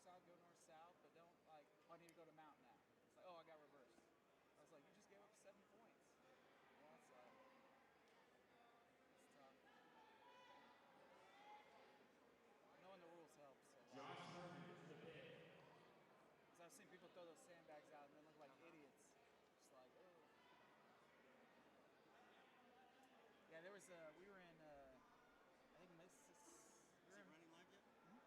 north-south, go north-south, but don't like, oh, I need to go to mountain now. It's like, oh, I got reversed. I was like, you just gave up 7 points. Yeah, it's tough. Knowing the rules helps a lot. Because I've seen people throw those sandbags out and then look like idiots. Just like, oh. Yeah, there was we were in, I think Mississippi. Is it running live yet? Mm-hmm.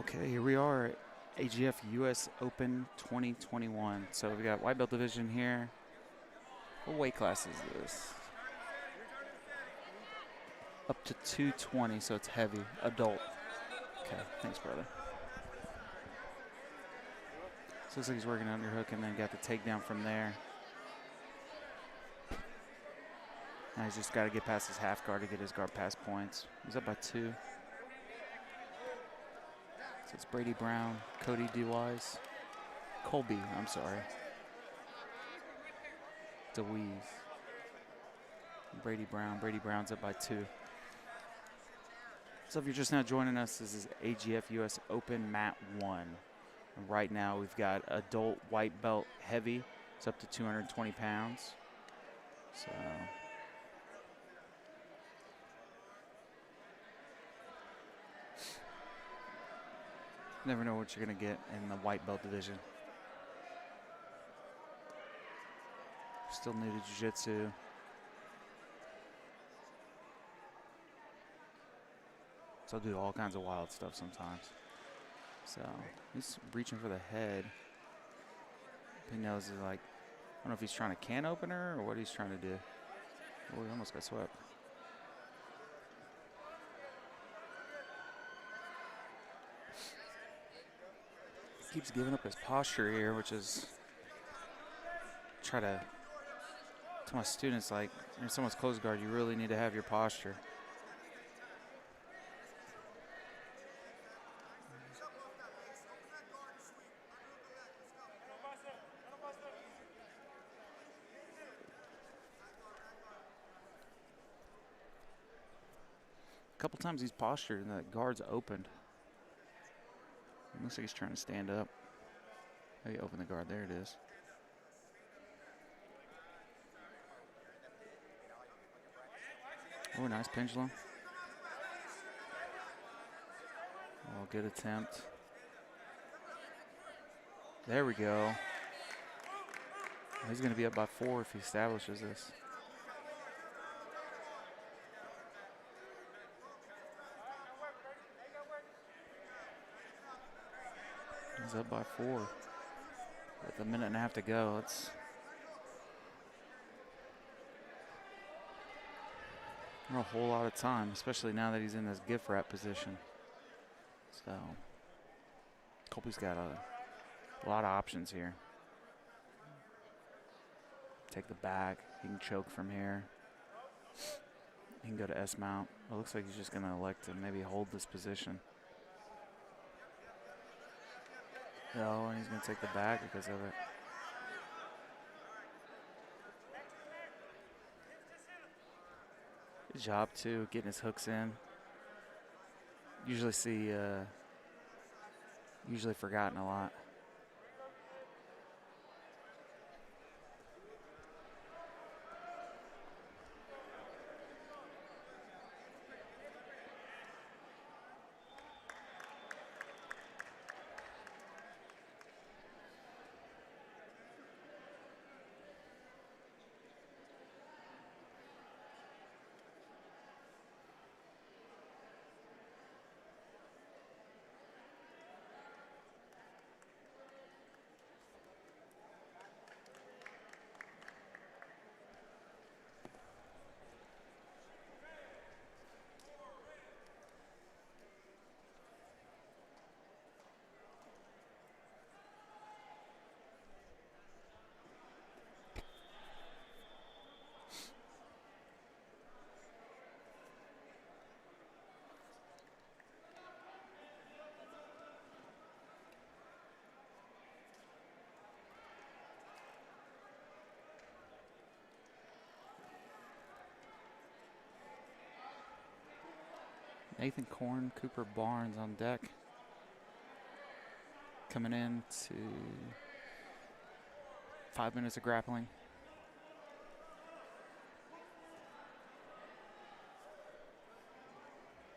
Okay, here we are at AGF US Open 2021. So we got white belt division here. What weight class is this? Up to 220, so it's heavy, adult. Okay, thanks, brother. So looks like he's working underhook and then got the takedown from there. Now he's just got to get past his half guard to get his guard pass points. He's up by 2. So it's Brady Brown, Cody DeWise, Colby, I'm sorry. DeWeese. Brady Brown. Brady Brown's up by 2. So if you're just now joining us, this is AGF US Open Mat 1. And right now we've got adult white belt heavy. It's up to 220 pounds. So never know what you're going to get in the white belt division. Still new to jiu-jitsu. So I'll do all kinds of wild stuff sometimes. So he's reaching for the head. He knows he's like, I don't know if he's trying to can opener or what he's trying to do. Oh, he almost got swept. Keeps giving up his posture here, which is try to tell my students, like, in someone's close guard, you really need to have your posture. A couple times he's postured and the guard's opened. It looks like he's trying to stand up. Oh, he opened the guard. There it is. Oh, nice pendulum. Oh, good attempt. There we go. He's going to be up by 4 if he establishes this. He's up by 4. With a minute and a half to go, it's not a whole lot of time, especially now that he's in this gift wrap position. So, Colby's got a lot of options here. Take the back. He can choke from here. He can go to S mount. It looks like he's just going to elect to maybe hold this position. No, and he's going to take the back because of it. Good job, too, getting his hooks in. Usually forgotten a lot. Nathan Korn, Cooper Barnes on deck. Coming in to 5 minutes of grappling.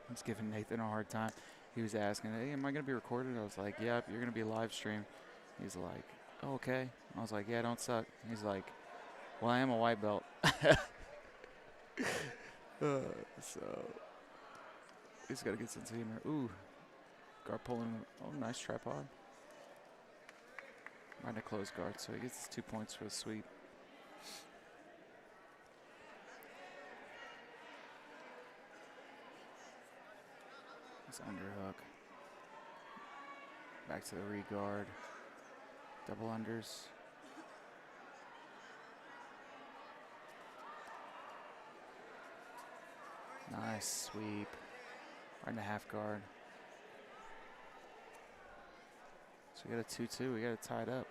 I was giving Nathan a hard time. He was asking, hey, am I going to be recorded? I was like, yep, you're going to be live streamed. He's like, oh, okay. I was like, yeah, don't suck. He's like, well, I am a white belt. So he's got to get some humor. Ooh. Guard pulling. Oh, nice tripod. Right to close guard, so he gets his 2 points for the sweep. Nice underhook. Back to the re-guard. Double unders. Nice sweep. Right in the half guard. So we got a 2-2. We got it tied up.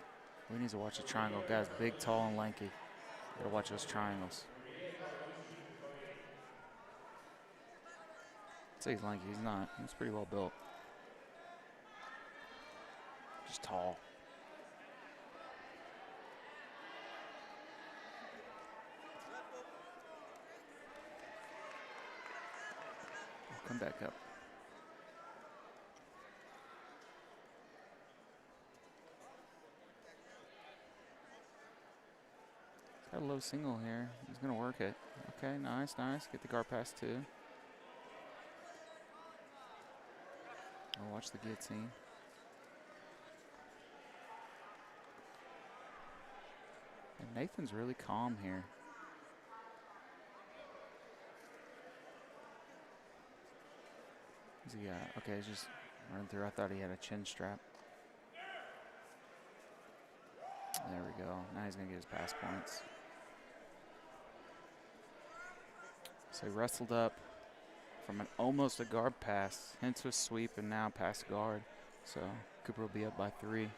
We need to watch the triangle. Guys, big, tall, and lanky. Got to watch those triangles. I'd say he's lanky. He's not. He's pretty well built. Just tall. We'll come back up. He's got a low single here. He's going to work it. Okay, nice, nice. Get the guard pass too. I'll watch the guillotine. And Nathan's really calm here. What's he got? Okay, he's just running through. I thought he had a chin strap. There we go. Now he's going to get his pass points. So he wrestled up from an almost a guard pass into a sweep and now pass guard. So Cooper will be up by 3.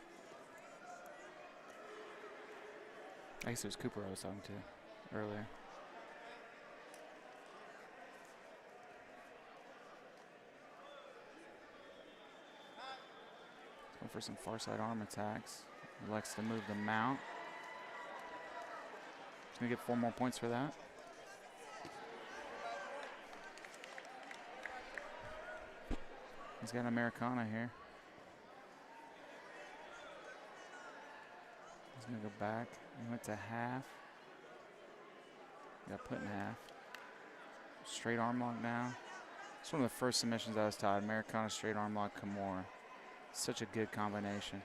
I guess it was Cooper I was talking to earlier. Going for some far side arm attacks. He likes to move the mount. He's going to get 4 more points for that. He's got an Americana here. He's going to go back. He went to half. Got put in half. Straight arm lock now. It's one of the first submissions I was taught. Americana, straight arm lock, Kimura. Such a good combination.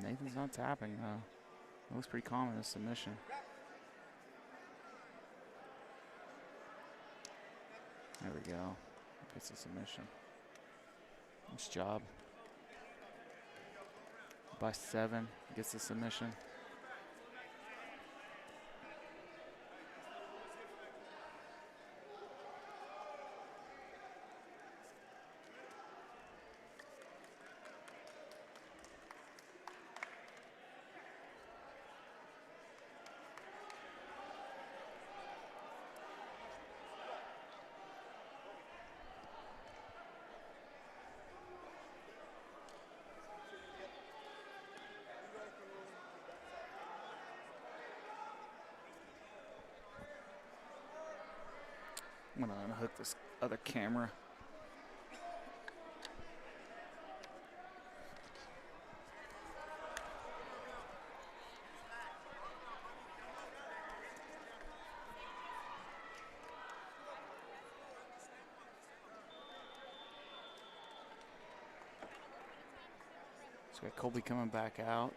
Nathan's not tapping though. It looks pretty calm in this submission. There we go. Gets the submission. Nice job. By 7, gets the submission. I'm gonna unhook this other camera. So we got Colby coming back out.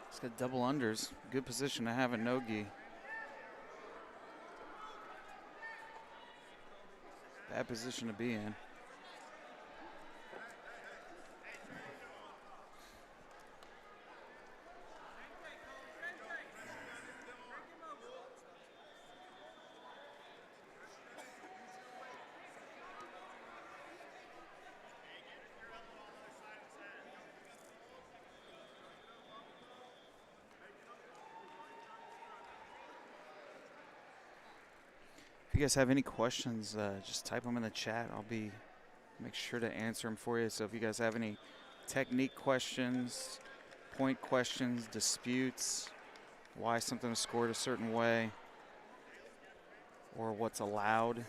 He's got double unders. Good position to have in no-gi. Bad position to be in. If you guys have any questions, just type them in the chat. I'll make sure to answer them for you. So if you guys have any technique questions, point questions, disputes, why something is scored a certain way, or what's allowed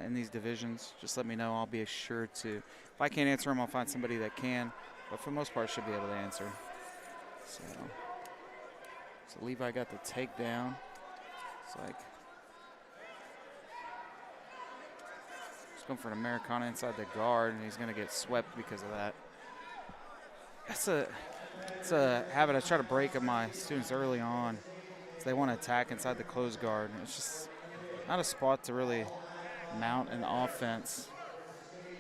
in these divisions, just let me know. I'll be sure to, if I can't answer them, I'll find somebody that can, but for the most part, should be able to answer. So Levi got the takedown. It's like, he's going for an Americana inside the guard, and he's going to get swept because of that. It's a habit I try to break of my students early on. So they want to attack inside the closed guard, and it's just not a spot to really mount an offense.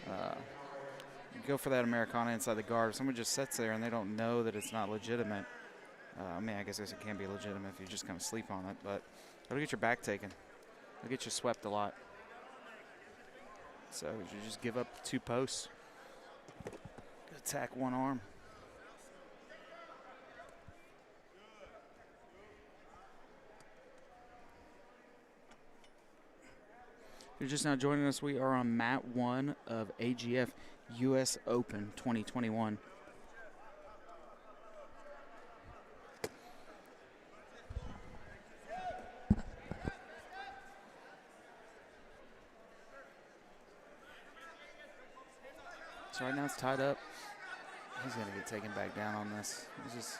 You go for that Americana inside the guard. If someone just sits there and they don't know that it's not legitimate, I mean, I guess it can be legitimate if you just kind of sleep on it, but it'll get your back taken. It'll get you swept a lot. So you just give up 2 posts, attack one arm. If you're just now joining us, we are on mat 1 of AGF US Open 2021. So right now it's tied up. He's going to get taken back down on this. He's just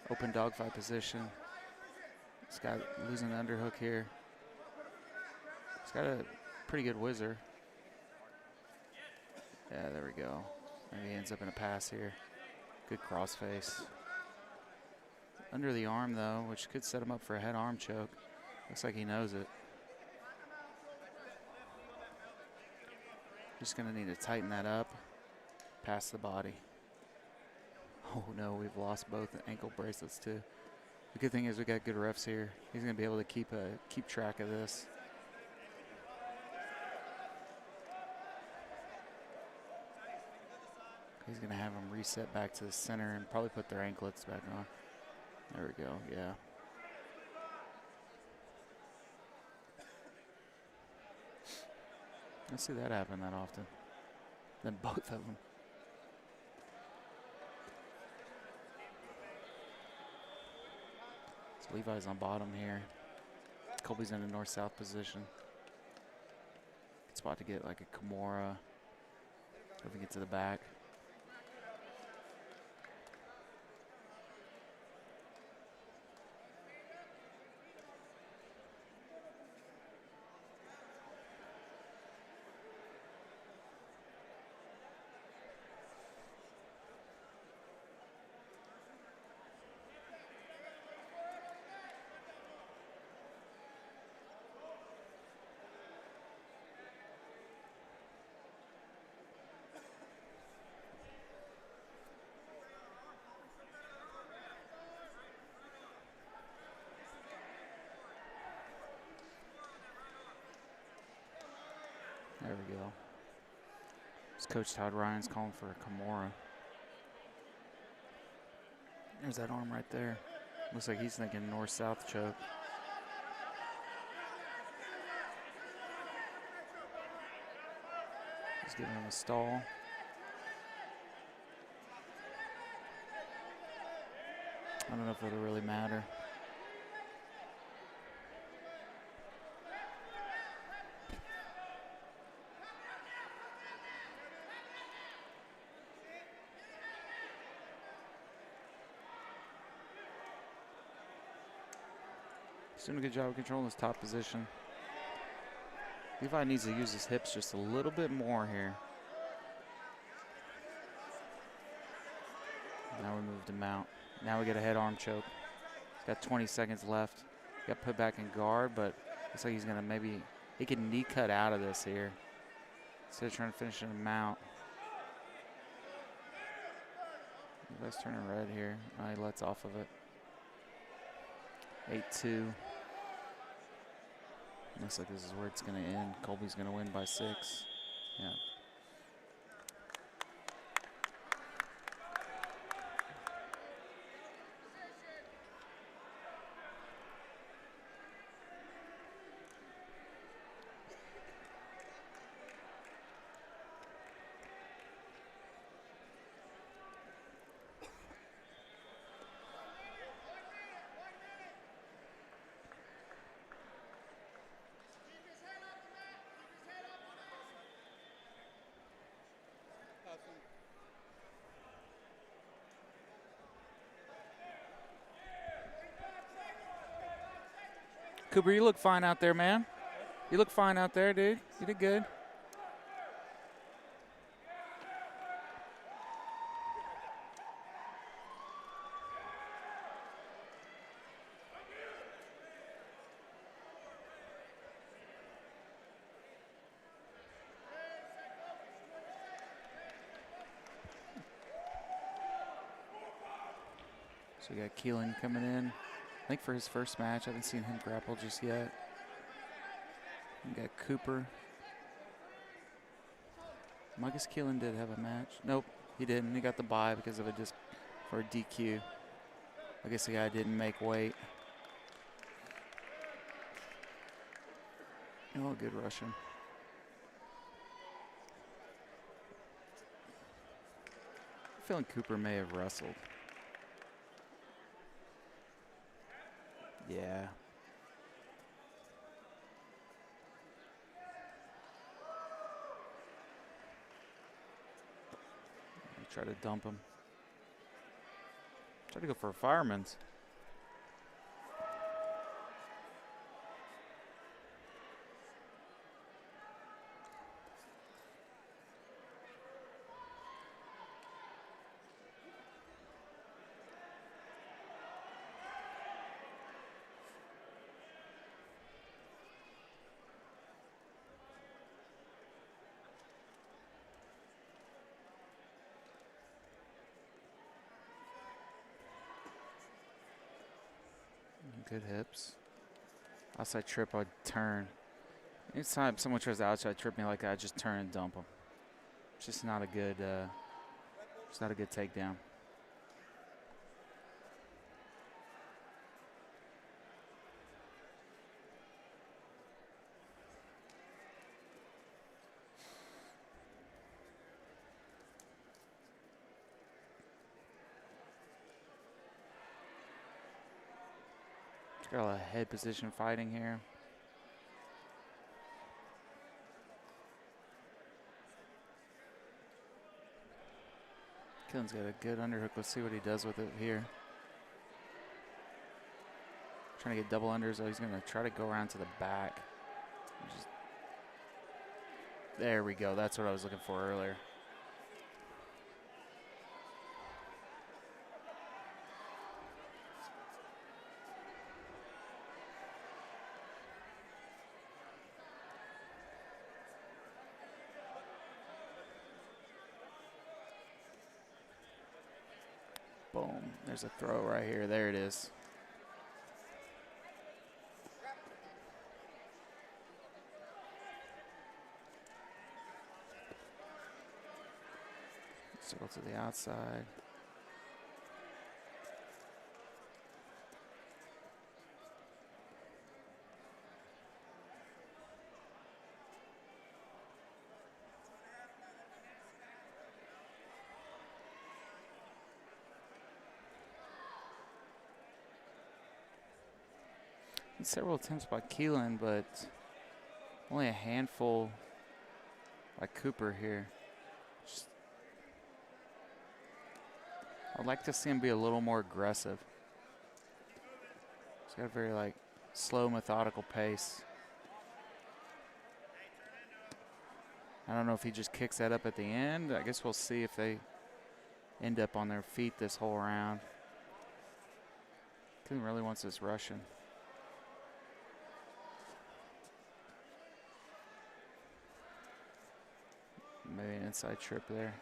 open dogfight position. This guy losing the underhook here. He's got a pretty good whizzer. Yeah, there we go. Maybe he ends up in a pass here. Good crossface. Under the arm, though, which could set him up for a head arm choke. Looks like he knows it. Just going to need to tighten that up. Past the body. Oh, no, we've lost both ankle bracelets, too. The good thing is we got good refs here. He's going to be able to keep track of this. He's going to have them reset back to the center and probably put their anklets back on. There we go, yeah. I don't see that happen that often. Then both of them. So Levi's on bottom here. Colby's in a north-south position. Good spot to get like a Kimura. If we get to the back. There we go. It's Coach Todd Ryan's calling for a Kimura. There's that arm right there. Looks like he's thinking north-south choke. He's giving him a stall. I don't know if it'll really matter. He's doing a good job of controlling his top position. Levi needs to use his hips just a little bit more here. Now we move to mount. Now we get a head arm choke. He's got 20 seconds left. Got put back in guard, but looks like he's gonna he can knee cut out of this here. Instead of trying to finish in a mount. Levi's turning red here. Oh, he lets off of it. 8-2. Looks like this is where it's going to end. Colby's going to win by 6. Yeah. Cooper, you look fine out there, man. You look fine out there, dude. You did good. So we got Keelan coming in, I think for his first match. I haven't seen him grapple just yet. We got Cooper. I guess Keelan did have a match. Nope, he didn't. He got the bye because of for a DQ. I guess the guy didn't make weight. Oh, good Russian. I'm feeling Cooper may have wrestled. Yeah. Try to dump him. Try to go for a fireman's. Good hips. Outside trip, I'd turn. Anytime someone tries to outside trip me like that, I just turn and dump them. It's just not a good, takedown. Got a lot of head position fighting here. Keelan's got a good underhook. Let's see what he does with it here. Trying to get double unders. Oh, he's going to try to go around to the back. There we go. That's what I was looking for earlier. Boom. There's a throw right here. There it is. Circle to the outside. Several attempts by Keelan, but only a handful by Cooper here. I'd like to see him be a little more aggressive. He's got a very slow, methodical pace. I don't know if he just kicks that up at the end. I guess we'll see if they end up on their feet this whole round. Keelan really wants this Russian. Maybe an inside trip there.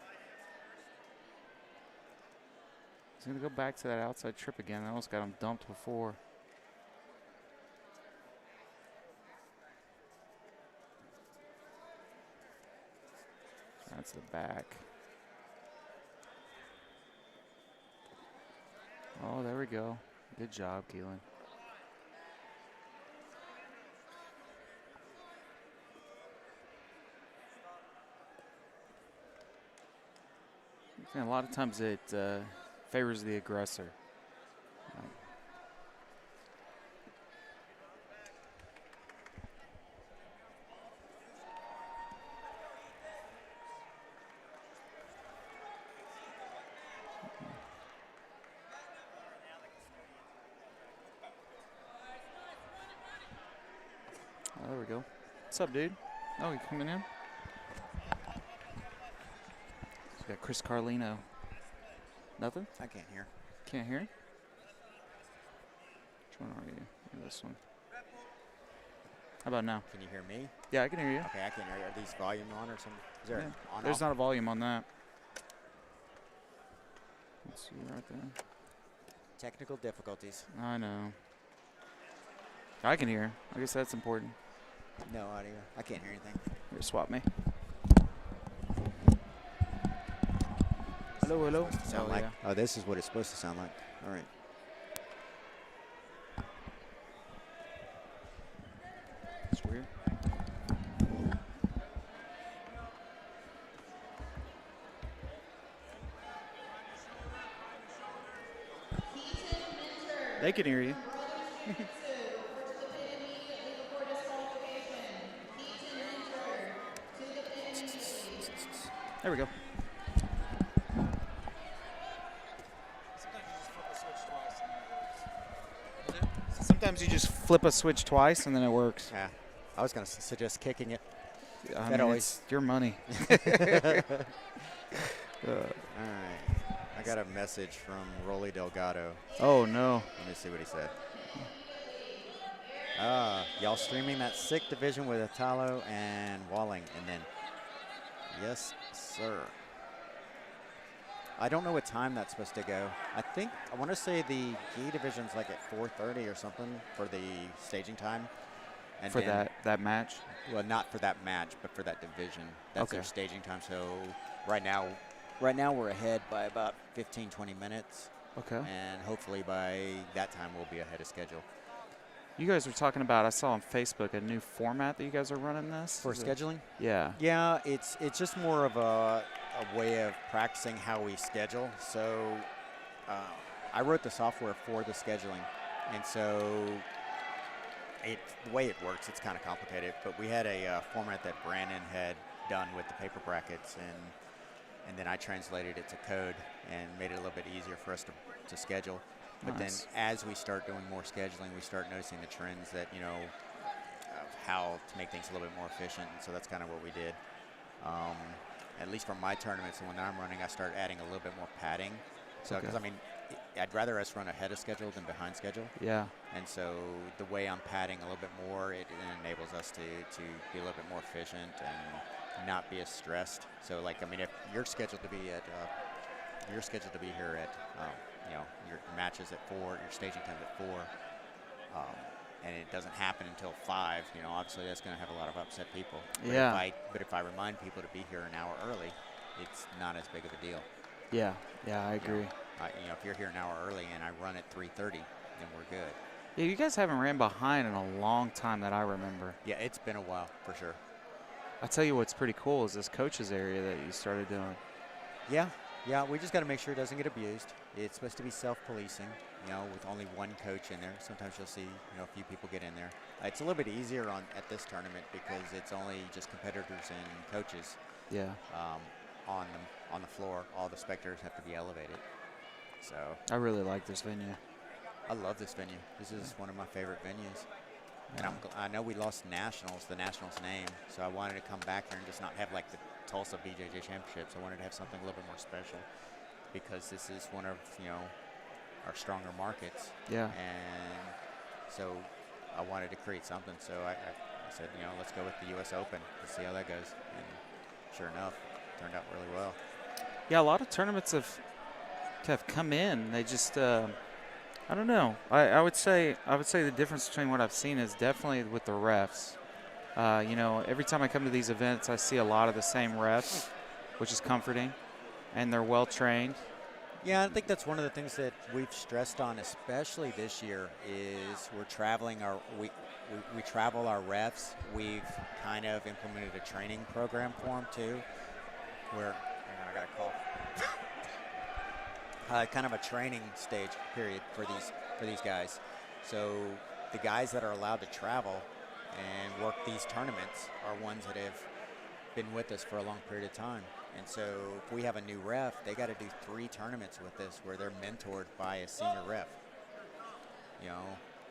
He's going to go back to that outside trip again. I almost got him dumped before. That's the back. Oh, there we go. Good job, Keelan. And a lot of times it favors the aggressor. Oh, there we go. What's up, dude? Oh, you coming in? We got Chris Carlino. Nothing? I can't hear. Can't hear? Which one are you? You're this one. How about now? Can you hear me? Yeah, I can hear you. Okay, I can hear you. Are these volume on or something? Is there an on There's off? not a volume on that. Let's see right there. Technical difficulties. I know. I can hear. I guess that's important. No audio. I can't hear anything. Here, swap me. Hello, hello. Sound like? Oh, this is what it's supposed to sound like. All right. It's weird. They can hear you. There we go. Sometimes you just flip a switch twice and then it works. Yeah. I was going to suggest kicking it. I That mean, always- it's your money. All right. I got a message from Rolly Delgado. Oh, no. Let me see what he said. Y'all streaming that sick division with Italo and Walling, and then, yes, sir. I don't know what time that's supposed to go. I want to say the gi division's like at 4:30 or something for the staging time. And For then- that match? Well, not for that match, but for that division. That's their Okay. staging time. So right now we're ahead by about 15, 20 minutes. Okay. And hopefully by that time we'll be ahead of schedule. You guys were talking about, I saw on Facebook, a new format that you guys are running this? For Is it- scheduling? Yeah. Yeah, it's just more of a way of practicing how we schedule. So I wrote the software for the scheduling, and so the way it works, it's kind of complicated. But we had a format that Brandon had done with the paper brackets, and then I translated it to code and made it a little bit easier for us to schedule. But Nice. then as we start doing more scheduling, we start noticing the trends that, of how to make things a little bit more efficient. And so that's kind of what we did. At least for my tournaments and when I'm running, I start adding a little bit more padding. So, because Okay. I'd rather us run ahead of schedule than behind schedule. Yeah. And so the way I'm padding a little bit more, it enables us to be a little bit more efficient and not be as stressed. So, if you're scheduled to be at, here at, your matches at 4, your staging time at 4, and it doesn't happen until 5, obviously that's going to have a lot of upset people. Yeah. But if I remind people to be here an hour early, it's not as big of a deal. Yeah. Yeah, I agree. If you're here an hour early and I run at 3:30, then we're good. Yeah, you guys haven't ran behind in a long time that I remember. Yeah, it's been a while for sure. I'll tell you what's pretty cool is this coaches area that you started doing. Yeah, we just got to make sure it doesn't get abused. It's supposed to be self-policing, with only one coach in there. Sometimes you'll see, a few people get in there. It's a little bit easier at this tournament because it's only just competitors and coaches. Yeah. On the floor. All the spectators have to be elevated. So I really like this venue. I love this venue. This is one of my favorite venues. And I know we lost nationals, the nationals name, so I wanted to come back here and just not have like the Tulsa BJJ Championships. I wanted to have something a little bit more special because this is one of our stronger markets. Yeah. And so I wanted to create something. So I said, let's go with the U.S. Open and see how that goes. And sure enough, it turned out really well. Yeah, a lot of tournaments have come in. They just I don't know. I would say the difference between what I've seen is definitely with the refs. Every time I come to these events, I see a lot of the same refs, which is comforting, and they're well trained. Yeah, I think that's one of the things that we've stressed on, especially this year, is we're traveling we travel our refs. We've kind of implemented a training program for them too, where I got a call. Kind of a training stage period for these guys. So the guys that are allowed to travel and work these tournaments are ones that have been with us for a long period of time. And so if we have a new ref, they got to do 3 tournaments with us where they're mentored by a senior ref.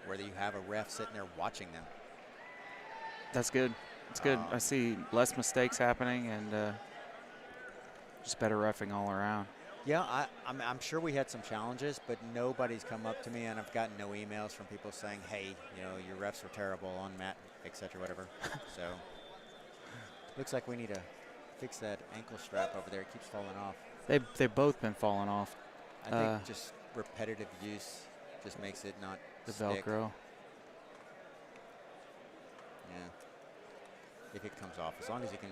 Where you have a ref sitting there watching them. That's good. It's good. I see less mistakes happening and just better reffing all around. Yeah, I'm sure we had some challenges, but nobody's come up to me, and I've gotten no emails from people saying, hey, you know, your refs were terrible on mat, et cetera, whatever. So looks like we need to fix that ankle strap over there. It keeps falling off. They've both been falling off. I think just repetitive use just makes it not the stick. Velcro. Yeah. If it comes off, as long as you can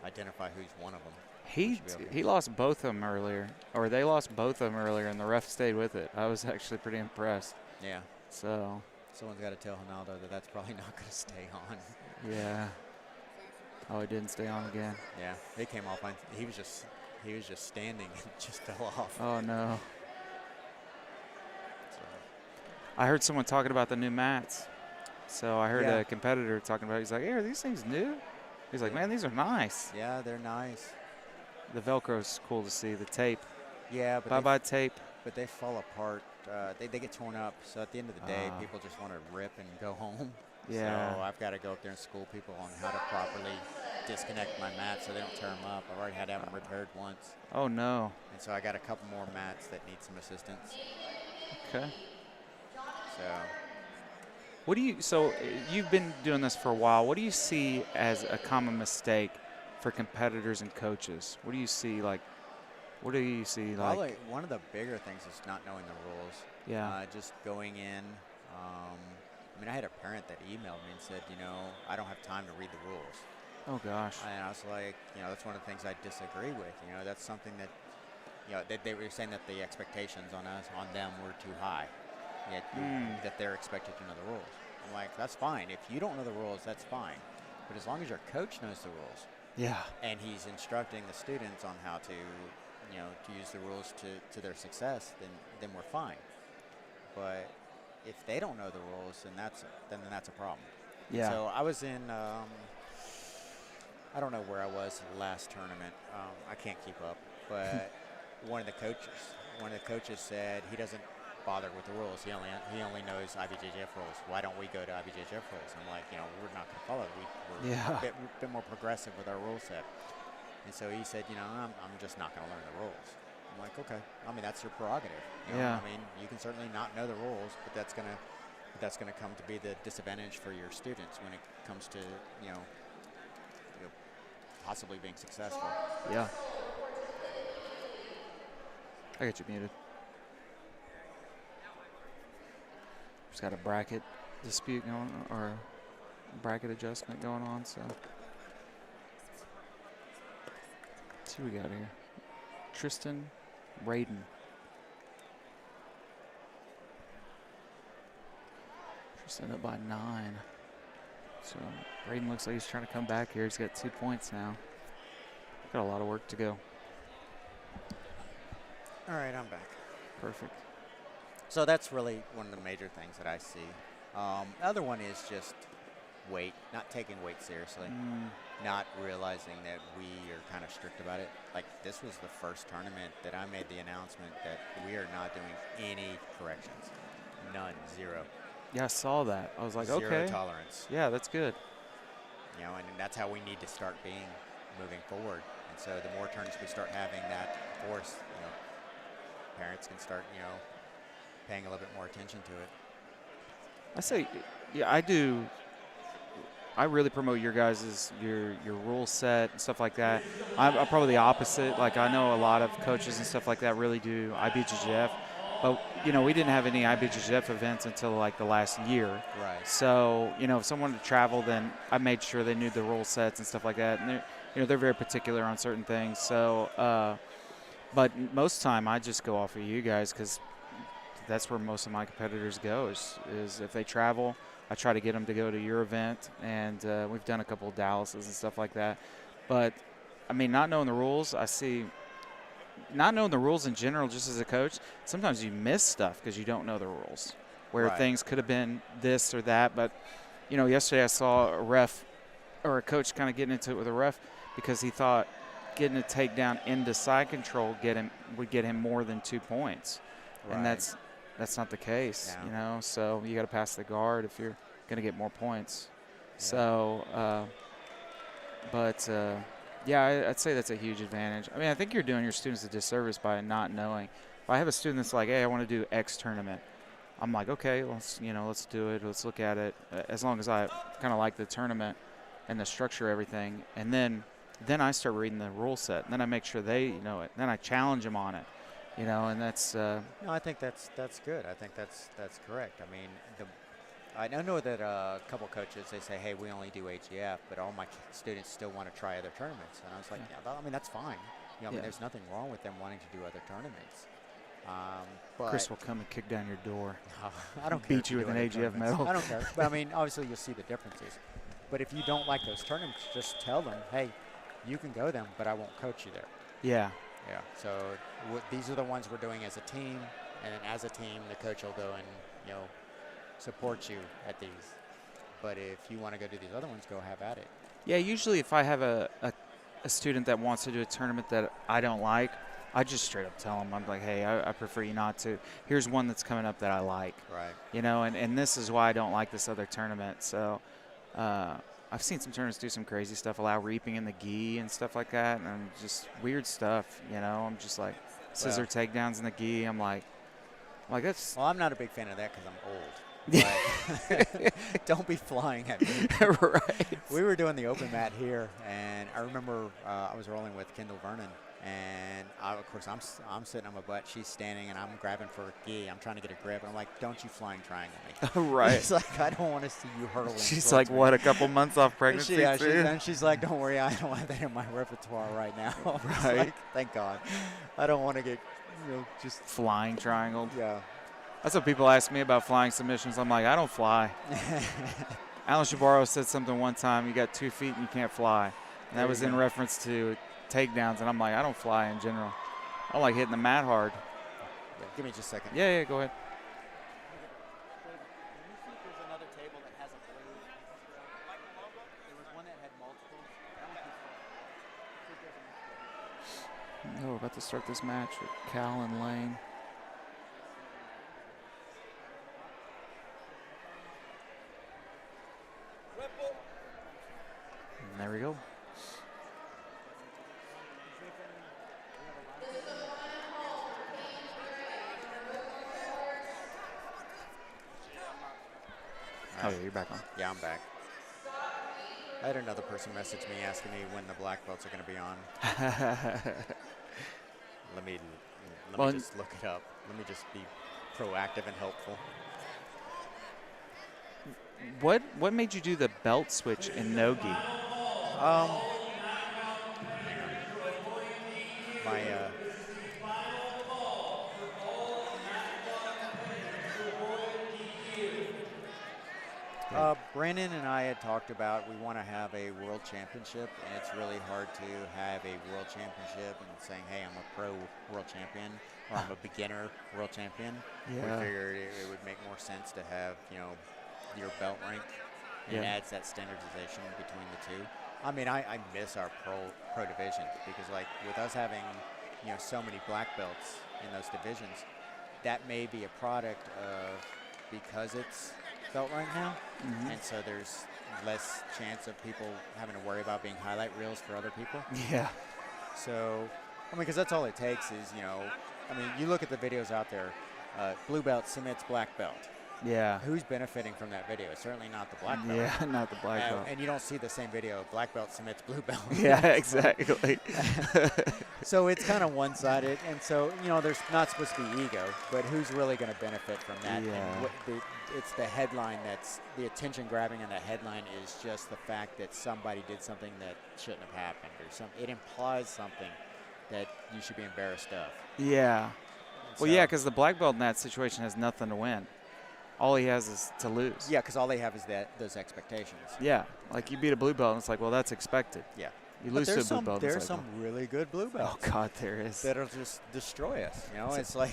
identify who's one of them. He lost both of them earlier, or they lost both of them earlier, and the ref stayed with it. I was actually pretty impressed. Yeah. So. Someone's got to tell Ronaldo that that's probably not going to stay on. Yeah. Oh, it didn't stay on again. Yeah, it came off. He was just standing and just fell off. Oh no. So. I heard someone talking about the new mats. So I heard a competitor talking about it. He's like, hey, are these things new? He's like, man, these are nice. Yeah, they're nice. The Velcro's cool to see. The tape. Yeah, but bye-bye tape. But they fall apart. They get torn up. So at the end of the day, people just want to rip and go home. Yeah. So I've got to go up there and school people on how to properly disconnect my mats so they don't tear them up. I've already had to have them repaired once. Oh, no. And so I got a couple more mats that need some assistance. Okay. So. What do you, so you've been doing this for a while. What do you see as a common mistake for competitors and coaches? What do you see like? Probably one of the bigger things is not knowing the rules. Yeah. Just going in. I mean, I had a parent that emailed me and said, you know, I don't have time to read the rules. Oh gosh. And I was like, you know, that's one of the things I disagree with. You know, that's something that, you know, they were saying that the expectations on them were too high. Yet that they're expected to know the rules. I'm like, that's fine. If you don't know the rules, that's fine. But as long as your coach knows the rules, and he's instructing the students on how to, you know, to use the rules to their success, then we're fine. But if they don't know the rules, then that's a problem. Yeah. So I was in, I don't know where I was last tournament. I can't keep up. But one of the coaches said he doesn't bother with the rules. He only knows IBJJF rules. Why don't we go to IBJJF rules? I'm like, you know, we're not going to follow. We're a bit more progressive with our rule set. And so he said, you know, I'm just not going to learn the rules. I'm like, okay. I mean, that's your prerogative. You know? I mean, you can certainly not know the rules, but that's going to come to be the disadvantage for your students when it comes to, you know possibly being successful. Yeah. I got you muted. Just got a bracket dispute going on, or bracket adjustment going on, so. Let's see what we got here. Tristan Raiden. Tristan up by 9. So Raiden looks like he's trying to come back here. He's got 2 points now. Got a lot of work to go. All right, I'm back. Perfect. So that's really one of the major things that I see. The other one is just weight, not taking weight seriously, not realizing that we are kind of strict about it. Like, this was the first tournament that I made the announcement that we are not doing any corrections. None, 0. Yeah, I saw that. I was like, Zero okay. tolerance. Yeah, that's good. You know, and that's how we need to start being moving forward. And so the more tournaments we start having that, of course, you know, parents can start, you know, paying a little bit more attention to it. I say, yeah, I do. I really promote your guys' your rule set and stuff like that. I'm probably the opposite. Like, I know a lot of coaches and stuff like that really do IBJJF. But, you know, we didn't have any IBJJF events until, like, the last year. Right. So, you know, if someone wanted to travel, then I made sure they knew the rule sets and stuff like that. And, they're very particular on certain things. So, but most of the time I just go off of you guys because that's where most of my competitors go is if they travel, I try to get them to go to your event. And we've done a couple of Dallases and stuff like that. But, I mean, not knowing the rules, not knowing the rules in general, just as a coach, sometimes you miss stuff because you don't know the rules, where things could have been this or that. But, you know, yesterday I saw a ref or a coach kind of getting into it with a ref because he thought getting a takedown into side control would get him more than 2 points. Right. And that's not the case, you know. So you got to pass the guard if you're going to get more points. So, yeah, I'd say that's a huge advantage. I mean, I think you're doing your students a disservice by not knowing. If I have a student that's like, hey, I want to do X tournament, I'm like, okay, let's do it. Let's look at it. As long as I kind of like the tournament and the structure, everything, and then I start reading the rule set. And then I make sure they know it. Then I challenge them on it, and that's. No, I think that's good. I think that's correct. I mean, I know that a couple coaches, they say, hey, we only do AGF, but all my students still want to try other tournaments. And I was like, yeah, I mean, that's fine. I mean, there's nothing wrong with them wanting to do other tournaments. But Chris will come and kick down your door. I don't beat you with an AGF medal. I don't care. But I mean, obviously you'll see the differences. But if you don't like those tournaments, just tell them, hey, you can go them, but I won't coach you there. Yeah. Yeah. So these are the ones we're doing as a team, and then as a team, the coach will go and support you at these. But if you want to go do these other ones, go have at it. Yeah. Usually, if I have a student that wants to do a tournament that I don't like, I just straight up tell them, I'm like, hey, I prefer you not to. Here's one that's coming up that I like. Right. And this is why I don't like this other tournament. So I've seen some tournaments do some crazy stuff, allow reaping in the gi and stuff like that, and just weird stuff, I'm just like scissor takedowns in the gi. I'm like that's. Well, I'm not a big fan of that because I'm old. But don't be flying at me. Right. We were doing the open mat here, and I remember I was rolling with Kendall Vernon. And of course, I'm sitting on my butt. She's standing, and I'm grabbing for a gi. I'm trying to get a grip. And I'm like, "Don't you flying triangle me!" Right. It's like I don't want to see you hurtling. She's like, "What? A couple months off pregnancy?" And she's like, "Don't worry, I don't have that in my repertoire right now." Right. Like, thank God. I don't want to get just flying triangle. Yeah. That's what people ask me about flying submissions. I'm like, I don't fly. Alan Shabaro said something one time. You got 2 feet and you can't fly. And that was in reference to takedowns, and I'm like, I don't fly in general. I don't like hitting the mat hard. Yeah, give me just a second. Yeah, go ahead. Can you see if there's another table that has a blue? There was one that had multiples. Oh, we're about to start this match with Cal and Lane. And there we go. Oh, yeah, you're back on. Yeah, I'm back. I had another person message me asking me when the black belts are going to be on. Let me just look it up. Let me just be proactive and helpful. What made you do the belt switch in no-gi? Brandon and I had talked about we want to have a world championship, and it's really hard to have a world championship and saying, hey, I'm a pro world champion or I'm a beginner world champion. Yeah. We figured it would make more sense to have, your belt rank, and it adds that standardization between the two. I mean, I miss our pro division because, like, with us having, so many black belts in those divisions, that may be a product of because it's belt rank now, and so there's less chance of people having to worry about being highlight reels for other people. Yeah. So, I mean, because that's all it takes is, you look at the videos out there, blue belt submits black belt. Yeah. Who's benefiting from that video? Certainly not the black belt. Yeah, not the black belt. And you don't see the same video, black belt submits blue belt. Yeah, exactly. So it's kind of one-sided, and so, there's not supposed to be ego, but who's really going to benefit from that? Yeah. And it's the headline that's the attention grabbing, and the headline is just the fact that somebody did something that shouldn't have happened, or it implies something that you should be embarrassed of. Yeah. So, Well, yeah, because the black belt in that situation has nothing to win. All he has is to lose. Yeah, because all they have is those expectations. Yeah, like you beat a blue belt, and it's like, well, that's expected. Yeah. You lose to a blue belt. There's some really good blue belts. Oh, God, there is. That'll just destroy us. It's like.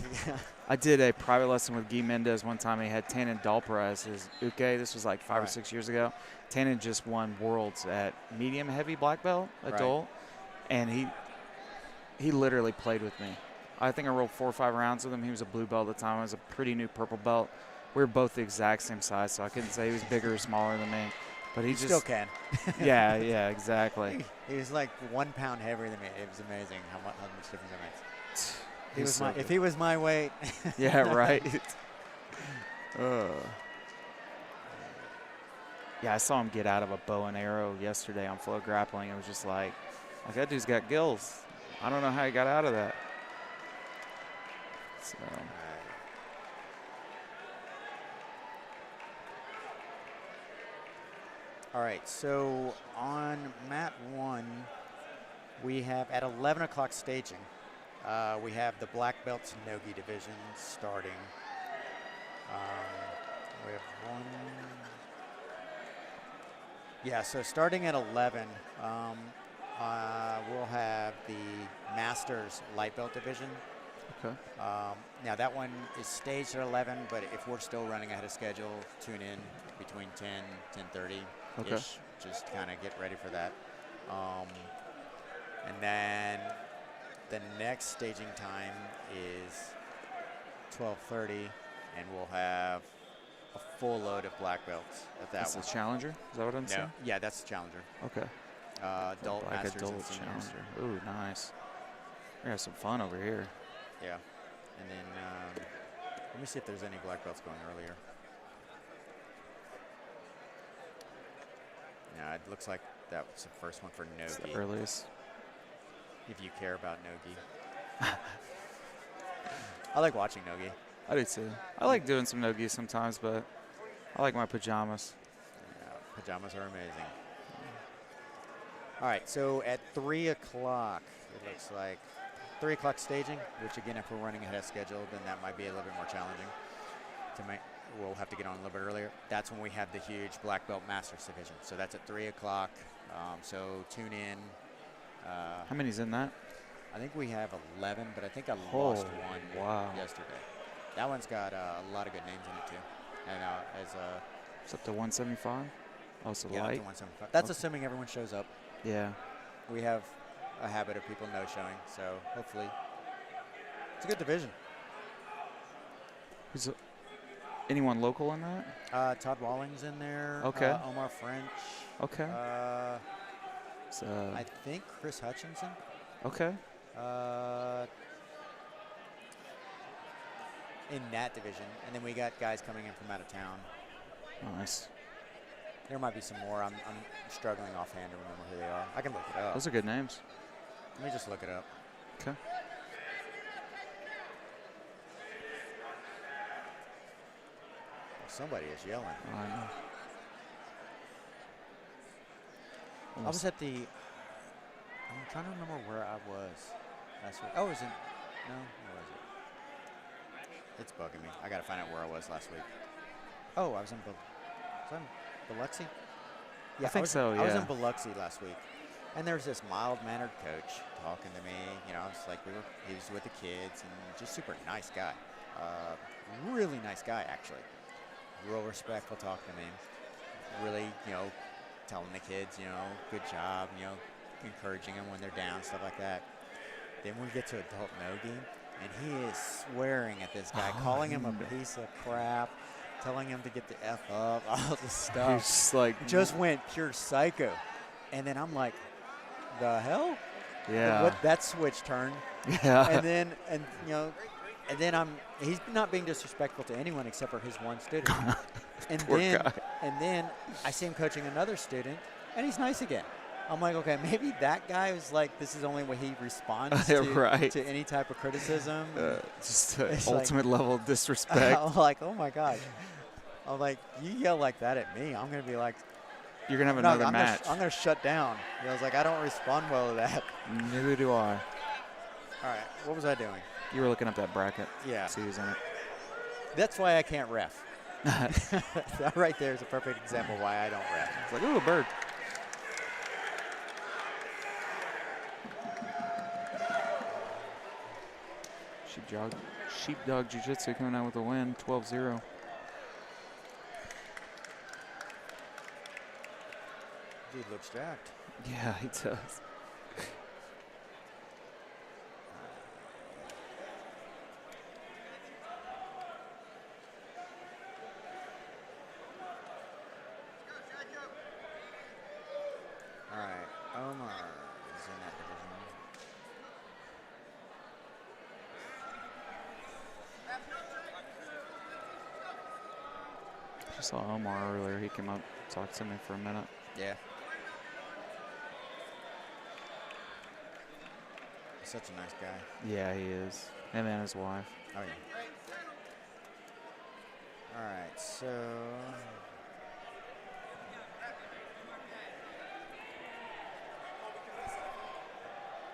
I did a private lesson with Guy Mendez one time. He had Tannen Dalpera as his uke. This was like 5 or 6 years ago. Tannen just won worlds at medium heavy black belt adult, and he literally played with me. I think I rolled 4 or 5 rounds with him. He was a blue belt at the time. I was a pretty new purple belt. We were both the exact same size, so I couldn't say he was bigger or smaller than me. But he You just still can. yeah, exactly. He was like 1 pound heavier than me. It was amazing how much difference that makes. He's so If good. he was my weight. Yeah, right. Yeah, I saw him get out of a bow and arrow yesterday on flow grappling. It was just like that dude's got gills. I don't know how he got out of that. So. All right, so on mat 1, we have at 11 o'clock staging, we have the black belts nogi division starting. We have one. Yeah, so starting at 11, we'll have the Masters light belt division. Okay. Now that one is staged at 11, but if we're still running ahead of schedule, tune in between 10, 10:30-ish. Okay. Just kind of get ready for that. And then the next staging time is 12:30, and we'll have a full load of black belts at that That's one. the challenger? Is that what I'm saying? Yeah, that's the challenger. Okay. Adult, Black masters, and adult seniors. challenger. Ooh, nice. We're gonna have some fun over here. Yeah. And then let me see if there's any black belts going earlier. Yeah, it looks like that was the first one for It's the nogi. earliest. If you care about nogi. I like watching nogi. I do too. I like doing some nogi sometimes, but I like my pajamas. Yeah, pajamas are amazing. All right, so at 3 o'clock, it looks like 3 o'clock staging, which again, if we're running ahead of schedule, then that might be a little bit more challenging to make. We'll have to get on a little bit earlier. That's when we have the huge black belt masters division. So that's at 3 o'clock. So tune in. How many's in that? I think we have 11, but I think I lost one wow. yesterday. That one's got a lot of good names in it too. And It's up to 175. Oh, it's a yeah, up light. to 175. That's Okay. assuming everyone shows up. Yeah. We have a habit of people no showing, so hopefully it's a good division. Who's anyone local in that? Todd Walling's in there. Okay. Omar French. Okay. I think Chris Hutchinson. Okay. In that division, and then we got guys coming in from out of town. Nice. There might be some more. I'm struggling offhand to remember who they are. I can look it up. Those are good names. Let me just look it up. Okay. Somebody is yelling. I know. I was at the. I'm trying to remember where I was last week. Oh, it was in. No, where was it? It's bugging me. I got to find out where I was last week. Oh, I was in. Was I in Biloxi? Yeah, I think so. I was yeah. in Biloxi last week, and there was this mild-mannered coach talking to me. You know, it's like he was with the kids, and just super nice guy. Really nice guy, actually. Real respectful talking to me. Really, telling the kids, good job, encouraging them when they're down, stuff like that. Then we get to adult nogi, and he is swearing at this guy, calling him a piece of crap, telling him to get the F up, all this stuff. He's like just went pure psycho. And then I'm like, the hell? Yeah. What that switch turned. Yeah. And then he's not being disrespectful to anyone except for his one student. And Poor guy. then I see him coaching another student, and he's nice again. I'm like, okay, maybe that guy was like, this is the only way he responds to any type of criticism. Just It's ultimate level of disrespect. I'm like, oh my gosh. I'm like, you yell like that at me, I'm gonna be like, You're gonna have another I'm match. I'm gonna shut down. I was like, I don't respond well to that. Neither do I. All right, what was I doing? You were looking up that bracket. Yeah. See who's in it. That's why I can't ref. That right there is a perfect example why I don't ref. It's like, ooh, a bird. Sheepdog Jiu-Jitsu coming out with a win, 12-0. Dude looks jacked. Yeah, he does. All right, Omar is in that division. Just saw Omar earlier. He came up, talked to me for a minute. Yeah. He's such a nice guy. Yeah, he is. Him and his wife. Oh, yeah. All right, so.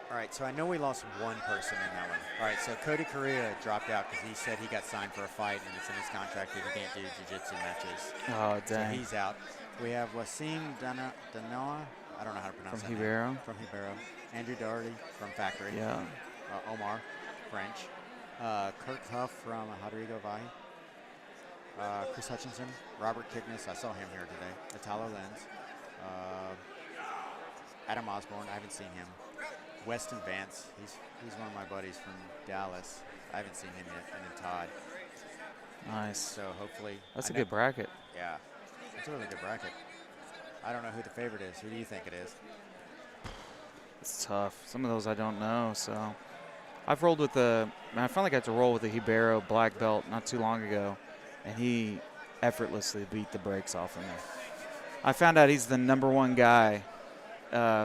All right, so I know we lost one person in that one. All right, so Cody Correa dropped out because he said he got signed for a fight and it's in his contract that he can't do jiu-jitsu matches. Oh, dang. So he's out. We have Wasim Danoa. I don't know how to pronounce From that Hibero. name. From Hibero. Andrew Doherty from Factory. Yeah. Omar, French. Kurt Huff from Rodrigo Valle. Chris Hutchinson. Robert Kickness. I saw him here today. Italo Lenz. Adam Osborne. I haven't seen him. Weston Vance. He's one of my buddies from Dallas. I haven't seen him yet. And then Todd. Nice. So hopefully. That's a good bracket. Yeah. It's a really good bracket. I don't know who the favorite is. Who do you think it is? It's tough. Some of those I don't know. So I've rolled with I finally got to roll with the Hibero black belt not too long ago, and he effortlessly beat the brakes off of me. I found out he's the #1 guy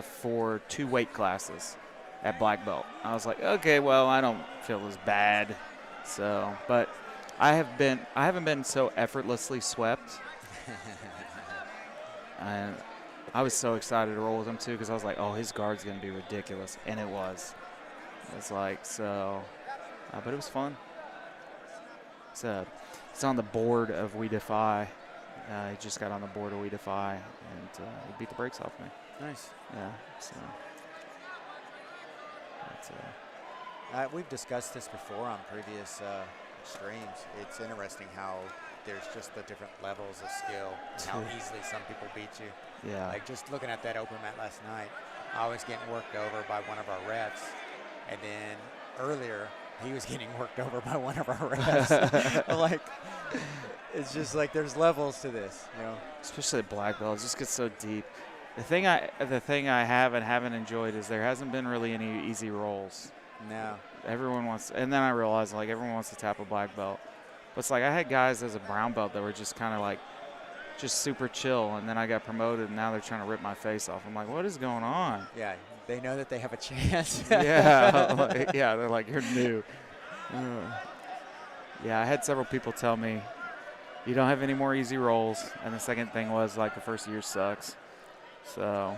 for 2 weight classes at black belt. I was like, okay, well, I don't feel as bad. So, but I haven't been so effortlessly swept. And I was so excited to roll with him too because I was like, oh, his guard's gonna be ridiculous, and it was. It's like so, but it was fun. It's on the board of We Defy. He just got on the board of We Defy, and he beat the brakes off me. Nice. Yeah. So. We've discussed this before on previous streams. It's interesting how there's just the different levels of skill and how easily some people beat you. Yeah. Like just looking at that open mat last night, I was getting worked over by one of our reps, and then earlier he was getting worked over by one of our reps. Like it's just like there's levels to this, you know. Especially at black belt, it just gets so deep. The thing I haven't enjoyed is there hasn't been really any easy rolls. No. Everyone wants, and then I realized like everyone wants to tap a black belt. But it's like I had guys as a brown belt that were just kind of like, just super chill, and then I got promoted, and now they're trying to rip my face off. I'm like, what is going on? Yeah, they know that they have a chance. Yeah, yeah, they're like, you're new. Yeah, I had several people tell me, you don't have any more easy rolls, and the second thing was like the first year sucks. So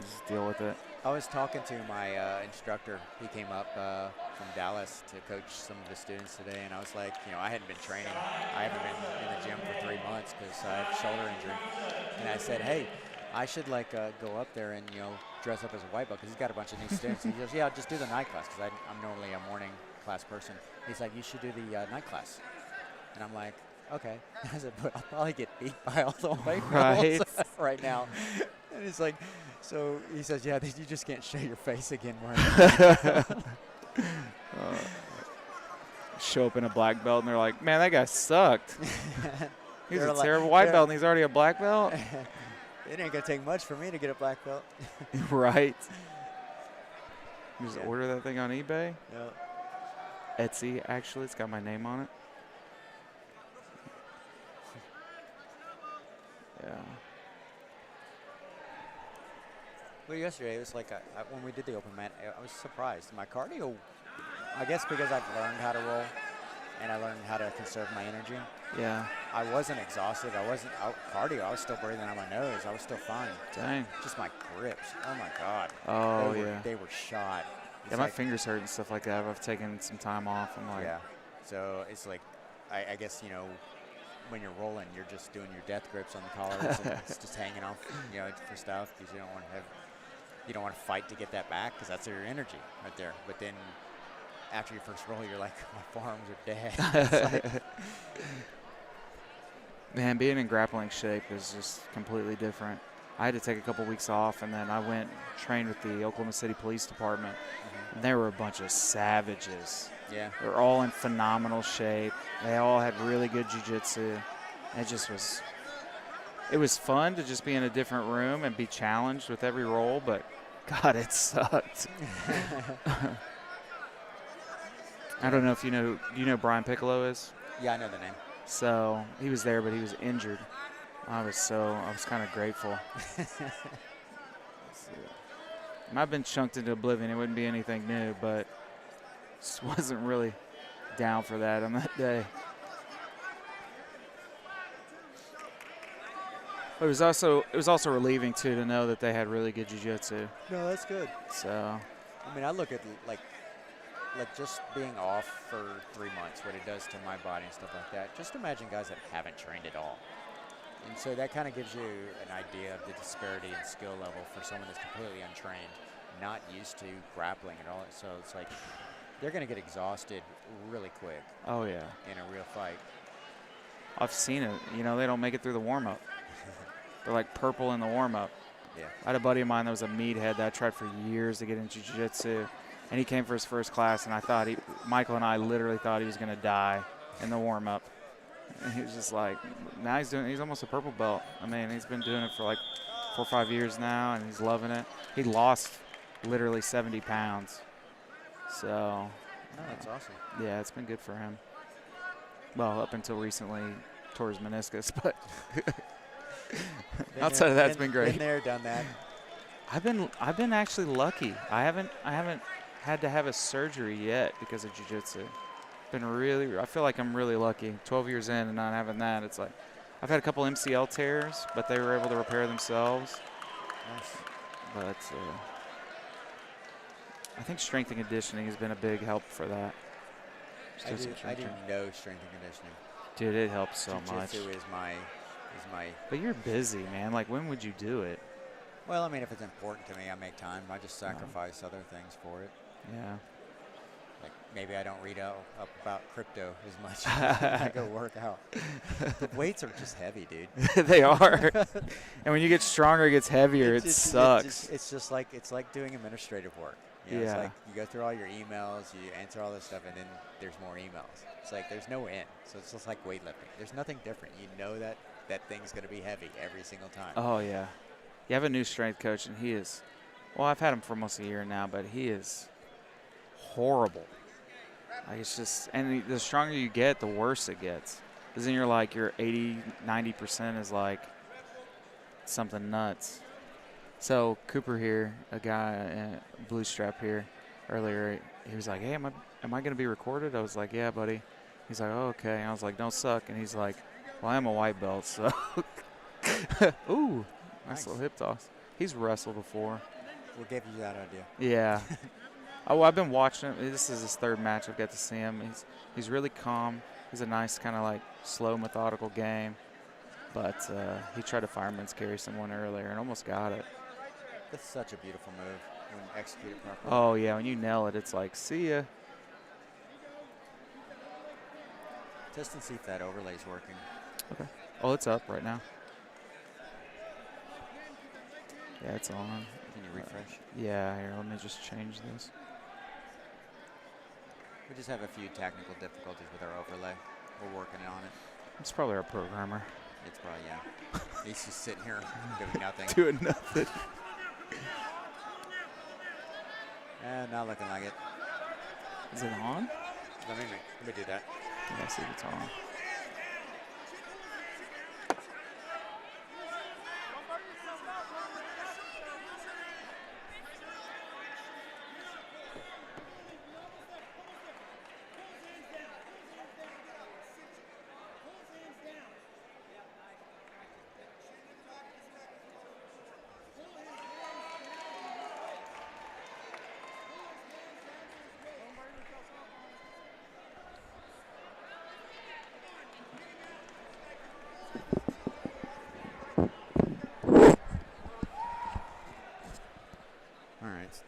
just deal with it. I was talking to my instructor. He came up from Dallas to coach some of the students today, and I was like, you know, I hadn't been training. I haven't been in the gym for 3 months because I have a shoulder injury. And I said, hey, I should like go up there and, you know, dress up as a white belt because he's got a bunch of new students. He goes, yeah, I'll just do the night class because I'm normally a morning class person. He's like, you should do the night class. And I'm like, okay. I said, but I'll probably get beat by all the white belts right now. And he's like, so he says, yeah, you just can't show your face again. Show up in a black belt, and they're like, man, that guy sucked. He's a like, terrible white belt, and he's already a black belt. It ain't going to take much for me to get a black belt. Right. You just order that thing on eBay. Yep. Etsy, actually. It's got my name on it. Yeah. Well, yesterday, it was like when we did the open mat, I was surprised. My cardio, I guess because I've learned how to roll and I learned how to conserve my energy. Yeah. I wasn't exhausted. I wasn't out cardio. I was still breathing out my nose. I was still fine. Dang. Just my grips. Oh, my God. Oh, They were shot. Yeah, my fingers hurt and stuff like that. I've taken some time off. I'm like. Yeah. So it's like, I guess, you know, when you're rolling, you're just doing your death grips on the collars and it's just hanging off, you know, for stuff because you don't want to fight to get that back because that's your energy right there. But then after your first roll, you're like, my forearms are dead. Man, being in grappling shape is just completely different. I had to take a couple weeks off, and then I went and trained with the Oklahoma City Police Department. And there were a bunch of savages. Yeah. They're all in phenomenal shape. They all had really good jiu-jitsu. It just was it was fun to just be in a different room and be challenged with every roll, but God, it sucked. I don't know if you know. Do you know who Brian Piccolo is? Yeah, I know the name. So he was there, but he was injured. I was kind of grateful. I've been chunked into oblivion. It wouldn't be anything new, but just wasn't really down for that on that day. But it was also relieving too to know that they had really good jiu-jitsu. No, that's good. So I mean, I look at like just being off for 3 months, what it does to my body and stuff like that. Just imagine guys that haven't trained at all. And so that kind of gives you an idea of the disparity in skill level for someone that's completely untrained, not used to grappling at all. So it's like they're going to get exhausted really quick. Oh, yeah. In a real fight. I've seen it. You know, they don't make it through the warm-up. They're like purple in the warm-up. Yeah. I had a buddy of mine that was a meathead that I tried for years to get into jiu-jitsu. And he came for his first class, and Michael and I literally thought he was going to die in the warm-up. And he was just like, now he's almost a purple belt. I mean, he's been doing it for like 4 or 5 years now, and he's loving it. He lost literally 70 pounds. So. Oh, that's awesome. Yeah, it's been good for him. Well, up until recently, tore his meniscus, but outside of that, it's been great. Been there, done that. I've been actually lucky. I haven't had to have a surgery yet because of jiu-jitsu. I feel like I'm really lucky. 12 years in and not having that. It's like I've had a couple MCL tears, but they were able to repair themselves. Nice. But I think strength and conditioning has been a big help for that. I do no strength and conditioning. Dude, it helps so much. Jiu-jitsu is my. But you're busy, man. Like, when would you do it? Well, I mean, if it's important to me, I make time. I just sacrifice other things for it. Yeah. Like maybe I don't read up about crypto as much as I go work out. The weights are just heavy, dude. They are. And when you get stronger, it gets heavier. It sucks. It's just like doing administrative work. You know, yeah. It's like you go through all your emails, you answer all this stuff, and then there's more emails. It's like there's no end. So it's just like weightlifting. There's nothing different. You know that thing's going to be heavy every single time. Oh, yeah. You have a new strength coach, and he is, well, I've had him for almost a year now, but he is horrible. Like, it's just, and the stronger you get, the worse it gets. Because then you're like, your 80, 90% is like something nuts. So Cooper here, a guy, blue strap here, earlier, he was like, hey, am I going to be recorded? I was like, yeah, buddy. He's like, oh, okay. And I was like, don't suck. And he's like, well, I am a white belt, so. Ooh, nice little hip toss. He's wrestled before. What gave you that idea? Yeah. Oh, I've been watching him. This is his third match. I've got to see him. He's really calm. He's a nice kind of like slow, methodical game. But he tried to fireman's carry someone earlier and almost got it. That's such a beautiful move when executed properly. Oh, yeah. When you nail it, it's like, see ya. Test and see if that overlay's working. Okay. Oh, it's up right now. Yeah, it's on. Can you refresh? Yeah, here, let me just change this. We just have a few technical difficulties with our overlay. We're working on it. It's probably our programmer. It's probably, yeah. He's just sitting here doing nothing. Doing nothing. Not looking like it. Is it on? Let me do that. Yeah, see if it's on.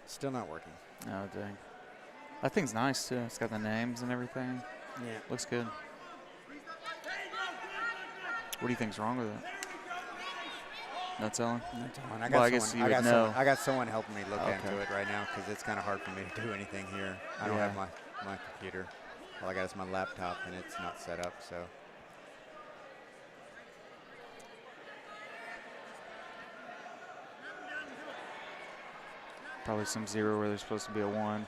Still not working. Oh, dang. That thing's nice, too. It's got the names and everything. Yeah. Looks good. What do you think's wrong with it? No telling? No telling. I guess you would know. I got someone helping me look into it right now because it's kind of hard for me to do anything here. I don't have my computer. All I got is my laptop, and it's not set up, so. Probably some 0 where there's supposed to be a 1.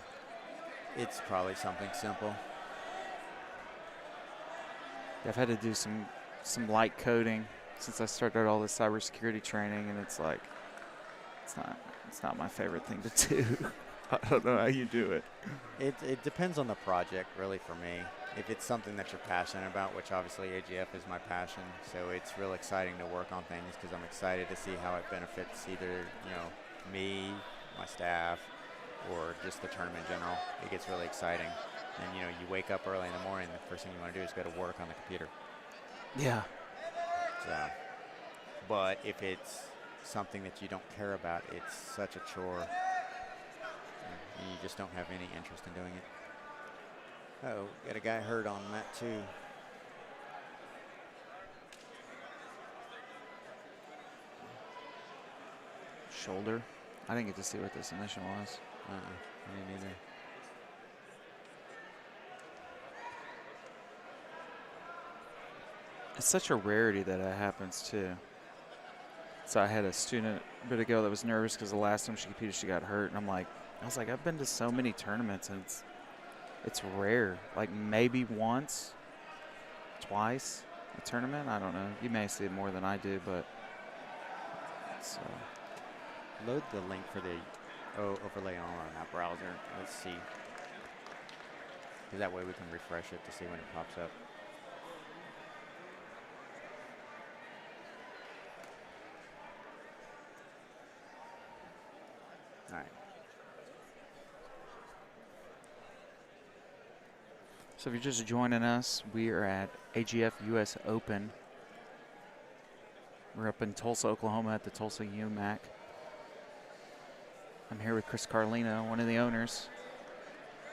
It's probably something simple. Yeah, I've had to do some light coding since I started all this cybersecurity training, and it's like it's not my favorite thing to do. I don't know how you do it. It depends on the project, really, for me. If it's something that you're passionate about, which obviously AGF is my passion, so it's real exciting to work on things because I'm excited to see how it benefits either, me, my staff, or just the tournament in general. It gets really exciting. And, you wake up early in the morning, the first thing you want to do is go to work on the computer. Yeah. So, but if it's something that you don't care about, it's such a chore. And you just don't have any interest in doing it. Uh-oh, got a guy hurt on that too. Shoulder. I didn't get to see what the submission was. I didn't either. It's such a rarity that it happens too. So I had a student a bit ago that was nervous because the last time she competed she got hurt, and I was like, I've been to so many tournaments and it's rare. Like maybe once, twice a tournament. I don't know. You may see it more than I do, but it's load the link for the overlay on that browser. Let's see. 'Cause that way we can refresh it to see when it pops up. All right. So if you're just joining us, we are at AGF US Open. We're up in Tulsa, Oklahoma at the Tulsa UMAC. I'm here with Chris Carlino, one of the owners.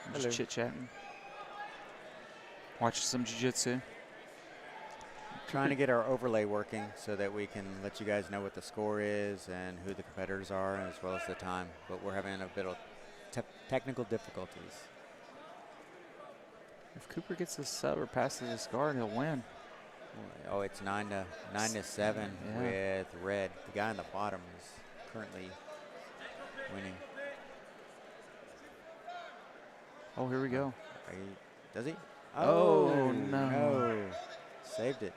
I'm just chit-chatting. Watching some jiu-jitsu. Trying to get our overlay working so that we can let you guys know what the score is and who the competitors are as well as the time. But we're having a bit of technical difficulties. If Cooper gets this sub or passes his guard, he'll win. Oh, it's 9-7 Yeah. with red. The guy on the bottom is currently winning. Oh, here we go. Does he? Oh, no. Saved it.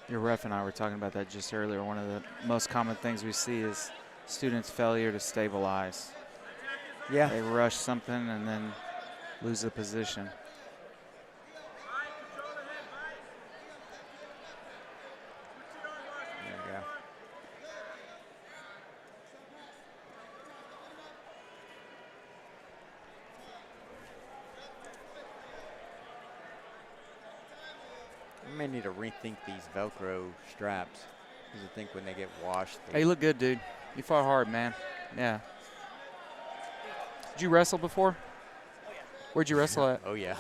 Your ref and I were talking about that just earlier. One of the most common things we see is students' failure to stabilize. Yeah. They rush something and then lose the position. There we go. I may need to rethink these Velcro straps because I think when they get washed. Hey, you look good, dude. You fought hard, man. Yeah. Did you wrestle before? Oh, yeah. Where'd you wrestle at? Oh, yeah.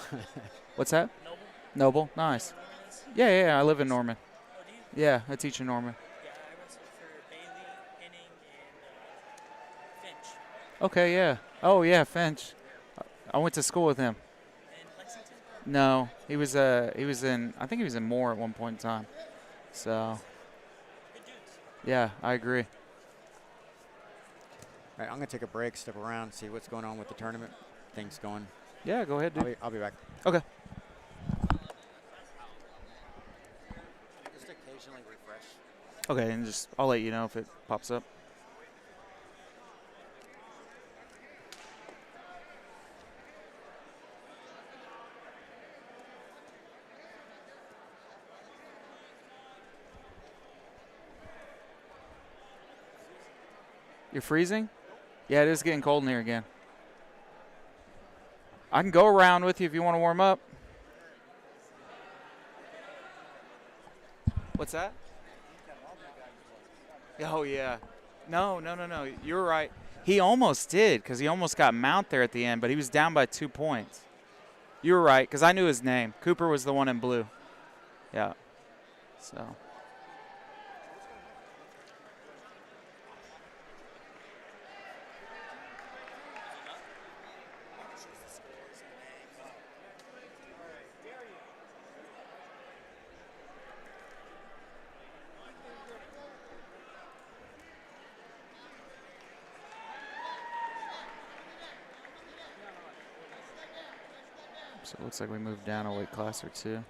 What's that? Noble. Noble? Nice. Yeah, I live in Norman. Oh, do you? Yeah, I teach in Norman. Yeah, I wrestled for Bailey, Henning, and Finch. Okay, yeah. Oh, yeah, Finch. I went to school with him. In Lexington? No, he was in, I think he was in Moore at one point in time. So, Good dudes. yeah, I agree. All right, I'm going to take a break, step around, see what's going on with the tournament. Things going. Yeah, go ahead, dude. I'll be back. Okay. Just occasionally refresh. Okay, and just I'll let you know if it pops up. You're freezing? Yeah, it is getting cold in here again. I can go around with you if you want to warm up. What's that? Oh, yeah. No. You're right. He almost did because he almost got Mount there at the end, but he was down by 2 points. You were right because I knew his name. Cooper was the one in blue. Yeah. So. So it looks like we moved down a weight class or two.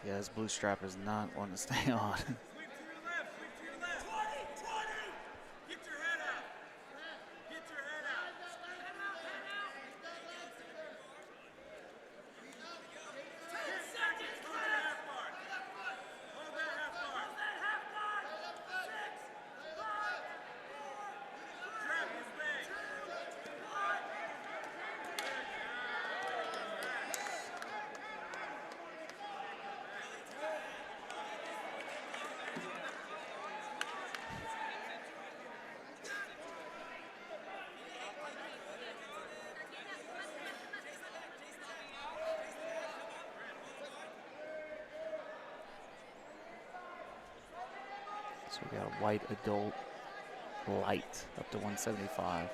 Yeah, this blue strap is not wanting to stay on. So we got a white adult light up to 175.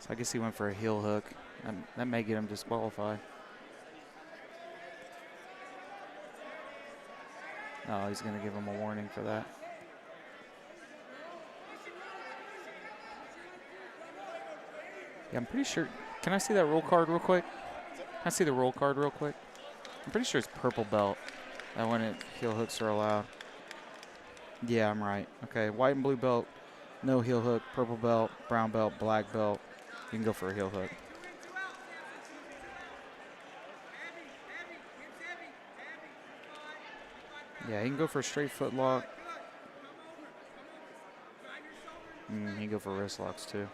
So I guess he went for a heel hook. That may get him disqualified. No, he's going to give him a warning for that. Yeah, I'm pretty sure. Can I see that roll card real quick? Can I see the roll card real quick? I'm pretty sure it's purple belt. And when heel hooks are allowed. Yeah, I'm right. Okay, white and blue belt, no heel hook. Purple belt, brown belt, black belt. You can go for a heel hook. Yeah, he can go for a straight foot lock. He can go for wrist locks too.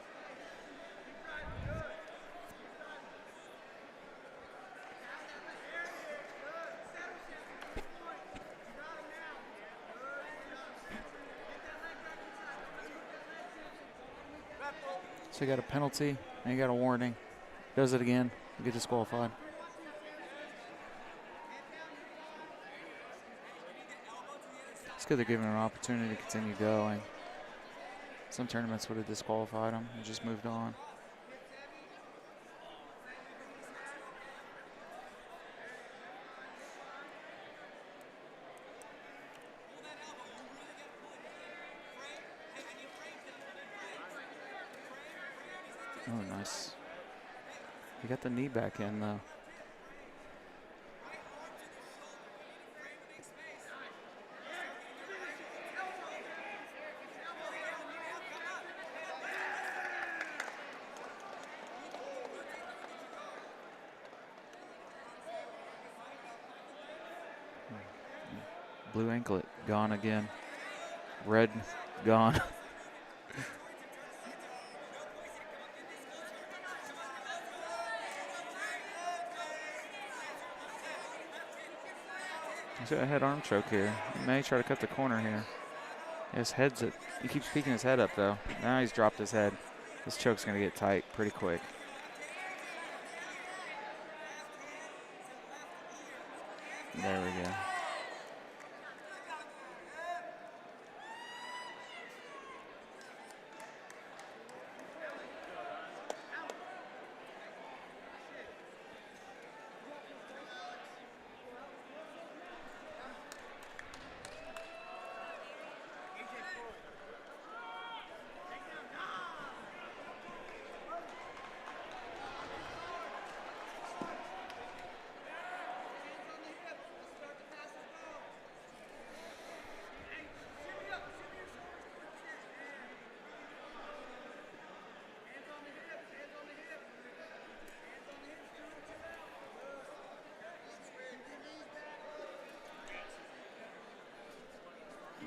So you got a penalty and you got a warning. Does it again, you get disqualified. It's good they're giving him an opportunity to continue going. Some tournaments would have disqualified him and just moved on. Oh, nice. He got the knee back in, though. Blue anklet gone again. Red gone. He's got a head arm choke here. He may try to cut the corner here. His head's at, he keeps peeking his head up though. Now he's dropped his head. This choke's gonna get tight pretty quick. There we go.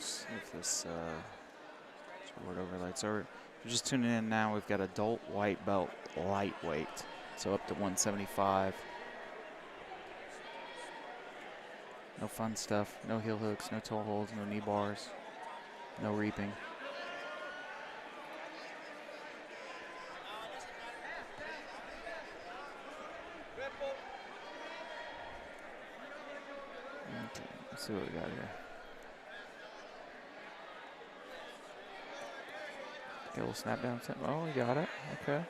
See if this word overlays. So if you're just tuning in now, we've got adult white belt lightweight. So up to 175. No fun stuff. No heel hooks, no toe holds, no knee bars, no reaping. Okay, let's see what we got here. Okay, we'll snap down. Oh, we got it. Okay.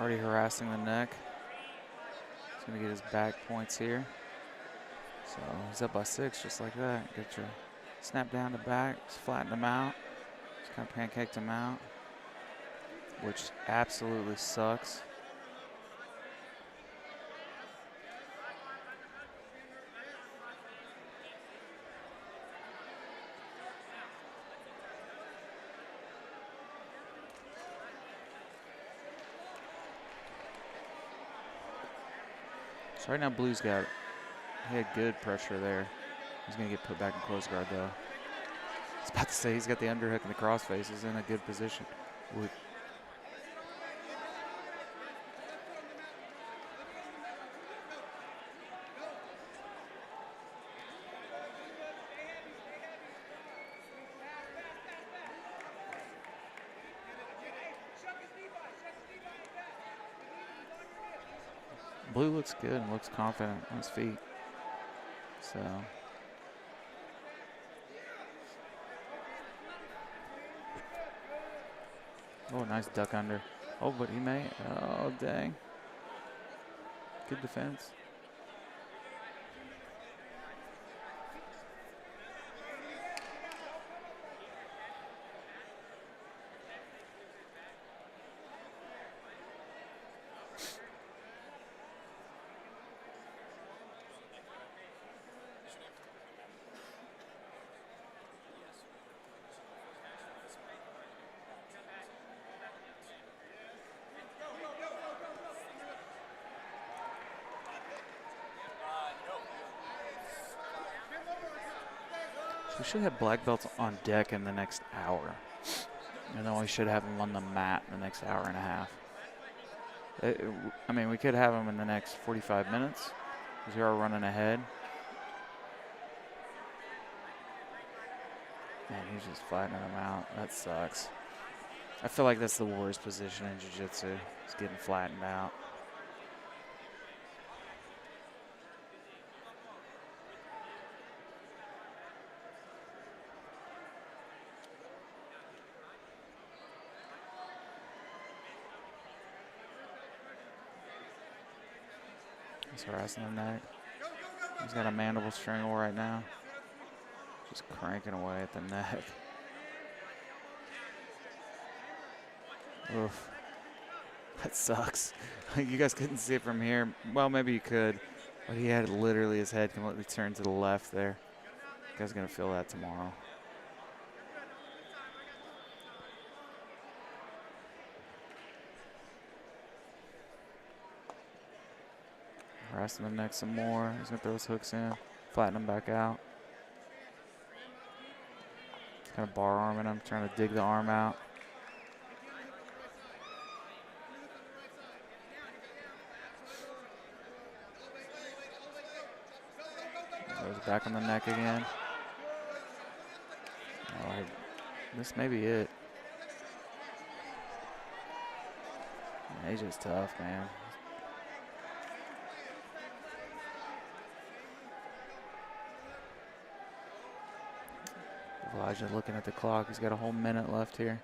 Already harassing the neck. He's going to get his back points here. So he's up by 6 just like that. Get your snap down to back. Just flatten him out. Just kind of pancaked him out, which absolutely sucks. So right now Blue's got, he had good pressure there. He's going to get put back in close guard though. I was about to say he's got the underhook and the crossface. He's in a good position. Blue looks good and looks confident on his feet. So. Oh, nice duck under. Oh, but he may. Oh, dang. Good defense. So we should have black belts on deck in the next hour. And then we should have them on the mat in the next hour and a half. I mean, we could have them in the next 45 minutes because we are running ahead. Man, he's just flattening them out. That sucks. I feel like that's the worst position in jiu-jitsu. It's getting flattened out. He's harassing the neck. He's got a mandible strangle right now. Just cranking away at the neck. Oof. That sucks. You guys couldn't see it from here. Well, maybe you could. But he had literally his head completely turned to the left there. You guys are going to feel that tomorrow. Harassing the neck some more. He's going to throw his hooks in. Flatten him back out. Kind of bar arming him, trying to dig the arm out. Throws it back on the neck again. Oh, this may be it. He's just tough, man. Elijah looking at the clock. He's got a whole minute left here.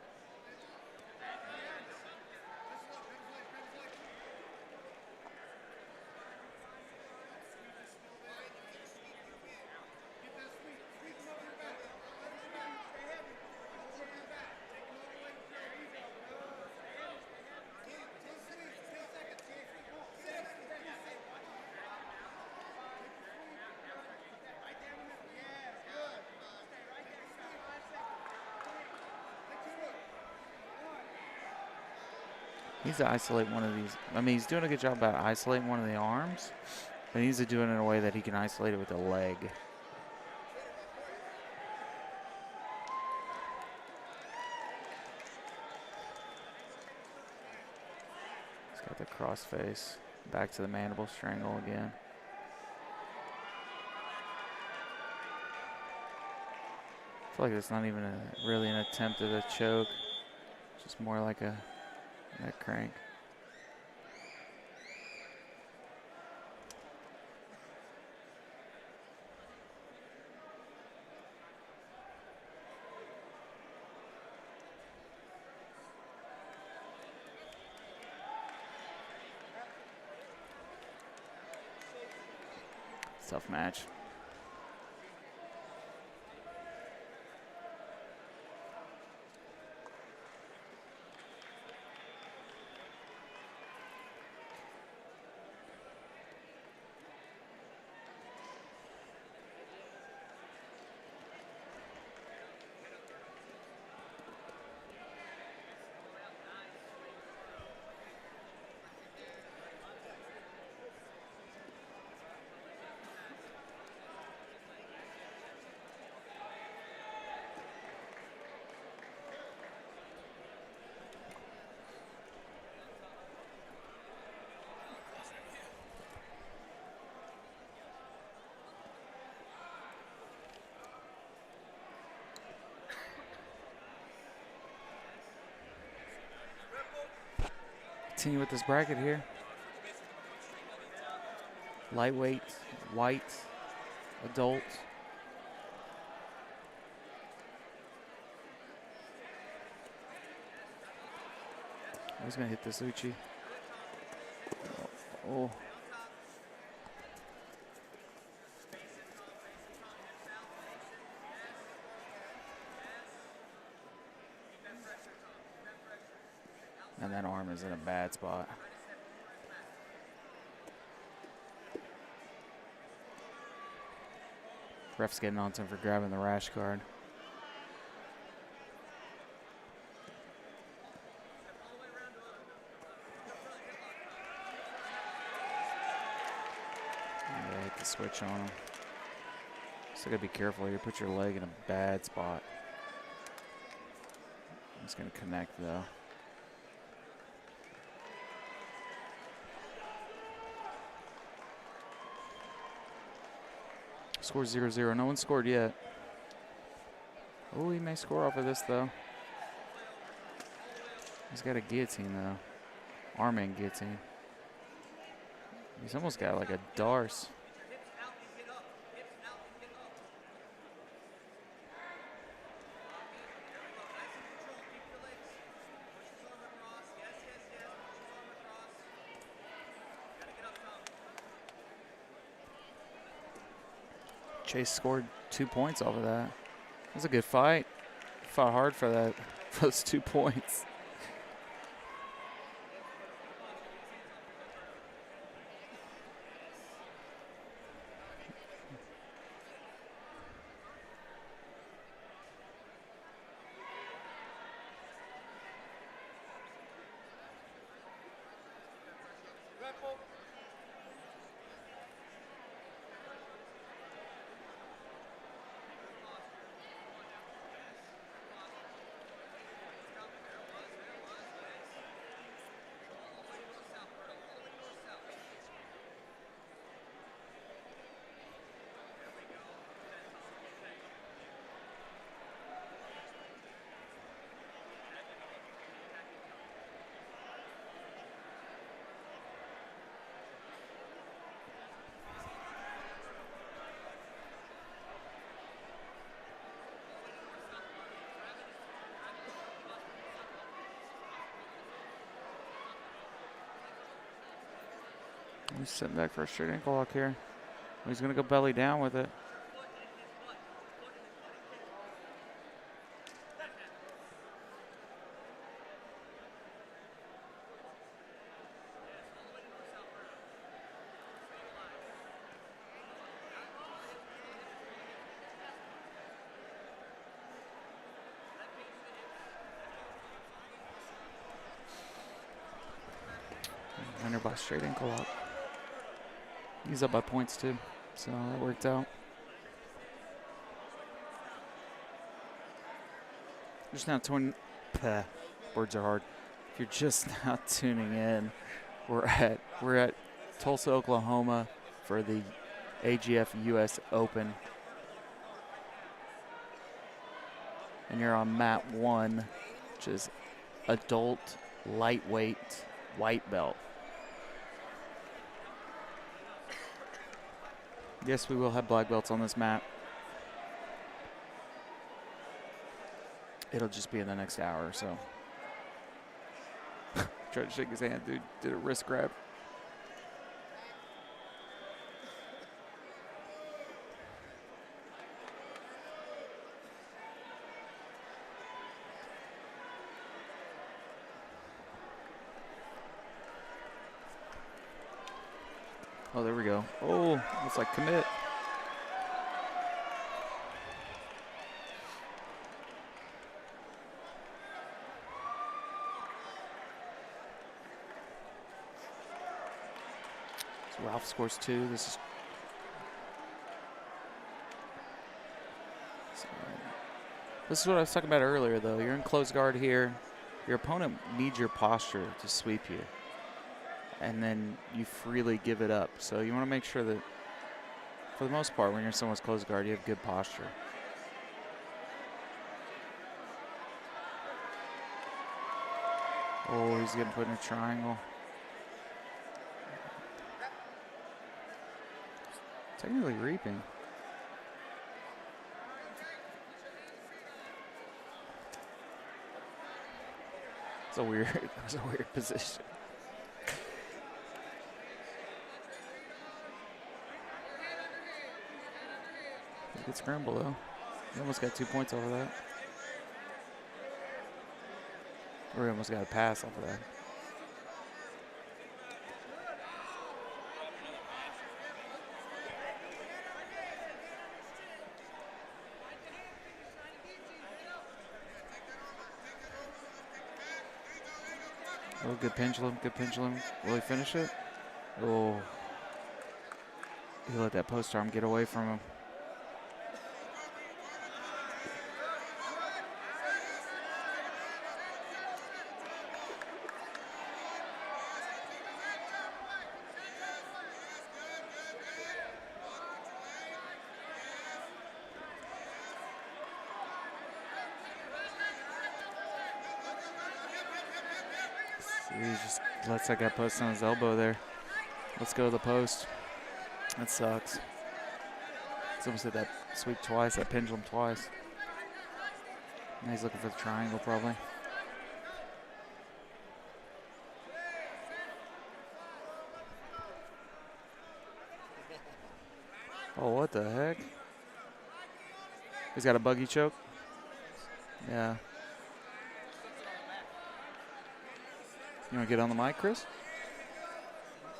He needs to isolate one of these. I mean, he's doing a good job about isolating one of the arms, but he needs to do it in a way that he can isolate it with the leg. He's got the cross face. Back to the mandible strangle again. I feel like it's not even really an attempt at a choke. It's just more like a neck crank. Tough match. Continue with this bracket here. Lightweight, white, adult. He's gonna hit this Uchi. Oh. And that arm is in a bad spot. Ref's getting on to him for grabbing the rash card. Yeah, hit the switch on him. Still gotta be careful here. Put your leg in a bad spot. It's gonna connect though. Score 0-0. No one scored yet. Oh, he may score off of this, though. He's got a guillotine, though. Arm and guillotine. He's almost got like a Darce. Chase scored 2 points off of that. It was a good fight. Fought hard for that, for those 2 points. He's sitting back for a straight ankle lock here. He's going to go belly down with it. Under by straight ankle lock. He's up by points too, so that worked out. Just now words are hard. If you're just now tuning in, we're at Tulsa, Oklahoma for the AGF US Open. And you're on mat 1, which is adult lightweight white belt. Yes, we will have black belts on this mat. It'll just be in the next hour or so. Tried to shake his hand, dude. Did a wrist grab. Oh, there we go. Oh, looks like commit. So Ralph scores 2. This is what I was talking about earlier, though. You're in close guard here. Your opponent needs your posture to sweep you. And then you freely give it up. So you want to make sure that, for the most part, when you're in someone's close guard, you have good posture. Oh, he's getting put in a triangle. Technically reaping. That was a weird position. Good scramble though. He almost got 2 points off of that. Or he almost got a pass off of that. Oh, good pendulum, good pendulum. Will he finish it? Oh. He let that post arm get away from him. He just lets that guy post on his elbow there. Let's go to the post. That sucks. He's almost hit that sweep twice, that pendulum twice. Now he's looking for the triangle probably. Oh, what the heck? He's got a buggy choke. Yeah. You want to get on the mic, Chris?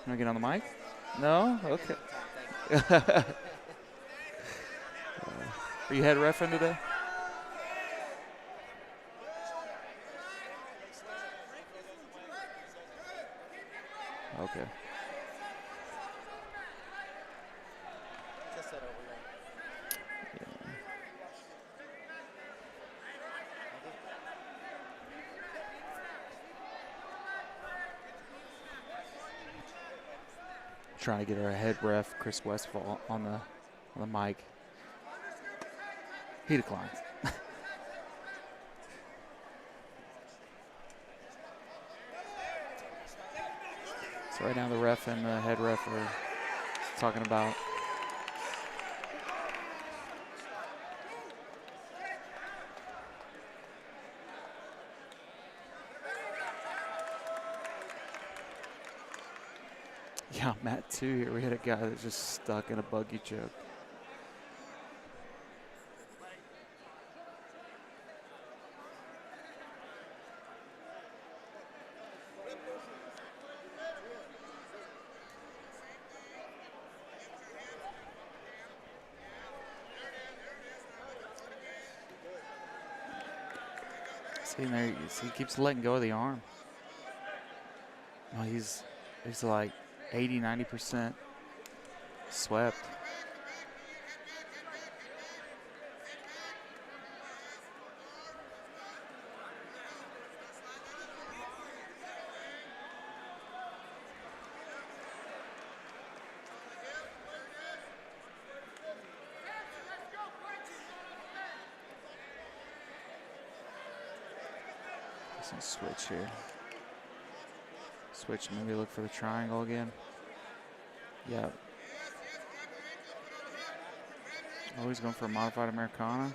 You want to get on the mic? No? Okay. Are you head reffing today? Okay. Just that overlay. Yeah. Trying to get our head ref, Chris Westfall, on the mic. He declines. So right now the ref and the head ref are talking about yeah, Matt too here. We had a guy that's just stuck in a buggy choke. See there, you see, he keeps letting go of the arm. Well, he's like 80, 90% swept. Some switch here. Switch, maybe look for the triangle again. Yeah. Oh, he's going for a modified Americana.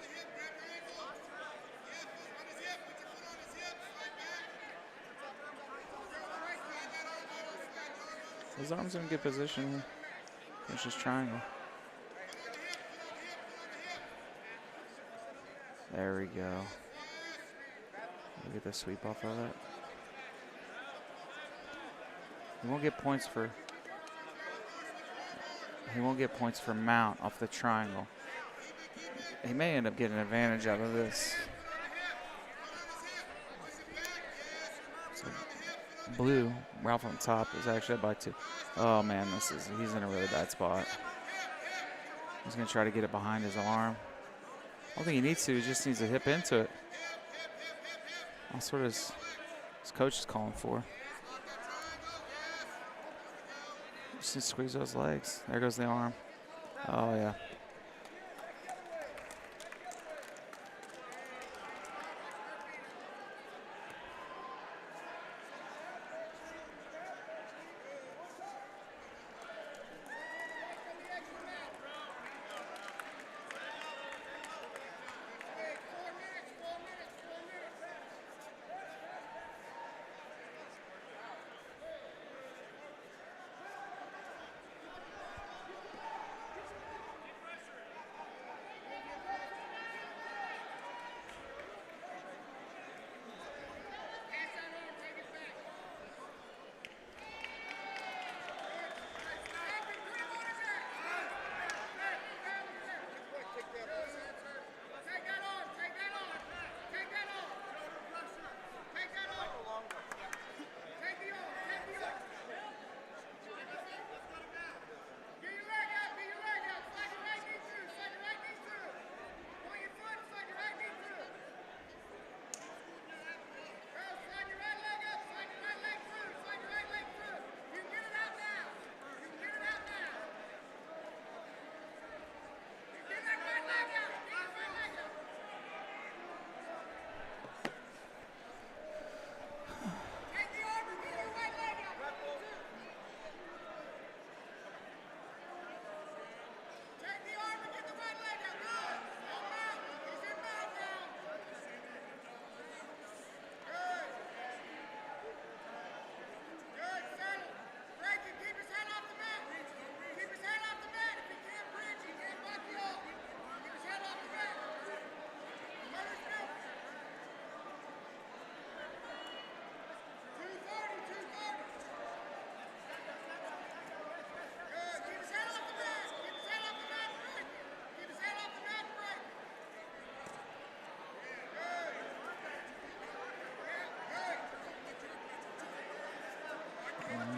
His arm's in good position here. It's just triangle. There we go. We'll get the sweep off of that. He won't get points for mount off the triangle. He may end up getting an advantage out of this. So blue, Ralph on top, is actually up by 2. Oh man, he's in a really bad spot. He's gonna try to get it behind his arm. I don't think he needs to, he just needs to hip into it. That's what his coach is calling for. Just need to squeeze those legs. There goes the arm. Oh yeah.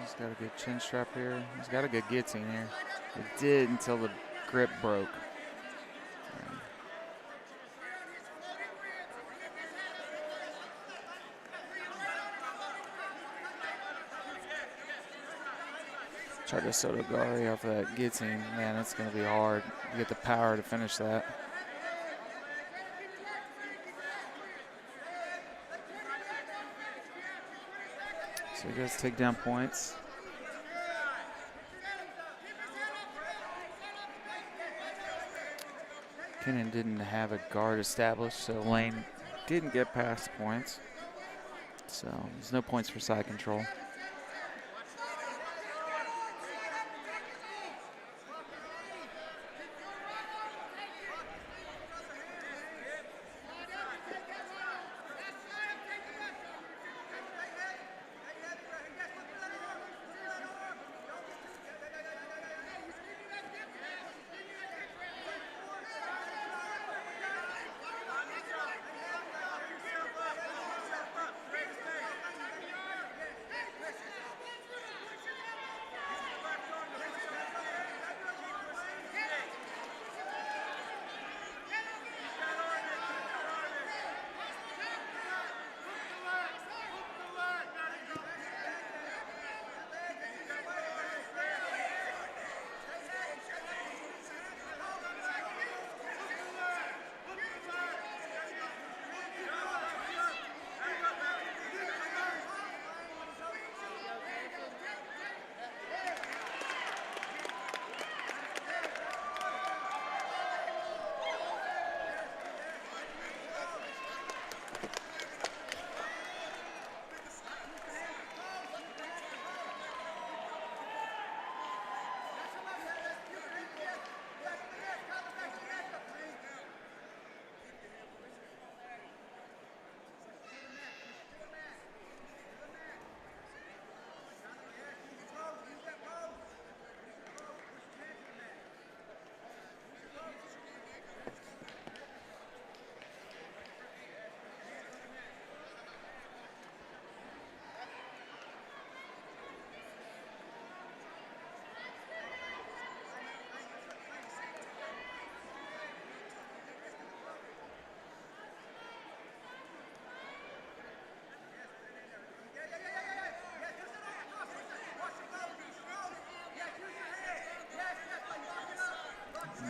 He's got a good chin strap here. He's got a good guillotine here. It did until the grip broke. Try to Sotogari off of that guillotine. Man, it's going to be hard to get the power to finish that. So he does take down points. Kennan didn't have a guard established, so Lane didn't get past points. So there's no points for side control.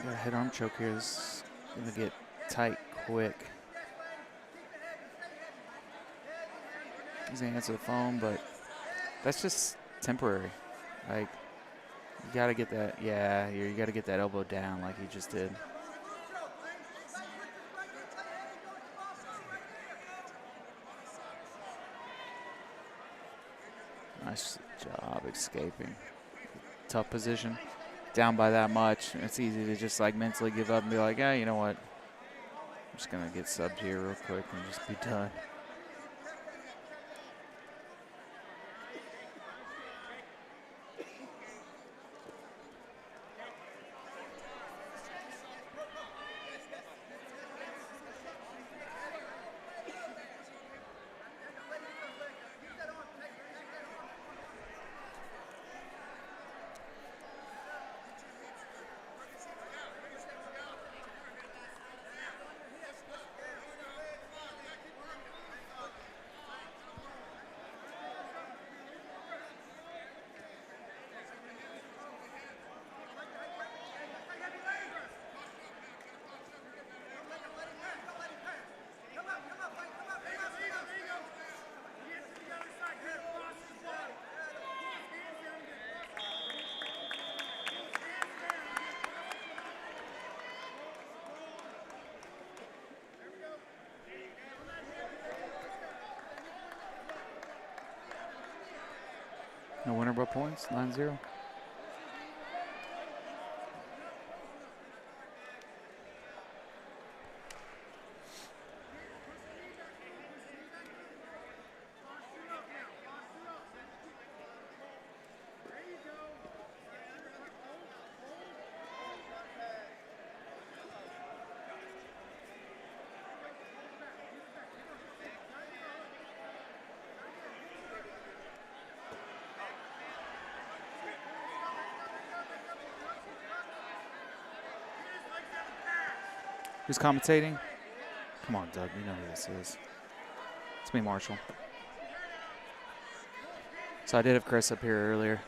That head arm choke here is going to get tight quick. He's going to answer the phone, but that's just temporary. Like, you got to get that, yeah, you got to get that elbow down like he just did. Nice job escaping. Tough position. Down by that much, it's easy to just like mentally give up and be like, yeah, you know what? I'm just going to get subbed here real quick and just be done. No winner by points, 9-0. Who's commentating? Come on, Doug. You know who this is. It's me, Marshall. So I did have Chris up here earlier.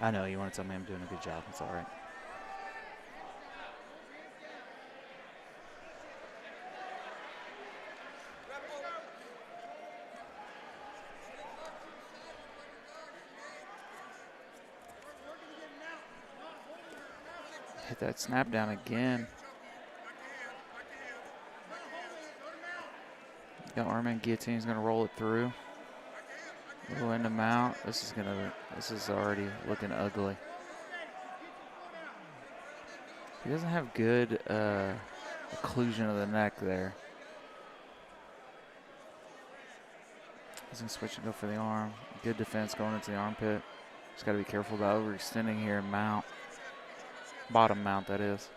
I know you want to tell me I'm doing a good job. It's all right. Hit that snap down again. Got arm-in guillotine. He's going to roll it through. Go into mount. This is already looking ugly. He doesn't have good occlusion of the neck there. He's going to switch and go for the arm. Good defense going into the armpit. Just got to be careful about overextending here and mount. Bottom mount, that is.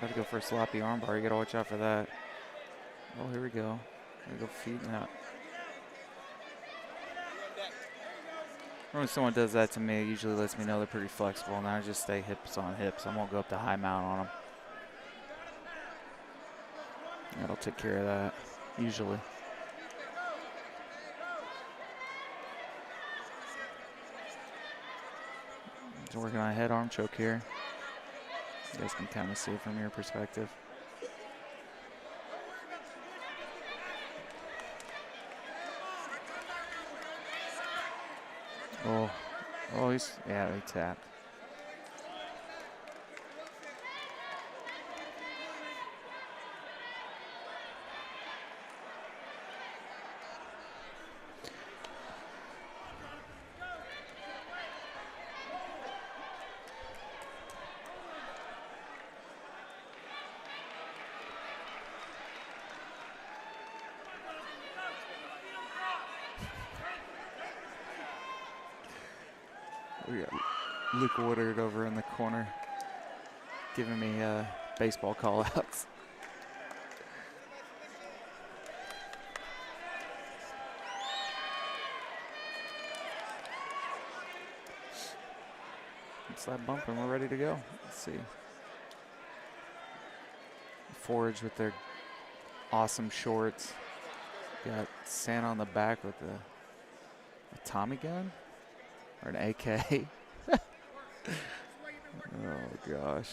Got to go for a sloppy armbar. You got to watch out for that. Oh, here we go. Here we go, feet out. When someone does that to me, it usually lets me know they're pretty flexible, and I just stay hips on hips. I won't go up to high mount on them. That'll take care of that, usually. He's working on a head arm choke here. You guys can kind of see it from your perspective. Oh, he tapped. We got Luke Woodard over in the corner giving me baseball call-outs. Slap bump and we're ready to go. Let's see. Forge with their awesome shorts. Got Santa on the back with a Tommy gun or an AK. Oh gosh.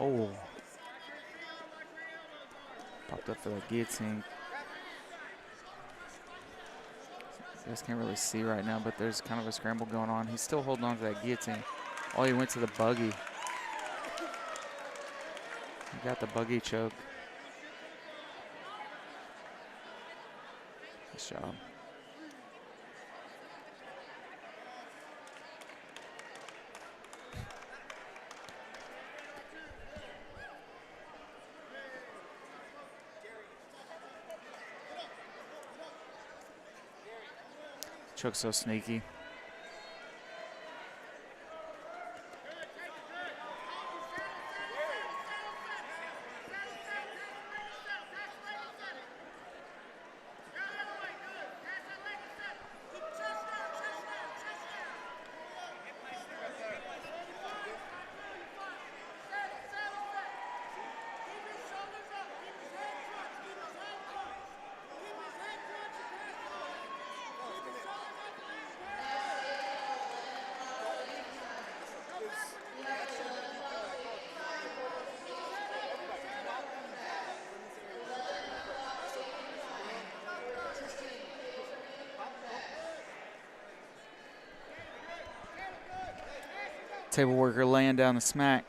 Oh. Popped up for that guillotine. You guys can't really see right now, but there's kind of a scramble going on. He's still holding on to that guillotine. Oh, he went to the buggy. He got the buggy choke. Nice job. Choke's so sneaky. Table worker laying down the smack.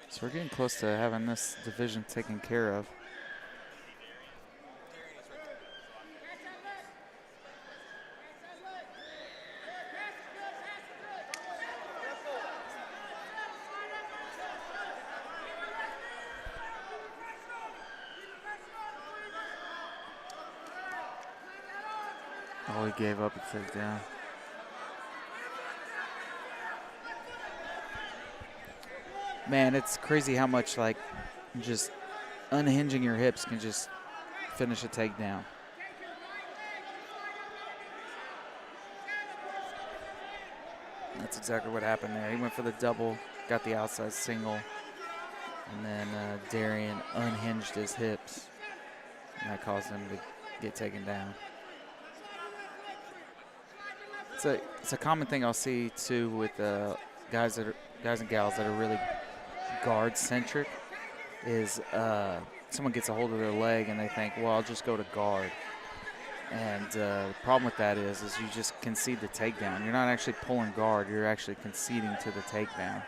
So we're getting close to having this division taken care of. Oh, he gave up a takedown. Man, it's crazy how much, like, just unhinging your hips can just finish a takedown. That's exactly what happened there. He went for the double, got the outside single, and then Darian unhinged his hips, and that caused him to get taken down. It's a common thing I'll see too with guys and gals that are really guard centric. Is someone gets a hold of their leg and they think, well, I'll just go to guard. And the problem with that is you just concede the takedown. You're not actually pulling guard. You're actually conceding to the takedown.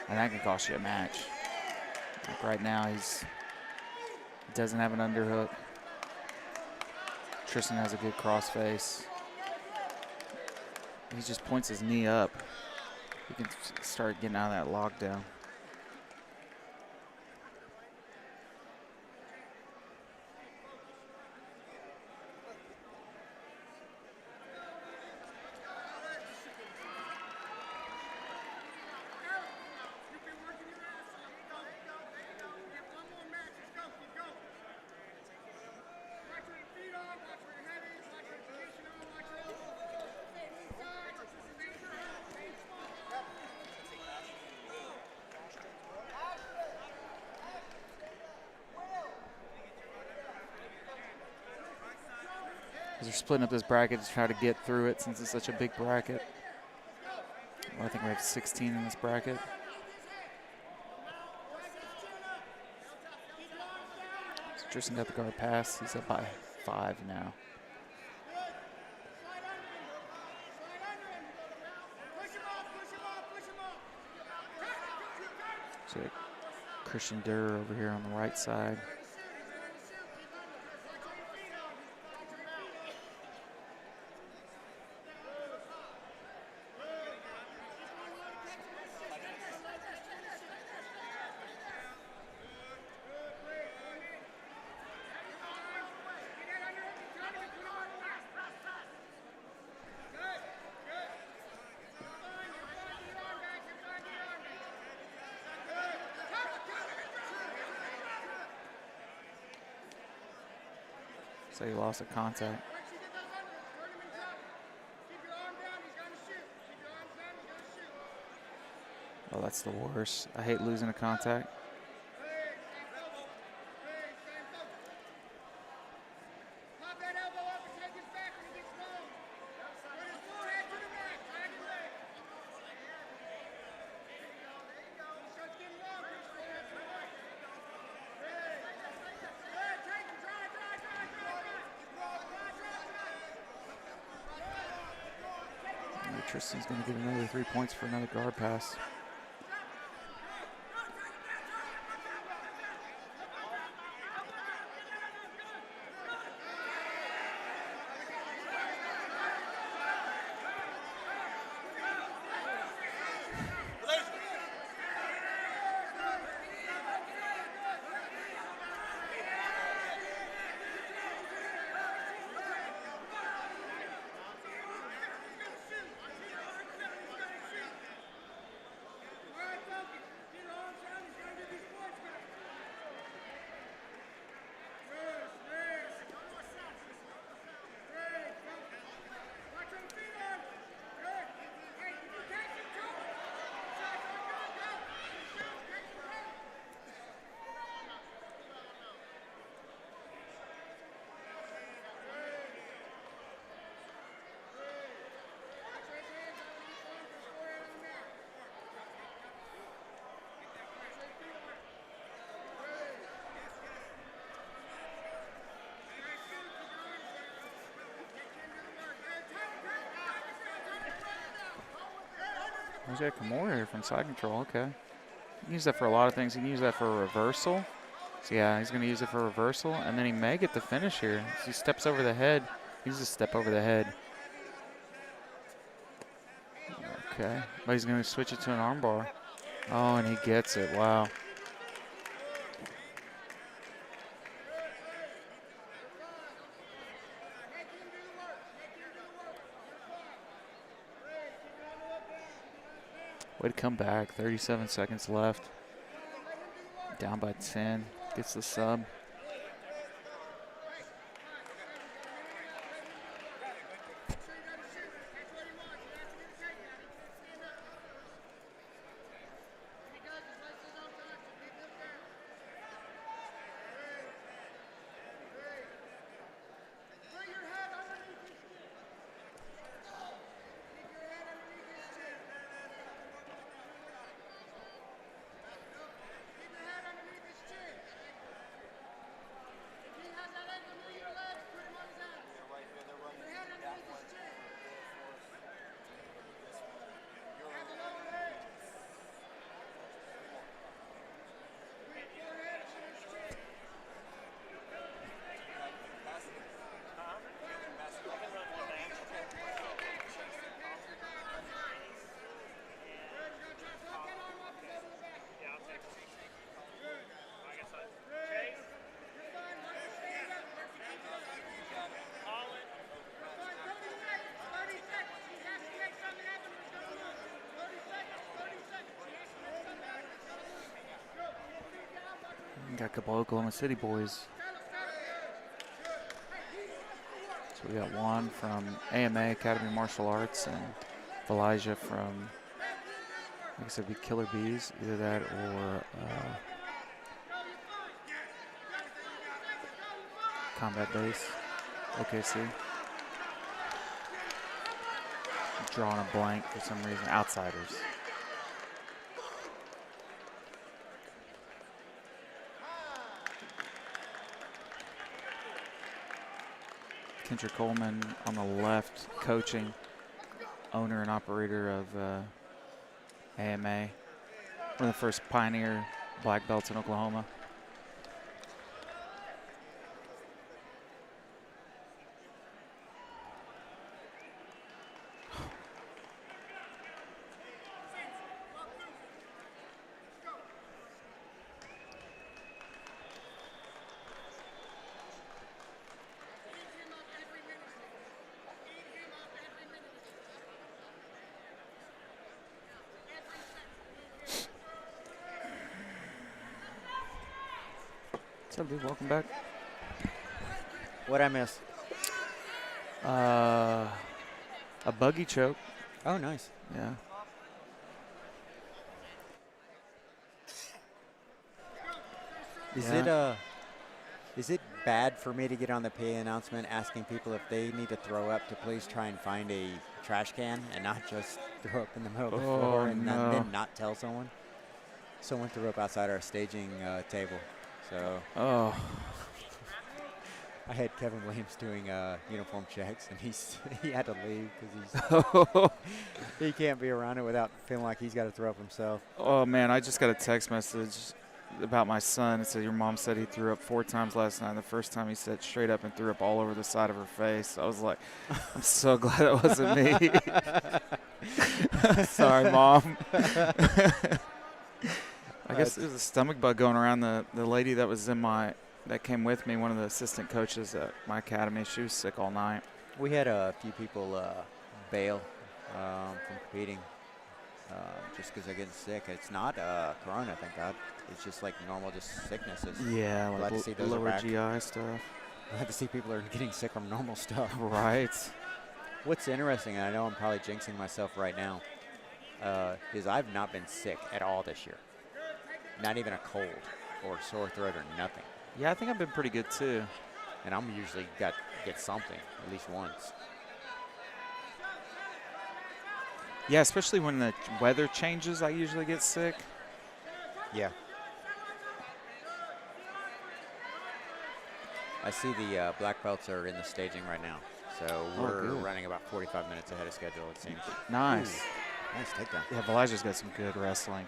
And that can cost you a match. Like right now, he doesn't have an underhook. Tristan has a good crossface. He just points his knee up. He can start getting out of that lockdown. They're splitting up this bracket to try to get through it since it's such a big bracket. Well, I think we have 16 in this bracket. So Tristan got the guard pass. He's up by 5 now. So Christian Durr over here on the right side. So he lost a contact. Oh, that's the worst. I hate losing a contact. Tristan's going to get another 3 points for another guard pass. He's got Kimura here from side control. Okay. You can use that for a lot of things. You can use that for a reversal. So yeah, he's going to use it for reversal, and then he may get the finish here. So he steps over the head. He uses a step over the head. Okay. But he's going to switch it to an armbar. Oh, and he gets it. Wow. Way to come back. 37 seconds left. Down by 10. Gets the sub. Got a couple Oklahoma City boys. So we got Juan from AMA, Academy of Martial Arts, and Elijah from, like I said, be Killer Bees, either that or Combat Base, OKC. I'm drawing a blank for some reason. Outsiders. Kendra Coleman on the left, coaching, owner and operator of AMA. One of the first pioneer black belts in Oklahoma. What's up, dude? Welcome back. What'd I miss? A buggy choke. Oh, nice. Yeah. Is it bad for me to get on the PA announcement asking people if they need to throw up to please try and find a trash can and not just throw up in the middle of the floor and then not tell someone? Someone threw up outside our staging table. So I had Kevin Williams doing uniform checks, and he had to leave because he can't be around it without feeling like he's got to throw up himself. Oh man, I just got a text message about my son. It said your mom said he threw up 4 times last night. The first time he said straight up and threw up all over the side of her face. I was like, I'm so glad it wasn't me. Sorry, Mom. I guess there's a stomach bug going around. The lady that was that came with me, one of the assistant coaches at my academy, she was sick all night. We had a few people bail from competing just because they're getting sick. It's not corona, thank God. It's just like normal, just sicknesses. Yeah, Glad to like see those are lower back. GI stuff. Glad to see people are getting sick from normal stuff. Right. What's interesting, and I know I'm probably jinxing myself right now, is I've not been sick at all this year. Not even a cold or sore throat or nothing. Yeah, I think I've been pretty good too. And I'm usually get something at least once. Yeah, especially when the weather changes, I usually get sick. Yeah. I see the black belts are in the staging right now. So we're running about 45 minutes ahead of schedule, it seems. Nice. Ooh, nice takedown. Yeah, Elijah's got some good wrestling.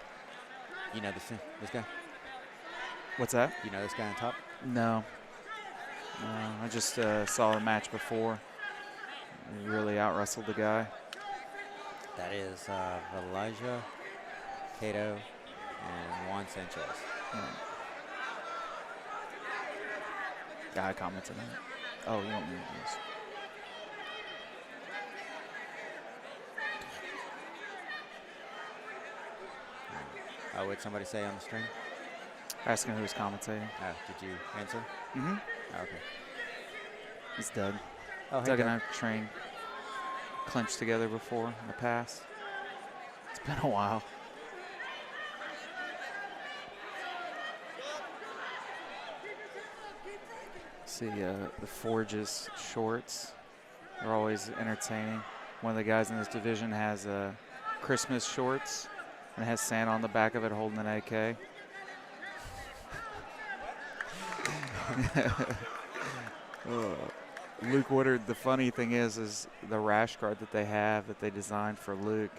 You know this guy? What's that? You know this guy on top? No. I just saw the match before. He really out-wrestled the guy. That is Elijah, Cato, and Juan Sanchez. Guy commented on it. Oh, you don't need this. Oh, what somebody say on the stream? Asking who was commentating. Oh, did you answer? Mm-hmm. Oh, okay. It's Doug. Oh, hey, Doug and Doug. I've trained clinched together before in the past. It's been a while. See the Forge's shorts are always entertaining. One of the guys in this division has Christmas shorts and it has Santa on the back of it holding an AK. Luke Woodard, the funny thing is the rash guard that they have that they designed for Luke,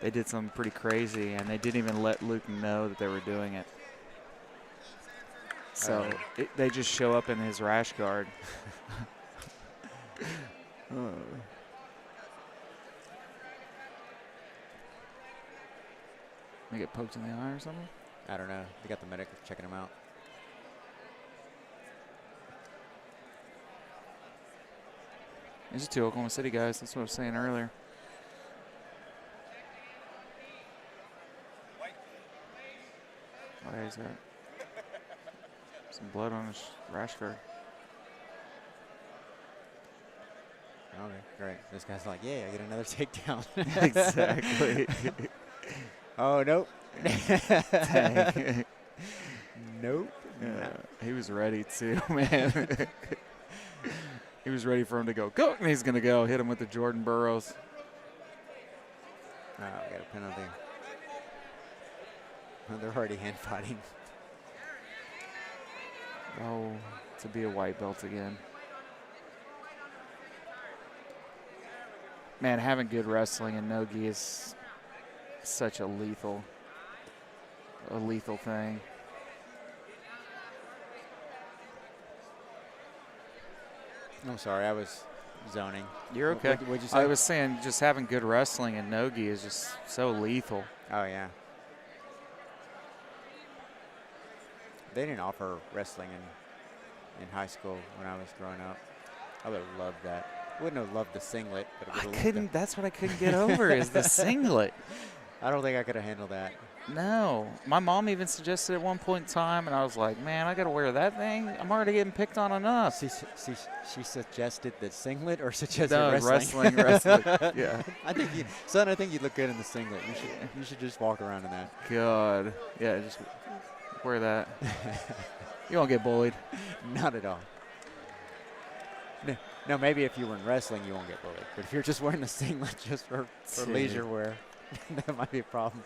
they did something pretty crazy and they didn't even let Luke know that they were doing it. So they just show up in his rash guard. They get poked in the eye or something? I don't know. They got the medic checking him out. These are two Oklahoma City guys. That's what I was saying earlier. Why is that? Some blood on his rash guard. Okay, great. This guy's like, yeah, I get another takedown. Exactly. Oh, nope. Dang. Nope. Yeah, he was ready too, man. He was ready for him to go, and he's going to go hit him with the Jordan Burroughs. We got a penalty. Oh, they're already hand fighting. Oh, to be a white belt again. Man, having good wrestling in no-gi is such a lethal thing. I'm sorry, I was zoning. You're okay. What'd you say? I was saying just having good wrestling in no-gi is just so lethal. Oh, yeah. They didn't offer wrestling in high school when I was growing up. I would have loved that. Wouldn't have loved the singlet, but I couldn't. That's what I couldn't get over is the singlet. I don't think I could have handled that. No, my mom even suggested at one point in time, and I was like, man, I got to wear that thing. I'm already getting picked on enough. She suggested the singlet or suggested No, wrestling? wrestling. Yeah. I think you'd look good in the singlet. You should just walk around in that. God. Yeah, just wear that. You won't get bullied. Not at all. No, maybe if you were in wrestling, you won't get bullied. But if you're just wearing the singlet just for leisure wear, that might be a problem.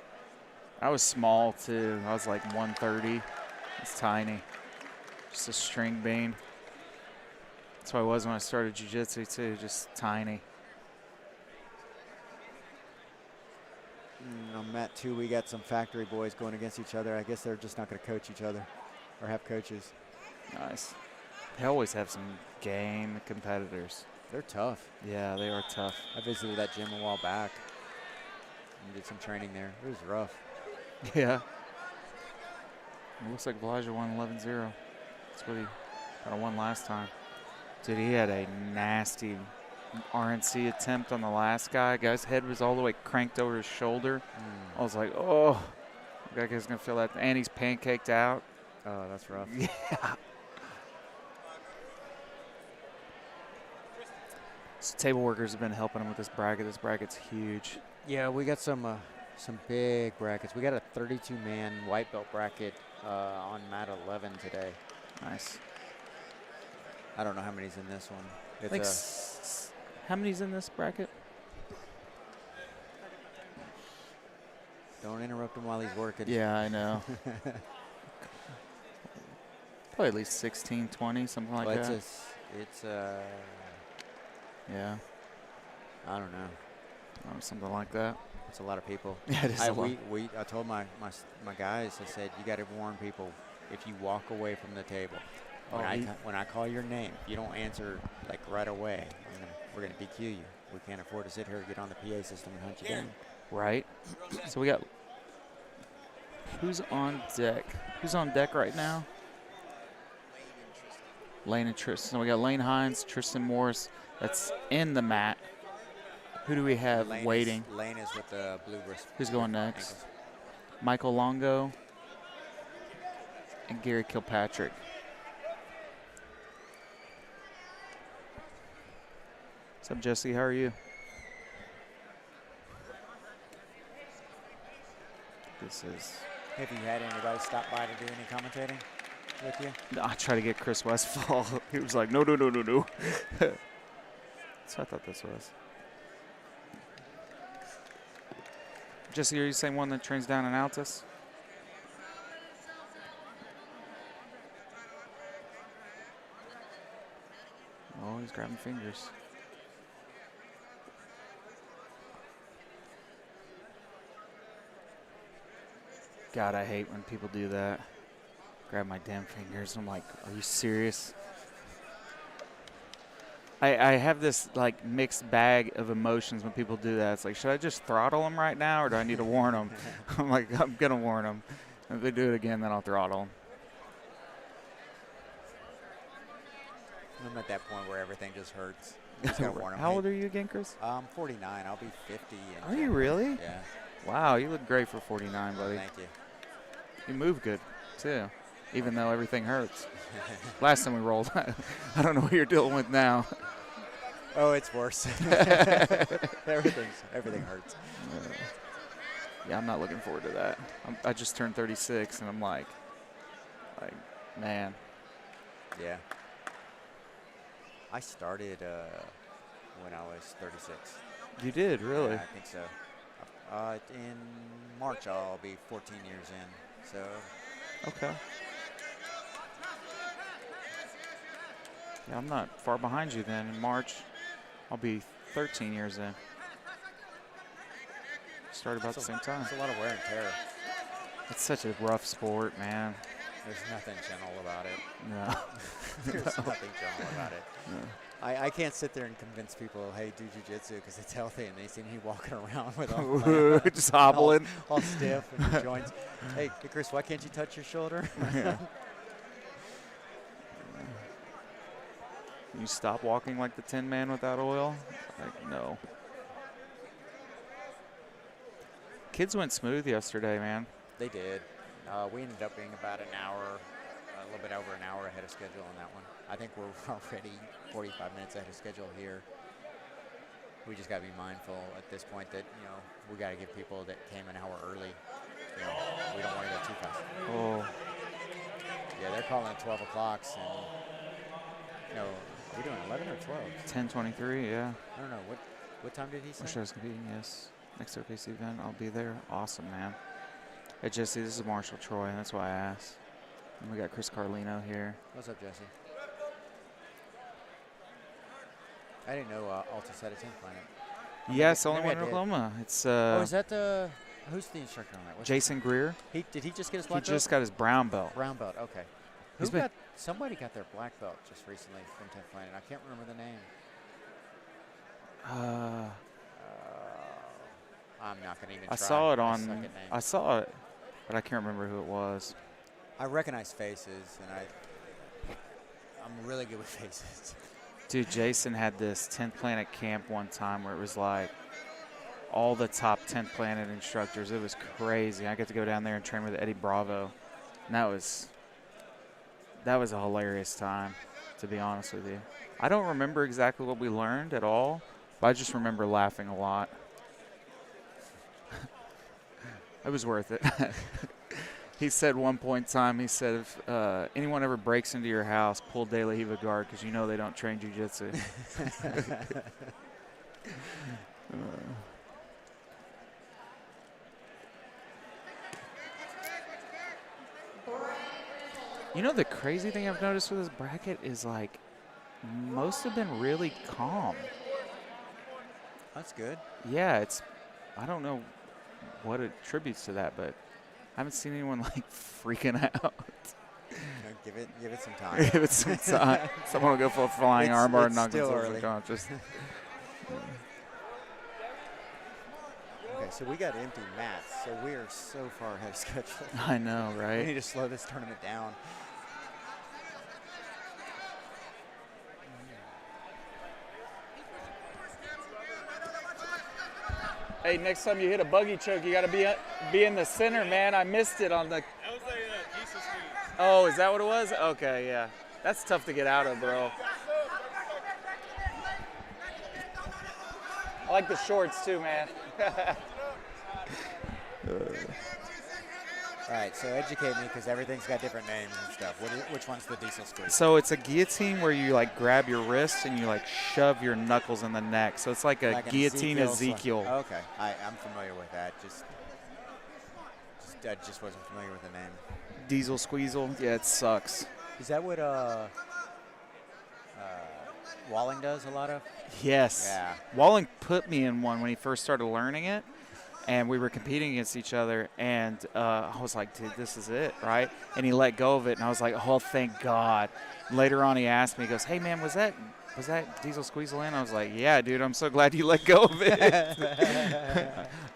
I was small, too. I was like 130. It's tiny. Just a string bean. That's what I was when I started jiu-jitsu, too. Just tiny. On mat 2, we got some factory boys going against each other. I guess they're just not going to coach each other or have coaches. Nice. They always have some game competitors. They're tough. Yeah, they are tough. I visited that gym a while back and did some training there. It was rough. Yeah. It looks like Elijah won 11-0. That's what he kind of won last time. Dude, he had a nasty RNC attempt on the last guy. Guy's head was all the way cranked over his shoulder. I was like, oh, that guy's going to feel that. And he's pancaked out. Oh, that's rough. Yeah. So table workers have been helping him with this bracket. This bracket's huge. Yeah, we got some big brackets. We got a 32-man white belt bracket on mat 11 today. Nice. I don't know how many's in this one. It's how many's in this bracket? Don't interrupt him while he's working. Yeah, I know. Probably at least 16, 20, something like that. Yeah. I don't know. Something like that. It's a lot of people. Yeah, it is a lot. I told my guys, I said, you got to warn people if you walk away from the table. When I call your name, if you don't answer like right away, we're gonna DQ you. We can't afford to sit here and get on the PA system and hunt you down. Right. So we got who's on deck? Who's on deck right now? Lane and Tristan. So we got Lane Hines, Tristan Morris. That's in the mat. Who do we have waiting? Lane is with the blue wrist. Who's going next? Ankles. Michael Longo. and Gary Kilpatrick. What's up, Jesse? How are you? This is. Have you had anybody stop by to do any commentating with you? No, I tried to get Chris Westfall. He was like, no. That's what I thought this was. Jesse, are you the same one that trains down in Altus? Oh, he's grabbing fingers. God, I hate when people do that. Grab my damn fingers. I'm like, are you serious? I have this like mixed bag of emotions when people do that. It's like, should I just throttle them right now, or do I need to warn them? I'm like, I'm gonna warn them. If they do it again, then I'll throttle them. I'm at that point where everything just hurts. Just gotta warn 'em. How old are you again, Chris? I'm 49. I'll be 50. Are you really? Yeah. Wow, you look great for 49, buddy. Thank you. You move good, too, even though everything hurts. Last time we rolled, I don't know what you're dealing with now. Oh, it's worse. Everything hurts. Yeah, I'm not looking forward to that. I just turned 36, and I'm like, man. Yeah. I started when I was 36. You did, really? Yeah, I think so. In March, I'll be 14 years in. So. Okay. Yeah, I'm not far behind you then. In March, I'll be 13 years in. Started about the same time. It's a lot of wear and tear. It's such a rough sport, man. There's nothing gentle about it. No. There's nothing gentle about it. No. I can't sit there and convince people, hey, do jiu-jitsu because it's healthy, and they see me walking around with all just hobbling. all stiff in the joints. Hey, Chris, why can't you touch your shoulder? Yeah. You stop walking like the Tin Man without oil? Like, no. Kids went smooth yesterday, man. They did. We ended up being about an hour, a little bit over an hour ahead of schedule on that one. I think we're already 45 minutes ahead of schedule here. We just got to be mindful at this point that, you know, we got to give people that came an hour early, you know, we don't want to go too fast. Oh. Yeah, they're calling 12 o'clocks, and, you know, we're doing 11 or 12? 10:23, yeah. I don't know. What time did he say? Wish I was competing, yes. Next OKC event, I'll be there. Awesome, man. Hey, Jesse, this is Marshall Troy. That's why I asked. And we got Chris Carlino here. What's up, Jesse? I didn't know Altus had a 10th planet. Yes, only maybe one I in did. Oklahoma. It's Oh, is that the who's the instructor on that? What's Jason Greer. did he just get his He black belt? just got his brown belt. Brown belt. Okay. He's been- Somebody got their black belt just recently from 10th planet. I can't remember the name. I'm not gonna even. I try. saw it I on. suck at names. I saw it, but I can't remember who it was. I recognize faces, and I'm really good with faces. Dude, Jason had this 10th Planet camp one time where it was like all the top 10th Planet instructors. It was crazy. I got to go down there and train with Eddie Bravo, and that was a hilarious time, to be honest with you. I don't remember exactly what we learned at all, but I just remember laughing a lot. It was worth it. He said one point in time, he said, if anyone ever breaks into your house, pull De La Riva guard because you know they don't train jiu-jitsu. You know, the crazy thing I've noticed with this bracket is, like, most have been really calm. That's good. Yeah, I don't know what it attributes to that, but I haven't seen anyone, like, freaking out. You know, give it some time. Give it some time. Someone will go for a flying armbar and knock still themselves early. unconscious. Okay, so we got empty mats, so we are so far ahead of schedule. I know, We right? need to slow this tournament down. Hey, next time you hit a buggy choke, you got to be in the center, man. I missed it on the. That was a Jesus Oh, is that what it was? Okay, yeah. That's tough to get out of, bro. I like the shorts too, man. All right, so educate me because everything's got different names and stuff. Which one's the diesel squeeze? So it's a guillotine where you like grab your wrist and you like shove your knuckles in the neck. So it's like a Like an guillotine Ezekiel. Okay, I'm familiar with that. I just wasn't familiar with the name. Diesel squeezle. Yeah, it sucks. Is that what Walling does a lot of? Yes. Yeah. Walling put me in one when he first started learning it, and we were competing against each other, and I was like, dude, this is it, right? And he let go of it, and I was like, oh, thank God. Later on, he asked me, he goes, hey, man, was that diesel squeezle in? I was like, yeah, dude, I'm so glad you let go of it.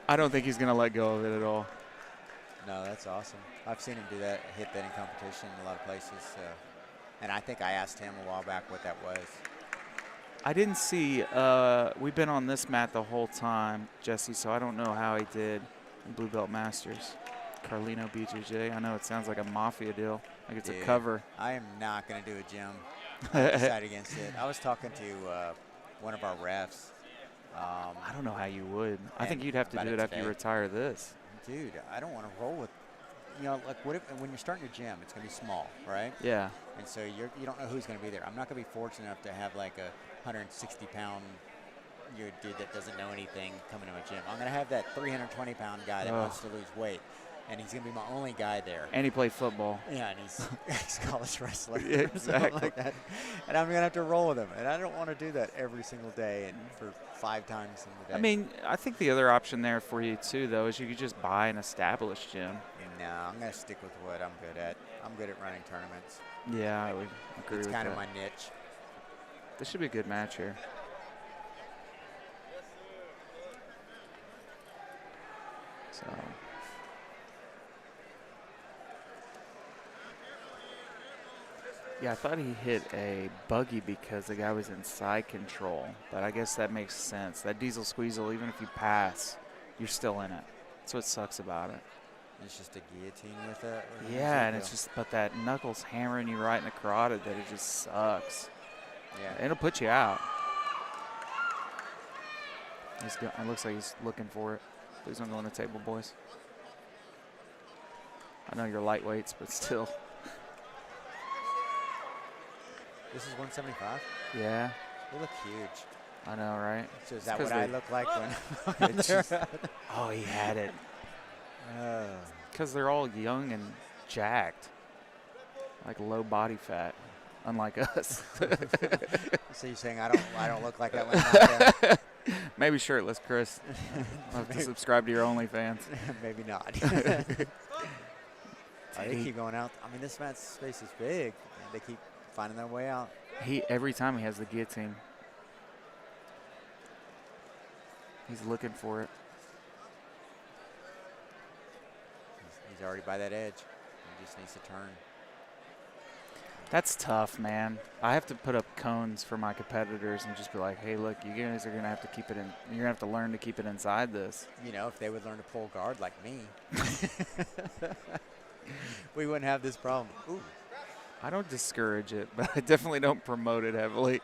I don't think he's going to let go of it at all. No, that's awesome. I've seen him do that, hit that in competition in a lot of places. And I think I asked him a while back what that was. I didn't see, we've been on this mat the whole time, Jesse, so I don't know how he did in Blue Belt Masters. Carlino BJJ. I know it sounds like a mafia deal, like it's a cover. I am not going to do a gym. I decided against it. I was talking to one of our refs. I don't know how you would. I think you'd have to do it after you retire this. Dude, I don't want to roll with, like what if when you're starting your gym, it's going to be small, right? Yeah. And so you don't know who's going to be there. I'm not going to be fortunate enough to have like a 160-pound dude that doesn't know anything coming to my gym. I'm going to have that 320-pound guy that wants to lose weight, and he's going to be my only guy there. And he played football. Yeah, and he's a college wrestler. Yeah, exactly. Like that. And I'm going to have to roll with him, and I don't want to do that every single day and for 5 times in the day. I mean, I think the other option there for you too, though, is you could just buy an established gym. No, I'm going to stick with what I'm good at. I'm good at running tournaments. Yeah, I would agree with that. It's kind of my niche. This should be a good match here. So. Yeah, I thought he hit a buggy because the guy was in side control, but I guess that makes sense. That diesel squeezle, even if you pass, you're still in it. That's what sucks about it. It's just a guillotine with it. Yeah, and it's just, but that knuckles hammering you right in the carotid, that it just sucks. Yeah. It'll put you out. It looks like he's looking for it. Please don't go on the table, boys. I know you're lightweights, but still. This is 175? Yeah. They look huge. I know, right? So is that what I look like when oh, he had it. Because they're all young and jacked. Like low body fat. Unlike us. So you're saying I don't look like that when I'm out there? Maybe shirtless, Chris. I'll have to subscribe to your OnlyFans. Maybe not. They keep going out. I mean, this match space is big. And they keep finding their way out. Every time he has the guillotine, he's looking for it. He's already by that edge. He just needs to turn. That's tough, man. I have to put up cones for my competitors and just be like, hey, look, you guys are going to have to keep it in. You're going to have to learn to keep it inside this. You know, if they would learn to pull guard like me, we wouldn't have this problem. Ooh. I don't discourage it, but I definitely don't promote it heavily.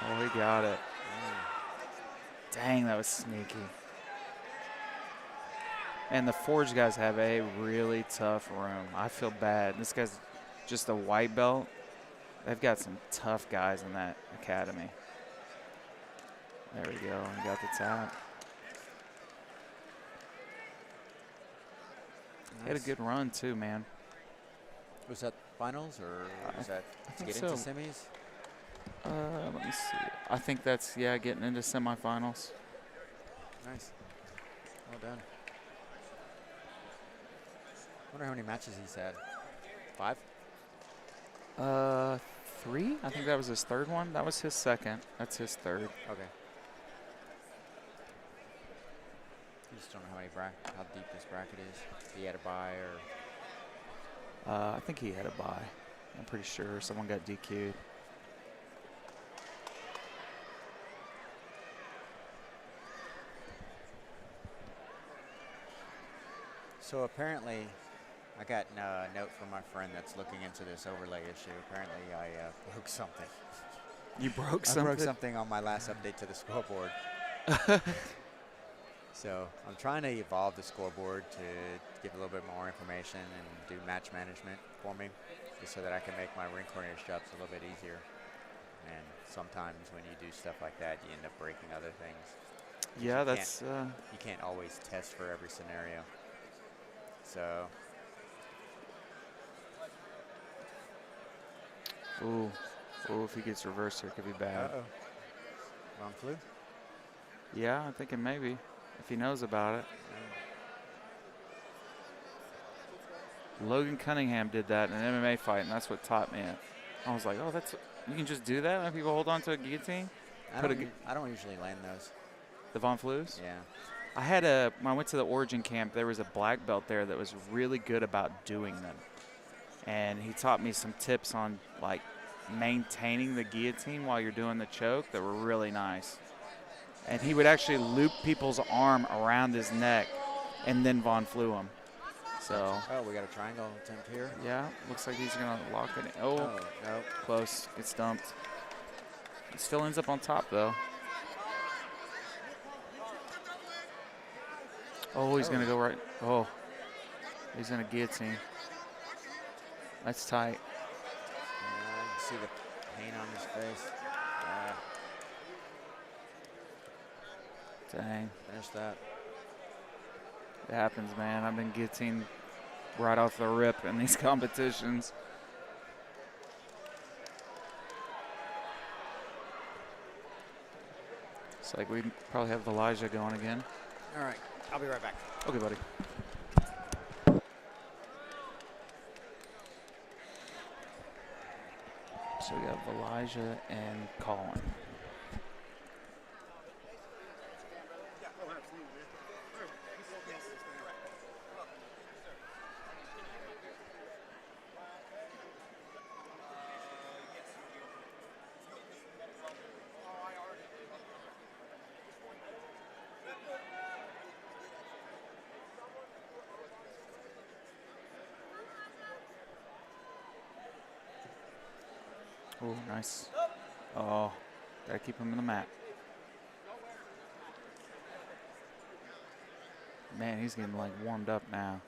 Oh, he got it. Dang, that was sneaky. And the Forge guys have a really tough room. I feel bad. This guy's just a white belt. They've got some tough guys in that academy. There we go. He got the tap. Nice. He had a good run too, man. Was that finals or was that to get into semis? Let me see. I think that's, yeah, getting into semifinals. Nice. Well done. Wonder how many matches he's had. 5? 3. I think that was his third one. That was his second. That's his third. Okay. You just don't know how deep this bracket is. If he had a bye or. I think he had a bye. I'm pretty sure someone got DQ'd. So apparently, I got a note from my friend that's looking into this overlay issue. Apparently, I broke something. You broke I something? broke something on my last update to the scoreboard. So I'm trying to evolve the scoreboard to give a little bit more information and do match management for me, just so that I can make my ring coordinator jobs a little bit easier. And sometimes when you do stuff like that, you end up breaking other things. Yeah, that's... You can't always test for every scenario. So... Ooh, if he gets reversed here, it could be bad. Uh-oh. Wrong flu? Yeah, I'm thinking maybe, if he knows about it. Logan Cunningham did that in an MMA fight, and that's what taught me it. I was like, oh, you can just do that when people hold on to a guillotine? I don't usually land those. The Von Flus? Yeah. When I went to the Origin camp, there was a black belt there that was really good about doing them. And he taught me some tips on, like, maintaining the guillotine while you're doing the choke that were really nice. And he would actually loop people's arm around his neck and then Von Flu him. So. Oh, we got a triangle attempt here. Yeah, looks like he's going to lock it in. Oh, no. Close. Gets dumped. He still ends up on top, though. Oh, he's going to go right. Oh, he's in a guillotine. That's tight. You can see the pain on his face. Dang. Finish that. It happens, man. I've been guillotined right off the rip in these competitions. It's like we probably have Elijah going again. All right. I'll be right back. Okay, buddy. So we have Elijah and Colin. Oh, nice. Oh, gotta keep him in the mat. Man, he's getting like warmed up now.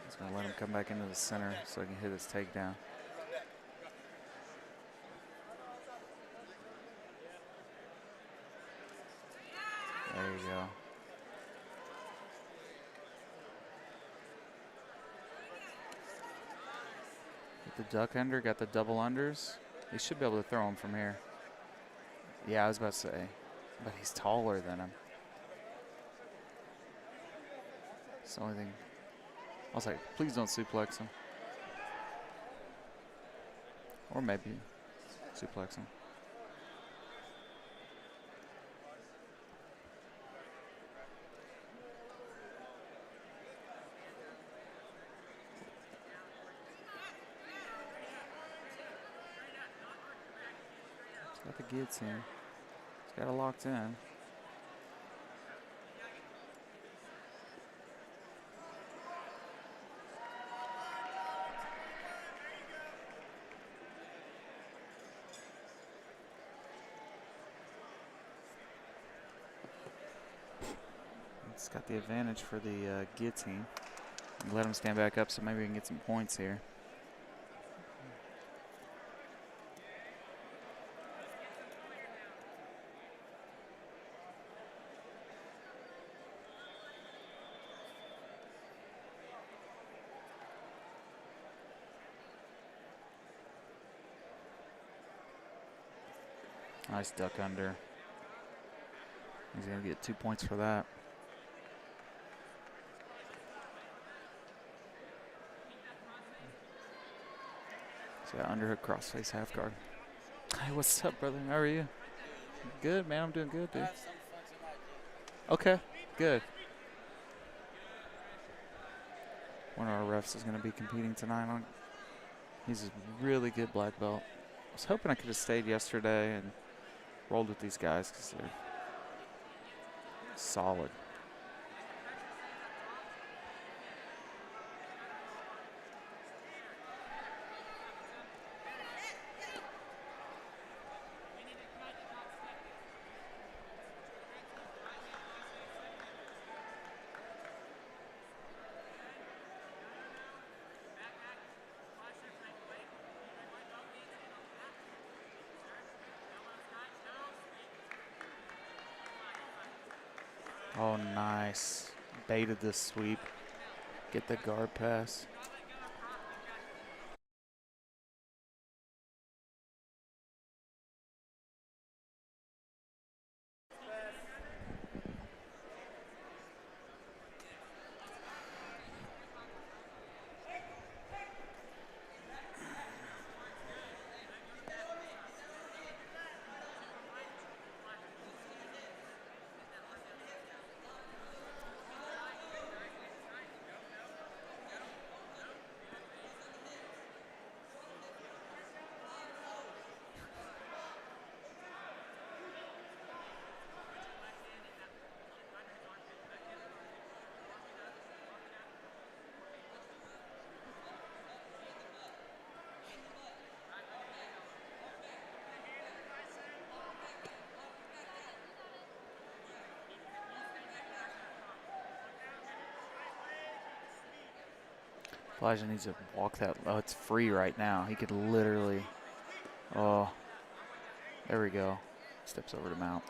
He's gonna let him come back into the center so he can hit his takedown. There you go. Get the duck under, got the double unders. He should be able to throw him from here. Yeah, I was about to say, but he's taller than him. It's the only thing. I was like, please don't suplex him. Or maybe suplex him. Got the guillotine. He's got it locked in. It's got the advantage for the guillotine. Let him stand back up so maybe we can get some points here. Nice duck under. He's going to get 2 points for that. So yeah, underhook crossface half guard. Hey, what's up, brother? How are you? Good, man. I'm doing good, dude. Okay, good. One of our refs is going to be competing tonight. He's a really good black belt. I was hoping I could have stayed yesterday and rolled with these guys because they're solid. Oh, nice. Baited the sweep. Get the guard pass. Elijah needs to walk that. Oh, it's free right now. He could literally. Oh, there we go. Steps over to mount.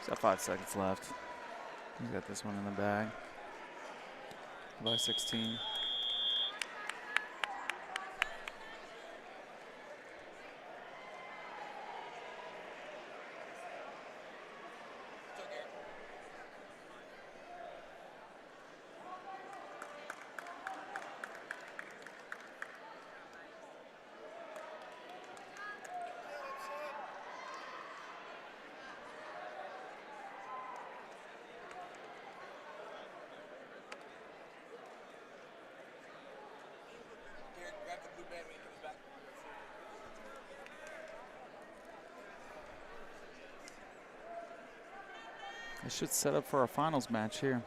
He's got 5 seconds left. He's got this one in the bag. By 16. This should set up for a finals match here.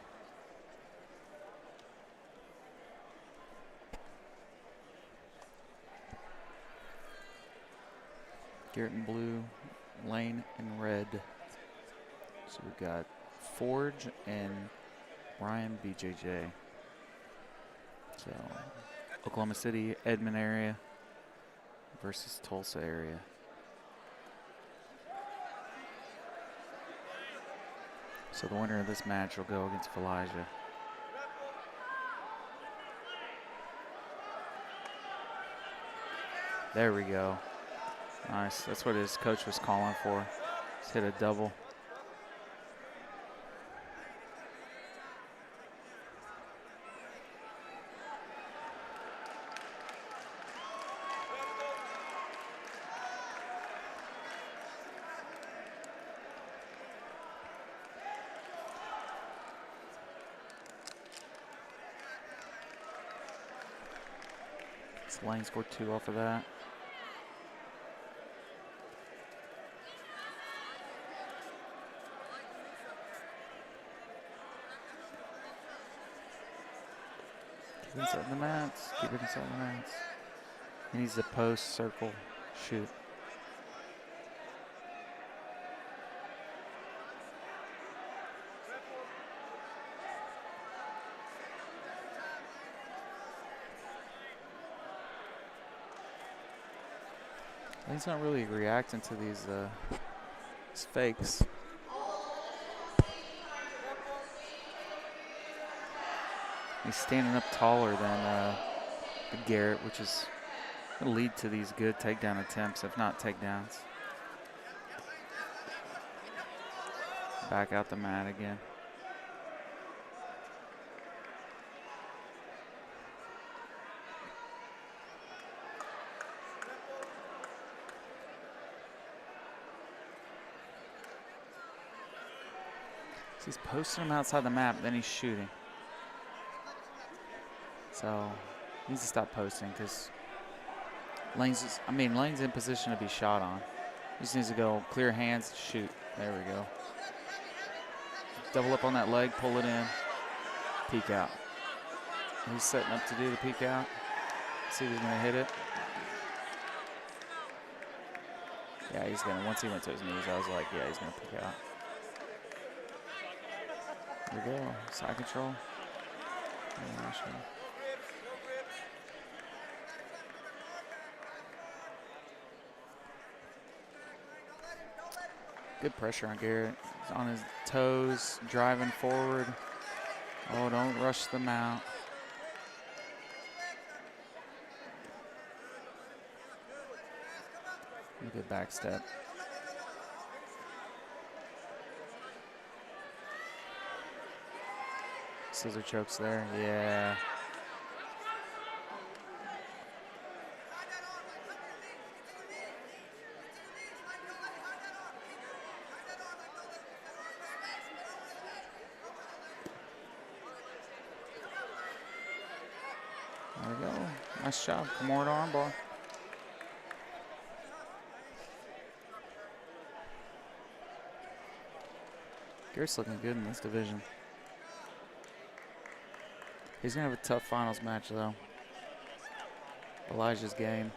Garrett in blue, Lane in red. So we got Forge and Ryan BJJ. So Oklahoma City, Edmond area versus Tulsa area. So the winner of this match will go against Elijah. There we go. Nice. That's what his coach was calling for. Just hit a double. Lane scored 2 off of that. Keep it inside the mats. Keep it inside the mats. He needs the post, circle, shoot. He's not really reacting to these fakes. He's standing up taller than Garrett, which is going to lead to these good takedown attempts, if not takedowns. Back out the mat again. He's posting him outside the map, then he's shooting. So he needs to stop posting because Lane's in position to be shot on. He just needs to go clear hands, shoot. There we go. Double up on that leg, pull it in, peek out. He's setting up to do the peek out. See if he's gonna hit it. Yeah, he's gonna, once he went to his knees, I was like, yeah, he's gonna peek out. There we go, side control. Intermission. Good pressure on Garrett. He's on his toes, driving forward. Oh, don't rush the mount. Good back step. Scissor chokes there, yeah. There we go. Nice job. Kimura armbar. Garrett's looking good in this division. He's going to have a tough finals match, though. Elijah's game.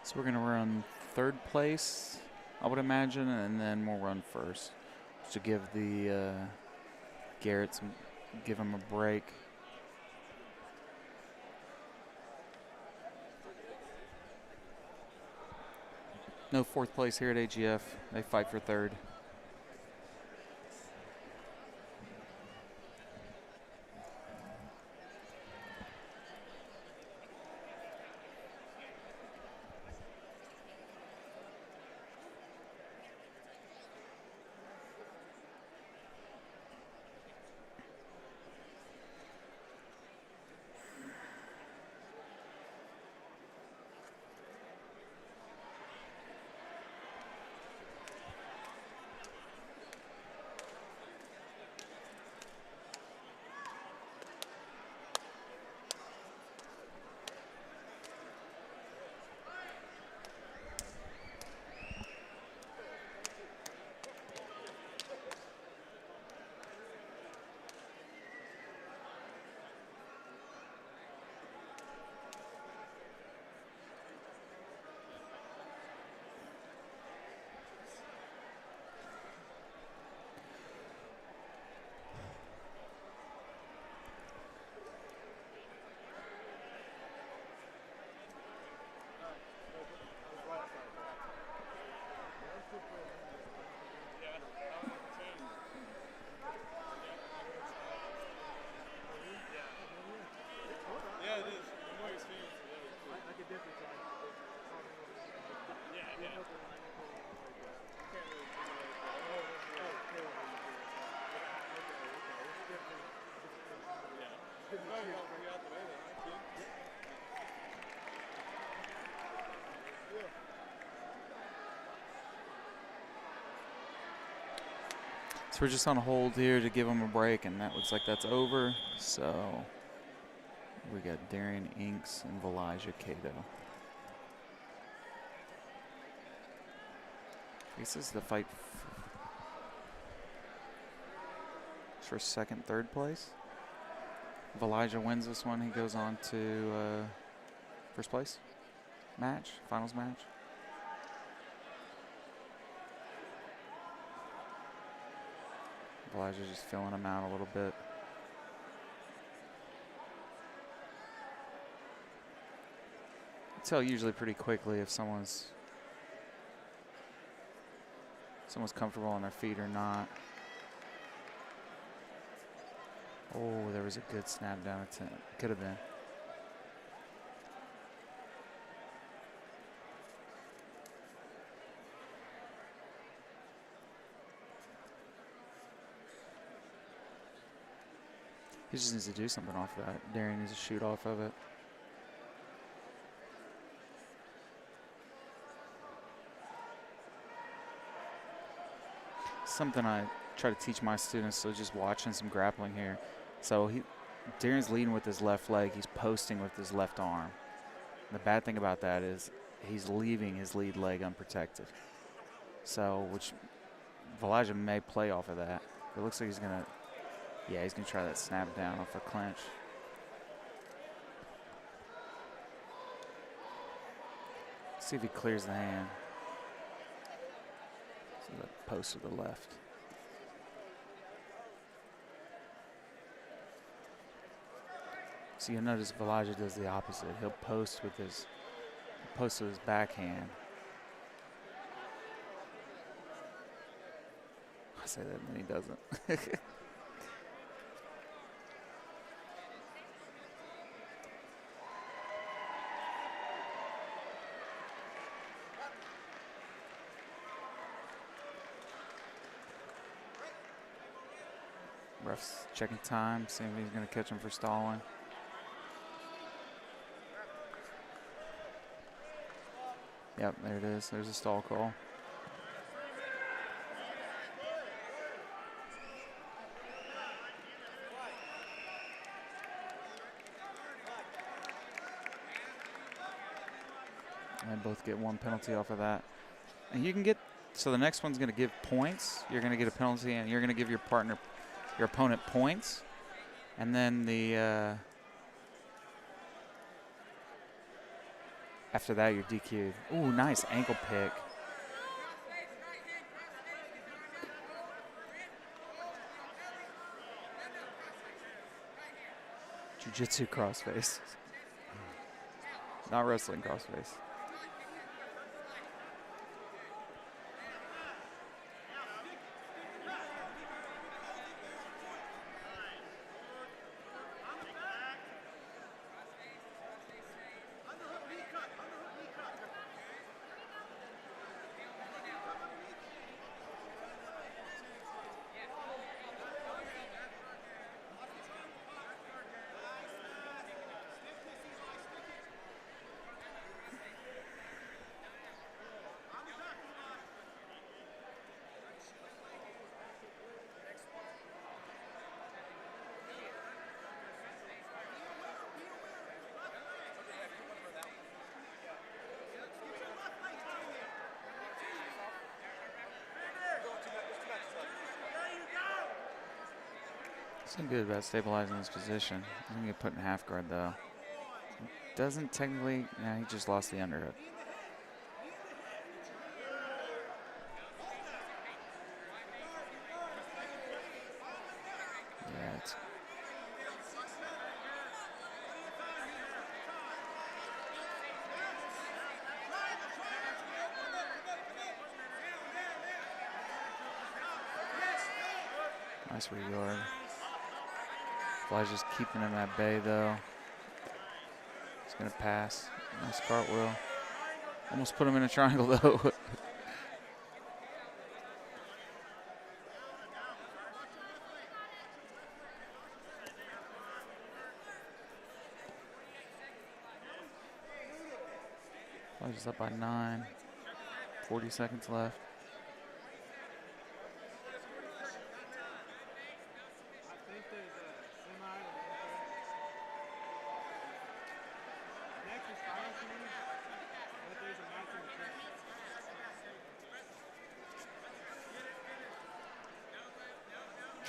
So we're going to run third place, I would imagine, and then we'll run first to give the Garrett give him a break. No fourth place here at AGF. They fight for third. So we're just on hold here to give him a break, and that looks like that's over. So we got Darian Inks and Elijah Cato. This is the fight. for second, third place. If Elijah wins this one, he goes on to first place match, finals match. Elijah's just filling him out a little bit. You tell usually pretty quickly if someone's comfortable on their feet or not. Oh, there was a good snap down attempt. Could have been. He just needs to do something off of that. Darian needs to shoot off of it. Something I try to teach my students, so just watching some grappling here. So Darian's leading with his left leg. He's posting with his left arm. The bad thing about that is he's leaving his lead leg unprotected. So, which Elijah may play off of that. It looks like he's going to, yeah, he's going to try that snap down off a clinch. See if he clears the hand. So the post to the left. So you'll notice if Elijah does the opposite. He'll post with his backhand. I say that and then he doesn't. Ref's checking time, seeing if he's going to catch him for stalling. Yep, there it is. There's a stall call. And they both get one penalty off of that. And you can get, so the next one's going to give points. You're going to get a penalty, and you're going to give your opponent points. And then the after that, you're DQ'd. Ooh, nice ankle pick. Jiu-jitsu crossface. Not wrestling crossface. Something good about stabilizing his position. He's going to get put in half guard, though. Doesn't technically, yeah, he just lost the underhook. Yeah, it's nice regard. Elijah's keeping him at bay, though. He's going to pass. Nice cartwheel. Almost put him in a triangle, though. Elijah's up by 9. 40 seconds left.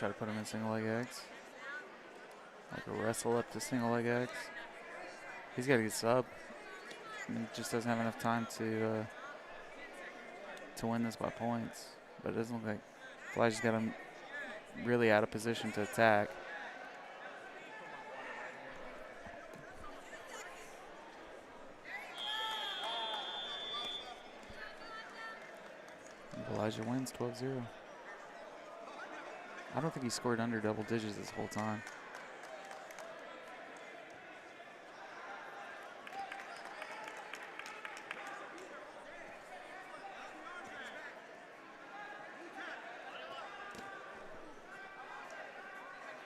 try to put him in single leg X. Like a wrestle up to single leg X. He's got to get sub. He just doesn't have enough time to win this by points. But it doesn't look like Elijah's got him really out of position to attack. Elijah wins 12-0. I don't think he scored under double digits this whole time.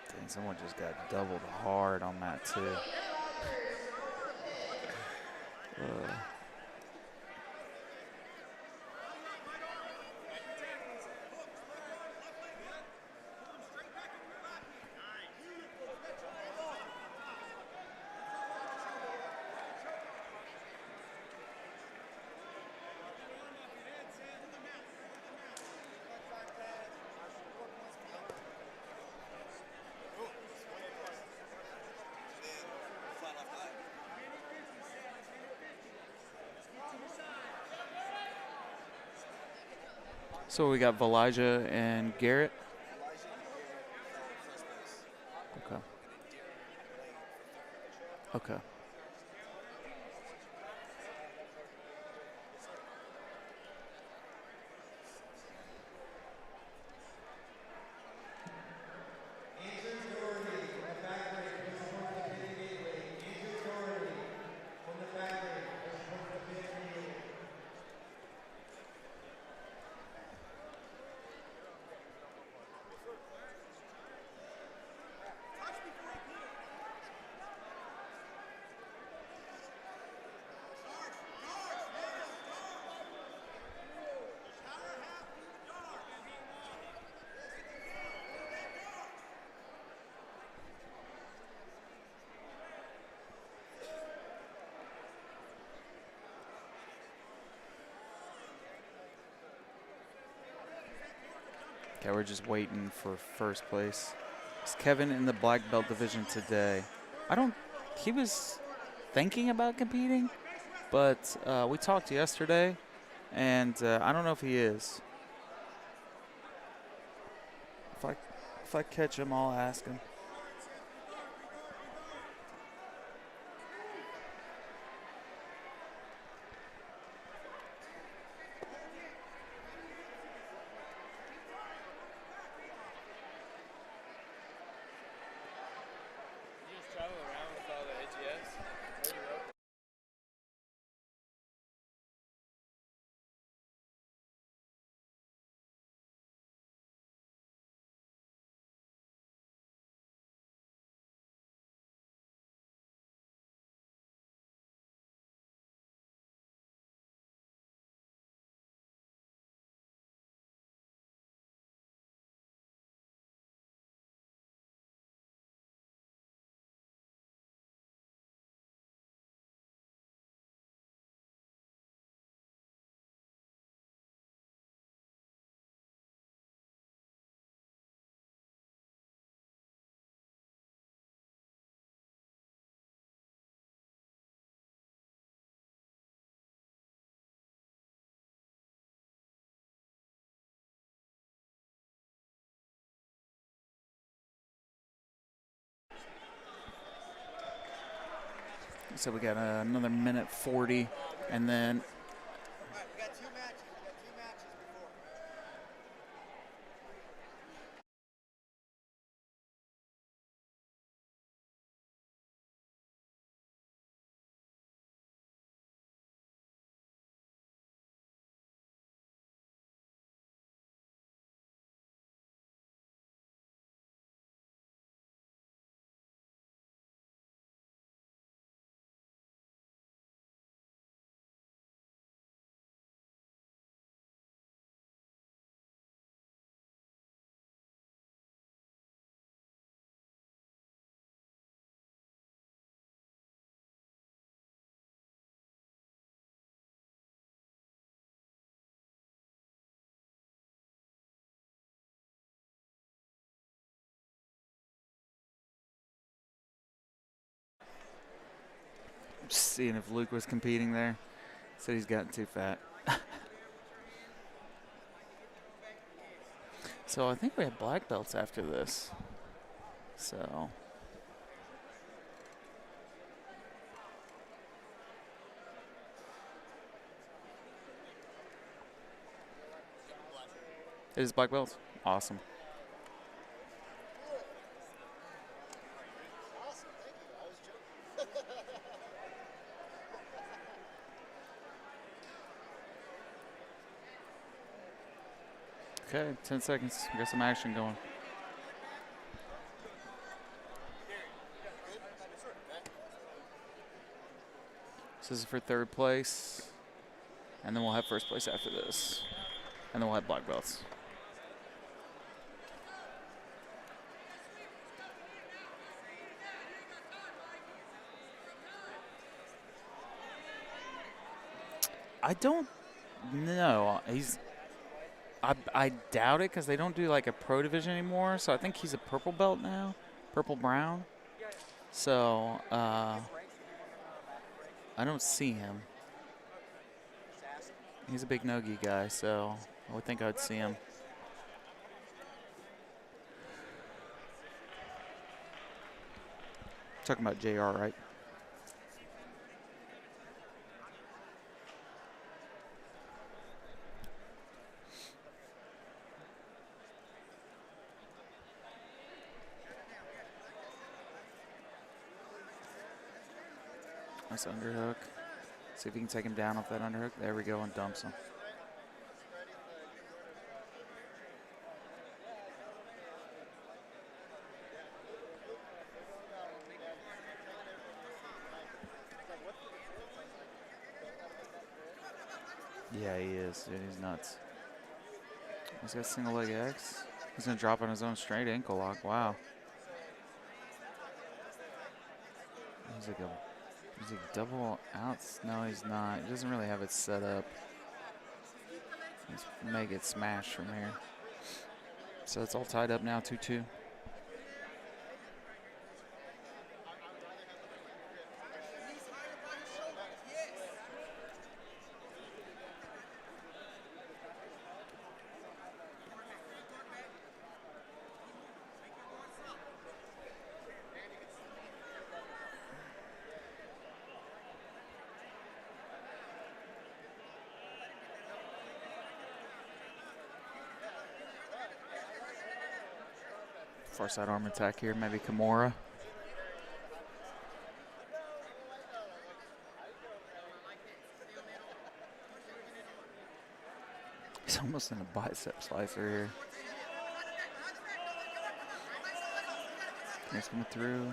Dang, someone just got doubled hard on that too. So we got Elijah and Garrett. Okay. Okay. Okay, we're just waiting for first place. Is Kevin in the black belt division today? He was thinking about competing, but we talked yesterday, and I don't know if he is. If I catch him, I'll ask him. So we got another minute 40, and then Just seeing if Luke was competing there. Said he's gotten too fat. So I think we have black belts after this. So it is black belts. Awesome. Okay, 10 seconds. We got some action going. This is for third place. And then we'll have first place after this. And then we'll have black belts. I don't know. I doubt it because they don't do like a pro division anymore. So I think he's a purple belt now, purple brown. So I don't see him. He's a big no-gi guy, so I would think I'd see him. Talking about JR, right? Nice underhook. See if he can take him down off that underhook. There we go, and dumps him. Yeah, he is, dude. He's nuts. He's got single leg X. He's going to drop on his own straight ankle lock. Wow. He's like double outs. No, he's not. He doesn't really have it set up. He may get smashed from here. So it's all tied up now, 2-2. Far side arm attack here, maybe Kimura. He's almost in a bicep slicer here. He's coming through.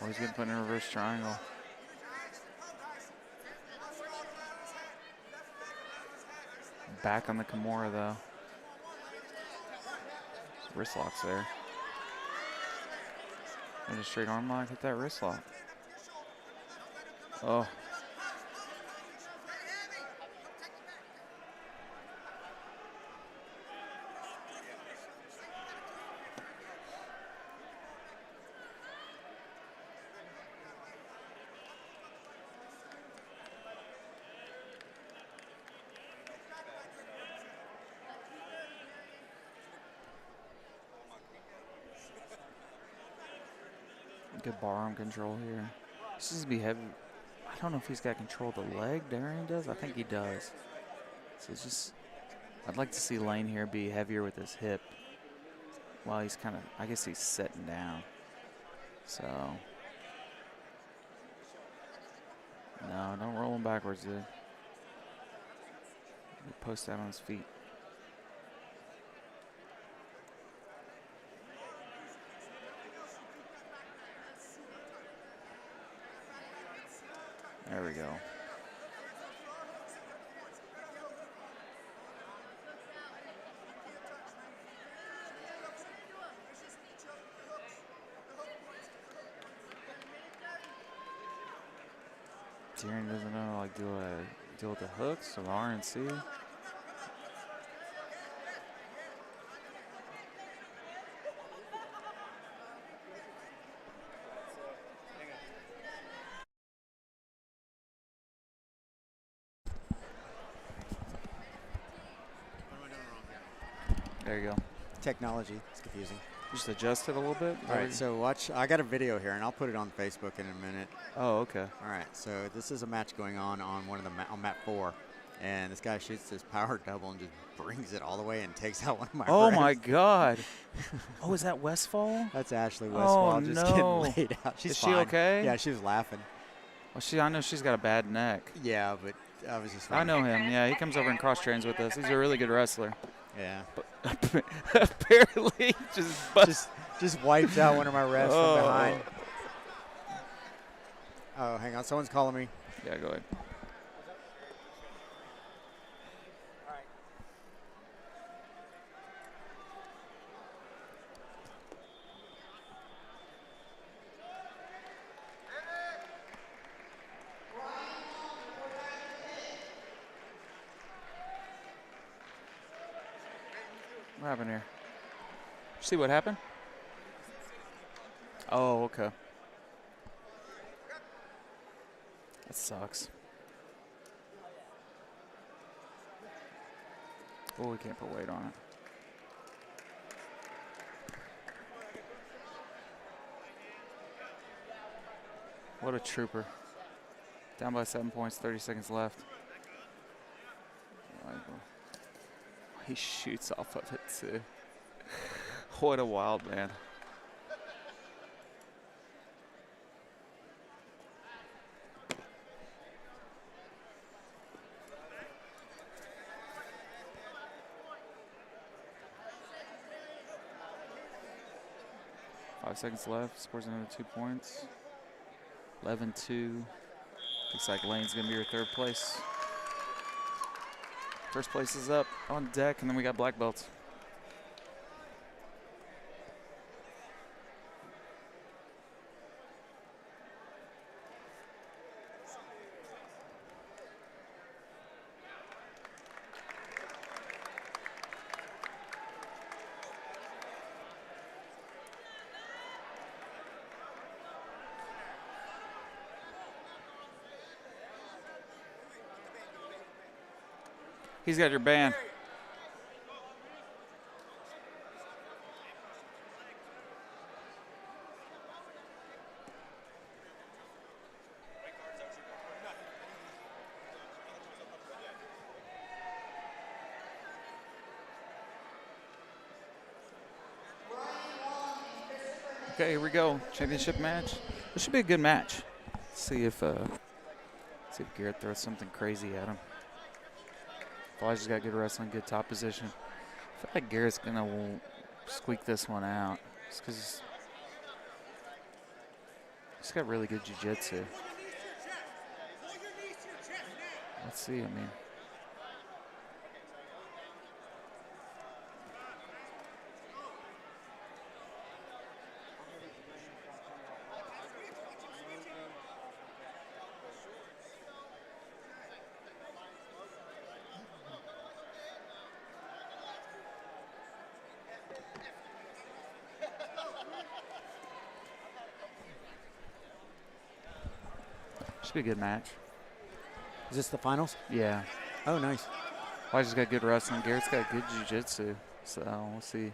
Oh, he's getting put in a reverse triangle. Back on the Kimura though. Wrist locks there. And a straight arm lock, hit that wrist lock. Oh. Good bar arm control here. This is be heavy. I don't know if he's got control of the leg. Darian does. I think he does. So it's just, I'd like to see Lane here be heavier with his hip while he's kind of, I guess he's setting down. So, no, don't roll him backwards, dude. Post out on his feet. There we go. Tyrion doesn't know like deal with the hooks or the RNC. There you go. Technology. It's confusing. Just adjust it a little bit. All right, so watch. I got a video here, and I'll put it on Facebook in a minute. Oh, okay. All right, so this is a match going on one of the on map 4, and this guy shoots this power double and just brings it all the way and takes out one of my. Oh my refs. God. Oh, is that Westfall? That's Ashley Westfall Oh, just no. getting laid out. She's Is she fine. okay? Yeah, she was laughing. Well, I know she's got a bad neck. Yeah, but I was just. I know him. Yeah, he comes over and cross trains with us. He's a really good wrestler. Yeah. But apparently, Just wiped out one of my refs Oh. from behind. Oh, hang on. Someone's calling me. Yeah, go ahead. What happened here? See what happened? Oh, okay. That sucks. Oh, we can't put weight on it. What a trooper. Down by 7 points, 30 seconds left. He shoots off of it too. What a wild man. Five seconds left. Scores another 2 points. 11-2. Looks like Lane's gonna be your third place. First place is up on deck, and then we got black belts. He's got your band. Okay, here we go. Championship match. This should be a good match. See if Garrett throws something crazy at him. Elijah's got good wrestling, good top position. I feel like Garrett's gonna squeak this one out, just because he's got really good jiu-jitsu. Let's see. I mean, should be a good match. Is this the finals? Yeah. Oh, nice. Elijah's got good wrestling. Garrett's got good jiu-jitsu. So we'll see.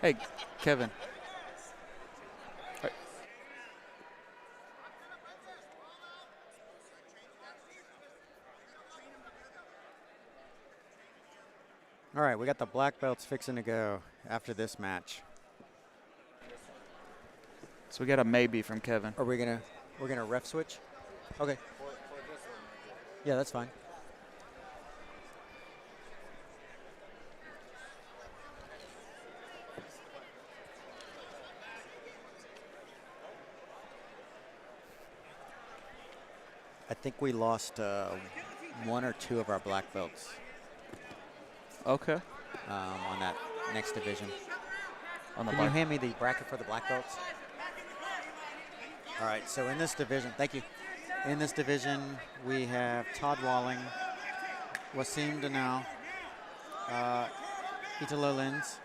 Hey, Kevin. All right, we got the black belts fixing to go after this match. So we got a maybe from Kevin. Are we're gonna ref switch? Okay. Yeah, that's fine. I think we lost one or two of our black belts Okay. on that next division. On the Can you black. hand me the bracket for the black belts? All right, so in this division, thank you. In this division, we have Todd Walling, Wasim Danao, Italo Lins.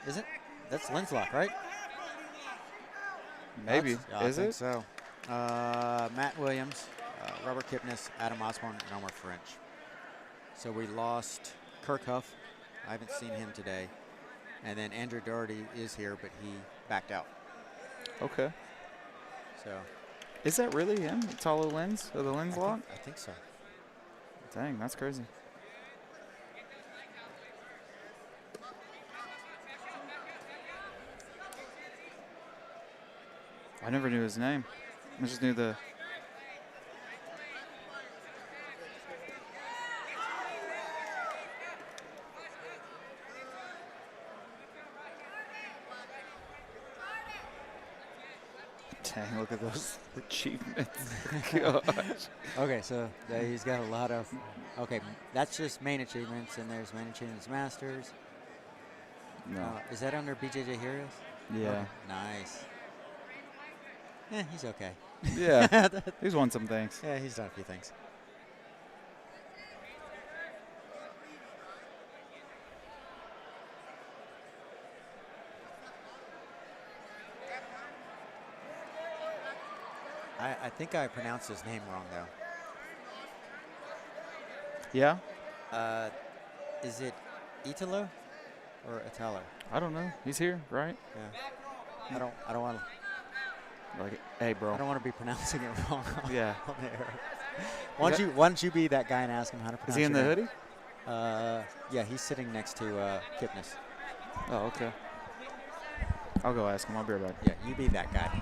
Is it? That's Linslock, right? Maybe. Yeah, Is I think it? so. Matt Williams, Robert Kipnis, Adam Osborne, and Omar French. So we lost Kirk Huff I haven't seen him today. And then Andrew Doherty is here, but he backed out. Okay. So. Is that really him? Italo Lens of the Lens lock? I think so. Dang, that's crazy. I never knew his name. I just knew the. Dang, look at those achievements. Gosh. Okay, so he's got a lot of. Okay, that's just main achievements, and there's main achievements masters. No. Is that under BJJ Heroes? Yeah. Okay, nice. Yeah, he's okay. Yeah. He's won some things. Yeah, he's done a few things. I think I pronounced his name wrong, though. Yeah? Is it Italo or Italo? I don't know. He's here, right? Yeah. I don't want to. Like, hey, bro. I don't want to be pronouncing it wrong. Yeah. On the air. Why don't you be that guy and ask him how to pronounce it? Is he in the hoodie? Yeah, he's sitting next to Kipnis. Oh, okay. I'll go ask him. I'll be right back. Yeah, you be that guy.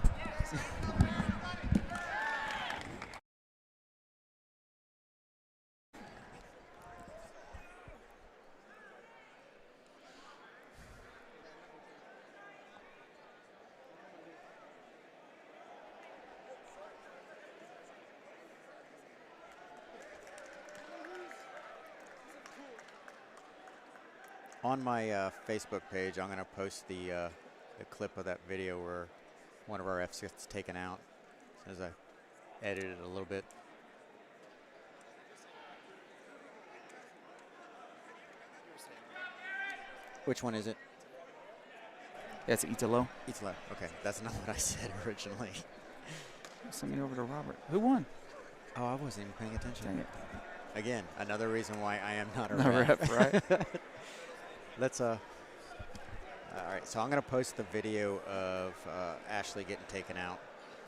On my Facebook page, I'm going to post the clip of that video where one of our Fs gets taken out, as I edited it a little bit. Which one is it? That's Italo. Italo. Okay, that's not what I said originally. Send me over to Robert. Who won? Oh, I wasn't even paying attention. Dang it. Again, another reason why I am not a No ref. rep, right? Let's all right, so I'm gonna post the video of Ashley getting taken out.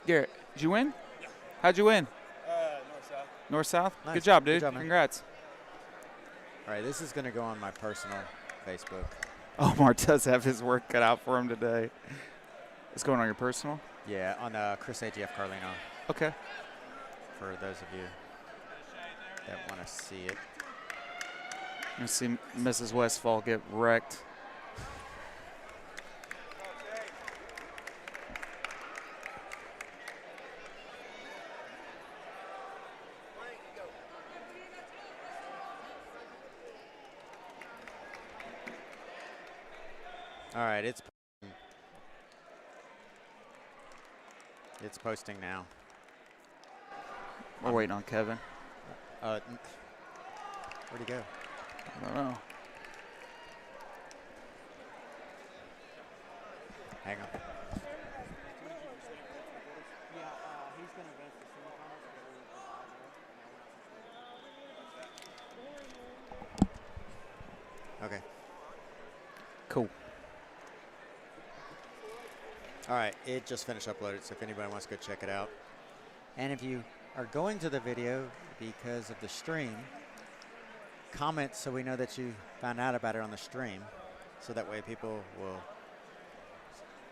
Garrett, did you win? Yeah. How'd you win? North-south. North-south? Nice. Good job, dude. Good job, man. Congrats. All right, this is gonna go on my personal Facebook. Omar does have his work cut out for him today. It's going on your personal? Yeah, on Chris AGF Carlino. Okay. For those of you that want to see it. You see Mrs. Westfall get wrecked. All right, it's posting now. We're waiting on Kevin. Where'd he go? I don't know. Hang on. Yeah, he's going to advance to semifinals. Okay. Cool. All right, it just finished uploaded, so if anybody wants to go check it out. And if you are going to the video because of the stream, comment so we know that you found out about it on the stream, so that way people will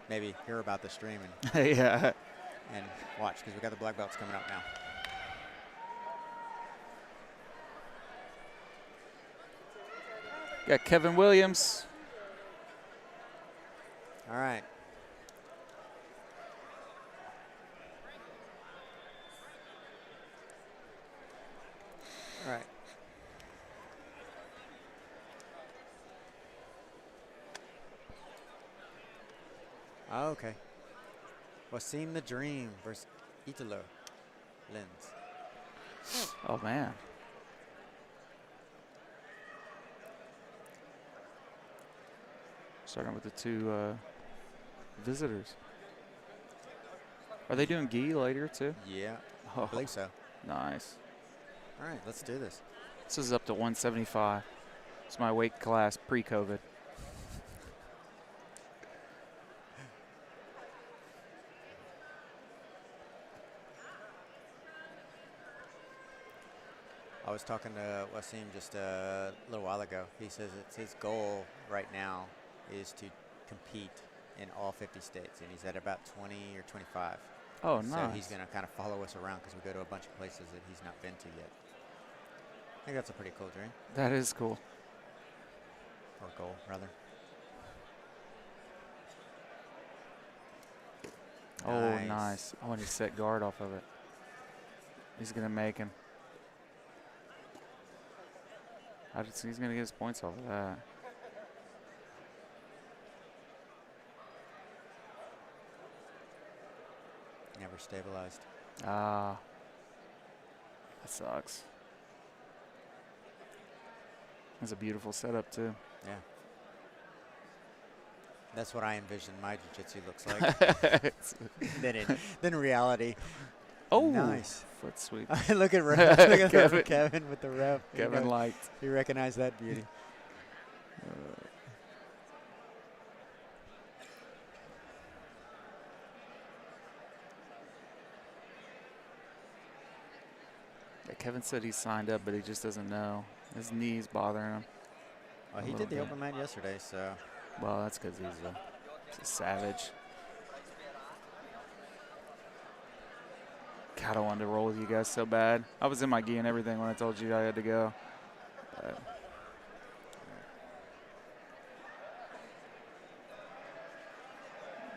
maybe hear about the stream Yeah. and watch, because we got the black belts coming up now. Got Kevin Williams. All right. All right. Oh, okay. Wasim the Dream versus Italo Lens. Oh, man. Starting with the two visitors. Are they doing gi later, too? Yeah, Oh, I believe so. nice. All right, let's do this. This is up to 175. It's my weight class pre-COVID. I was talking to Wasim just a little while ago. He says it's his goal right now is to compete in all 50 states, and he's at about 20 or 25. Oh, So nice. he's going to kind of follow us around because we go to a bunch of places that he's not been to yet. I think that's a pretty cool dream, That is cool. or goal, rather. Oh, nice. I want to set guard off of it. He's going to make him. He's going to get his points off of that. Never stabilized. Ah. That sucks. That's a beautiful setup, too. Yeah. That's what I envision my jiu-jitsu looks like. then reality. Oh, nice. Foot sweep. Look at Kevin. Kevin. Kevin with the ref. Kevin liked. He recognized that beauty. Kevin said he signed up, but he just doesn't know. His knee's bothering him. Well, he did the open mat yesterday, so. Well, that's because he's a savage. God, I wanted to roll with you guys so bad. I was in my gi and everything when I told you I had to go. But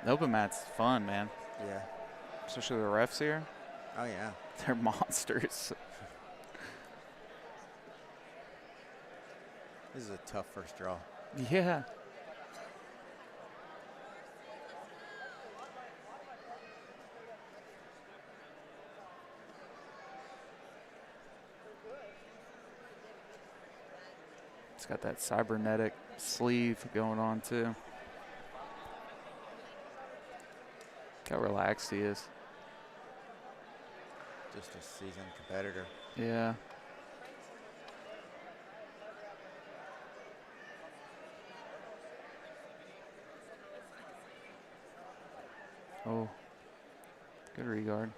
the open mat's fun, man. Yeah. Especially the refs here. Oh, yeah. They're monsters. This is a tough first draw. Yeah. It's got that cybernetic sleeve going on too. Look how relaxed he is. Just a seasoned competitor. Yeah. Oh, good regard.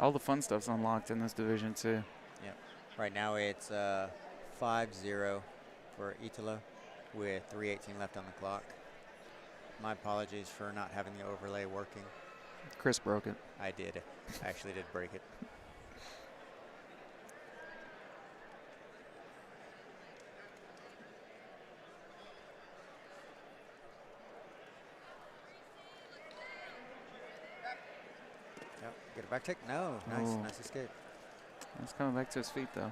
All the fun stuff's unlocked in this division too. Yep. Right now it's 5-0 for Italo with 3:18 left on the clock. My apologies for not having the overlay working. Chris broke it. I did. I actually did break it. Yep. Get a back take? No. Nice. Oh. Nice escape. He's coming back to his feet though.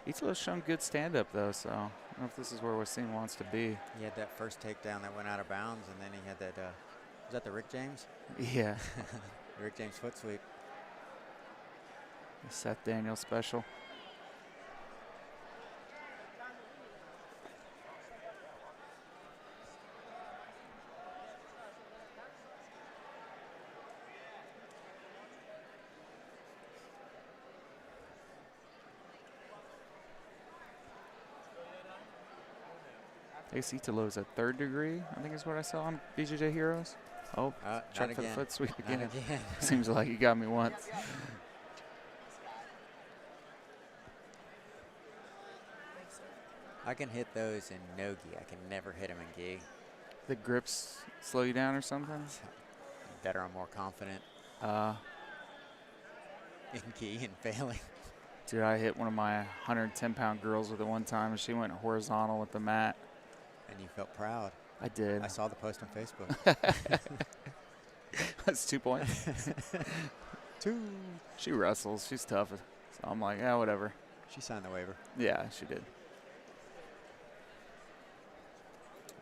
Italo's shown good stand-up though, so I don't know if this is where Wasim wants to be. He had that first takedown that went out of bounds, and then he had that, was that the Rick James? Yeah. The Rick James foot sweep. The Seth Daniels special. I guess Italo's a third degree, I think is what I saw on BJJ Heroes. Oh, tried for the foot sweep again. Seems like you got me once. I can hit those in no gi. I can never hit them in gi. The grips slow you down or something? Better, I'm more confident in gi and failing. Dude, I hit one of my 110-pound girls with it one time, and she went horizontal with the mat. And you felt proud. I did. I saw the post on Facebook. That's 2 points. 2. She wrestles. She's tough. So I'm like, yeah, whatever. She signed the waiver. Yeah, she did.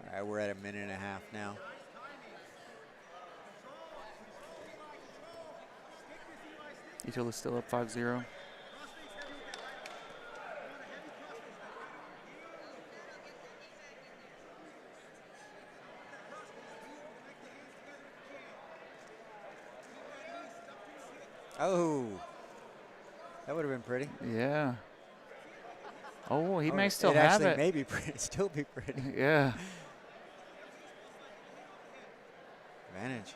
All right, we're at 1.5 minutes now. Italo's still up 5-0. Oh, that would have been pretty. Yeah. Oh, he may it still have actually it. may be still be pretty. Yeah. Advantage.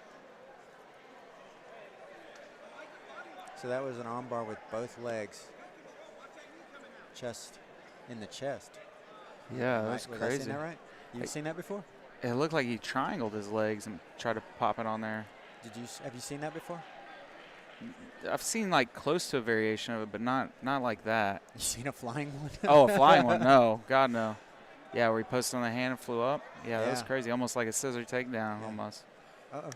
So that was an armbar with both legs. Chest in the chest. Yeah, that's Was crazy. I saying that right? You've seen that before? It looked like he triangled his legs and tried to pop it on there. Have you seen that before? I've seen like close to a variation of it, but not like that. You seen a flying one? Oh, a flying one? No, God no. Yeah, where he posted on the hand and flew up. Yeah, that was Yeah. crazy. Almost like a scissor takedown, almost. Uh-oh.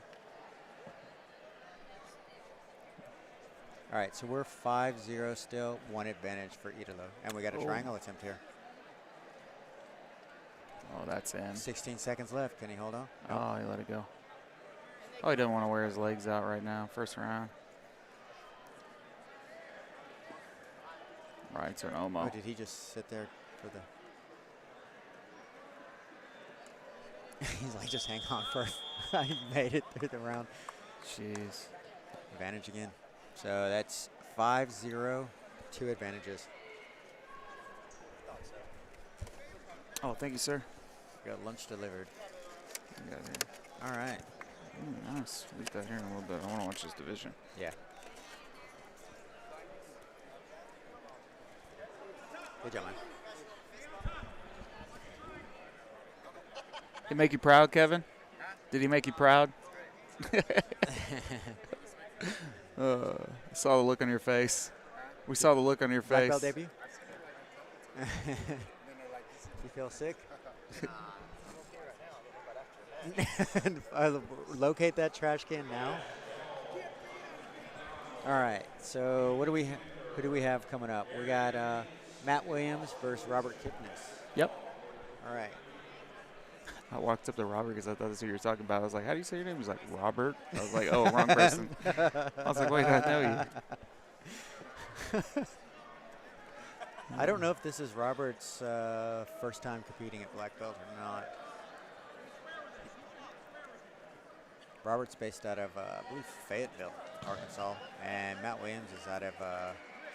All right, so we're 5-0 still, 1 advantage for Idolo. And we got a triangle attempt here. Oh, that's in. 16 seconds left. Can he hold on? Nope. Oh, he let it go. Oh, he doesn't want to wear his legs out right now. First round. Right to an Omo. Oh, did he just sit there for the... He's like, just hang on for... I made it through the round. Jeez. Advantage again. So that's 5-0, 2 advantages. Oh, thank you, sir. Got lunch delivered. You got it here. All right. Ooh, nice. Leave that here in a little bit. I want to watch this division. Yeah. Good job, man. Did he make you proud, Kevin? Did he make you proud? I saw the look on your face. We saw the look on your Black face. belt debut? You feel sick? Locate that trash can now. All right. So what do we? Who do we have coming up? We got Matt Williams versus Robert Kipnis. Yep. All right. I walked up to Robert because I thought that's who you were talking about. I was like, how do you say your name? He was like, Robert. I was like, oh, wrong person. I was like, wait, I know you. I don't know if this is Robert's first time competing at black belt or not. Robert's based out of, I believe, Fayetteville, Arkansas, and Matt Williams is out of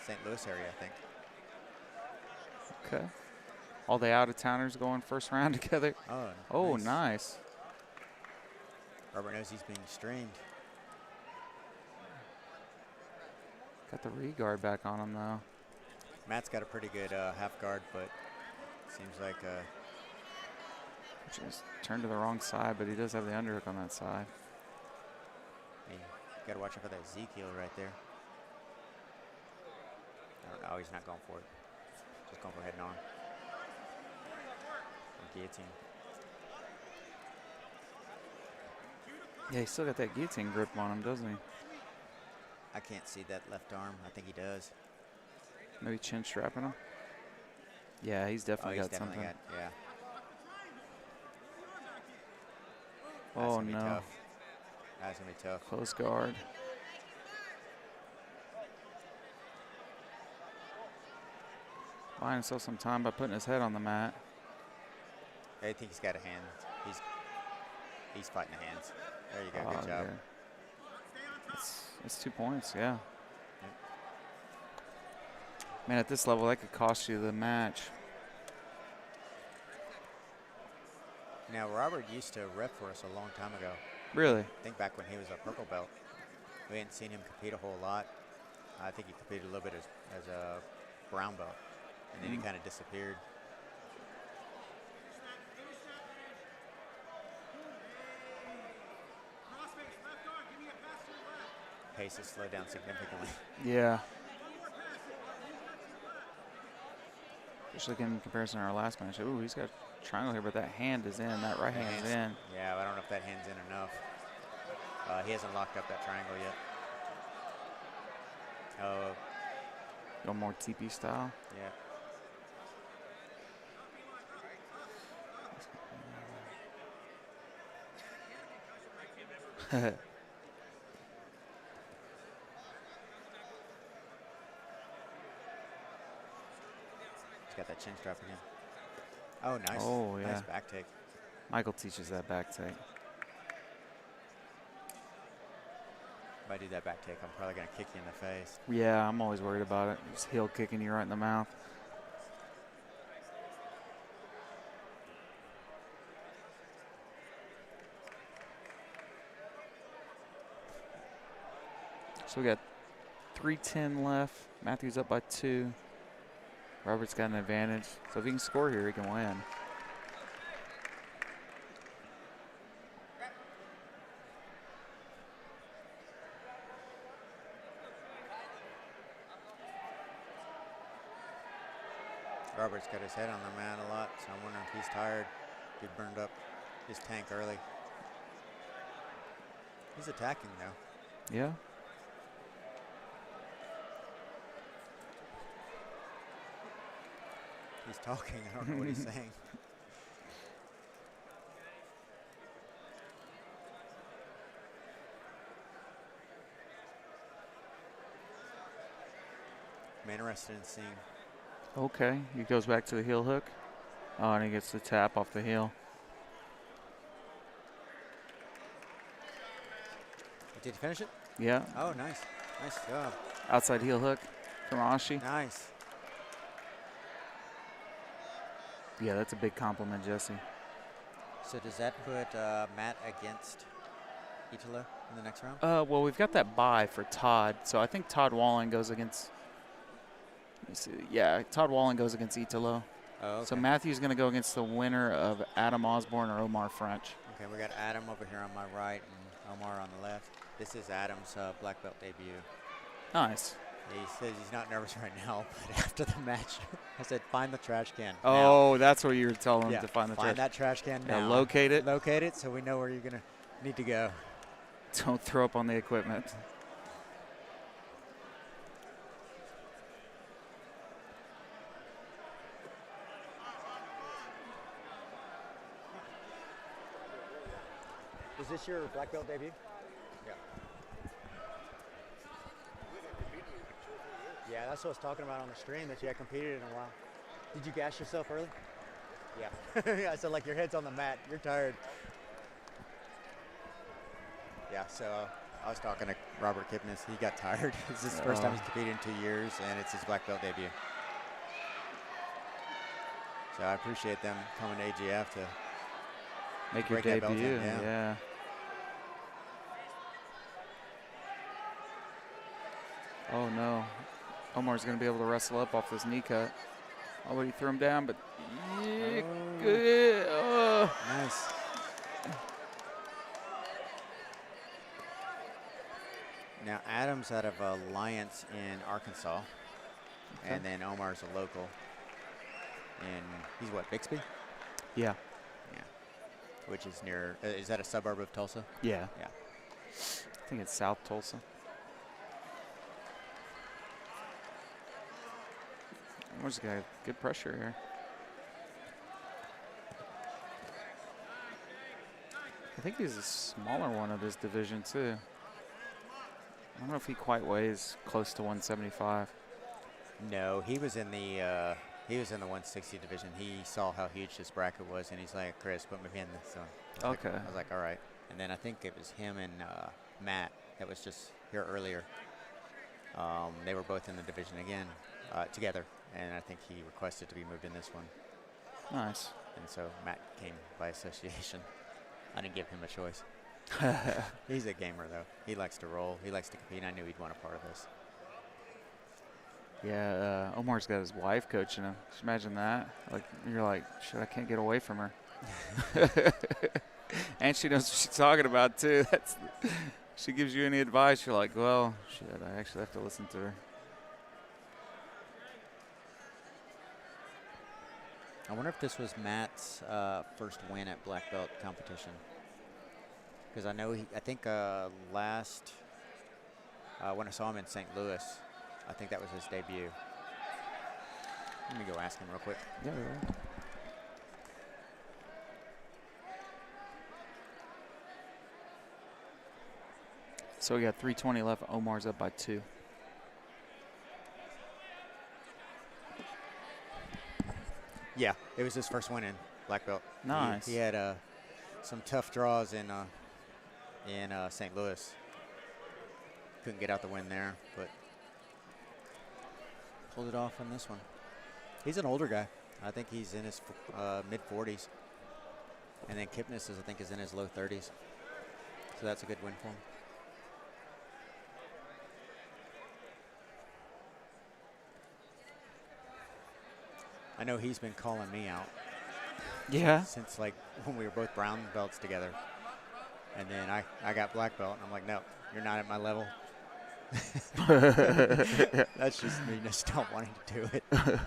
St. Louis area, I think. Okay. All the out-of-towners going first round together. Oh, nice. Robert knows he's being streamed. Got the re-guard back on him, though. Matt's got a pretty good half guard, but seems like Just turned to the wrong side, but he does have the underhook on that side. hey, got to watch out for that Ezekiel right there. Oh, he's not going for it. Just going for head and arm. Or guillotine. Yeah, he's still got that guillotine grip on him, doesn't he? I can't see that left arm. I think he does. Maybe chin strapping him? Yeah, he's definitely got something. Yeah. Oh, That's gonna be no. tough. That's going to be tough. Close guard. Buying himself some time by putting his head on the mat. I think he's got a hand. He's fighting the hands. There you go. Good job. It's 2 points, yeah. Man, at this level, that could cost you the match. Now, Robert used to rep for us a long time ago. Really? I think back when he was a purple belt. We hadn't seen him compete a whole lot. I think he competed a little bit as a brown belt, and then he kind of disappeared. Pace has slowed down significantly. Yeah. Especially in comparison to our last match. Ooh, he's got a triangle here, but that hand is in. That right hand's in. Yeah, I don't know if that hand's in enough. He hasn't locked up that triangle yet. Oh. Go more TP style. Yeah. He's got that chin strap again. Oh, nice. Oh, yeah. Nice back take. Michael teaches that back take. If I do that back take, I'm probably going to kick you in the face. Yeah, I'm always worried about it. Just heel kicking you right in the mouth. So we got 3:10 left. Matthews up by 2. Robert's got an advantage. So if he can score here, he can win. Robert's got his head on the mat a lot, so I'm wondering if he's tired. He burned up his tank early. He's attacking though. Yeah. He's talking. I don't know what he's saying. I'm interested in seeing. Okay, he goes back to the heel hook. Oh, and he gets the tap off the heel. Did he finish it? Yeah. Oh, nice. Nice job. Outside heel hook from Ashi. Nice. Yeah, that's a big compliment, Jesse. So does that put Matt against Italo in the next round? Well, we've got that bye for Todd. So I think Todd Wallen goes against. Let me see. Yeah, Todd Wallen goes against Italo. Oh, okay. So Matthew's going to go against the winner of Adam Osborne or Omar French. Okay, we got Adam over here on my right and Omar on the left. This is Adam's black belt debut. Nice. He says he's not nervous right now, but after the match, I said, find the trash can. Oh, that's what you were telling him Yeah, to find the trash. find that trash can Yeah, now. locate it. Locate it so we know where you're going to need to go. Don't throw up on the equipment. Is this your black belt debut? Yeah. Yeah, that's what I was talking about on the stream, that you had competed in a while. Did you gas yourself early? Yeah. I said, like, your head's on the mat. You're tired. Yeah, so I was talking to Robert Kipnis. He got tired. This is his first time he's competed in 2 years, and it's his black belt debut. So I appreciate them coming to AGF to Make your break that belt debut. in, yeah. Yeah. Oh, no. Omar's going to be able to wrestle up off this knee cut. Oh, but he threw him down, but yeah, good. Oh. Nice. Now, Adam's out of Alliance in Arkansas, Okay. and then Omar's a local. And he's what, Bixby? Yeah. Yeah. Which is near, is that a suburb of Tulsa? Yeah. Yeah. I think it's South Tulsa. Omar's got good pressure here. I think he's a smaller one of this division, too. I don't know if he quite weighs close to 175. No, he was in the 160 division. He saw how huge this bracket was, and he's like, Chris, put me in this one. Okay. I was like, all right. And then I think it was him and Matt that was just here earlier. They were both in the division again together, and I think he requested to be moved in this one. Nice. And so Matt came by association. I didn't give him a choice. He's a gamer, though. He likes to roll. He likes to compete. I knew he'd want a part of this. Yeah, Omar's got his wife coaching him. Just imagine that. Like, you're like, shit, I can't get away from her. And she knows what she's talking about, too. She gives you any advice, you're like, well, shit, I actually have to listen to her. I wonder if this was Matt's first win at black belt competition. Because I know I think last, when I saw him in St. Louis, I think that was his debut. Let me go ask him real quick. Yeah, right. So we got 3:20 left. Omar's up by 2. Yeah, it was his first win in black belt. Nice. He had some tough draws in St. Louis. Couldn't get out the win there, but pulled it off on this one. He's an older guy. I think he's in his mid-40s. And then Kipnis I think is in his low 30s. So that's a good win for him. I know he's been calling me out. Yeah. Since like when we were both brown belts together. And then I got black belt, and I'm like, no, you're not at my level. That's just me just not wanting to do it. Looks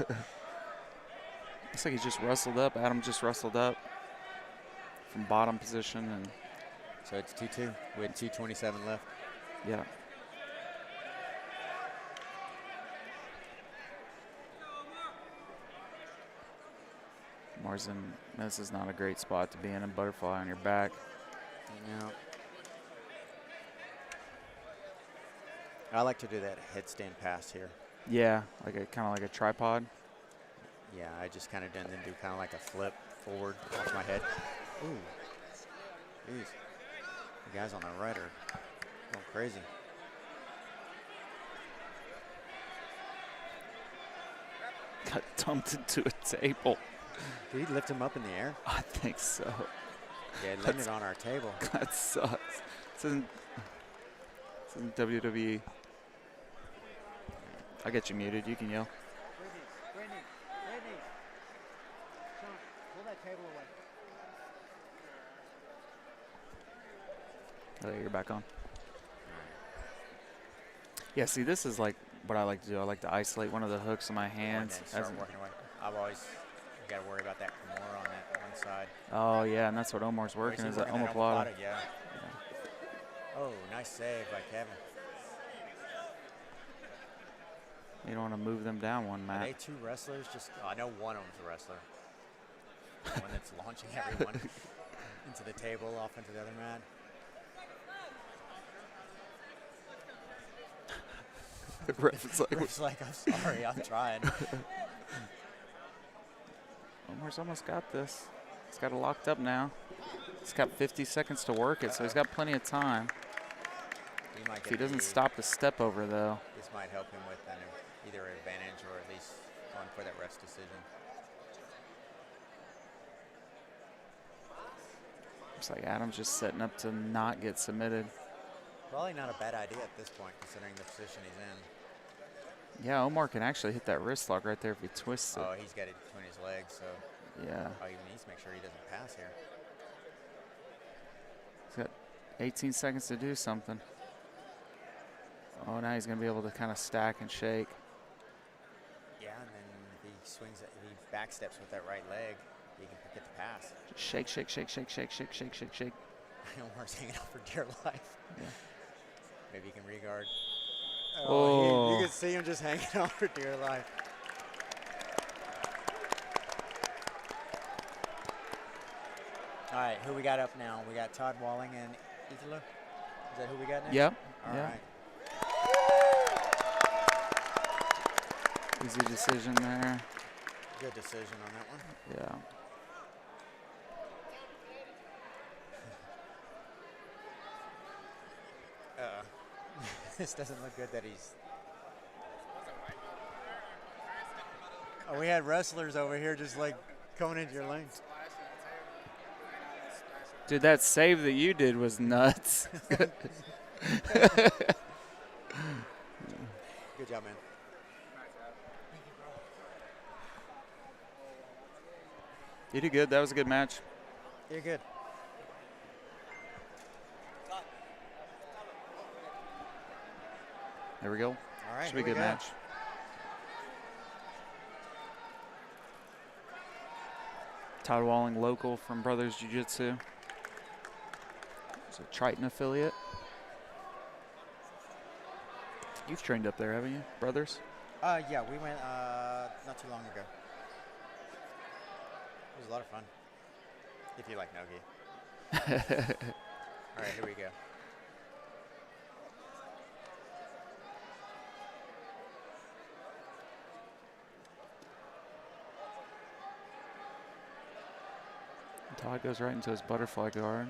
like he just wrestled up. Adam just wrestled up from bottom position. And so it's 2-2 with 2:27 left. yeah. Marsden, this is not a great spot to be in a butterfly on your back. No. I like to do that headstand pass here. Yeah, like a kind of like a tripod. Yeah, I just kind of done then do kind of like a flip forward off my head. Ooh. Jeez. The guys on the right are going crazy. Got dumped into a table. Did he lift him up in the air? I think so. Yeah, it landed on our table. That sucks. It's in WWE. I'll get you muted. You can yell. Brittany. Sean, pull that table away. Oh, you're back on. Yeah, see, this is like what I like to do. I like to isolate one of the hooks in my hands. And then start working away. I've always got to worry about that Kimura on that one side. Oh, yeah, and that's what Omar's working, is that omoplata. Yeah. Oh, nice save by Kevin. You don't want to move them down one, Matt. Are they two wrestlers? I know one of them's a wrestler. The one that's launching everyone into the table, off into the other mat. The ref's like, I'm sorry, I'm trying. Omar's almost got this. He's got it locked up now. He's got 50 seconds to work it, so he's got plenty of time. If he doesn't stop the step over, though. This might help him with either an advantage or at least going for that rest decision. Looks like Adam's just setting up to not get submitted. Probably not a bad idea at this point, considering the position he's in. Yeah, Omar can actually hit that wrist lock right there if he twists it. Oh, he's got it between his legs, so. Yeah. Oh, he needs to make sure he doesn't pass here. He's got 18 seconds to do something. Oh, now he's going to be able to kind of stack and shake. Yeah, and then if he swings it, if he backsteps with that right leg, he can get the pass. Just shake, shake, shake, shake, shake, shake, shake, shake, shake. Omar's hanging out for dear life. Yeah. Maybe he can regard. Oh. You can see him just hanging on for dear life. All right, who we got up now? We got Todd Walling and Itala. Is that who we got next? Yep. All yeah. right. Easy decision there. Good decision on that one. Yeah. This doesn't look good that he's. Oh, we had wrestlers over here just like coming into your lane. Dude, that save that you did was nuts. Good job, man. You did good. That was a good match. You're good. There we go. All right. Should be a good match. Todd Walling, local from Brothers Jiu-Jitsu. It's a Triton affiliate. You've trained up there, haven't you, Brothers? Yeah, we went not too long ago. It was a lot of fun. If you like nogi. All right, here we go. Todd goes right into his butterfly guard.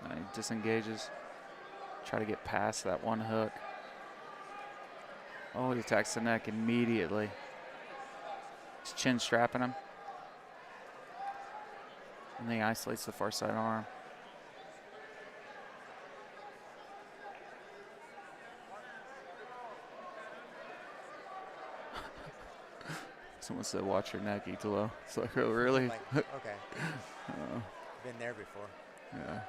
And he disengages. Try to get past that one hook. Oh, he attacks the neck immediately. He's chin strapping him. And then he isolates the far side arm. Someone said, "Watch your neck, Italo." It's like, oh, really? Like, okay. Uh, Been there before. yeah.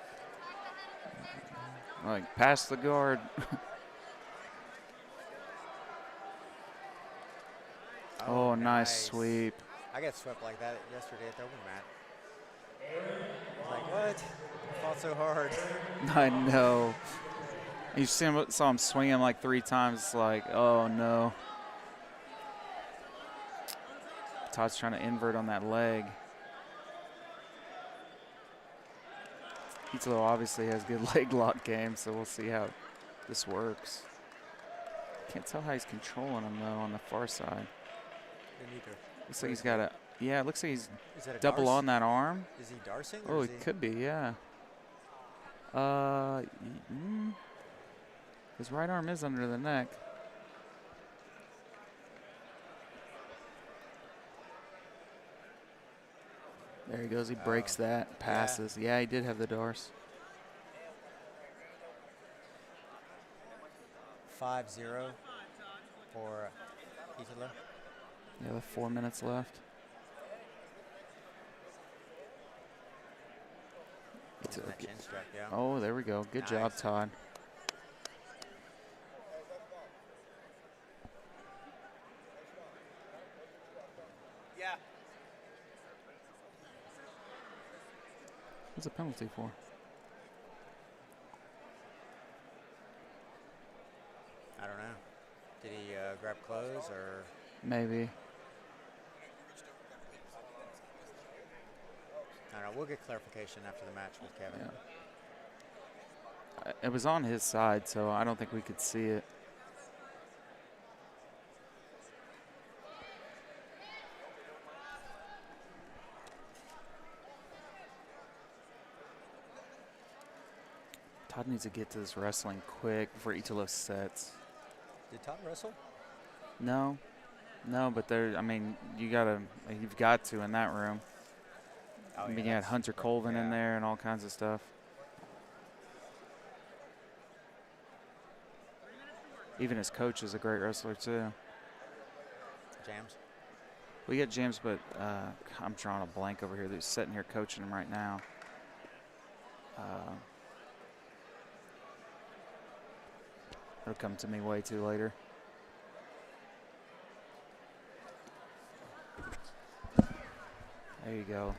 Like, pass the guard. Oh, nice sweep. I got swept like that yesterday at the open mat. I was like, what? I fought so hard. I know. You saw him swing him like 3 times. It's like, oh no. Todd's trying to invert on that leg. Italo obviously has good leg lock game, so we'll see how this works. Can't tell how he's controlling him though on the far side. Looks like he's got a, yeah, it looks like he's double on that arm. Is he darsing? Oh, it could be, yeah. His right arm is under the neck. There he goes. He breaks that, passes. Yeah, he did have the dars. 5-0 for Italo. Yeah, with 4 minutes left. Oh, there we go. Good job, Todd. Yeah. What's a penalty for? I don't know. Did he grab clothes or? Maybe. I don't know. We'll get clarification after the match with Kevin. Yeah. It was on his side, so I don't think we could see it. Todd needs to get to this wrestling quick before Italo sets. Did Todd wrestle? No, but there. I mean, you've got to in that room. Oh, I mean, you had Hunter Colvin in there and all kinds of stuff. Even his coach is a great wrestler too. James. We get James, but I'm drawing a blank over here. That's sitting here coaching him right now. It'll come to me way too later. There you go.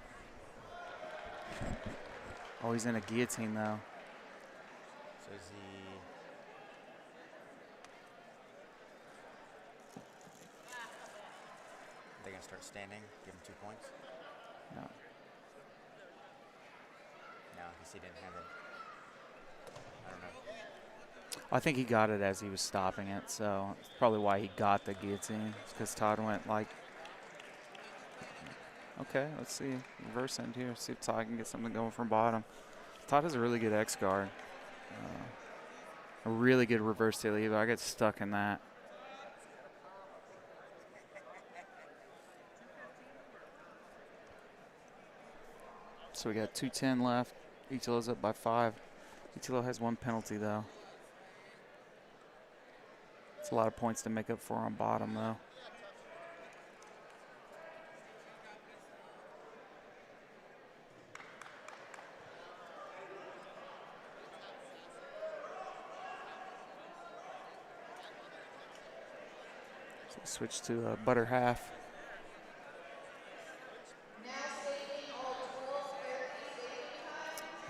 Oh, he's in a guillotine though. So is he? They're gonna start standing. Give him 2 points. No. No, I guess he didn't have it. I don't know. I think he got it as he was stopping it, so that's probably why he got the guillotine. It's because Todd went like, okay, let's see, reverse end here. See if Todd can get something going from bottom. Todd has a really good X guard. A really good reverse tail lever. I get stuck in that. So we got 2:10 left. Italo's up by 5. Italo has 1 penalty though. It's a lot of points to make up for on bottom though. So switch to butter half.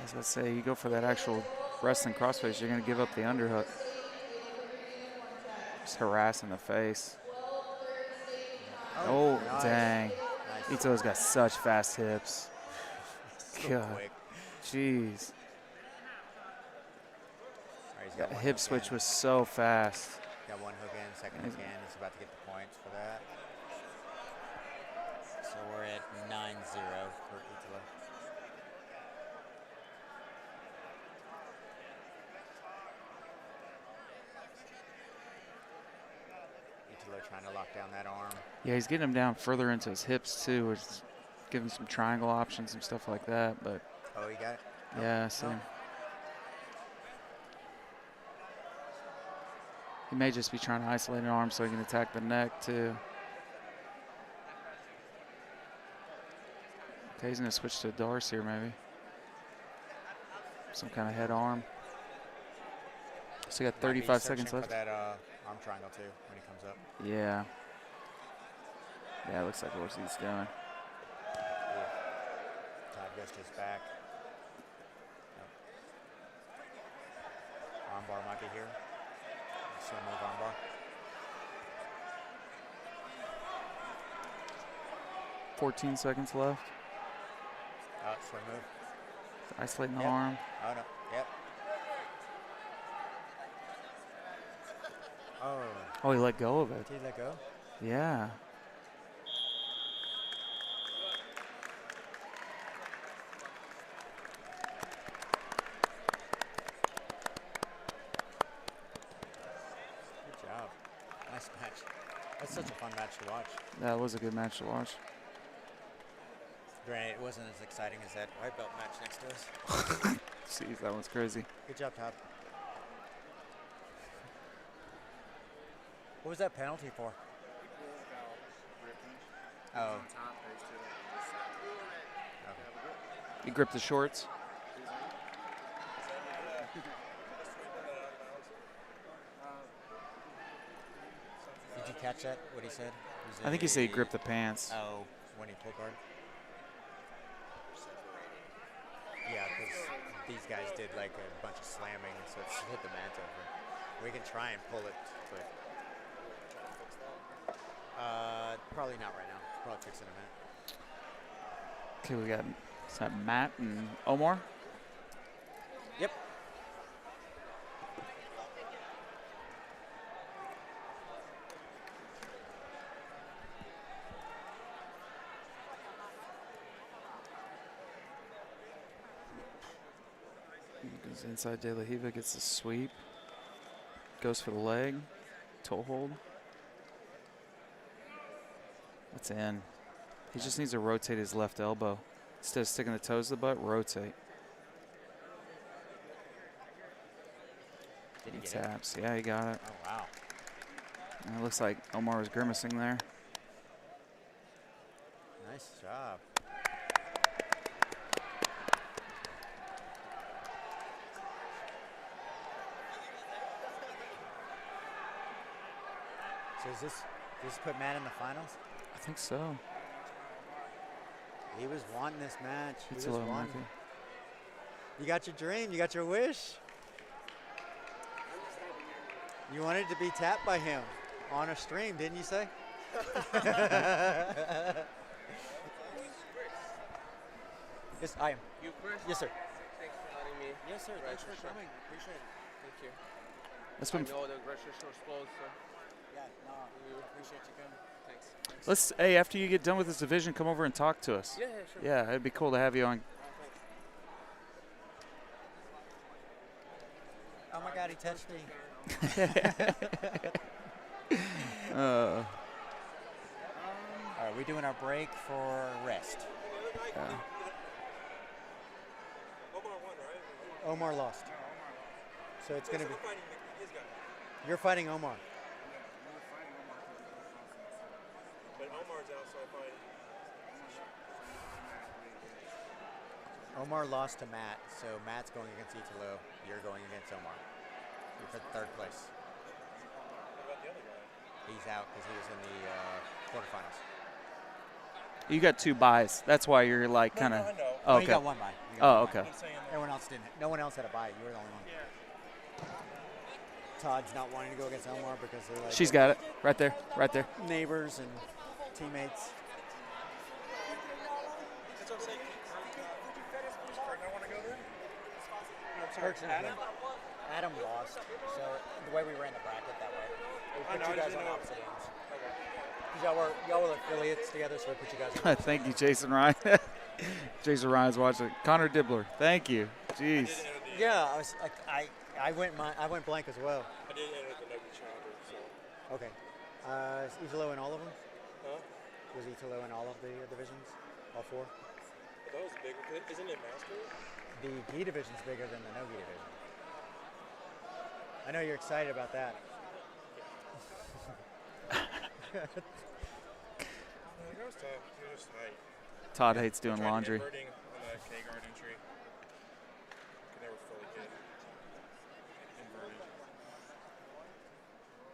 As I say, you go for that actual wrestling crossface, you're going to give up the underhook. Just harass in the face. Oh, nice. Dang. Nice. Italo's got such fast hips. So God. quick. Jeez. All right, he's That got one hip hook switch in. was so fast. Got 1 hook in, second hook in. He's about to get the points for that. So we're at 9-0 for Italo. Italo trying to lock down that arm. Yeah, he's getting him down further into his hips too, which is giving some triangle options and stuff like that. But Oh, he got it? yeah, so he may just be trying to isolate an arm so he can attack the neck too. Okay, he's going to switch to Darce here, maybe. Some kind of head arm. So you got 35 seconds left. For that arm triangle, too, when he comes up. Yeah. Yeah, it looks like what he's doing. Yeah. Todd goes to his back. Yep. Armbar might be here. Slow move armbar. $14 seconds left. Swing move. Isolating the Yep. arm. Oh, no. Yep. Oh, he let go of it. Did he let go? Yeah. Good job. Nice match. That's such a fun match to watch. That was a good match to watch. Granted, it wasn't as exciting as that white belt match next to us. Jeez, that one's crazy. Good job, Todd. What was that penalty for? Oh. Okay. You grip the shorts. Did you catch that, what he said? I think he said he gripped the pants. Oh, when he pulled guard? Yeah, because these guys did like a bunch of slamming, so it's hit the mat over. We can try and pull it, but probably not right now. Probably fix it in a minute. Okay, we got is that Matt and Omar? Yep. Goes inside De La Riva, gets the sweep. Goes for the leg. Toe hold. That's in. He just needs to rotate his left elbow. Instead of sticking the toes to the butt, rotate. Did he He get it? taps. Yeah, he got it. Oh, wow. And it looks like Omar was grimacing there. Nice job. So does this put Matt in the finals? I think so. He was wanting this match. He It's was a little wanting. monkey. You got your dream. You got your wish. You wanted to be tapped by him on a stream, didn't you say? Yes, I am. You first? Yes, sir. Thanks for letting me. Yes, sir. Thanks for coming. Appreciate it. Thank you. That's I been know the grocery store's closed, so Yeah, no, we appreciate you coming. thanks. Let's, hey, after you get done with this division, come over and talk to us. Yeah, sure. Yeah, it'd be cool to have you on. Oh my God, he touched me. Uh, All right, we're doing our break for rest. Omar lost. So it's going to be. You're fighting Omar. But Omar's also fighting. Omar lost to Matt, so Matt's going against Italo. You're going against Omar. You're for third place. What about the other guy? He's out because he was in the quarterfinals. you got 2 buys. That's why you're like kind of. No, I know. Oh, You okay. got one bye. You got Oh, one bye. okay. I'm saying Everyone else didn't. No one else had a bye. You were the only one. Todd's not wanting to go against Omar because they're like She's got it. Right there. Right there. neighbors and teammates. that's what I'm saying. I want to go there. Adam lost. So the way we ran the bracket that way, we I put know, you I guys didn't on know. opposite ends. 'Cause y'all were affiliates together, so we put you guys on. Thank you, Jason Ryan. Jason Ryan's watching. Connor Dibbler. Thank you. Jeez. Yeah, I was like, I went blank as well. I did enter the Nugget Chopper, so. Okay. Is Italo in all of them? Huh? Was Italo in all of the divisions? All 4? But that was big. Isn't it Master? The gi division's bigger than the no gi division. I know you're excited about that. That was tough. It was just tight. Todd hates doing Tried laundry. inverting on the K-guard entry. Could never fully get inverted.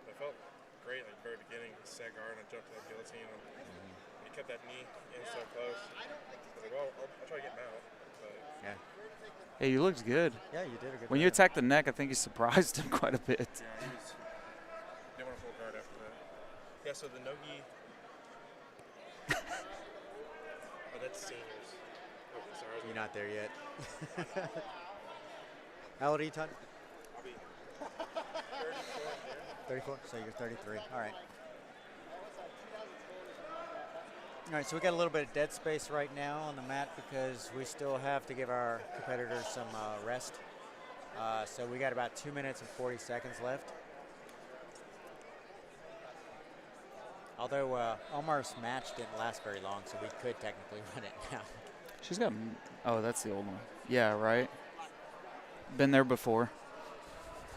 But I felt great like very beginning, set guard, and I jumped to that guillotine. And he kept that knee in so close. I was like, well, I'll try to get him out. But Yeah. Hey, you looked good. Yeah, you did a good When you attacked the neck, I think you surprised him quite a bit. yeah, he was didn't want to full guard after that. Yeah, so the no-gi. Oh, that's seniors. Oh, sorry. You're not there yet. How old are you, Todd? I'll be 34. 34? So you're 33. All right. All right, so we got a little bit of dead space right now on the mat because we still have to give our competitors some rest. So we got about 2 minutes and 40 seconds left. Although Omar's match didn't last very long, so we could technically run it now. She's got. Oh, that's the old one. Yeah, right. Been there before.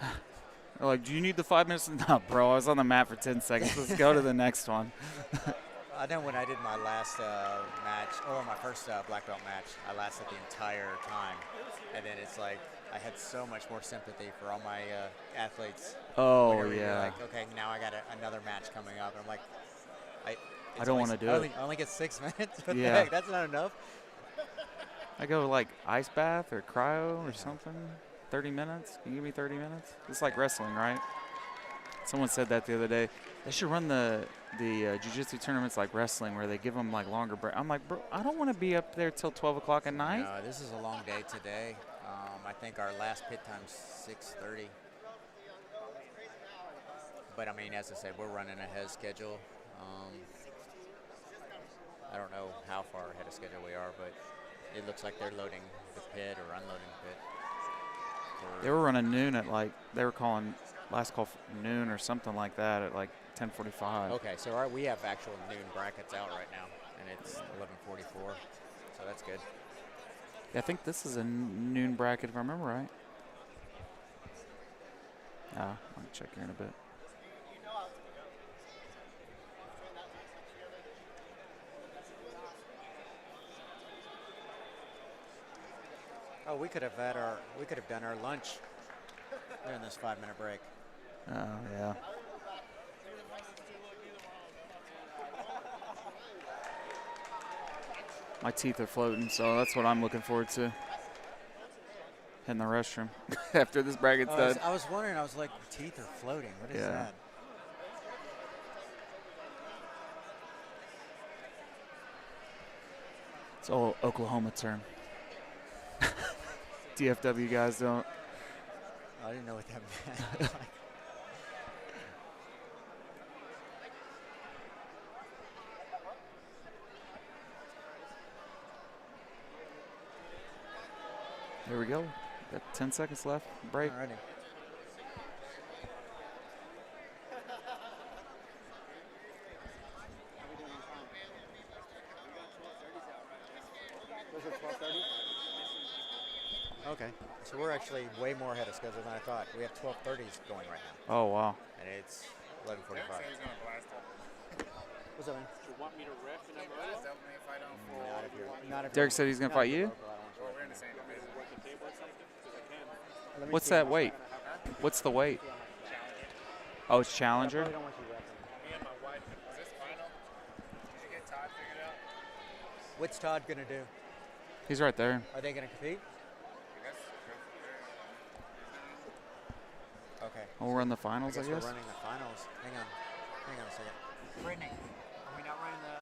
They're like, do you need the 5 minutes? No, bro. I was on the mat for 10 seconds. Let's go to the next one. I know when I did my last match, or my first black belt match, I lasted the entire time. And then it's like, I had so much more sympathy for all my athletes. Oh, Whenever you're yeah. like, okay, now I got another match coming up. And I'm like, I don't want to do it. I only get 6 minutes? What the Yeah. heck? That's not enough? I go like ice bath or cryo or something. 30 minutes? Can you give me 30 minutes? It's like wrestling, right? Someone said that the other day. They should run the jiu-jitsu tournaments like wrestling where they give them like longer break. I'm like, bro, I don't want to be up there till 12 o'clock at night. No, this is a long day today. I think our last pit time's 6:30. But I mean, as I said, we're running ahead of schedule. I don't know how far ahead of schedule we are, but it looks like they're loading the pit or unloading the pit. They were running noon at like, they were calling last call noon or something like that at like 10:45. Okay, so we have actual noon brackets out right now, and it's 11:44, so that's good. Yeah, I think this is a noon bracket if I remember right. I'll check here in a bit. Oh, we could have done our lunch during this 5-minute break. Oh, yeah. My teeth are floating, so that's what I'm looking forward to. Hitting the restroom after this bracket's done. I was wondering, I was like, teeth are floating. What is that? It's all Oklahoma term. DFW guys don't. I didn't know what that meant. There we go. Got 10 seconds left. Break. Alrighty. Okay, so we're actually way more ahead of schedule than I thought. We have 12:30s going right now, Oh, wow. and it's 11:45. What's that mean? You want me to ref in Amarillo? Not if you're, not if Derek you're- said he's going to not fight if you're you? local, I don't want you We're in the working same division. Work the table or something? Because I can. there. Let me What's see that how weight? What's the weight? Oh, it's I Challenger? probably don't want you repping. Me and my wife. Is this final? Did you get Todd figured out? What's Todd gonna do? He's right there. Are they gonna compete? I guess. Okay. Oh, we're in the finals, I we're guess? running the finals. Hang on a second. Brittany, are we not running the?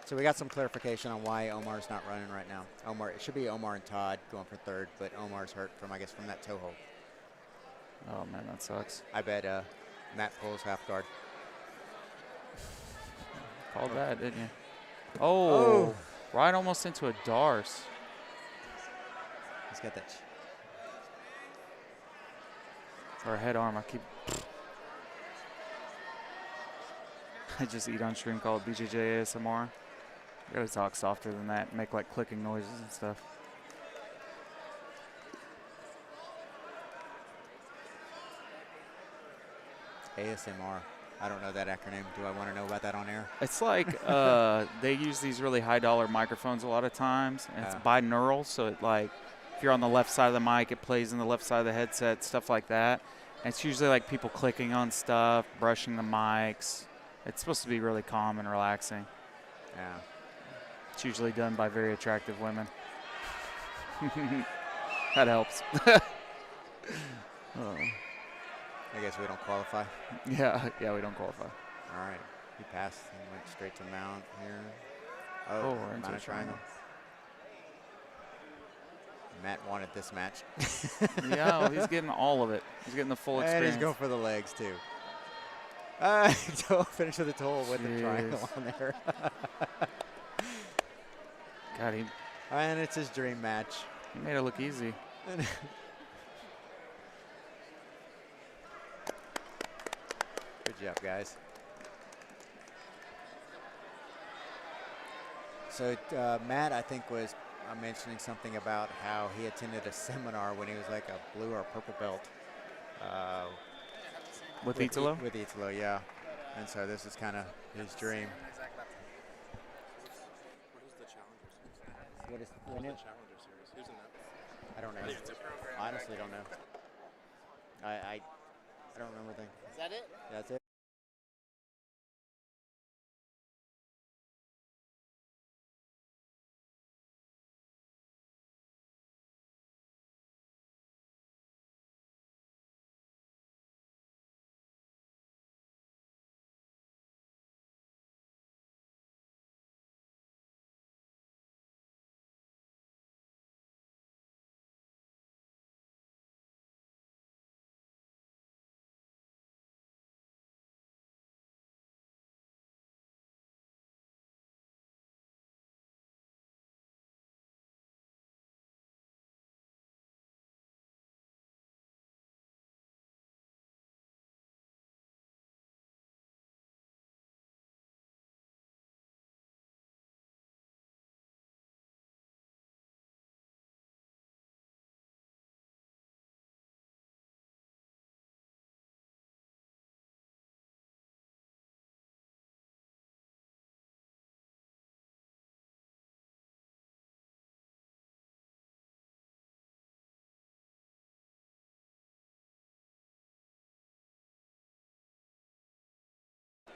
So we got some clarification on why Omar's not running right now. It should be Omar and Todd going for third, but Omar's hurt from that toe hold. Oh, man, that sucks. I bet Matt pulls half guard. Called that, didn't you? Oh, right almost into a Darce. He's got that. Or a head arm. I just eat on stream called BJJ ASMR. You gotta talk softer than that, make like clicking noises and stuff. ASMR. I don't know that acronym. Do I want to know about that on air? It's like they use these really high-dollar microphones a lot of times, and it's binaural, so it like if you're on the left side of the mic, it plays in the left side of the headset, stuff like that. And it's usually like people clicking on stuff, brushing the mics. It's supposed to be really calm and relaxing. Yeah. It's usually done by very attractive women. That helps. Oh. I guess we don't qualify. Yeah, we don't qualify. All right. He passed and went straight to mount here. Oh, we're into mount a a triangle. Matt wanted this match. Yeah, well, he's getting all of it. He's getting the full experience. And he's going for the legs, too. Finish with the toe with the triangle on there. God, and it's his dream match. He made it look easy. Good job, guys. So Matt, I think, was mentioning something about how he attended a seminar when he was like a blue or purple belt. With Italo? With Italo, yeah. And so this is kind of his dream. What is the Challenger Series? Who's in that? I don't know. I honestly don't know. I don't remember things. Is that it? That's it.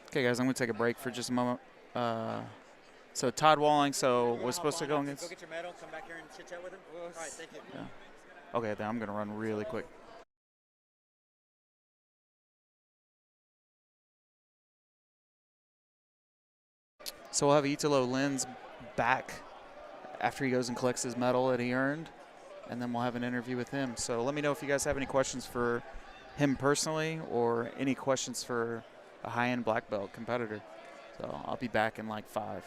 Okay, guys, I'm going to take a break for just a moment. So Todd Walling, was supposed to go against. Go get your medal. Come back here and chit chat with him. All right, thank you. Yeah. Okay, then I'm going to run really quick. So we'll have Italo Lins back after he goes and collects his medal that he earned, and then we'll have an interview with him. So let me know if you guys have any questions for him personally or any questions for a high-end black belt competitor. So I'll be back in like 5.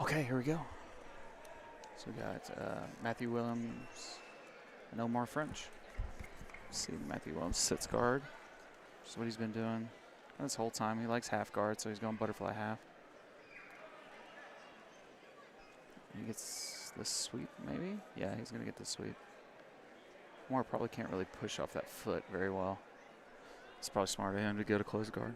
Okay, here we go. So we got Matthew Williams and Omar French. See, Matthew Williams sits guard. Just what he's been doing this whole time. He likes half guard, so he's going butterfly half. He gets the sweep, maybe? Yeah, he's going to get the sweep. Omar probably can't really push off that foot very well. It's probably smart of him to go to close guard.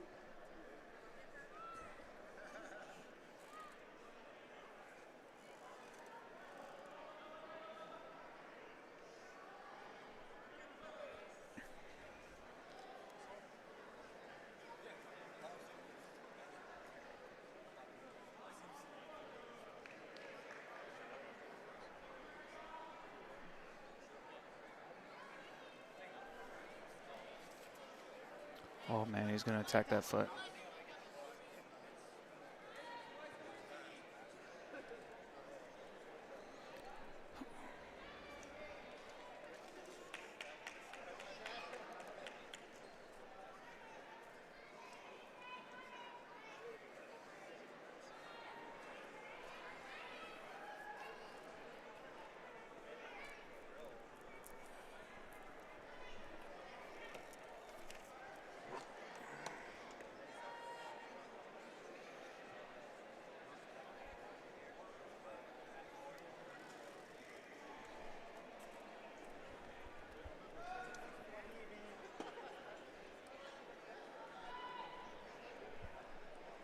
Oh man, he's going to attack that foot.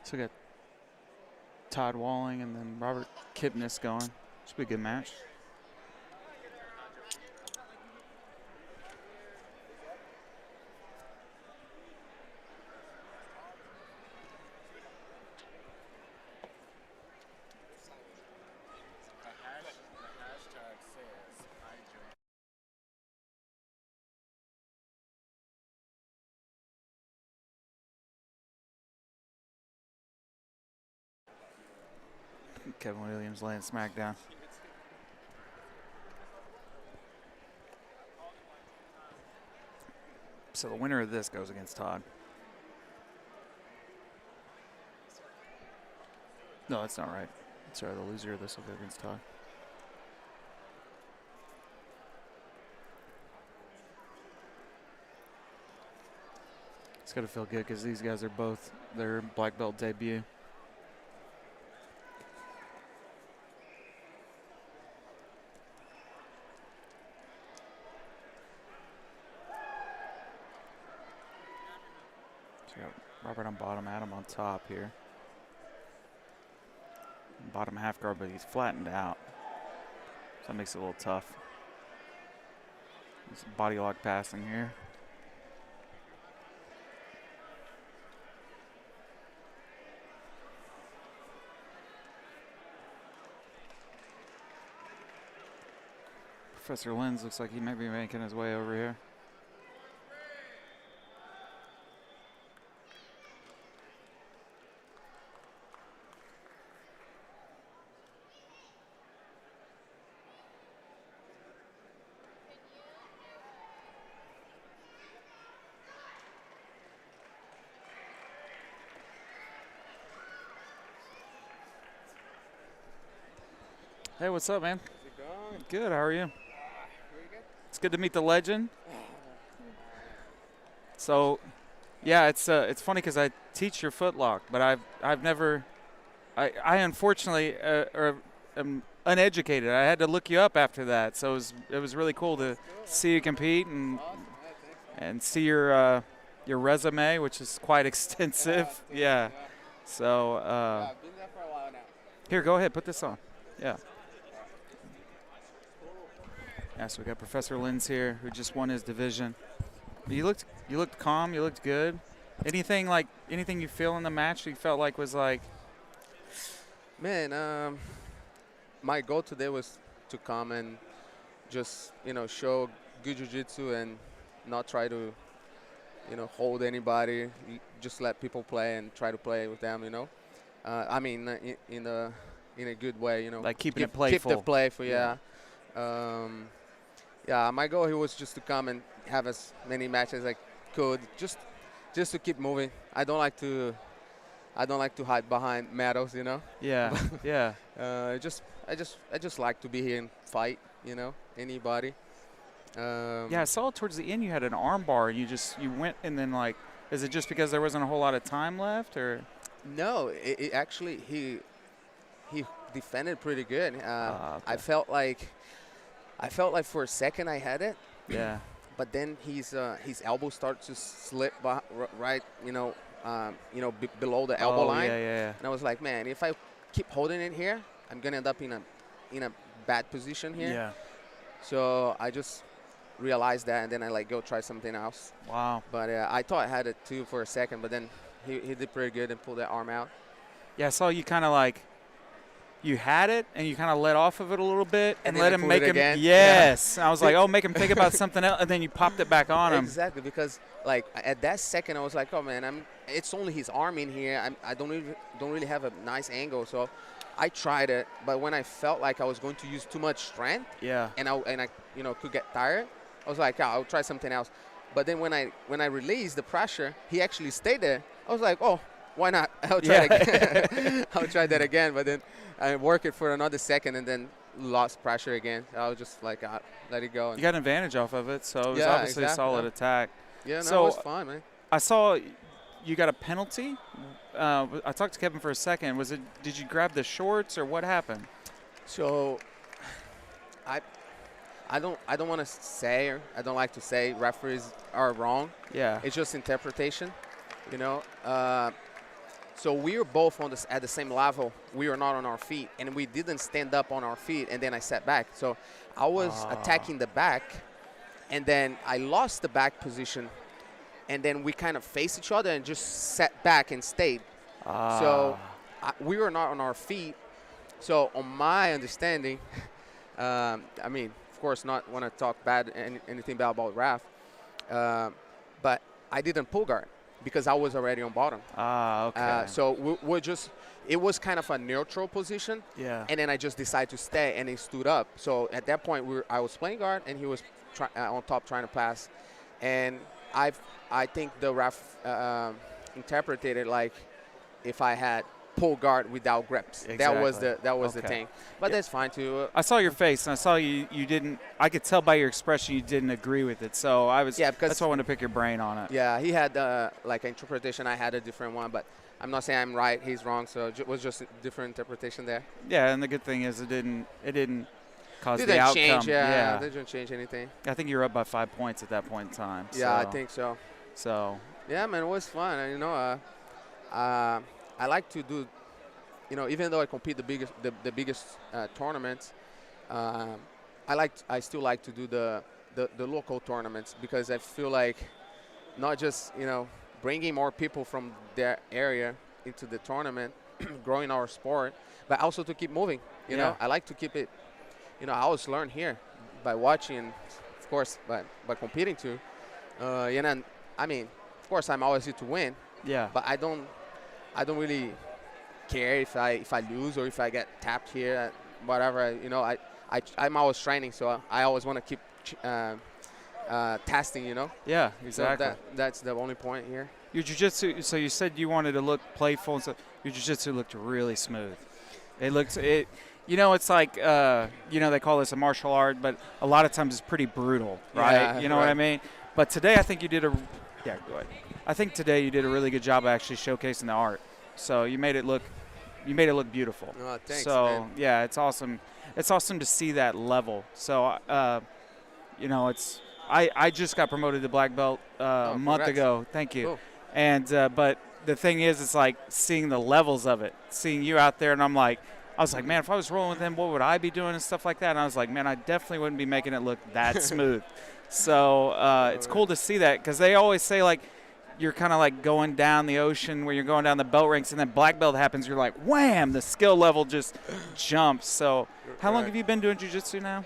So we got Todd Walling and then Robert Kipnis going. Should be a good match. Kevin Williams laying smack down. So the winner of this goes against Todd. No, that's not right. Sorry, the loser of this will go against Todd. It's got to feel good because these guys are both their black belt debut. Robert on bottom, Adam on top here. Bottom half guard, but he's flattened out. So that makes it a little tough. Some body lock passing here. Professor Lenz looks like he might be making his way over here. Hey, what's up, man? How's it going? Good, how are you? Very good. It's good to meet the legend. So, yeah, it's funny because I teach your footlock, but I've never, I unfortunately am uneducated. I had to look you up after that, so it was really cool to see you compete and Awesome. Yeah, thanks, man. and see your resume, which is quite extensive. Yeah. So Yeah, I've been there for a while now. here, go ahead, put this on. Yeah. Yeah, so we got Professor Lenz here, who just won his division. You looked calm. You looked good. Anything you feel in the match you felt like was like? Man, my goal today was to come and just, show good jiu-jitsu and not try to, hold anybody. Just let people play and try to play with them, I mean, in a good way, Like keeping it playful. Keep the playful, yeah. Yeah, my goal here was just to come and have as many matches as I could, just to keep moving. I don't like to I don't like to hide behind medals, you know. Yeah, yeah. I just like to be here and fight, you know, anybody. Yeah, I saw towards the end you had an arm bar. You went and then like, is it just because there wasn't a whole lot of time left, or? No, it actually he defended pretty good. Okay. I felt like for a second I had it, Yeah. but then his elbow started to slip right, below the elbow Oh, line. yeah, yeah. And I was like, man, if I keep holding it here, I'm gonna end up in a bad position here. Yeah. So I just realized that, and then I go try something else. Wow. But I thought I had it too for a second, but then he did pretty good and pulled that arm out. Yeah, I saw you kind of like, you had it and you kind of let off of it a little bit and then let I him pulled make it him. again. Yes. Yeah. I was like, oh, make him think about something else, and then you popped it back on him. Exactly, because like at that second I was like, oh man, it's only his arm in here. I don't really have a nice angle, so I tried it. But when I felt like I was going to use too much strength, Yeah. and I could get tired, I was like, I'll try something else. But then when I released the pressure, he actually stayed there. I was like, oh, why not? I'll try it again. I'll try that again. But then I worked it for another second and then lost pressure again. I was just like, let it go. You got an advantage off of it, so it was Yeah, obviously a exactly. solid attack. Yeah, no, So, it was fun, man. I saw you got a penalty. I talked to Kevin for a second. Did you grab the shorts or what happened? So I don't want to say, or I don't like to say referees are wrong. Yeah. It's just interpretation, you know. So we were both at the same level. We were not on our feet, and we didn't stand up on our feet, and then I sat back. So I was attacking the back, and then I lost the back position, and then we kind of faced each other and just sat back and stayed. So we were not on our feet. So on my understanding, I mean, of course, not want to talk anything bad about Raf, but I didn't pull guard because I was already on bottom. Okay. So it was kind of a neutral position. Yeah. And then I just decided to stay, and he stood up. So at that point, I was playing guard, and he was on top trying to pass. And I think the ref interpreted it like if I had pull guard without grips. Exactly. That was the thing. But that's fine too. I saw your face, and I saw you didn't. I could tell by your expression you didn't agree with it. So that's why I wanted to pick your brain on it. Yeah, he had like an interpretation. I had a different one, but I'm not saying I'm right. He's wrong. So it was just a different interpretation there. Yeah, and the good thing is it didn't cause Didn't the outcome. change. Yeah, it didn't change anything. I think you were up by 5 points at that point in time. Yeah, I think so. So. Yeah, man, it was fun. And, I like to do, even though I compete the biggest tournaments, I still like to do the local tournaments because I feel like not just bringing more people from their area into the tournament, growing our sport, but also to keep moving. You know, I like to keep it. I always learn here by watching, of course, by competing too. I mean, of course, I'm always here to win. Yeah. But I don't really care if I lose or if I get tapped here, whatever. I'm always training, so I always want to keep testing. Yeah, exactly. So that's the only point here. Your jiu-jitsu. So you said you wanted to look playful and stuff. Your jiu-jitsu looked really smooth. It's like they call this a martial art, but a lot of times it's pretty brutal, right? Yeah, you know what I mean? But today I think you did go ahead. I think today you did a really good job of actually showcasing the art. So you made it look beautiful. Oh, thanks, so man. yeah, it's awesome. It's awesome to see that level. So I just got promoted to black belt a month congrats. ago. Thank you. Cool. And but the thing is, it's like seeing the levels of it, seeing you out there, and I was like, man, if I was rolling with him, what would I be doing and stuff like that? And I was like, man, I definitely wouldn't be making it look that smooth. So it's cool to see that because they always say like you're kind of like going down the ocean where you're going down the belt ranks, and then black belt happens. You're like, wham, the skill level just jumps. So how long have you been doing jiu-jitsu now?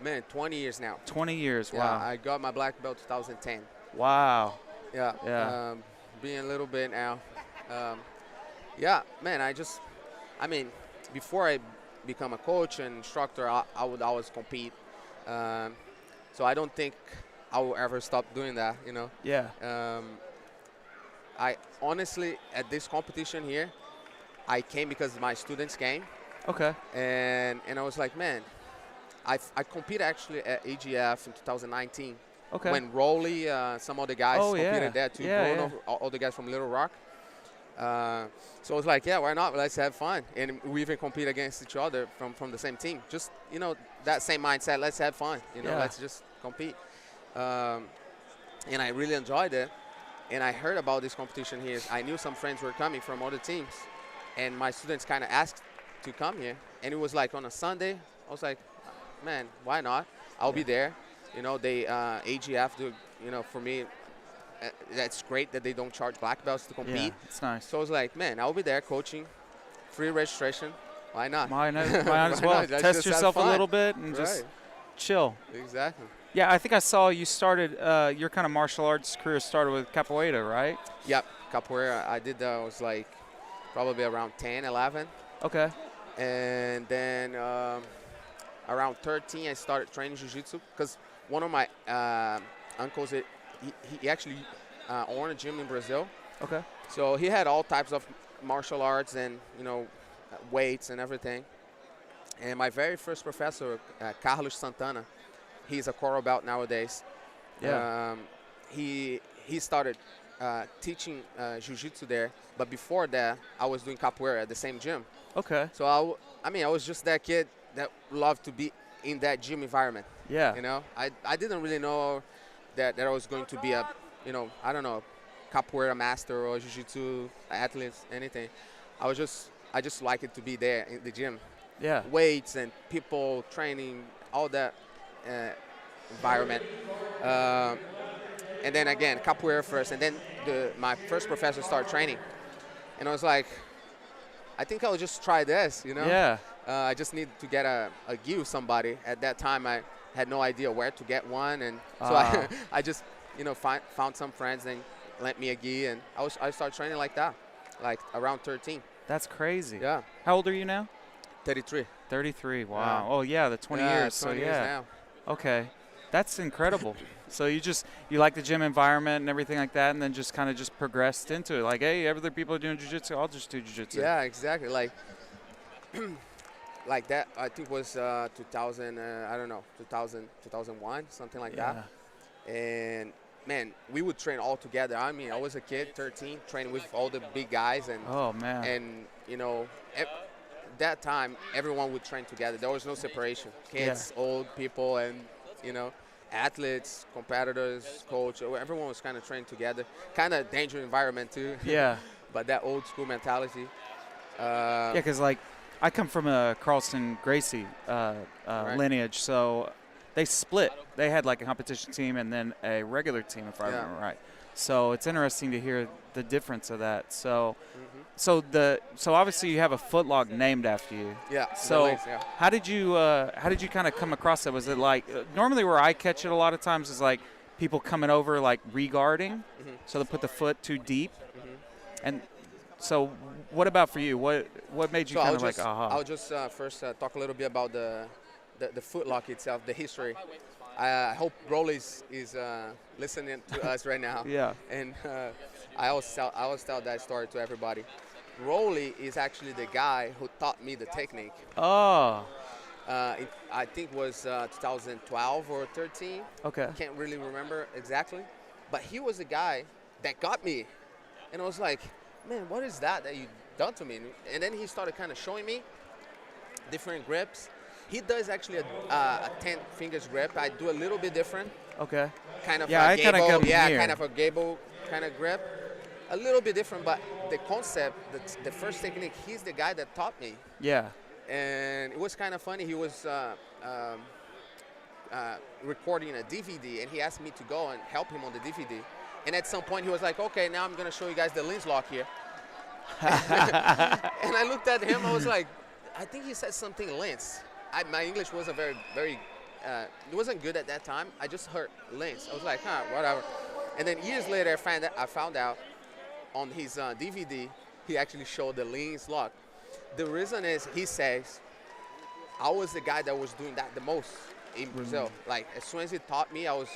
Man, 20 years now. 20 years, Yeah, wow. I got my black belt 2010. Wow. Yeah. Being a little bit now. Man, before I become a coach and instructor, I would always compete. So I don't think I will ever stop doing that, Yeah. I honestly, at this competition here, I came because my students came, Okay. and I was like, man, I competed actually at AGF in 2019. Okay. When Rowley, some of the guys Oh, competed yeah. there too, Yeah, Bruno, all the guys from Little Rock. So I was like, yeah, why not? Let's have fun. And we even compete against each other from the same team. Just, that same mindset, let's have fun. Yeah. Let's just compete. And I really enjoyed it. And I heard about this competition here. I knew some friends were coming from other teams. And my students kind of asked to come here. And it was like on a Sunday. I was like, man, why not? I'll be there. They AGF do, for me, that's great that they don't charge black belts to compete. Yeah, it's nice. So I was like, man, I'll be there coaching, free registration. Why not? Might as well. Let's Test just have yourself a fun. little bit and just Right. chill. Exactly. Yeah, I think I saw you started, your kind of martial arts career started with capoeira, right? Yep, capoeira. I did that. I was like probably around 10, 11. Okay. And then around 13, I started training jiu-jitsu because one of my uncles, he actually owned a gym in Brazil. Okay. So he had all types of martial arts and, weights and everything. And my very first professor, Carlos Santana, he's a coral belt nowadays. Yeah. He started teaching jiu-jitsu there. But before that, I was doing capoeira at the same gym. Okay. So I was just that kid that loved to be in that gym environment. Yeah. I didn't really know that I was going to be a, I don't know, capoeira master or jiu-jitsu athlete, anything. I just like it to be there in the gym. Yeah. Weights and people training, all that environment. And then again, capoeira first, and then my first professor started training. And I was like, I think I'll just try this, Yeah. I just need to get a gi with somebody. At that time, I had no idea where to get one, and so I just, found some friends and lent me a gi, and I started training like that, like around 13. That's crazy. Yeah. How old are you now? 33. 33. Wow. Yeah. Oh, yeah, the 20 years. 20 so, years yeah. now. Okay. That's incredible. So you like the gym environment and everything like that, and then just kind of just progressed into it. Like, hey, other people are doing jiu-jitsu, I'll just do jiu-jitsu. Yeah, exactly. Like, like that, I think was 2000, I don't know, 2000, 2001, something like that. And, man, we would train all together. I mean, I was a kid, 13, training with all the big guys. And, oh, man. And, that time, everyone would train together. There was no separation. Kids, old people, and, athletes, competitors, coach, everyone was kind of trained together. Kind of dangerous environment, too. Yeah. But that old school mentality. Yeah, because, like, I come from a Carlson Gracie lineage, so they split. They had, like, a competition team and then a regular team, if I remember right. So it's interesting to hear the difference of that. So so obviously you have a footlog named after you. Yeah. So legs, yeah. how did you kind of come across that? Was it like normally where I catch it a lot of times is like people coming over like regarding, so they put the foot too deep, and so what about for you? What made you kind of like aha? I'll just first talk a little bit about the footlock itself, the history. I hope Rolly is listening to us right now. Yeah. And I always tell that story to everybody. Rolly is actually the guy who taught me the technique. Oh. I think it was 2012 or 13. Okay. I can't really remember exactly. But he was the guy that got me. And I was like, man, what is that you done to me? And then he started kind of showing me different grips. He does actually a 10 fingers grip. I do a little bit different. Okay. Kind of I kind of come yeah, here. kind of a gable kind of grip. A little bit different, but the concept, the first technique, he's the guy that taught me. Yeah. And it was kind of funny. He was recording a DVD, and he asked me to go and help him on the DVD. And at some point, he was like, okay, now I'm going to show you guys the lens lock here. And I looked at him. I was like, I think he said something lens. My English wasn't very, it wasn't good at that time. I just heard lens. I was like, whatever. And then years later, I found out on his DVD, he actually showed the lens lock. The reason is, he says, I was the guy that was doing that the most in Brazil. Like, as soon as he taught me, I was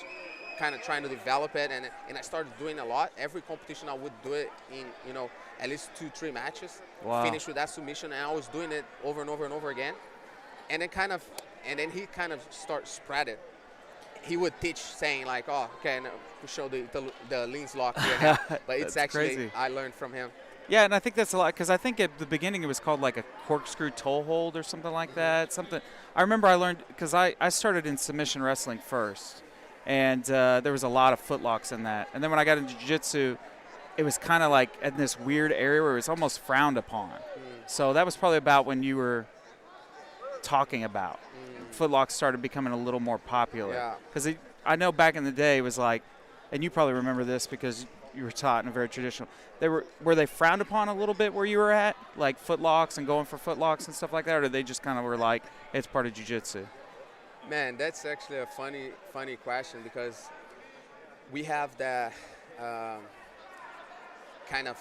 kind of trying to develop it, and I started doing a lot. Every competition I would do it in, at least 2-3 matches. Wow. Finish with that submission, and I was doing it over and over and over again. And then he kind of spread it. He would teach saying like, oh, okay, now we show the leans lock here now. But it's actually crazy. I learned from him. Yeah, and I think that's a lot because I think at the beginning it was called like a corkscrew toe hold or something like that. Something I remember I learned because I started in submission wrestling first, and there was a lot of footlocks in that. And then when I got into jiu-jitsu, it was kind of like in this weird area where it was almost frowned upon. So that was probably about when you were talking about. Footlocks started becoming a little more popular. Yeah. Because I know back in the day it was like, and you probably remember this because you were taught in a very traditional. Were they frowned upon a little bit where you were at, like footlocks and going for footlocks and stuff like that, or did they just kind of were like it's part of jiu-jitsu? Man, that's actually a funny question because we have that kind of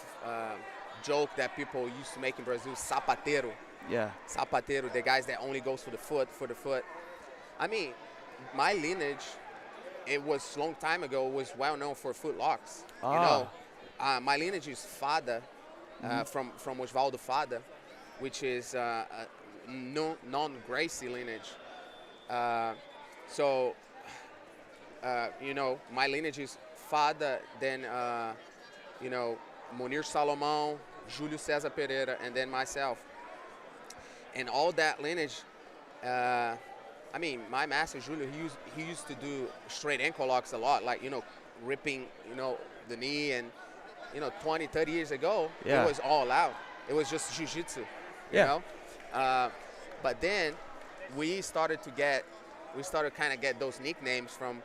joke that people used to make in Brazil, sapateiro. Yeah. Sapateiro, the guys that only goes for the foot. I mean, my lineage, it was long time ago, was well known for foot locks. My lineage is Fada, from Osvaldo Fada, which is non-Gracie lineage. My lineage is Fada, then, Munir Salomão, Júlio César Pereira, and then myself. And all that lineage, my master, Júlio, he used to do straight ankle locks a lot, like, ripping, the knee. And, 20, 30 years ago, It was all out. It was just jiu-jitsu, you know? But then we started kind of get those nicknames from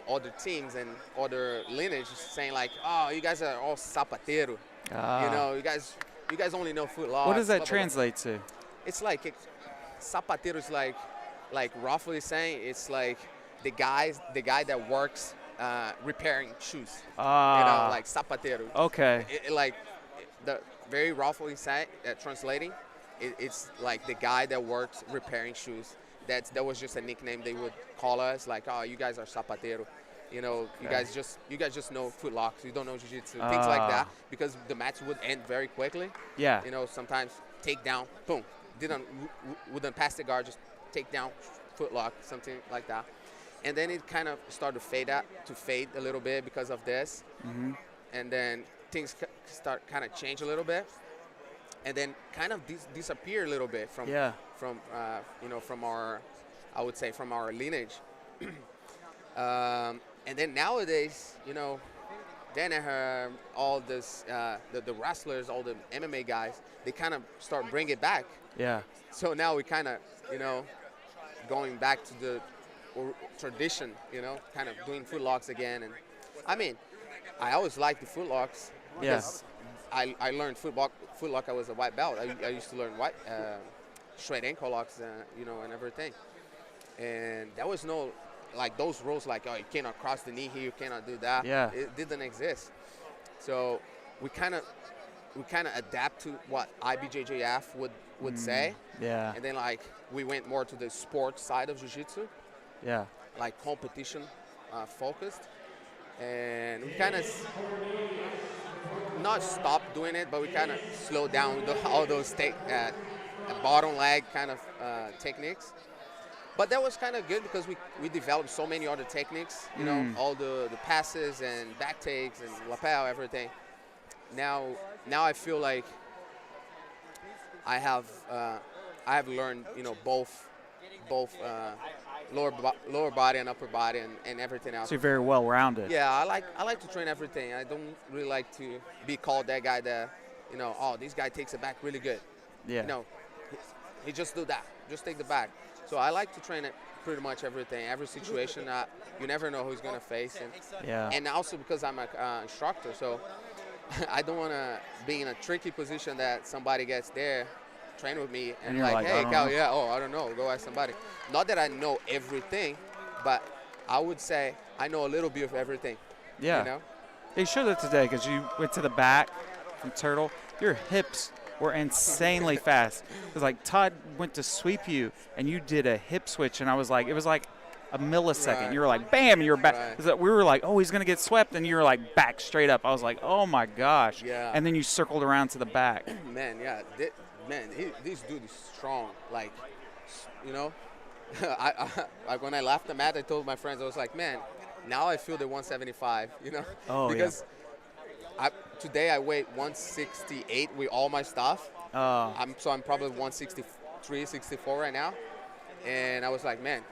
other teams and other lineages saying like, oh, you guys are all sapateiro. You guys only know foot locks. What does that blah, blah, translate to? It's like sapateiro is like roughly saying it's like the guy that works repairing shoes. Like sapateiro. Okay. The very roughly translating, it's like the guy that works repairing shoes. That was just a nickname they would call us, like, oh, you guys are sapateiro. You guys just know foot locks. You don't know jiu-jitsu, things like that, because the match would end very quickly. Yeah. Sometimes take down, boom, wouldn't pass the guard, just take down, foot lock, something like that. And then it kind of started to fade a little bit because of this. Mm-hmm. And then things start kind of change a little bit, and then kind of disappear a little bit from our, I would say, from our lineage. And then nowadays, then I heard all this, the wrestlers, all the MMA guys, they kind of start bringing it back. Yeah. So now we kind of, going back to the tradition, kind of doing foot locks again. And I mean, I always liked the foot locks because I learned foot lock. I was a white belt. I used to learn straight ankle locks, and everything. And there was no, like, those rules like, oh, you cannot cross the knee here, you cannot do that. Yeah. It didn't exist. So we kind of adapt to what IBJJF would say. Yeah. And then, like, we went more to the sports side of jiu-jitsu. Yeah. Like competition focused. And we kind of not stopped doing it, but we kind of slowed down all those bottom leg kind of techniques. But that was kind of good because we developed so many other techniques, all the passes and back takes and lapel, everything. Now I feel like I have learned, both lower body and upper body and everything else. So you're very well rounded. Yeah, I like to train everything. I don't really like to be called that guy that, oh, this guy takes it back really good. Yeah. He just do that. Just take the back. So I like to train it pretty much everything, every situation. You never know who he's going to face. And also because I'm an instructor, so I don't want to be in a tricky position that somebody gets there, train with me, and like, hey, Cal, I don't know, go ask somebody. Not that I know everything, but I would say I know a little bit of everything. Yeah. You showed that today because you went to the back from Turtle. Your hips were insanely fast. It was like Todd went to sweep you, and you did a hip switch, and it was like a millisecond. Right. You were like, bam, and you're back. Right. 'Cause we were like, oh, he's going to get swept, and you were like back straight up. I was like, oh, my gosh. Yeah. And then you circled around to the back. Man, yeah, this dude is strong. Like, you know, like when I left the mat, I told my friends, I was like, man, now I feel the 175. You know, Oh, yeah. because today I weigh 168 with all my stuff. I'm probably 163, 64 right now, and I was like, man,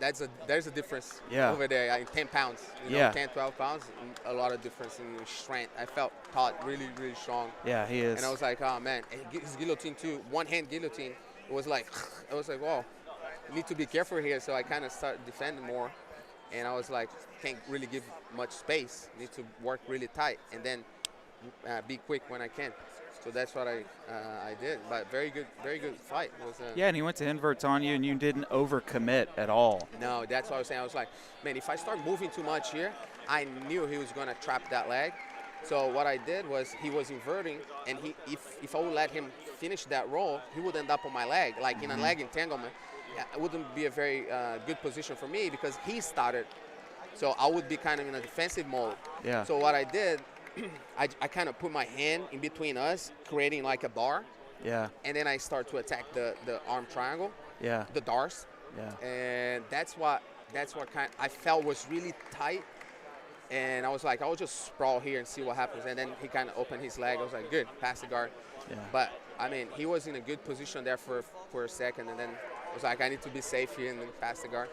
there's a difference over there in 10 pounds. You know, 10, 12 pounds, a lot of difference in strength. I felt really, really strong. Yeah, he is. And I was like, oh man, his guillotine too, one-hand guillotine. It was like, I was like, whoa, you need to be careful here. So I kind of started defending more, and I was like, can't really give much space. Need to work really tight, and then be quick when I can. So that's what I did. But very good fight. It was, yeah, and he went to inverts on you, and you didn't overcommit at all. No, that's what I was saying. I was like, man, if I start moving too much here, I knew he was going to trap that leg. So what I did was he was inverting, and if I would let him finish that roll, he would end up on my leg, like in a leg entanglement. It wouldn't be a very good position for me because he started. So I would be kind of in a defensive mode. Yeah. So what I did, I kind of put my hand in between us, creating like a bar. Yeah. And then I start to attack the arm triangle. Yeah. The darts. Yeah. And that's what I felt was really tight. And I was like, I'll just sprawl here and see what happens. And then he kind of opened his leg. I was like, good, pass the guard. Yeah. But I mean, he was in a good position there for a second, and then I was like, I need to be safe here and then pass the guard.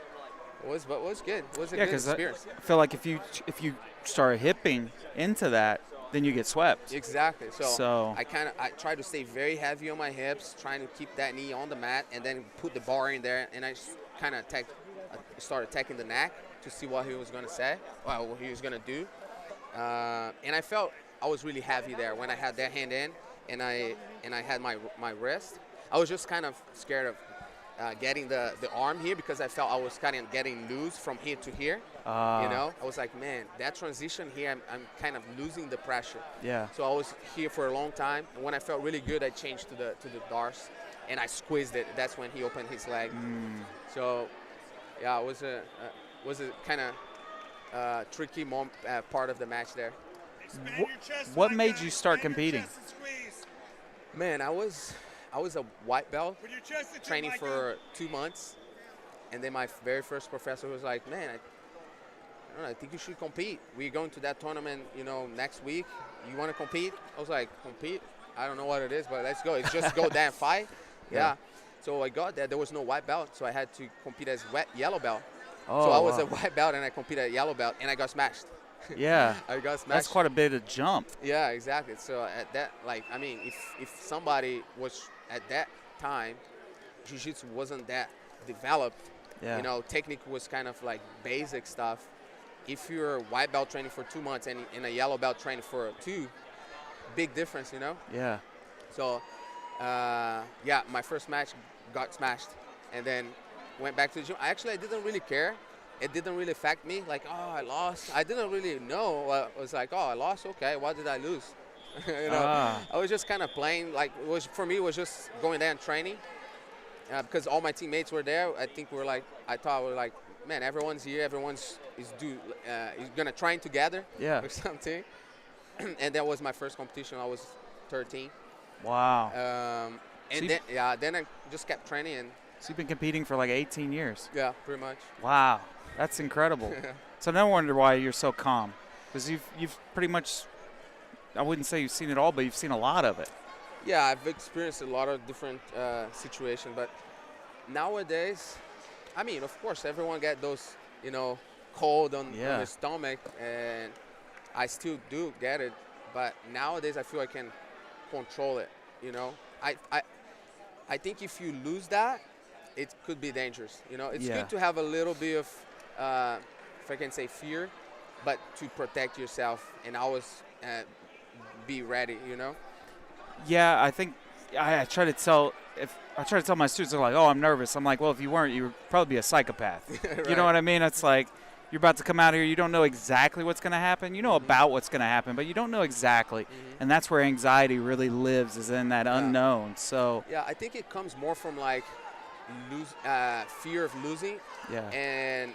It was good. It was a good experience. I feel like if you start hipping into that, then you get swept. Exactly. So I try to stay very heavy on my hips, trying to keep that knee on the mat, and then put the bar in there, and I kind of started attacking the neck to see what he was going to say, what he was going to do. And I felt I was really heavy there when I had that hand in, and I had my wrist. I was just kind of scared of getting the arm here because I felt I was kind of getting loose from here to here. You know, I was like, man, that transition here, I'm kind of losing the pressure. Yeah. So I was here for a long time, and when I felt really good, I changed to the darts, and I squeezed it. That's when he opened his leg. So, yeah, it was a kind of tricky part of the match there. What made you start competing? Man, I was a white belt training for 2 months, and then my very first professor was like, man, I don't know, I think you should compete. We're going to that tournament, next week. You want to compete? I was like, compete? I don't know what it is, but let's go. It's just go there and fight. Yeah. So I got there. There was no white belt, so I had to compete as yellow belt. So I was a white belt, and I competed at yellow belt, and I got smashed. Yeah. I got smashed. That's quite a bit of jump. Yeah, exactly. So at that, if somebody was at that time, jiu-jitsu wasn't that developed. Yeah. Technique was kind of like basic stuff. If you're white belt training for 2 months and in a yellow belt training for 2, big difference, Yeah. So, my first match got smashed, and then went back to the gym. I didn't really care. It didn't really affect me. Like, oh, I lost. I didn't really know. I was like, oh, I lost. Okay, why did I lose? I was just kind of playing. Like, for me, it was just going there and training. Because all my teammates were there. I thought we were like, man, everyone's here. Everyone's is gonna train together. Yeah. Or something. And that was my first competition. I was 13. Wow. Then I just kept training. And so you've been competing for like 18 years. Yeah, pretty much. Wow, that's incredible. So no wonder why you're so calm, because you've pretty much, I wouldn't say you've seen it all, but you've seen a lot of it. Yeah, I've experienced a lot of different situations, but nowadays, I mean, of course, everyone get those, cold on their stomach, and I still do get it, but nowadays I feel I can control it. I think if you lose that, it could be dangerous. It's good to have a little bit of, if I can say, fear, but to protect yourself and always be ready. Yeah, I think I try to tell my students, they're like, oh, I'm nervous. I'm like, well, if you weren't, you would probably be a psychopath. Right. You know what I mean? It's like you're about to come out here, you don't know exactly what's going to happen. You know about what's going to happen, but you don't know exactly. And that's where anxiety really lives, is in that unknown. So yeah, I think it comes more from like fear of losing. Yeah. And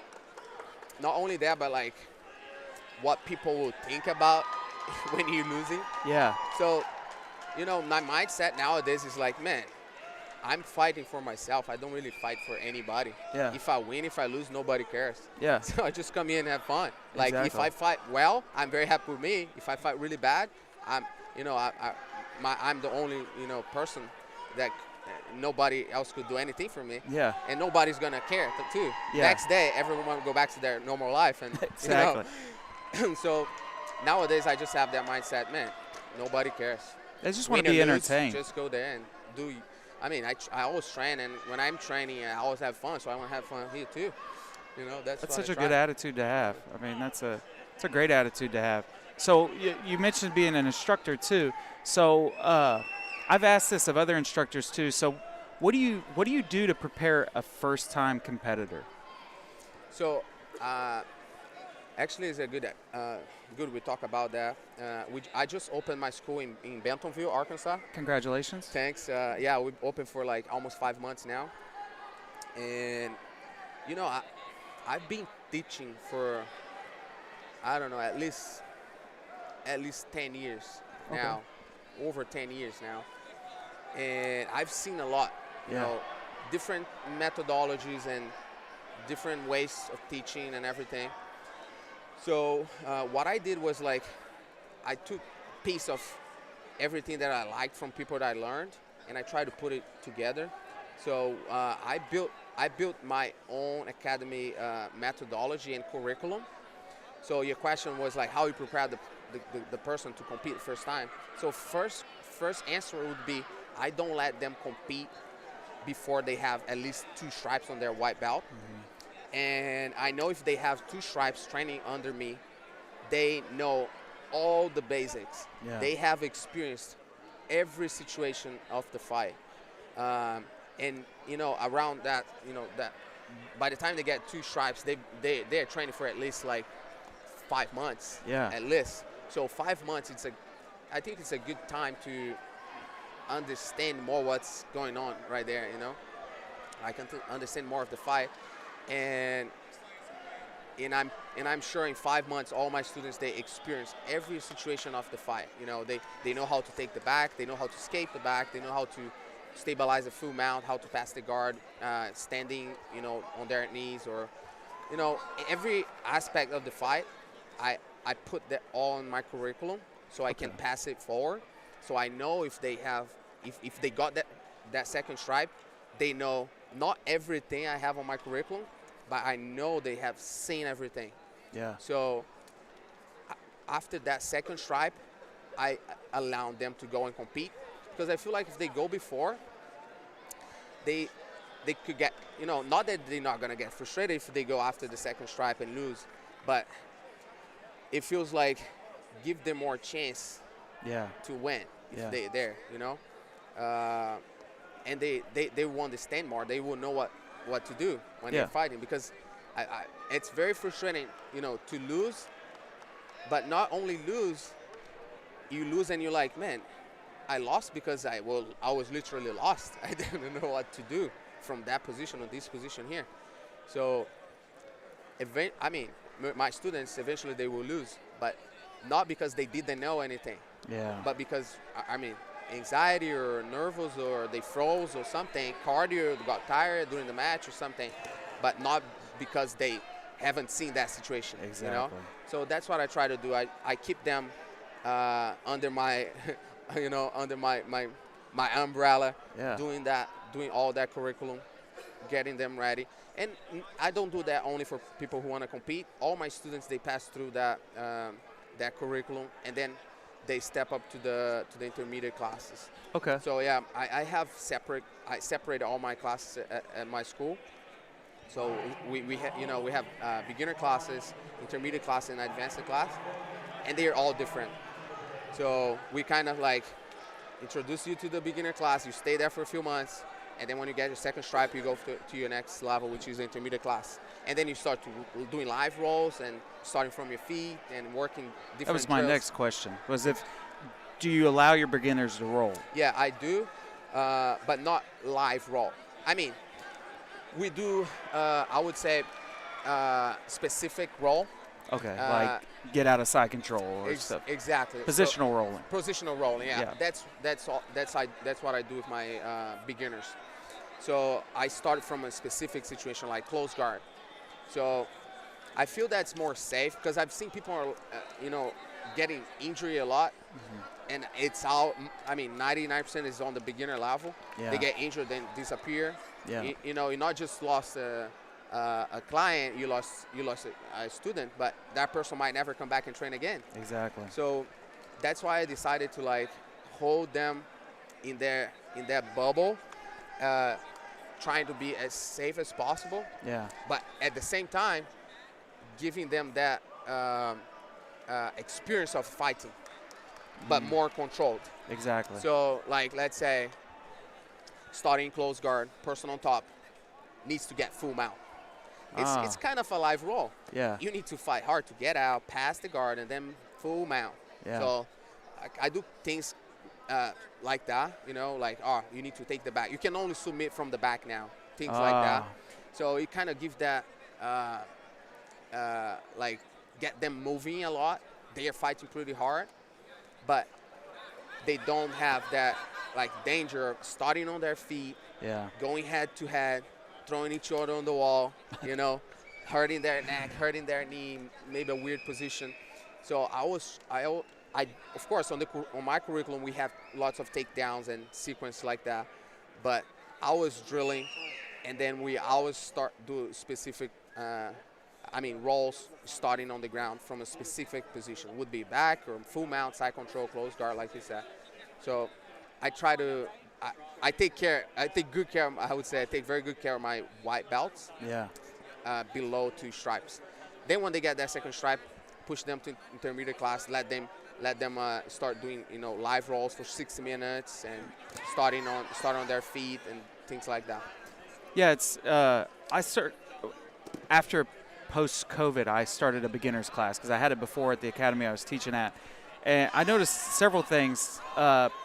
not only that, but like what people will think about when you're losing. Yeah. So, you know, my mindset nowadays is like, man, I'm fighting for myself. I don't really fight for anybody. Yeah. If I win, if I lose, nobody cares. Yeah. So I just come here and have fun. Like if Exactly. I fight well, I'm very happy with me. If I fight really bad, I'm, you know, I'm the only, you know, person that nobody else could do anything for me. Yeah. And nobody's gonna care too. Yeah. Next day, everyone will go back to their normal life, and Exactly. you know. So nowadays, I just have that mindset, man. Nobody cares. They just want Win to or be lose, entertained. just go there and do. I mean, I always train, and when I'm training, I always have fun. So I want to have fun here too. You know, that's what Such I a try. good attitude to have. I mean, it's a great attitude to have. So you mentioned being an instructor too. So I've asked this of other instructors too. So what do you do to prepare a first-time competitor? So actually, it's a good we talk about that. I just opened my school in Bentonville, Arkansas. Congratulations. Thanks. Yeah, we've opened for like almost 5 months now, and you know, I've been teaching for, I don't know, at least 10 years now, over 10 years now, and I've seen a lot. You Yeah. know, different methodologies and different ways of teaching and everything. So what I did was like, I took a piece of everything that I liked from people that I learned, and I tried to put it together. So I built my own academy methodology and curriculum. So your question was like, how you prepare the person to compete the first time. So first answer would be, I don't let them compete before they have at least 2 stripes on their white belt. And I know if they have 2 stripes training under me, they know all the basics. Yeah. They have experienced every situation of the fight. And, you know, around that, you know, that by the time they get 2 stripes, they're training for at least like 5 months. Yeah. At least. So 5 months, I think it's a good time to understand more what's going on right there, you know. I can understand more of the fight. And I'm sure in 5 months, all my students, they experience every situation of the fight. You know, they know how to take the back, they know how to escape the back, they know how to stabilize a full mount, how to pass the guard, standing, you know, on their knees, or, you know, every aspect of the fight, I put that all in my curriculum so I can pass it forward. So I know if they got that second stripe, they know not everything I have on my curriculum, but I know they have seen everything. Yeah. So after that second stripe, I allow them to go and compete, because I feel like if they go before, they could get, you know, not that they're not going to get frustrated if they go after the second stripe and lose, but it feels like give them more chance to win if they're there, you know. And they will understand more. They will know what to do when they're fighting, because it's very frustrating, you know, to lose, but not only lose, you lose and you're like, man, I lost because I was literally lost. I didn't know what to do from that position or this position here. So, I mean, my students, eventually they will lose, but not because they didn't know anything. Yeah. But because, I mean, anxiety or nervous, or they froze or something, cardio, got tired during the match or something, but not because they haven't seen that situation. Exactly. You know? So that's what I try to do. I keep them under my, you know, under my umbrella, doing all that curriculum, getting them ready. And I don't do that only for people who want to compete. All my students, they pass through that curriculum, and then they step up to the intermediate classes. Okay. So yeah, I separate all my classes at my school. So we have beginner classes, intermediate class, and advanced class, and they are all different. So we kind of like introduce you to the beginner class. You stay there for a few months, and then when you get your second stripe, you go to your next level, which is the intermediate class. And then you start doing live rolls and starting from your feet and working different That was my drills. next question. Do you allow your beginners to roll? Yeah, I do, but not live roll. I mean, we do, I would say, specific role. Okay, like get out of side control or stuff. Exactly. Positional rolling. Positional rolling. Yeah. Yeah. That's what I do with my beginners. So I started from a specific situation like close guard. So I feel that's more safe because I've seen people are, getting injury a lot, and it's all. I mean, 99% is on the beginner level. Yeah. They get injured, then disappear. Yeah. You not just lost a client, you lost a student, but that person might never come back and train again. Exactly. So that's why I decided to like hold them in that bubble, trying to be as safe as possible. Yeah. But at the same time, giving them that experience of fighting, but more controlled. Exactly. So like let's say, starting close guard, person on top needs to get full mount. It's kind of a live roll. Yeah. You need to fight hard to get out, pass the guard, and then full mount. Yeah. So I do things like that, like, you need to take the back. You can only submit from the back now, things like that. So it kind of gives that, like, get them moving a lot. They are fighting pretty hard, but they don't have that, like, danger of starting on their feet, going head to head, throwing each other on the wall, hurting their neck, hurting their knee, maybe a weird position. So I of course, on my curriculum, we have lots of takedowns and sequence like that. But I was drilling, and then we always do specific, rolls starting on the ground from a specific position. Would be back or full mount, side control, close guard, like you said. So I try to. I take good care. I would say I take very good care of my white belts. Yeah. Below 2 stripes. Then when they get that second stripe, push them to intermediate class. Let them start doing live rolls for 60 minutes and start on their feet and things like that. Yeah, it's after post-COVID, I started a beginner's class because I had it before at the academy I was teaching at. And I noticed several things.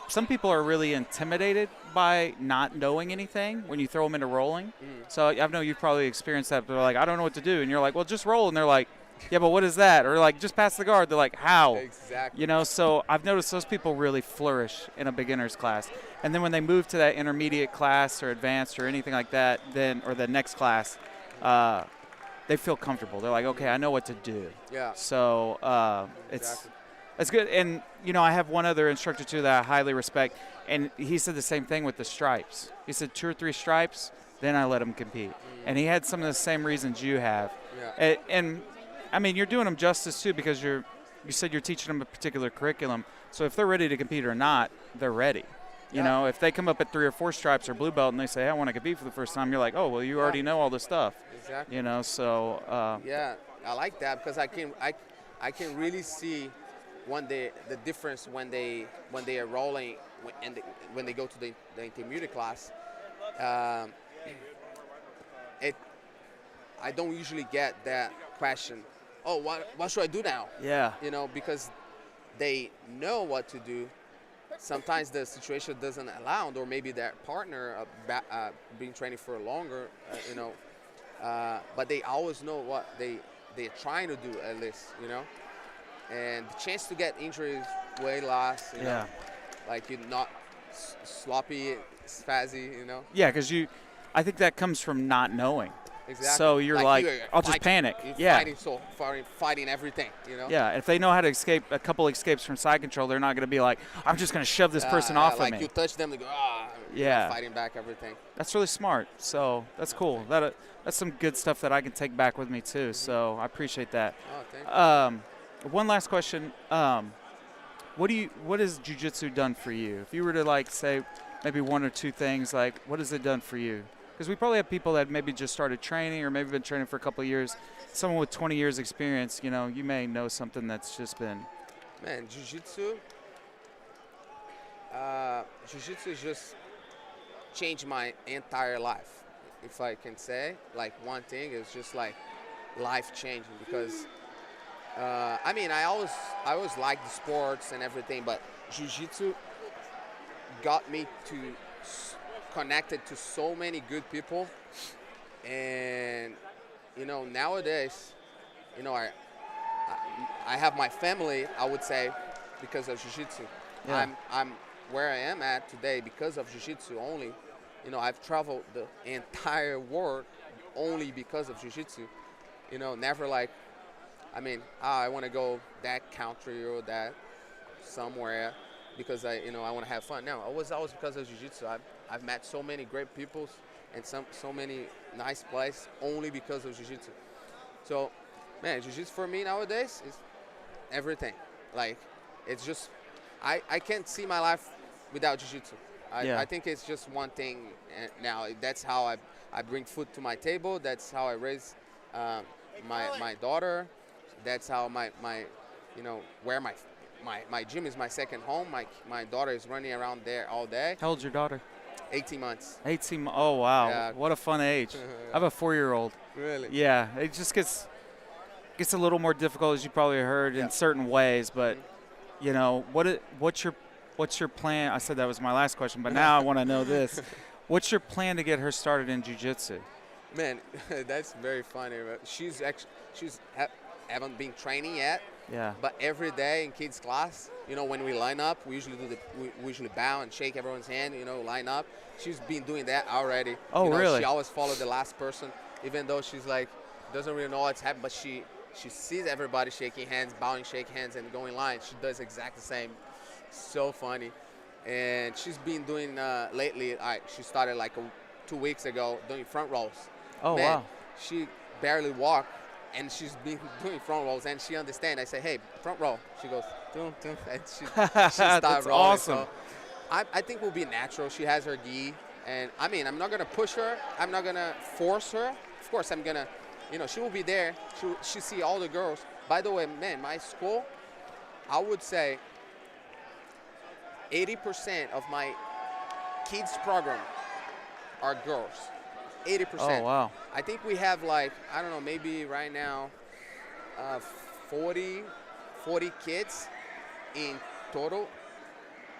Some people are really intimidated by not knowing anything when you throw them into rolling. So I know you've probably experienced that. They're like, I don't know what to do. And you're like, well, just roll. And they're like, yeah, but what is that? Or like, just pass the guard. They're like, how? Exactly. So I've noticed those people really flourish in a beginner's class. And then when they move to that intermediate class or advanced or anything like that, or the next class, they feel comfortable. They're like, okay, I know what to do. Yeah. So it's good. And, I have one other instructor, too, that I highly respect. And he said the same thing with the stripes. He said 2 or 3 stripes, then I let him compete. And he had some of the same reasons you have. Yeah. And I mean, you're doing them justice, too, because you said you're teaching them a particular curriculum. So if they're ready to compete or not, they're ready. If they come up at 3 or 4 stripes or blue belt and they say, hey, I want to compete for the first time, you're like, oh, well, you already know all this stuff. Exactly. So. Yeah, I like that because I can really see the difference when they are rolling and when they go to the intermediate class. I don't usually get that question. Oh, what should I do now? Yeah. Because they know what to do. Sometimes the situation doesn't allow, or maybe their partner been training for longer, but they always know what they're trying to do at least, And the chance to get injuries way less, like you're not sloppy, spazzy, Yeah, because I think that comes from not knowing. Exactly. So you're I'll just panic. You're fighting everything, Yeah, if they know how to escape a couple escapes from side control, they're not going to be like, I'm just going to shove this person off of me. Like you touch them, they go, fighting back everything. That's really smart. So that's cool. That's some good stuff that I can take back with me too. So I appreciate that. Oh, thank you. One last question. What has jiu-jitsu done for you? If you were to say maybe 1 or 2 things, what has it done for you? Because we probably have people that maybe just started training or maybe been training for a couple of years. Someone with 20 years experience, you may know something that's just been. Man, jiu-jitsu just changed my entire life. If I can say, one thing is just life-changing because, I always liked the sports and everything, but jiu-jitsu got me connected to so many good people, and nowadays, I have my family, I would say, because of jiu-jitsu. Yeah. I'm where I am at today because of jiu-jitsu only. I've traveled the entire world only because of jiu-jitsu. Never like, I want to go that country or that somewhere because I want to have fun. No, it was always because of jiu-jitsu. I've met so many great people and so many nice places only because of jiu-jitsu. So, man, jiu-jitsu for me nowadays is everything. Like, it's just, I can't see my life without jiu-jitsu. Yeah. I think it's just one thing now. That's how I bring food to my table. That's how I raise my daughter. That's how where my gym is my second home. My daughter is running around there all day. How old's your daughter? 18 months. 18. Oh, wow. Yeah. What a fun age. I have a 4-year-old. Really? Yeah, it just gets a little more difficult, as you probably heard, in certain ways. But, what's your plan? I said that was my last question, but now I want to know this. What's your plan to get her started in jiu-jitsu? Man, that's very funny. She's haven't been training yet. Yeah. But every day in kids class, when we line up, we usually bow and shake everyone's hand, line up. She's been doing that already. Oh, really? She always follows the last person, even though she's like, doesn't really know what's happening, but she sees everybody shaking hands, bowing, shake hands, and going line. She does exactly the same. So funny. And she's been doing lately, she started like 2 weeks ago doing front rolls. Oh, Man, wow. She barely walked. And she's been doing front rolls, and she understands. I say, hey, front roll. She goes, dum, dum, and she starts That's rolling. awesome. So I think we'll be natural. She has her gi. And, I'm not going to push her. I'm not going to force her. Of course, I'm going to, she will be there. She see all the girls. By the way, man, my school, I would say 80% of my kids' program are girls. 80%. Oh, wow. I think we have maybe right now 40 kids in total.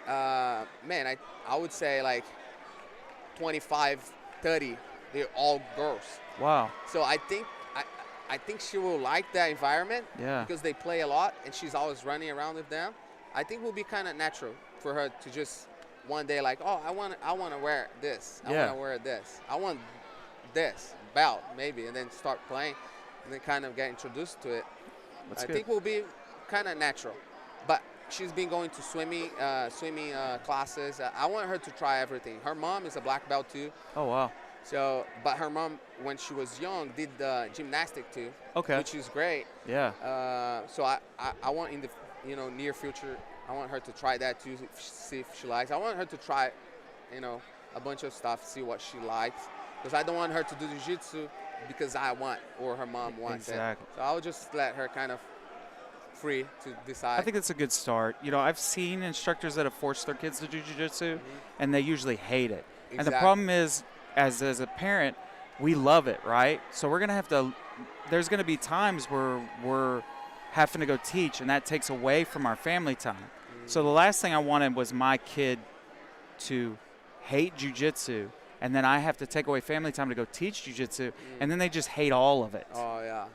Man, I would say like 25, 30, they're all girls. Wow. So I think she will like that environment because they play a lot and she's always running around with them. I think it will be kind of natural for her to just one day like, oh, I want to wear this. I want to wear this. I want this belt maybe, and then start playing and then kind of get introduced to it. That's I good. think will be kind of natural. But she's been going to swimming classes. I want her to try everything. Her mom is a black belt too. Oh, wow. So, but her mom, when she was young, did gymnastic too. Okay. Which is great. Yeah. So I want in the near future, I want her to try that too, see if she likes. I want her to try, a bunch of stuff, see what she likes. Because I don't want her to do jiu-jitsu because I want or her mom wants Exactly. it. So I'll just let her kind of free to decide. I think that's a good start. I've seen instructors that have forced their kids to do jiu-jitsu, and they usually hate it. Exactly. And the problem is, as a parent, we love it, right? So we're going to there's going to be times where we're having to go teach, and that takes away from our family time. So the last thing I wanted was my kid to hate jiu-jitsu, and then I have to take away family time to go teach jiu-jitsu, and then they just hate all of it. Oh, yeah.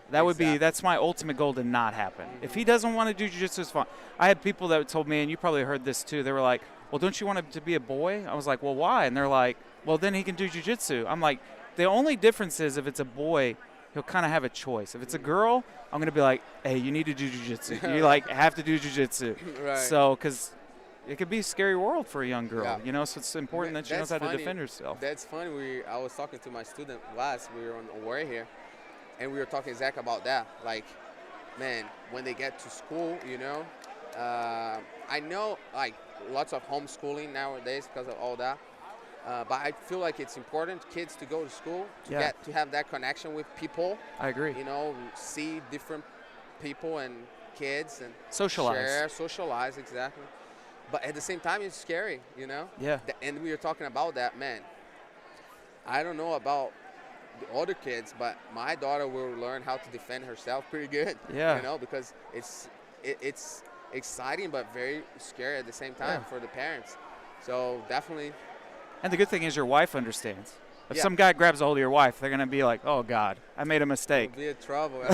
That's my ultimate goal to not happen. If he doesn't want to do jiu-jitsu, it's fine. I had people that told me, and you probably heard this too, they were like, well, don't you want him to be a boy? I was like, well, why? And they're like, well, then he can do jiu-jitsu. I'm like, the only difference is if it's a boy, he'll kind of have a choice. If it's a girl, I'm going to be like, hey, you need to do jiu-jitsu. You have to do jiu-jitsu. Right. So, because it could be a scary world for a young girl, Yeah. So it's important that she knows how to defend herself. That's funny. I was talking to my student last. We were on the way here, and we were talking exactly about that. Like, man, when they get to school, I know like lots of homeschooling nowadays because of all that. But I feel like it's important kids to go to school to have that connection with people. I agree. See different people and kids and socialize exactly. But at the same time, it's scary, Yeah. And we were talking about that, man. I don't know about the other kids, but my daughter will learn how to defend herself pretty good. Yeah. Because it's exciting but very scary at the same time for the parents. So definitely. And the good thing is your wife understands. If Yeah. some guy grabs a hold of your wife, they're gonna be like, "Oh God, I made a mistake." It'll be a trouble.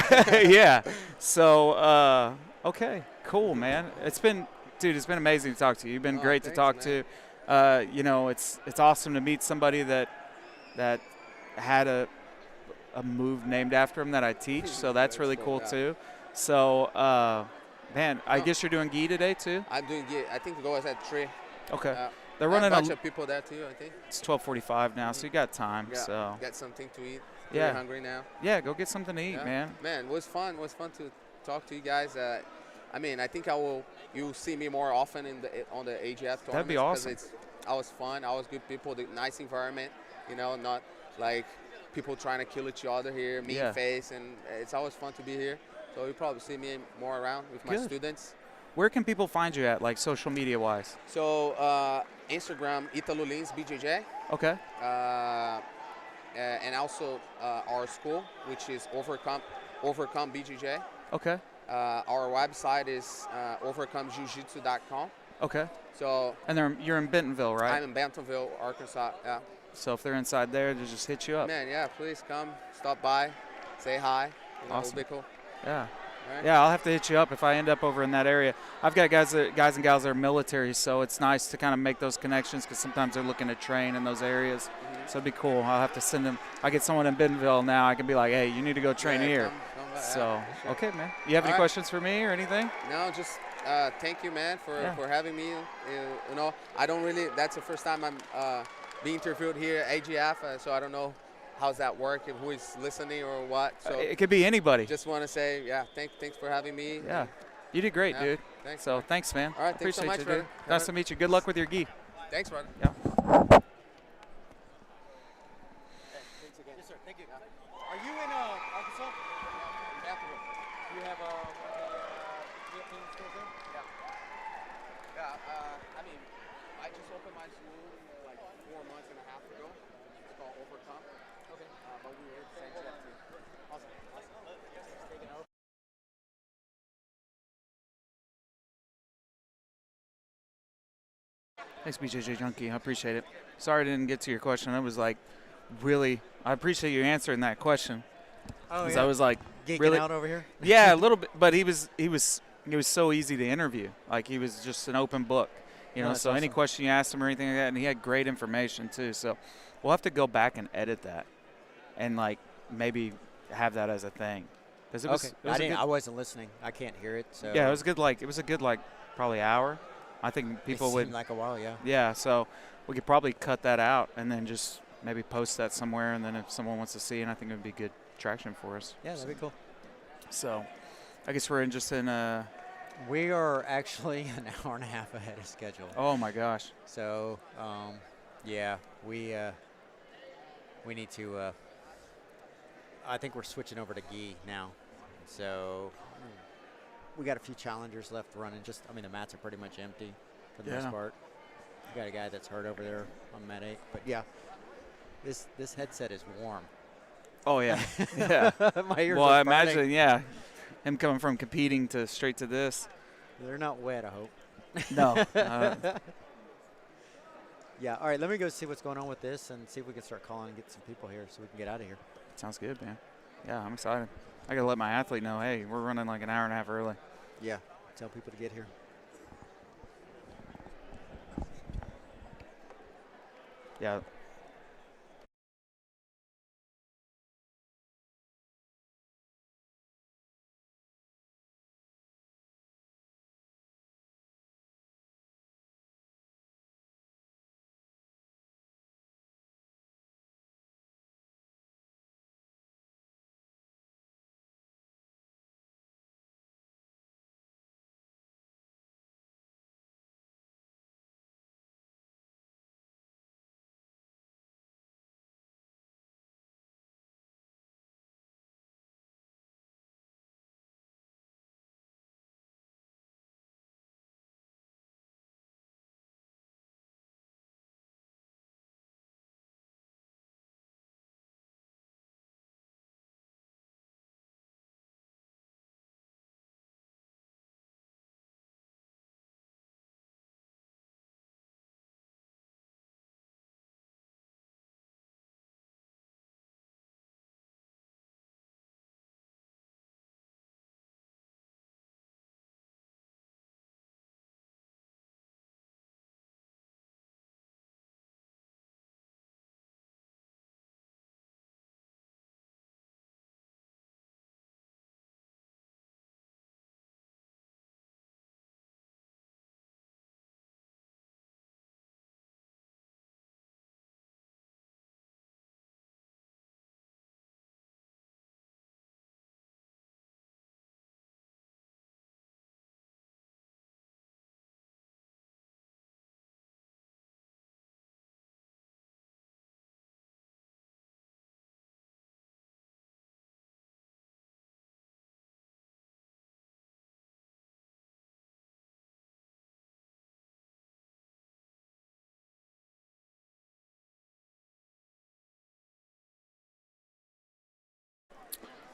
Yeah. So, okay, cool, man. It's been amazing to talk to you. You've been Oh, great to thanks, talk man. to. You know, it's awesome to meet somebody that had a move named after him that I teach. So that's really cool yeah. too. So, man, I Oh. guess you're doing gi today too. I'm doing good. I think the goal is at 3. Okay. Uh, They're a running bunch of people there too, I think. It's 12:45 now, so you got time. Yeah. So Get something to eat. Yeah. Really hungry now. yeah, go get something to eat, Yeah. man. Man, it was fun. It was fun to talk to you guys. I mean, I think you'll see me more often on the AGF tournament. That'd be awesome. Because I was fun. I was good people. The nice environment. You know, not like people trying to kill each other here, mean Yeah. face, and it's always fun to be here. So you'll probably see me more around with my Good. students. Where can people find you at, like social media wise? So Instagram, Italo Lins BJJ. Okay. And also our school, which is Overcome BJJ. Okay. Our website is overcomejujitsu.com. Okay. So And you're in Bentonville, right? I'm in Bentonville, Arkansas. Yeah. So if they're inside there, they just hit you up. Man, yeah, please come, stop by, say hi. You know, Awesome. it'll be cool. Yeah. Right? Yeah, I'll have to hit you up if I end up over in that area. I've got guys and gals that are military, so it's nice to kind of make those connections because sometimes they're looking to train in those areas. Mm-hmm. So it'd be cool. I'll have to send them. I get someone in Bentonville now. I can be like, hey, you need to go train Yeah, here. come by, So, yeah, for sure. okay, man. You have any All right. questions for me or anything? No, just thank you, man, Yeah. for having me. You know, I don't really. That's the first time I'm being interviewed here at AGF, so I don't know how's that work, and who is listening or what. So It could be anybody. just want to say, yeah, thanks for having me. Yeah. You did great, Yeah, dude. thanks. So thanks, man. All right, thanks so Appreciate much, you, brother. dude. Have Nice a- to meet you. Good luck with your gi. Thanks, brother. Yeah. Yes, sir. Thank you. Are you in Arkansas? You have one of the team schools there? Yeah, I mean, I just opened my school like 4 months and a half ago. It's called Overcome. Okay. But we were the same stuff too. Awesome. Awesome. Taking over. Thanks, BJJ Junkie. I appreciate it. Sorry I didn't get to your question. I was like, really, I appreciate you answering that question. Oh, 'Cause I was like, geeking really? out over here. Yeah, a little bit, but he was so easy to interview. Like he was just an open book, you know. that's So any awesome. question you asked him or anything like that, and he had great information too. So we'll have to go back and edit that, and like maybe have that as a thing. 'Cause it was, Okay. it was a good- I wasn't listening. I can't hear it. So yeah, it was good. Like it was a good probably hour. I think people it would. seemed like a while. Yeah. Yeah, so we could probably cut that out and then just maybe post that somewhere, and then if someone wants to see it, I think it would be good traction for us. Yeah, that'd be cool. So I guess we're just in We are actually an hour and a half ahead of schedule. oh my gosh. So, yeah, we need to. I think we're switching over to gi now. So we got a few challengers left running. I mean, the mats are pretty much empty for the Yeah. most part. We got a guy that's hurt over there on mat 8. But yeah, this headset is warm. Oh yeah. Yeah. My ears Well, are I burning. imagine, yeah, him coming from competing to straight to this. They're not wet, I hope. No. Yeah, all right, let me go see what's going on with this and see if we can start calling and get some people here so we can get out of here. Sounds good, man. Yeah, I'm excited. I gotta let my athlete know, hey, we're running like an hour and a half early. Yeah, tell people to get here. Yeah.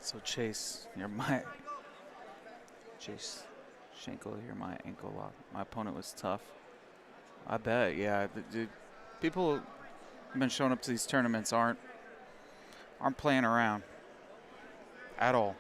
So Chase Schenkel here, my ankle lock. My opponent was tough. I bet, yeah. Dude, people who've been showing up to these tournaments aren't playing around at all.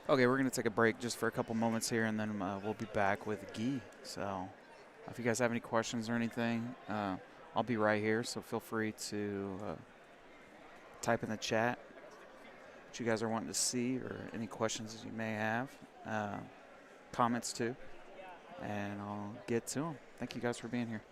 Okay, we're going to take a break just for a couple moments here, and then we'll be back with Guy. So if you guys have any questions or anything, I'll be right here, so feel free to type in the chat what you guys are wanting to see or any questions that you may have, comments too, and I'll get to them. Thank you guys for being here.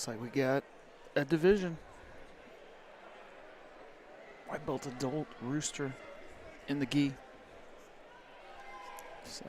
Looks like we got a division. White belt adult Rooster in the gi. So.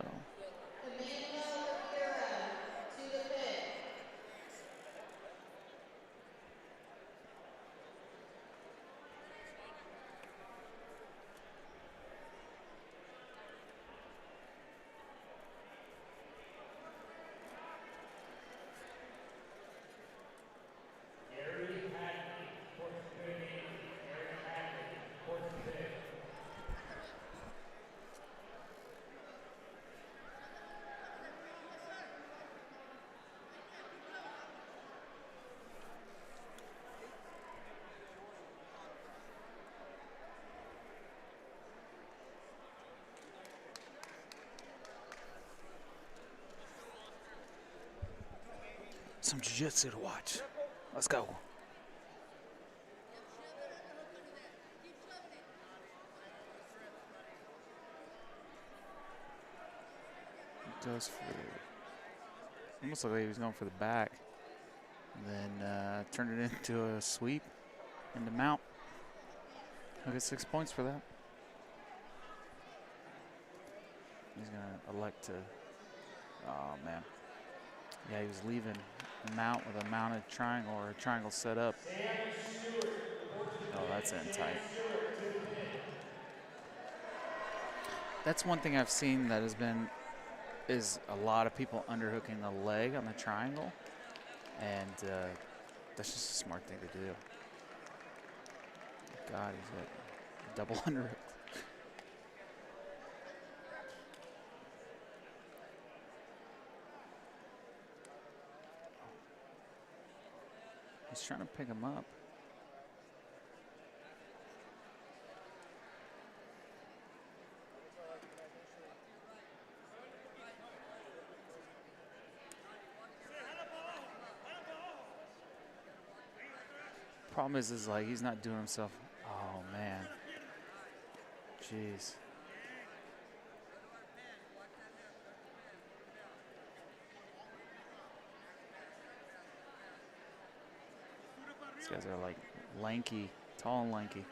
Some jiu-jitsu to watch. Let's go. He goes for, almost looked like he was going for the back. And then turned it into a sweep into mount. He'll get 6 points for that. He's gonna elect to, oh man. Yeah, he was leaving mount with a mounted triangle or a triangle set up. Oh, that's in tight. That's one thing I've seen that has been, is a lot of people underhooking the leg on the triangle. And that's just a smart thing to do. God, he's got double underhook. He's trying to pick him up. Problem is like he's not doing himself. Oh man. Jeez. These guys are like lanky, tall and lanky.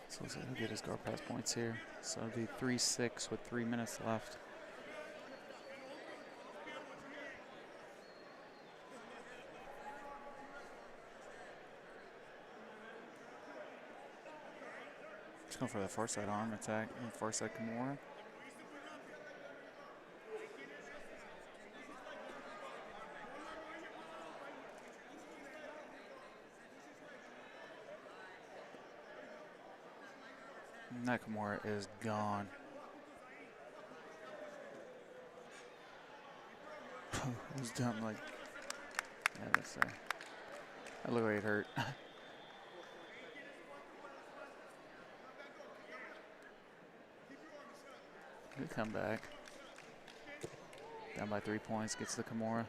So he'll get his guard pass points here. So it'll be 3-6 with 3 minutes left. Just going for that far side arm attack and far side Kimura. Nakamura is gone. It was done like, yeah, that's that looked like it hurt. Good comeback. Down by 3 points, gets the Kimura.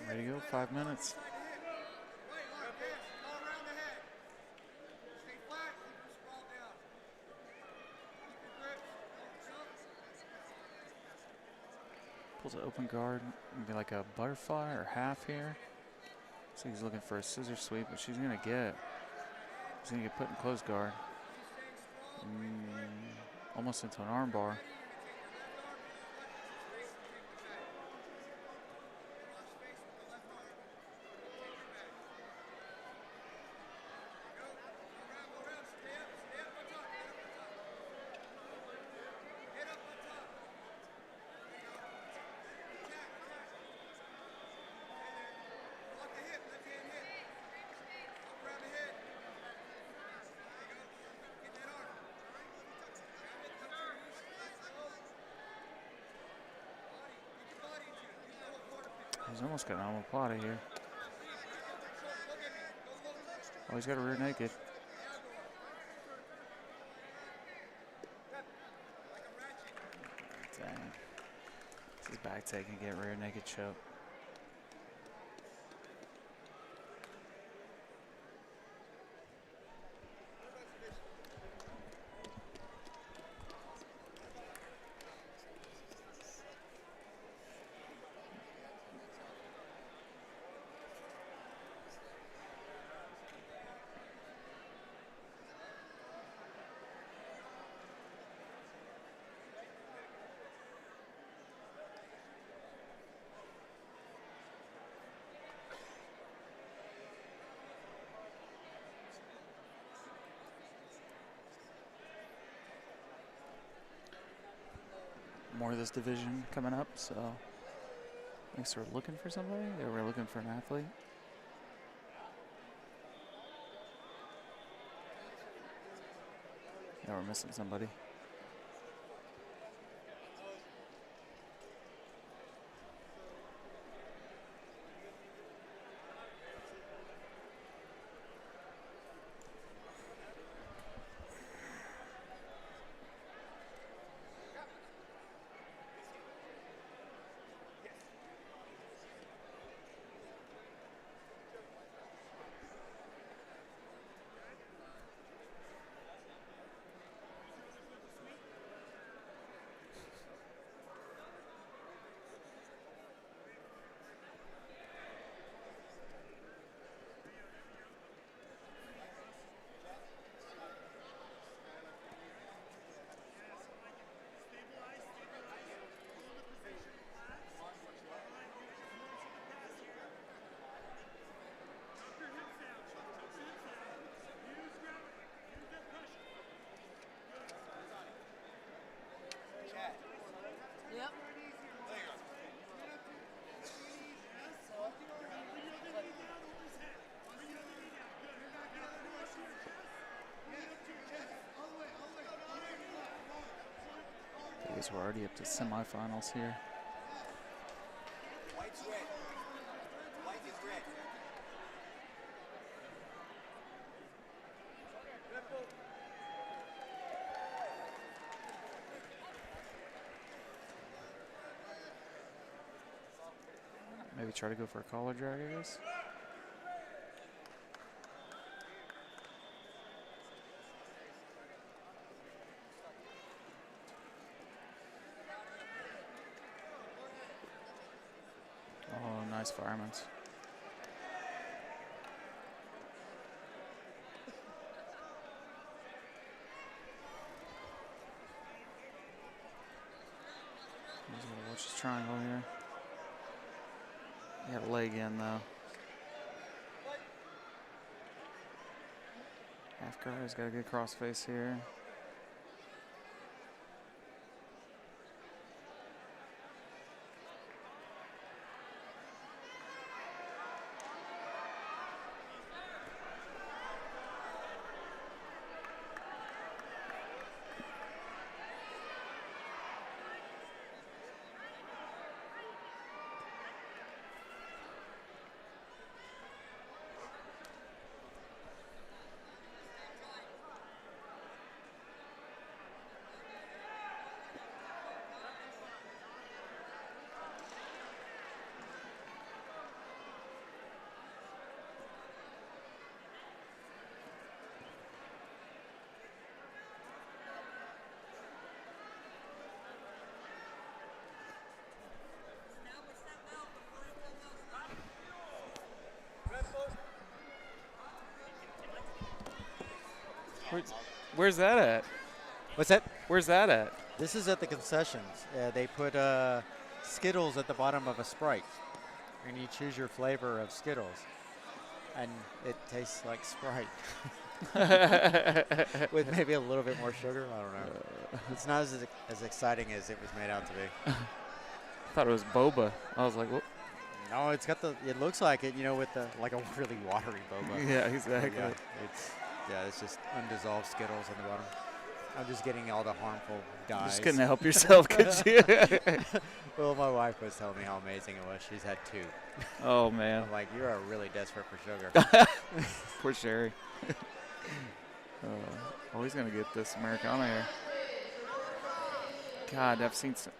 Ready to go, 5 minutes. Pulls an open guard, maybe like a butterfly or half here. So he's looking for a scissor sweep, but she's gonna get put in close guard. Almost into an arm bar. He's almost got an omoplata here. Oh, he's got a rear naked. Dang. This is back take and get rear naked choke. More of this division coming up, so I guess we're looking for somebody. Yeah, we're looking for an athlete. Yeah, we're missing somebody. I guess we're already up to semifinals here. White's red. White is red. Maybe try to go for a collar drag, I guess. Oh, nice fireman's. He's gonna watch his triangle here. He got a leg in though. Half guard, he's got a good crossface here. Where's that at? What's that? Where's that at? This is at the concessions. They put Skittles at the bottom of a Sprite, and you choose your flavor of Skittles, and it tastes like Sprite with maybe a little bit more sugar. I don't know. It's not as exciting as it was made out to be. I thought it was boba. I was like, what? No, it's got it looks like it, with like a really watery boba. Yeah, exactly. It's just undissolved Skittles on the bottom. I'm just getting all the harmful dyes. Just couldn't help yourself, could you? Well, my wife was telling me how amazing it was. She's had 2. Oh, man. I'm like, you are really desperate for sugar. Poor Sherry. He's going to get this Americana here. God, I've seen some.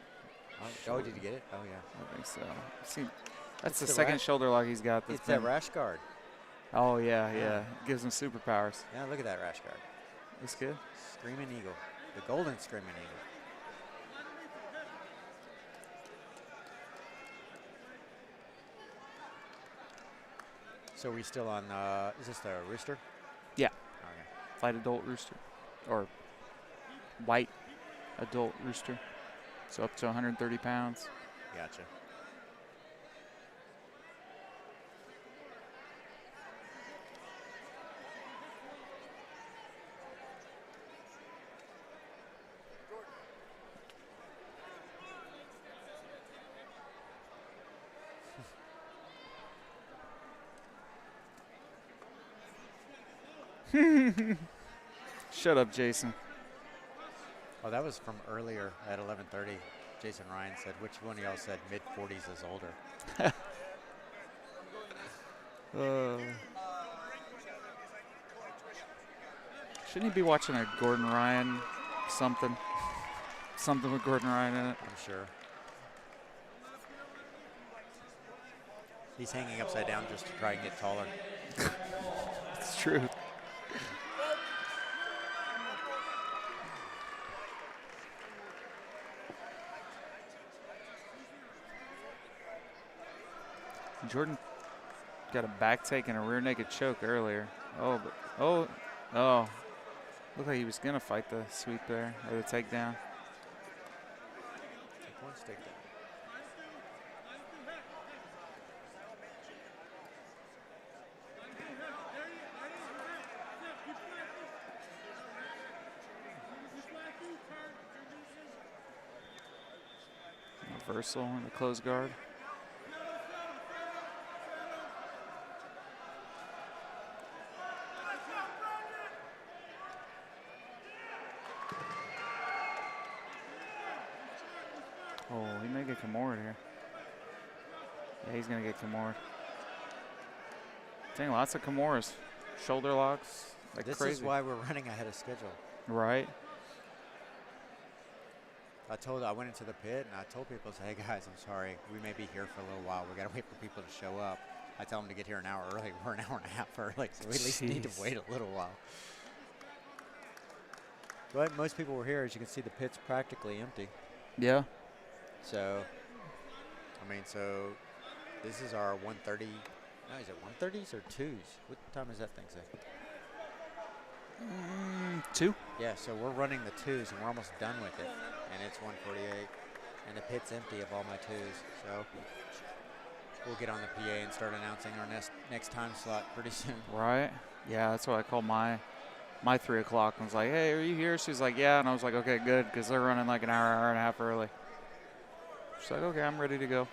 Oh, did you get it? Oh, yeah. I think so. That's It's the the second rash- shoulder lock he's got. It's that rash guard. Oh, yeah. Gives him superpowers. Yeah, look at that rash guard. Looks good. Screaming Eagle. The golden Screaming Eagle. So we still on, is this the Rooster? Yeah. Okay. White adult rooster. Or white adult rooster. So up to 130 pounds. Gotcha. Shut up, Jason. Oh, that was from earlier at 11:30. Jason Ryan said, which one of y'all said mid-40s is older? Shouldn't he be watching a Gordon Ryan something? Something with Gordon Ryan in it? I'm sure. He's hanging upside down just to try and get taller. It's true. Jordan got a back take and a rear naked choke earlier. Looked like he was gonna fight the sweep there or the takedown. Reversal in the close guard. Oh, he may get Kimura here. Yeah, he's going to get Kimura. Dang, lots of Kimuras. Shoulder locks, like this crazy. This is why we're running ahead of schedule. Right. I went into the pit and I told people, hey guys, I'm sorry, we may be here for a little while. We got to wait for people to show up. I tell them to get here an hour early. We're an hour and a half early, so we at least need to wait a little while. But most people were here. As you can see, the pit's practically empty. Yeah. So, I mean, so this is our 130. No, is it 130s or 2s? What time is that thing say? 2. Yeah, so we're running the 2s and we're almost done with it. And it's 148. And the pit's empty of all my 2s. So we'll get on the PA and start announcing our next time slot pretty soon. Right. Yeah, that's what I called my 3 o'clock. I was like, hey, are you here? She's like, yeah. And I was like, okay, good, because they're running like an hour and a half early. She's like, okay, I'm ready to go.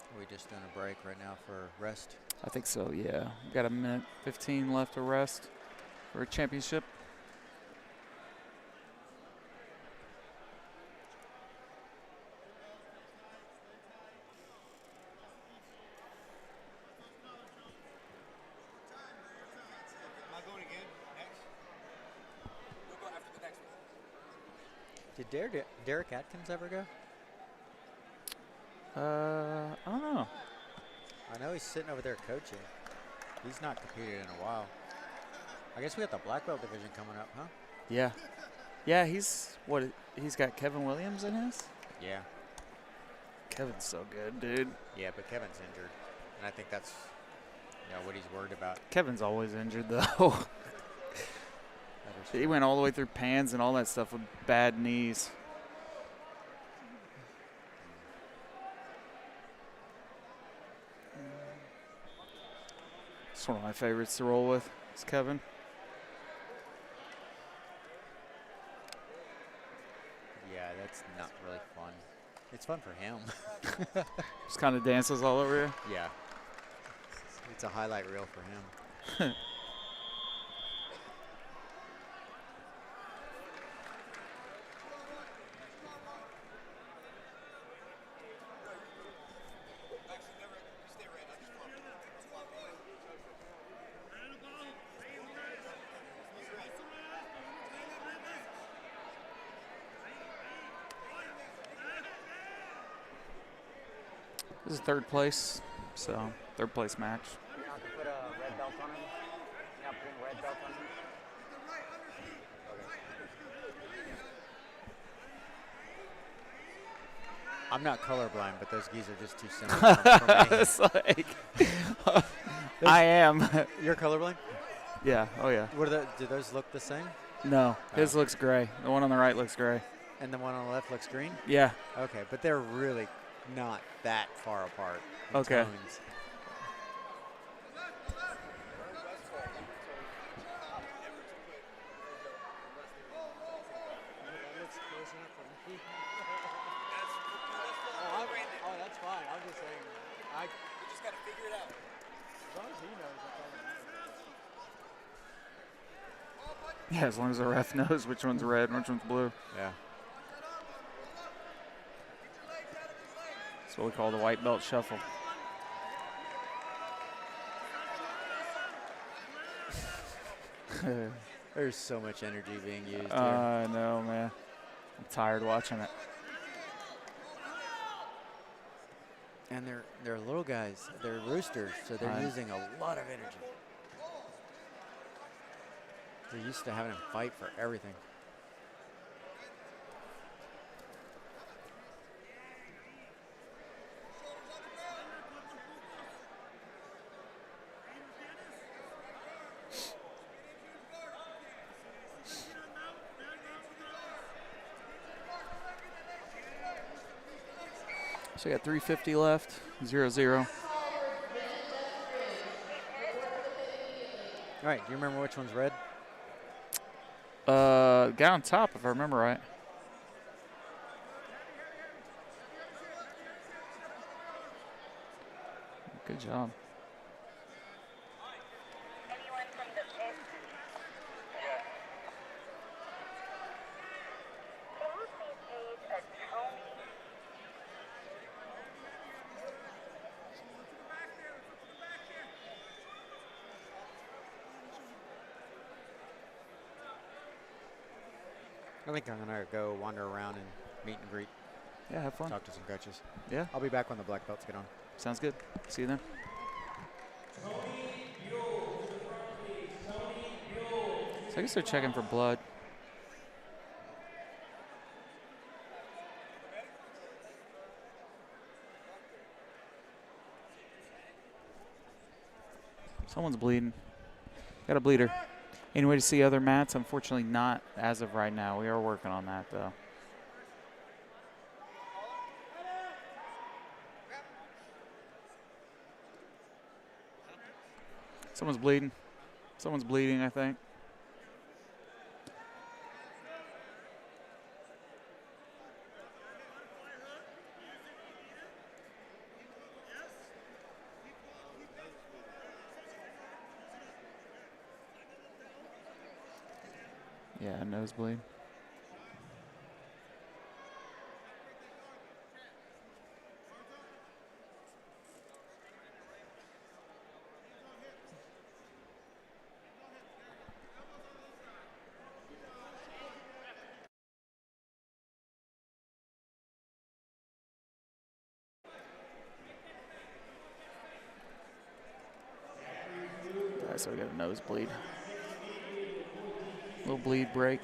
Are we just doing a break right now for rest? I think so, yeah. We've got a minute 15 left to rest for a championship. Did Derek Atkins ever go? I don't know. I know he's sitting over there coaching. He's not competed in a while. I guess we got the black belt division coming up, huh? Yeah. Yeah, he's got Kevin Williams in his? Yeah. Kevin's so good, dude. Yeah, but Kevin's injured. And I think that's what he's worried about. Kevin's always injured, though. He went all the way through pans and all that stuff with bad knees. It's one of my favorites to roll with. It's Kevin. Yeah, that's not really fun. It's fun for him. Just kind of dances all over you. Yeah. It's a highlight reel for him. This is third place, so third place match. You're not going to put a red belt on him? You're not putting a red belt on him? Okay. I'm not colorblind, but those geese are just too similar for me. It's like, I am. You're colorblind? Yeah, oh yeah. Do those look the same? No, his looks gray. The one on the right looks gray. And the one on the left looks green? Yeah. Okay, but they're really not that far apart. in Okay. tones. Oh, that's fine. I'm just saying. We just got to figure it out. As long as he knows, that's all that matters. Yeah, as long as the ref knows which one's red and which one's blue. Yeah. That's what we call the white belt shuffle. There's so much energy being used here. I know, man. I'm tired watching it. And they're little guys. They're roosters, so they're using a lot of energy. They're used to having them fight for everything. So we got 350 left, 0-0. All right, do you remember which one's red? Guy on top, if I remember right. Good job. I think I'm gonna go wander around and meet and greet, Yeah, have fun. talk to some coaches. Yeah, I'll be back when the black belts get on. sounds good. See you then. So I guess they're checking for blood. Someone's bleeding. Got a bleeder. Any way to see other mats? Unfortunately not as of right now. We are working on that though. Someone's bleeding. Someone's bleeding, I think. Yeah, nosebleed. So we got a nosebleed. Little bleed break.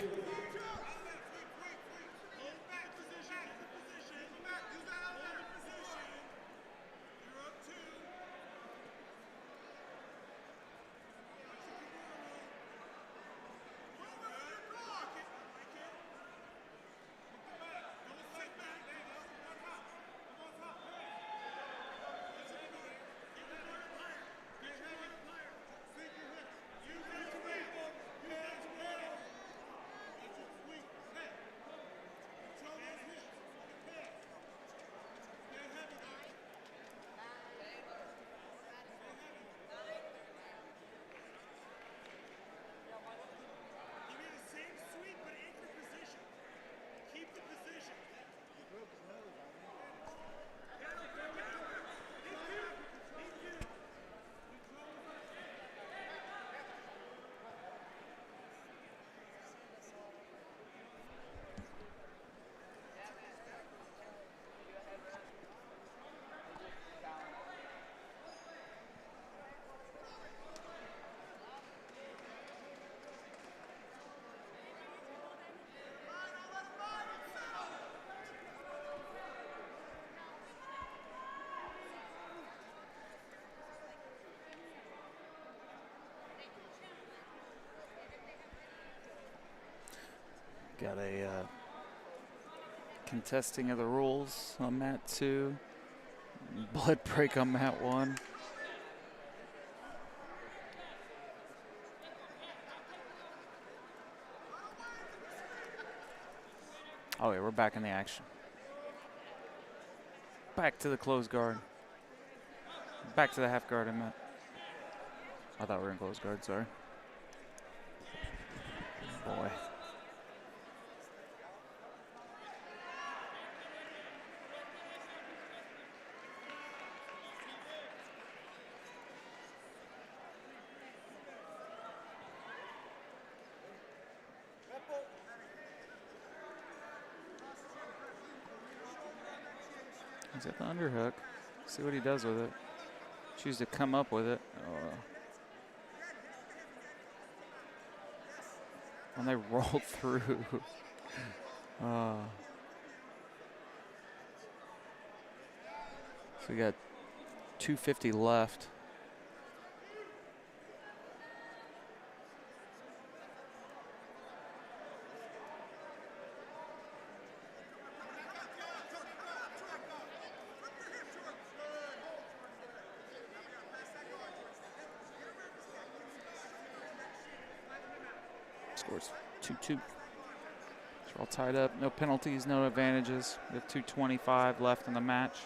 Got a contesting of the rules on mat 2. Blood break on mat 1. Oh yeah, we're back in the action. Back to the closed guard. Back to the half guard, I meant. I thought we were in closed guard, sorry. Boy. He's at the underhook. See what he does with it. Choose to come up with it. When they roll through. So we got 2:50 left. Scores 2-2. We're all tied up. No penalties, no advantages. We have 2:25 left in the match.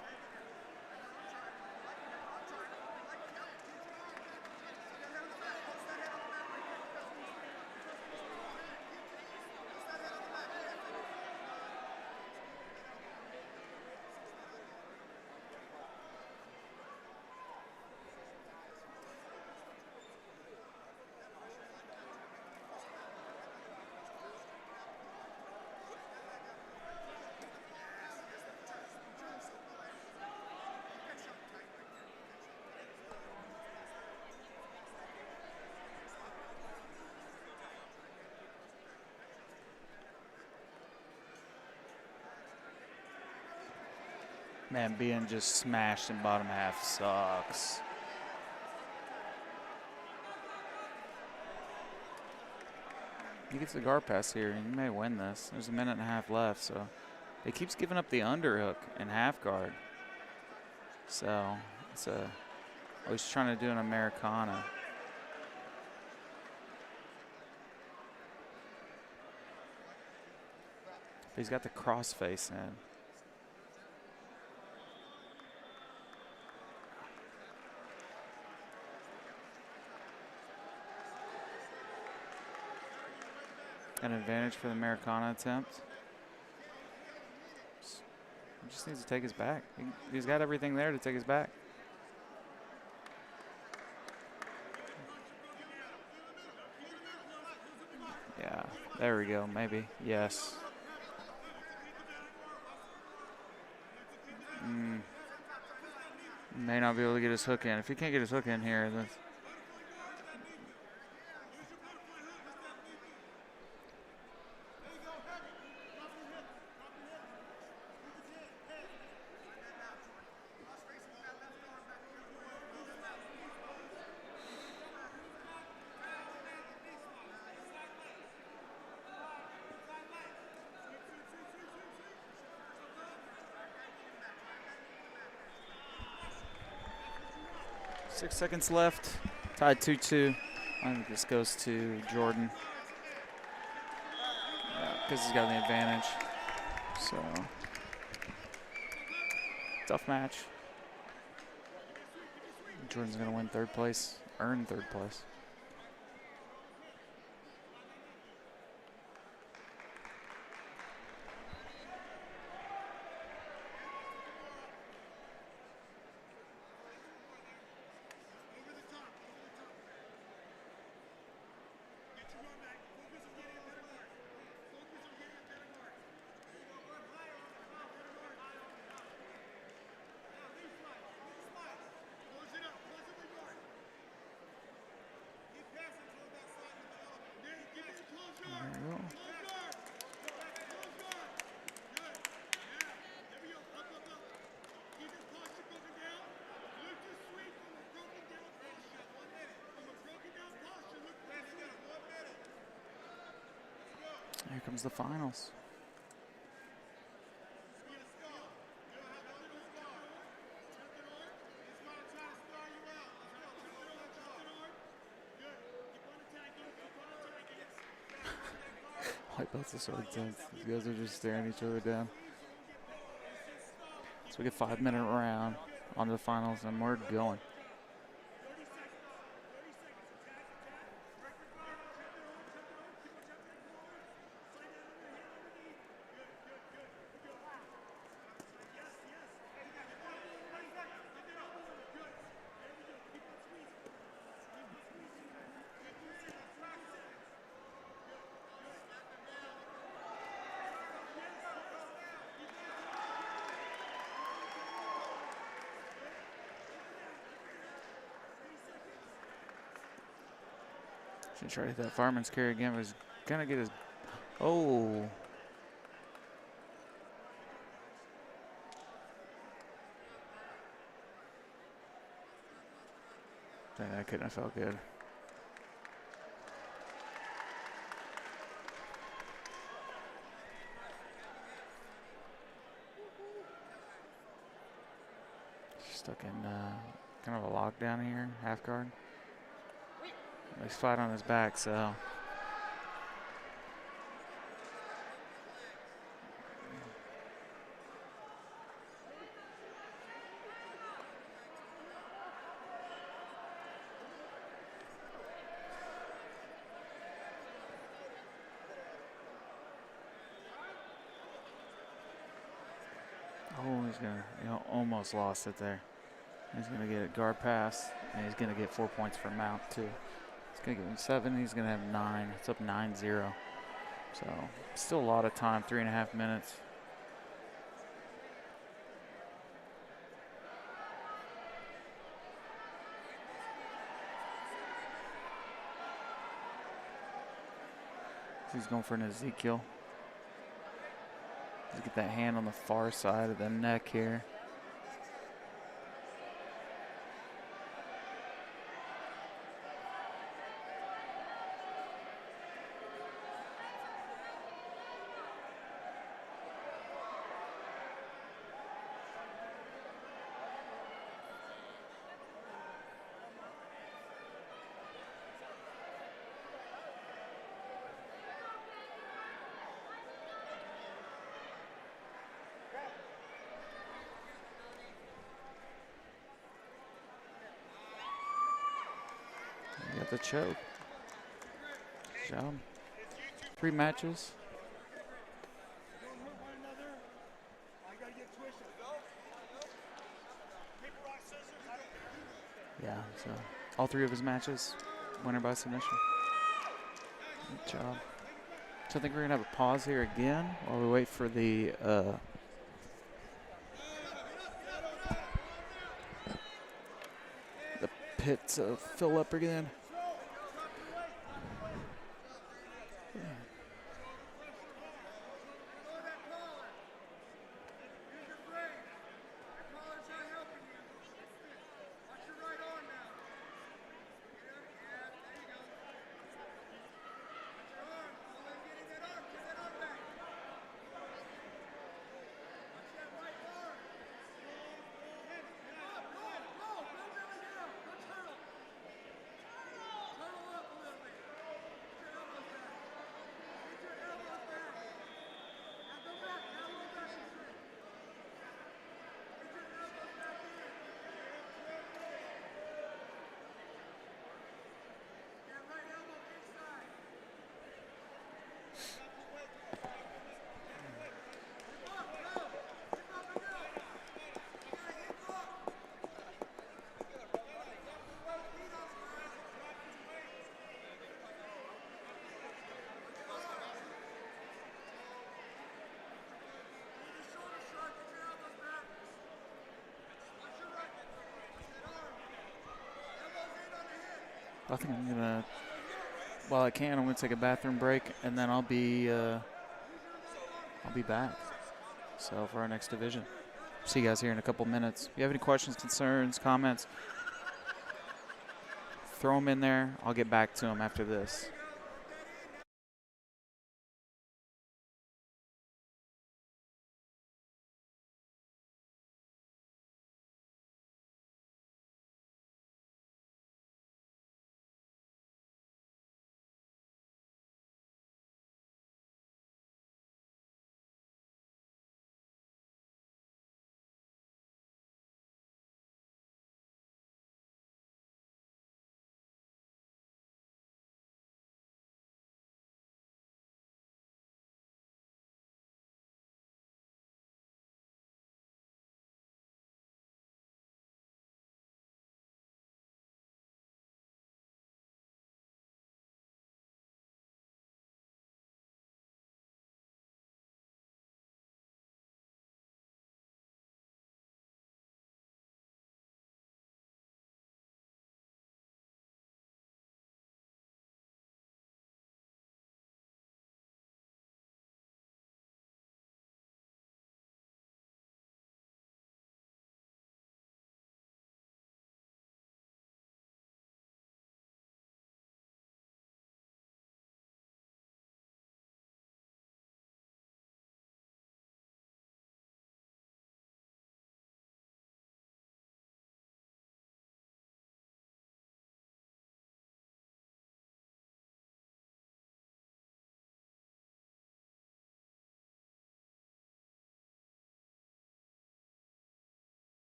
Man, being just smashed in bottom half sucks. He gets the guard pass here, and he may win this. There's a minute and a half left, so he keeps giving up the underhook and half guard. So it's a, oh, he's trying to do an Americana. But he's got the cross face in. An advantage for the Americana attempt. He just needs to take his back. He's got everything there to take his back. Yeah, there we go, maybe. Yes. May not be able to get his hook in. If he can't get his hook in here, then Six seconds left. Tied 2-2. I think this goes to Jordan. Because he's got the advantage. So, tough match. Jordan's going to win third place, earn third place. Here comes the finals. White belts are so intense. These guys are just staring each other down. So we get 5-minute round on to the finals, and we're going. Should try to hit that fireman's carry again, but he's gonna get his. Oh. Dang, that couldn't have felt good. Stuck in kind of a lockdown here, half guard. He's flat on his back, so. Oh, he's gonna, almost lost it there. He's gonna get a guard pass, and he's gonna get 4 points for mount too. He's gonna give him 7. He's gonna have 9. It's up 9-0. So still a lot of time, 3.5 minutes. He's going for an Ezekiel. Let's get that hand on the far side of the neck here. Got the choke. Good job. 3 matches. Yeah, so all 3 of his matches, winner by submission. Good job. So I think we're gonna have a pause here again while we wait for the pit to fill up again. I think I'm gonna, while I can, I'm gonna take a bathroom break, and then I'll be back. So for our next division. See you guys here in a couple minutes. If you have any questions, concerns, comments, throw them in there. I'll get back to them after this.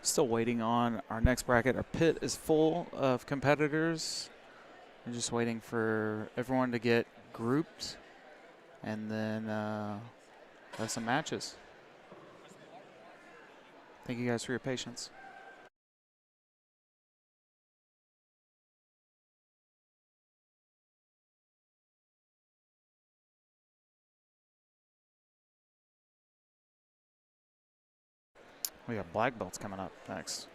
Still waiting on our next bracket. Our pit is full of competitors. We're just waiting for everyone to get grouped and then have some matches. Thank you guys for your patience. We got black belts coming up next.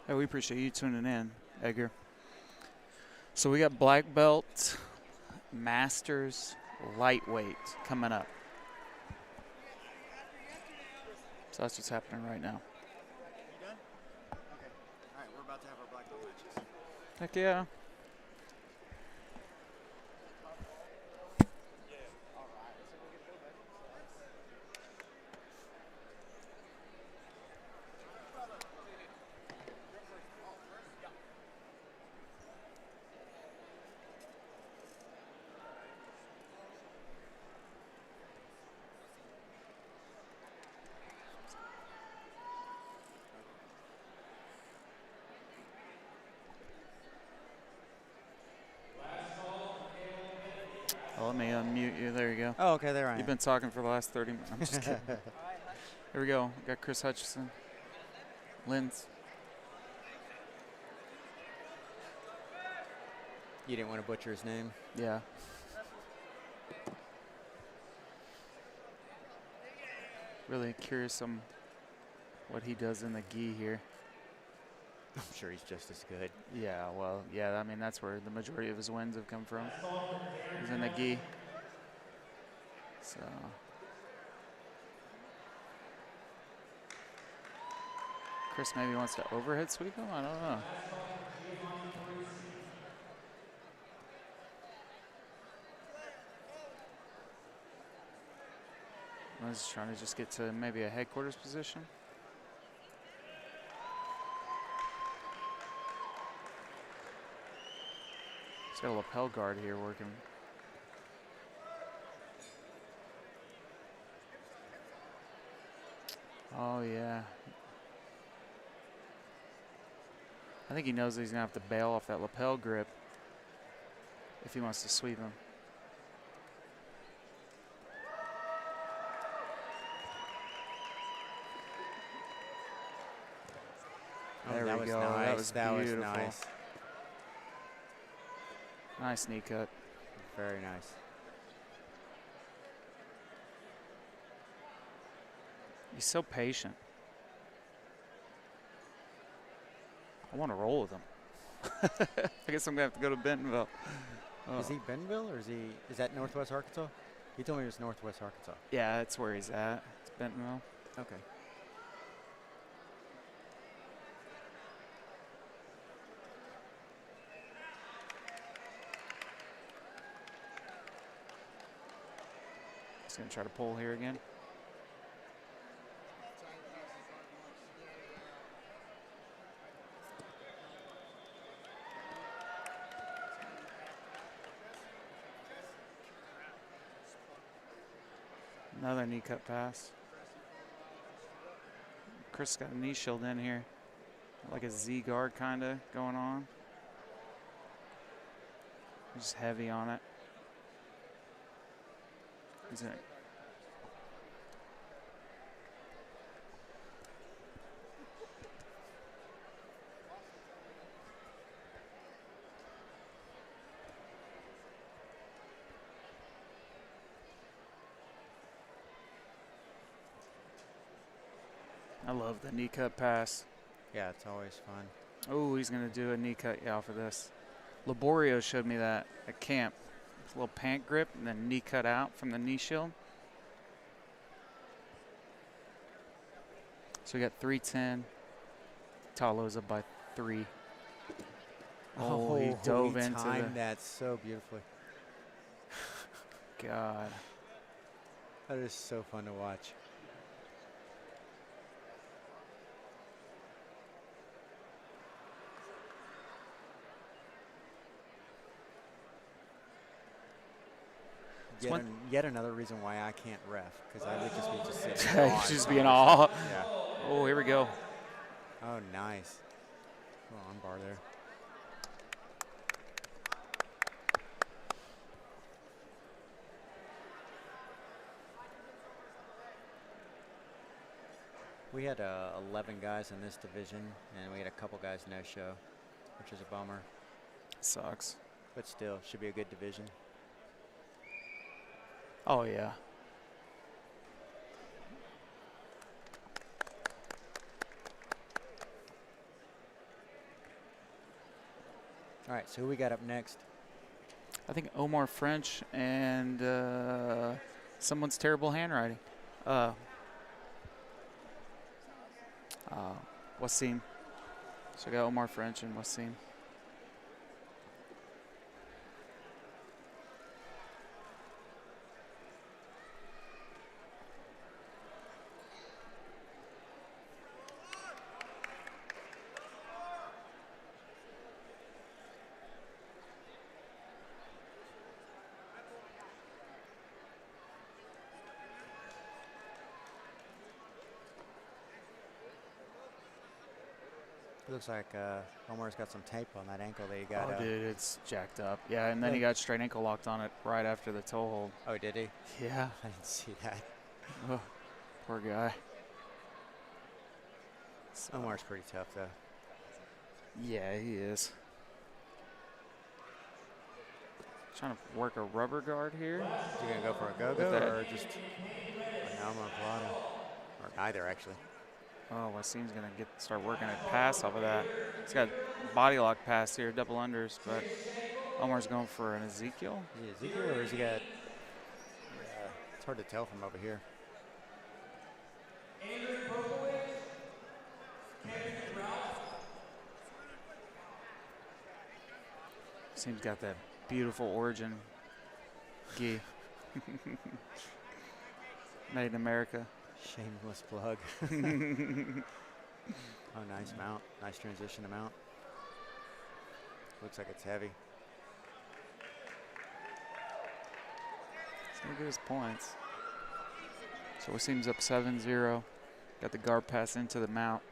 Hey, we appreciate you tuning in, Edgar. So we got black belt, masters, lightweight coming up. So that's what's happening right now. You done? Okay. All right, we're about to have our black belt matches. Heck yeah. Oh, let me unmute you. There you go. Oh, okay, there I am. You've been talking for the last 30 minutes. I'm just kidding. Here we go. We got Chris Hutchison. Linz. You didn't want to butcher his name? Yeah. Really curious on what he does in the gi here. I'm sure he's just as good. Yeah, well, yeah, I mean, that's where the majority of his wins have come from. He's in the gi. So. Chris maybe wants to overhead sweep him? I don't know. I was trying to just get to maybe a headquarters position. He's got a lapel guard here working. Oh, yeah. I think he knows that he's going to have to bail off that lapel grip if he wants to sweep him. Oh, There that we was go. nice. That was beautiful. Was nice. Nice knee cut. Very nice. He's so patient. I want to roll with him. I guess I'm going to have to go to Bentonville. Oh. Is he Bentonville or is that Northwest Arkansas? He told me it was Northwest Arkansas. Yeah, that's where he's at. It's Bentonville. Okay. He's going to try to pull here again. Another knee cut pass. Chris got a knee shield in here. Like a Z guard kind of going on. Just heavy on it. He's in it. I love the knee cut pass. Yeah, it's always fun. Oh, he's going to do a knee cut, yeah, for this. Laborio showed me that at camp. It's a little pant grip and then knee cut out from the knee shield. So we got 310. Talo's up by 3. Oh, he dove into timed that so beautifully. God. That is so fun to watch. Yet another reason why I can't ref, because I would just be sitting. Just be in awe. Yeah. Oh, here we go. Oh, nice. Oh, on bar there. We had 11 guys in this division, and we had a couple guys no-show, which is a bummer. Sucks. But still, should be a good division. Oh, yeah. All right, so who we got up next? I think Omar French and someone's terrible handwriting. Wasim. So I got Omar French and Wasim. Looks like Omar's got some tape on that ankle that he got. Oh, dude, it's jacked up. Yeah, and then he got straight ankle locked on it right after the toe hold. Oh, did he? Yeah. I didn't see that. Oh, poor guy. So, Omar's pretty tough, though. yeah, he is. Trying to work a rubber guard here. Is he going to go for a go-go or just a normal plata? Or neither, actually. Oh, Wasim's going to start working a pass off of that. He's got body lock pass here, double unders, but Omar's going for an Ezekiel. Is he Ezekiel or is he got... it's hard to tell from over here. Wasim's got that beautiful origin gi. Made in America. Shameless plug. Oh, nice mount. Nice transition to mount. Looks like it's heavy. He's going to get his points. So Wasim's up 7-0. Got the guard pass into the mount.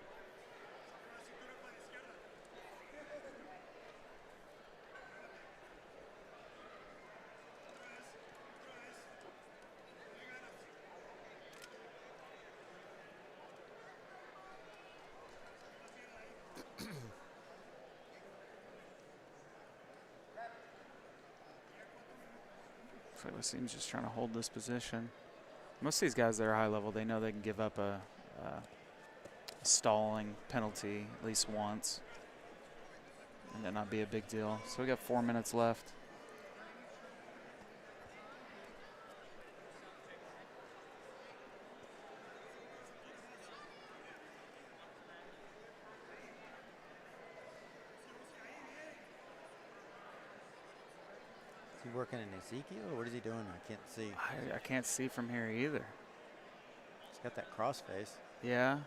Wasim's just trying to hold this position. Most of these guys that are high level, they know they can give up a stalling penalty at least once and that not be a big deal. So we got 4 minutes left. Is he working in Ezekiel or what is he doing? I can't see. I can't see from here either. He's got that cross face. Yeah.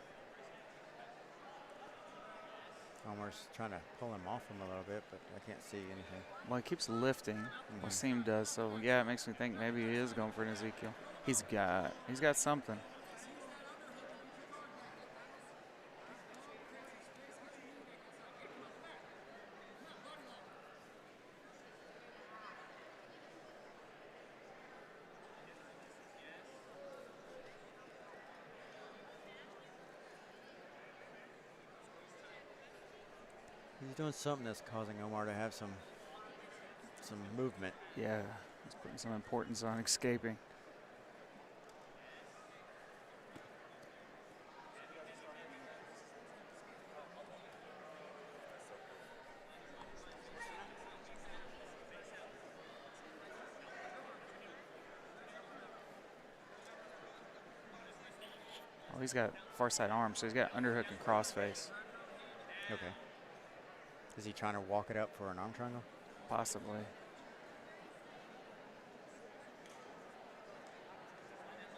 Omar's trying to pull him off him a little bit, but I can't see anything. Well, he keeps lifting. Wasim does. So yeah, it makes me think maybe he is going for an Ezekiel. He's got something. He's doing something that's causing Omar to have some movement. Yeah, he's putting some importance on escaping. Oh, he's got far side arm, so he's got underhook and crossface. Okay. Is he trying to walk it up for an arm triangle? Possibly.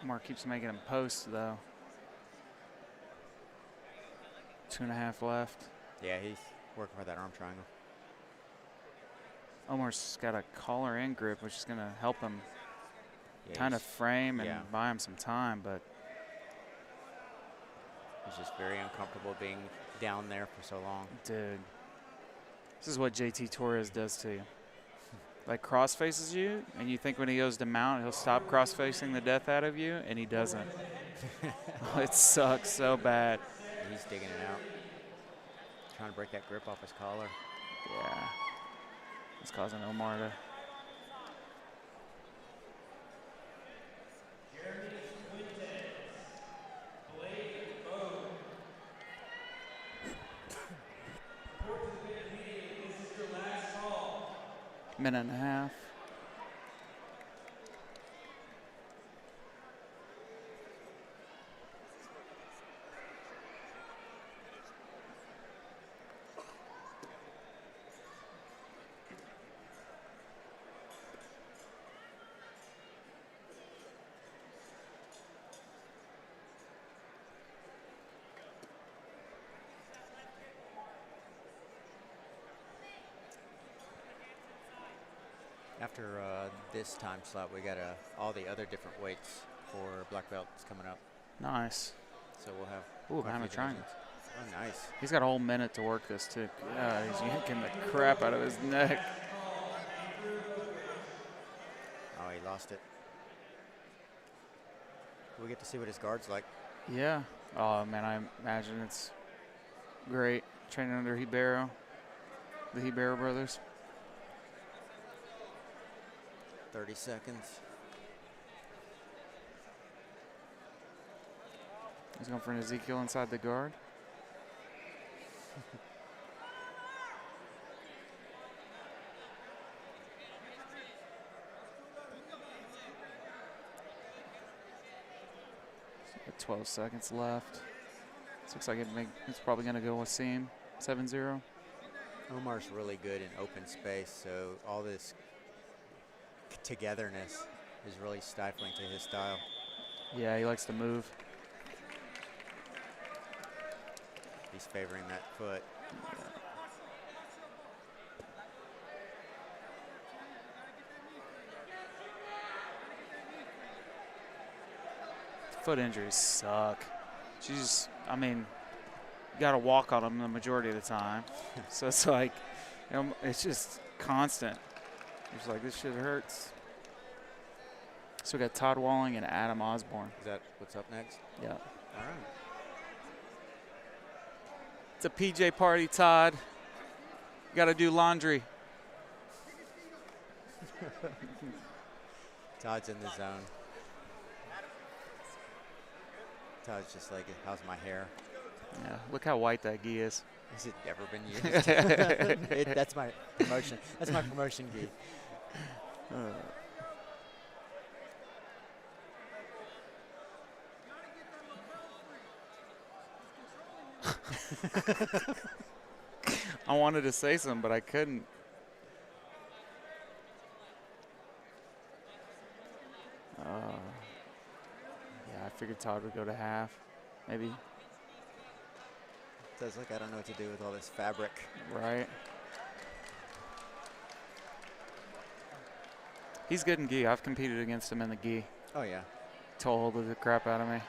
Omar keeps making him post, though. 2.5 left. Yeah, he's working for that arm triangle. Omar's got a collar and grip, which is going to help him Yeah, kind of frame and yeah. buy him some time, but he's just very uncomfortable being down there for so long. dude, this is what JT Torres does to you. Like cross faces you, and you think when he goes to mount, he'll stop cross facing the death out of you, and he doesn't. It sucks so bad. He's digging it out. Trying to break that grip off his collar. Yeah. It's causing Omar to. Minute and a half. After this time slot, we got all the other different weights for black belts coming up. Nice. So we'll have. Ooh, quite a hammer few triangle. divisions. Oh, nice. He's got a whole minute to work this too. Yeah, he's yanking the crap out of his neck. Oh, he lost it. We get to see what his guard's like. Yeah. Oh man, I imagine it's great training under Hibero, the Hibero brothers. 30 seconds. He's going for an Ezekiel inside the guard. So 12 seconds left. This looks like it's probably going to go with seam. 7-0. Omar's really good in open space, so all this togetherness is really stifling to his style. Yeah, he likes to move. He's favoring that foot. Foot injuries suck. I mean, you got to walk on them the majority of the time. So it's like, it's just constant. It's like, this shit hurts. So we got Todd Walling and Adam Osborne. Is that what's up next? Yeah. All right. It's a PJ party, Todd. You got to do laundry. Todd's in the zone. Todd's just like, how's my hair? Yeah, look how white that gi is. Has it ever been used? That's my promotion. That's my promotion gi. I wanted to say something, but I couldn't. Yeah, I figured Todd would go to half, maybe. Sounds like I don't know what to do with all this fabric. Right. He's good in gi. I've competed against him in the gi. Oh, yeah. Toe holded the crap out of me.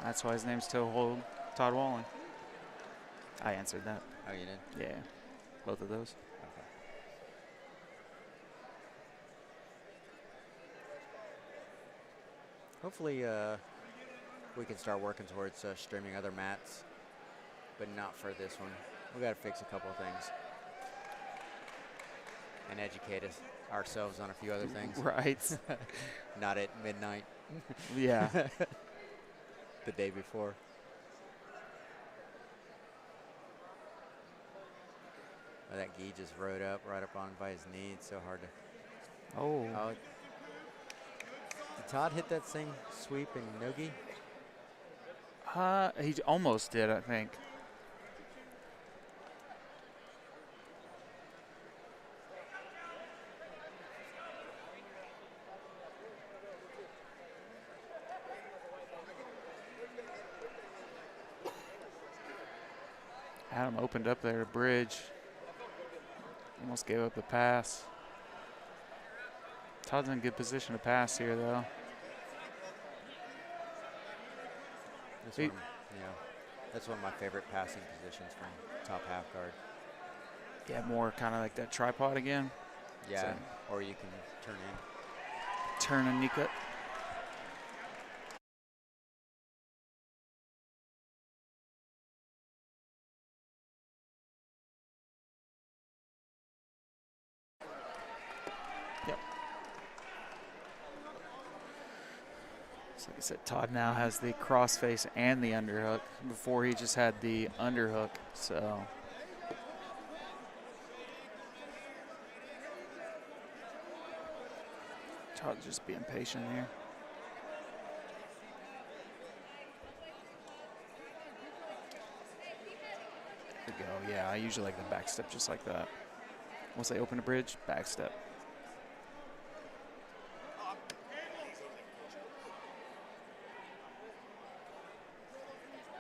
That's why his name's Toe Hold Todd Walling. I answered that. Oh, you did? Yeah, both of those. Okay. Hopefully we can start working towards streaming other mats, but not for this one. We got to fix a couple of things and educate ourselves on a few other things. Right. Not at midnight. Yeah. The day before. Oh, that gi just rode up right up on by his knee. It's so hard to. Oh. Did Todd hit that same sweep in no-gi? He almost did, I think. Adam opened up there to bridge. Almost gave up the pass. Todd's in good position to pass here, though. That's one of my favorite passing positions from top half guard. Yeah, more kind of like that tripod again. Yeah, So- or you can turn in. Turn and knee cut. Yep. So like I said, Todd now has the crossface and the underhook. Before he just had the underhook, so. Todd's just being patient here. There we go. Yeah, I usually like the back step just like that. Once they open the bridge, back step.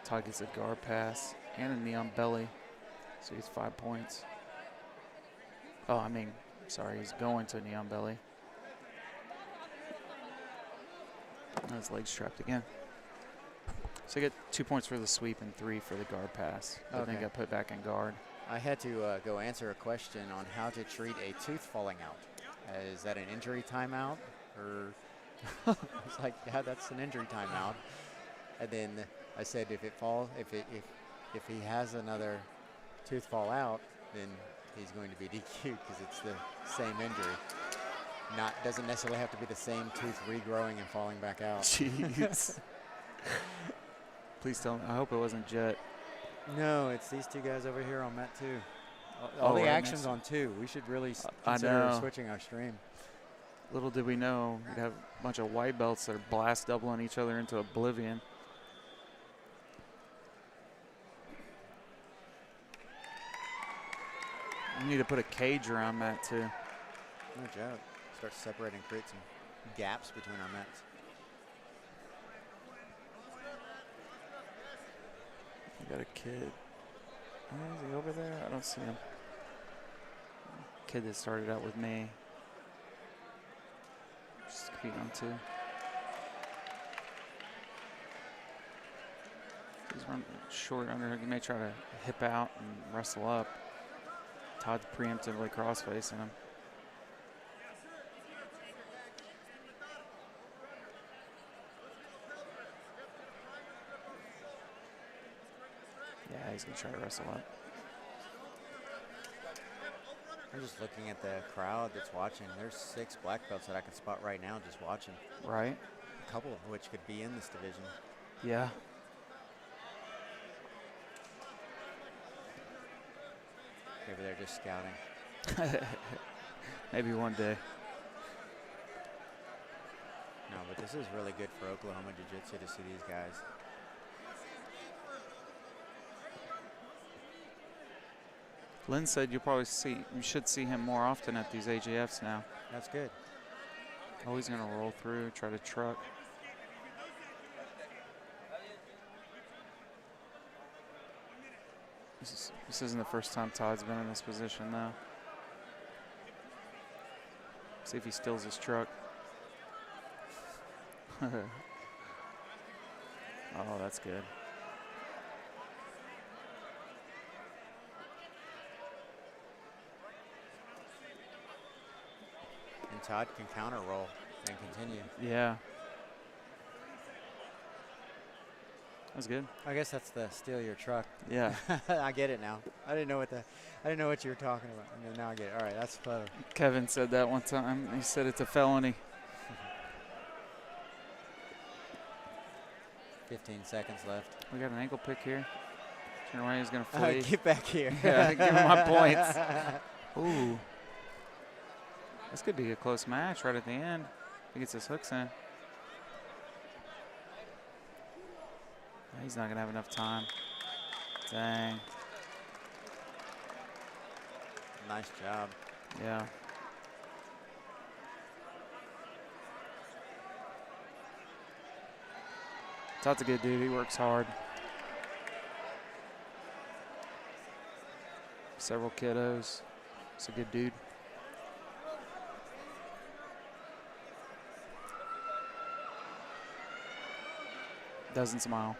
Todd gets a guard pass and a knee on belly, so he's 5 points. Oh, I mean, sorry, he's going to knee on belly. And his legs trapped again. So you get 2 points for the sweep and 3 for the guard pass, but then got put back in guard. I had to go answer a question on how to treat a tooth falling out. Is that an injury timeout? Or I was like, yeah, that's an injury timeout. And then I said, if he has another tooth fall out, then he's going to be DQ'd because it's the same injury. Doesn't necessarily have to be the same tooth regrowing and falling back out. Jeez. Please tell me. I hope it wasn't Jet. No, it's these two guys over here on mat 2. All the action's on 2. We should really consider switching our stream. Little did we know we'd have a bunch of white belts that are blast doubling each other into oblivion. We need to put a cage around that too. Good job. Start separating, create some gaps between our mats. We got a kid. Oh, is he over there? I don't see him. Kid that started out with me. Just competing on 2. He's running short under. He may try to hip out and wrestle up. Todd's preemptively cross-facing him. Yeah, he's going to try to wrestle up. I'm just looking at the crowd that's watching. There's 6 black belts that I can spot right now just watching. Right. A couple of which could be in this division. Yeah. Maybe they're just scouting. Maybe one day. No, but this is really good for Oklahoma Jiu-Jitsu to see these guys. Lynn said you should see him more often at these AJFs now. That's good. Oh, he's gonna roll through, try to truck. This isn't the first time Todd's been in this position though. See if he steals his truck. Oh, that's good. And Todd can counter roll and continue. Yeah. That's good. I guess that's the steal your truck. Yeah. I get it now. I didn't know what you were talking about. And now I get it. All right, that's clever. Kevin said that one time. He said it's a felony. 15 seconds left. We got an ankle pick here. Turn away, he's gonna flee. Get back here. Yeah, give him my points. Ooh. This could be a close match right at the end. He gets his hooks in. He's not gonna have enough time. Dang. Nice job. Yeah. Todd's a good dude. He works hard. Several kiddos. He's a good dude. Doesn't smile.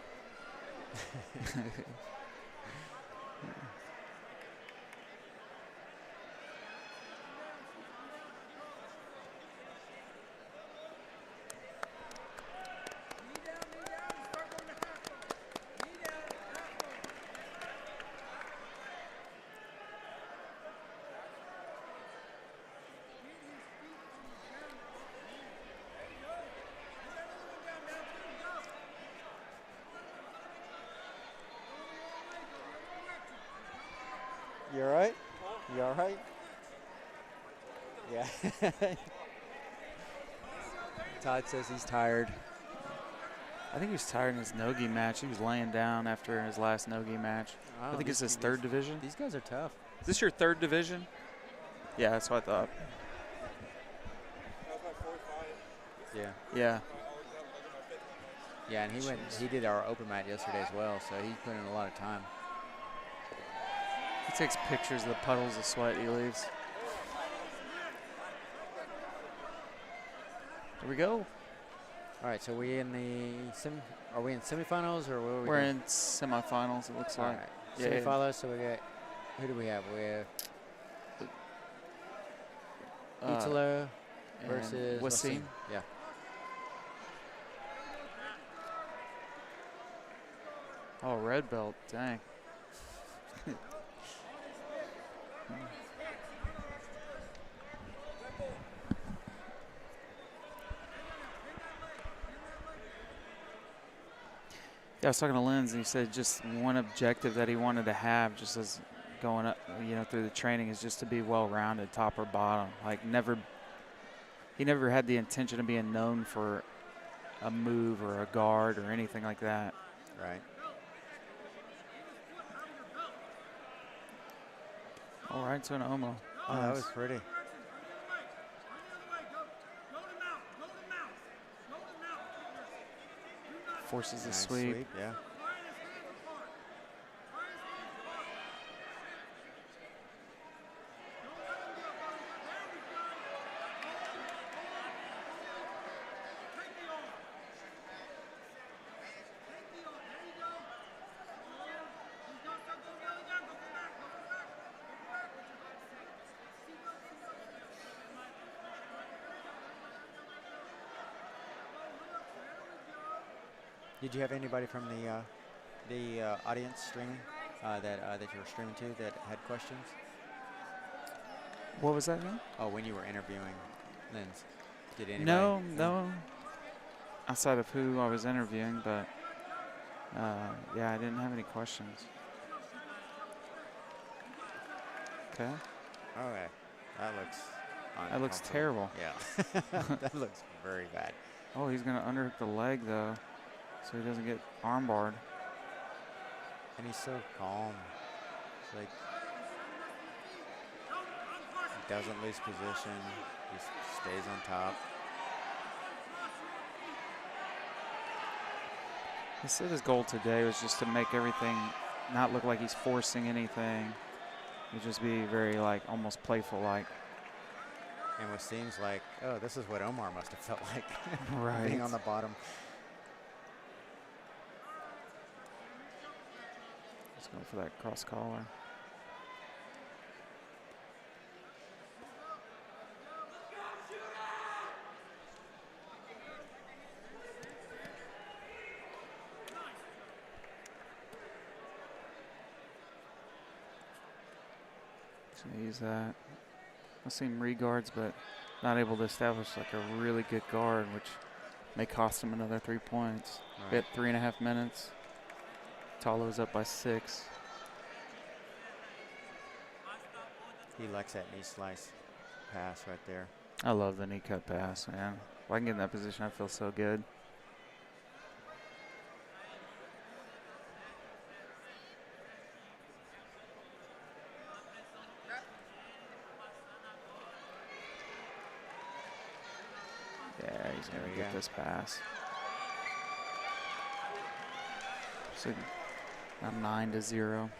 You all right? You all right? Yeah. Todd says he's tired. I think he was tired in his nogi match. He was laying down after his last nogi match. I think it's his third division. These guys are tough. Is this your third division? Yeah, that's what I thought. That was my 45. Yeah. Yeah. Yeah, and he did our open mat yesterday as well, so he put in a lot of time. He takes pictures of the puddles of sweat he leaves. Here we go. All right, so are we in semifinals or where are we We're going? in semifinals, it looks All like. right. Yeah, Semifinals, so we got, who do we have? We have Italo versus Wasim. Yeah. Oh, red belt, dang. Yeah, I was talking to Linz, and he said just one objective that he wanted to have, just as going up, through the training, is just to be well-rounded, top or bottom. Like he never had the intention of being known for a move or a guard or anything like that. Right. All right, to an Omo. Oh, that was pretty. Forces the Nice sweep. Yeah. Did you have anybody from the audience streaming that you were streaming to that had questions? What was that again? Oh, when you were interviewing Linz, did anybody? No. Outside of who I was interviewing, but yeah, I didn't have any questions. Okay. Okay, that looks. That looks uncomfortable. terrible. Yeah, that looks very bad. Oh, he's going to underhook the leg, though, so he doesn't get armbarred. And he's so calm. It's like he doesn't lose position. He stays on top. He said his goal today was just to make everything not look like he's forcing anything. It just be very, like, almost playful-like. And what seems like, oh, this is what Omar must have felt like. Right. Being on the bottom. Let's go for that cross collar. Just gonna use that. I've seen reguards, but not able to establish like a really good guard, which may cost him another 3 points. Right. At 3.5 minutes. Talo's up by 6. He likes that knee slice pass right there. I love the knee cut pass, man. If I can get in that position, I feel so good. Yeah, he's going to get this pass. So now 9-0.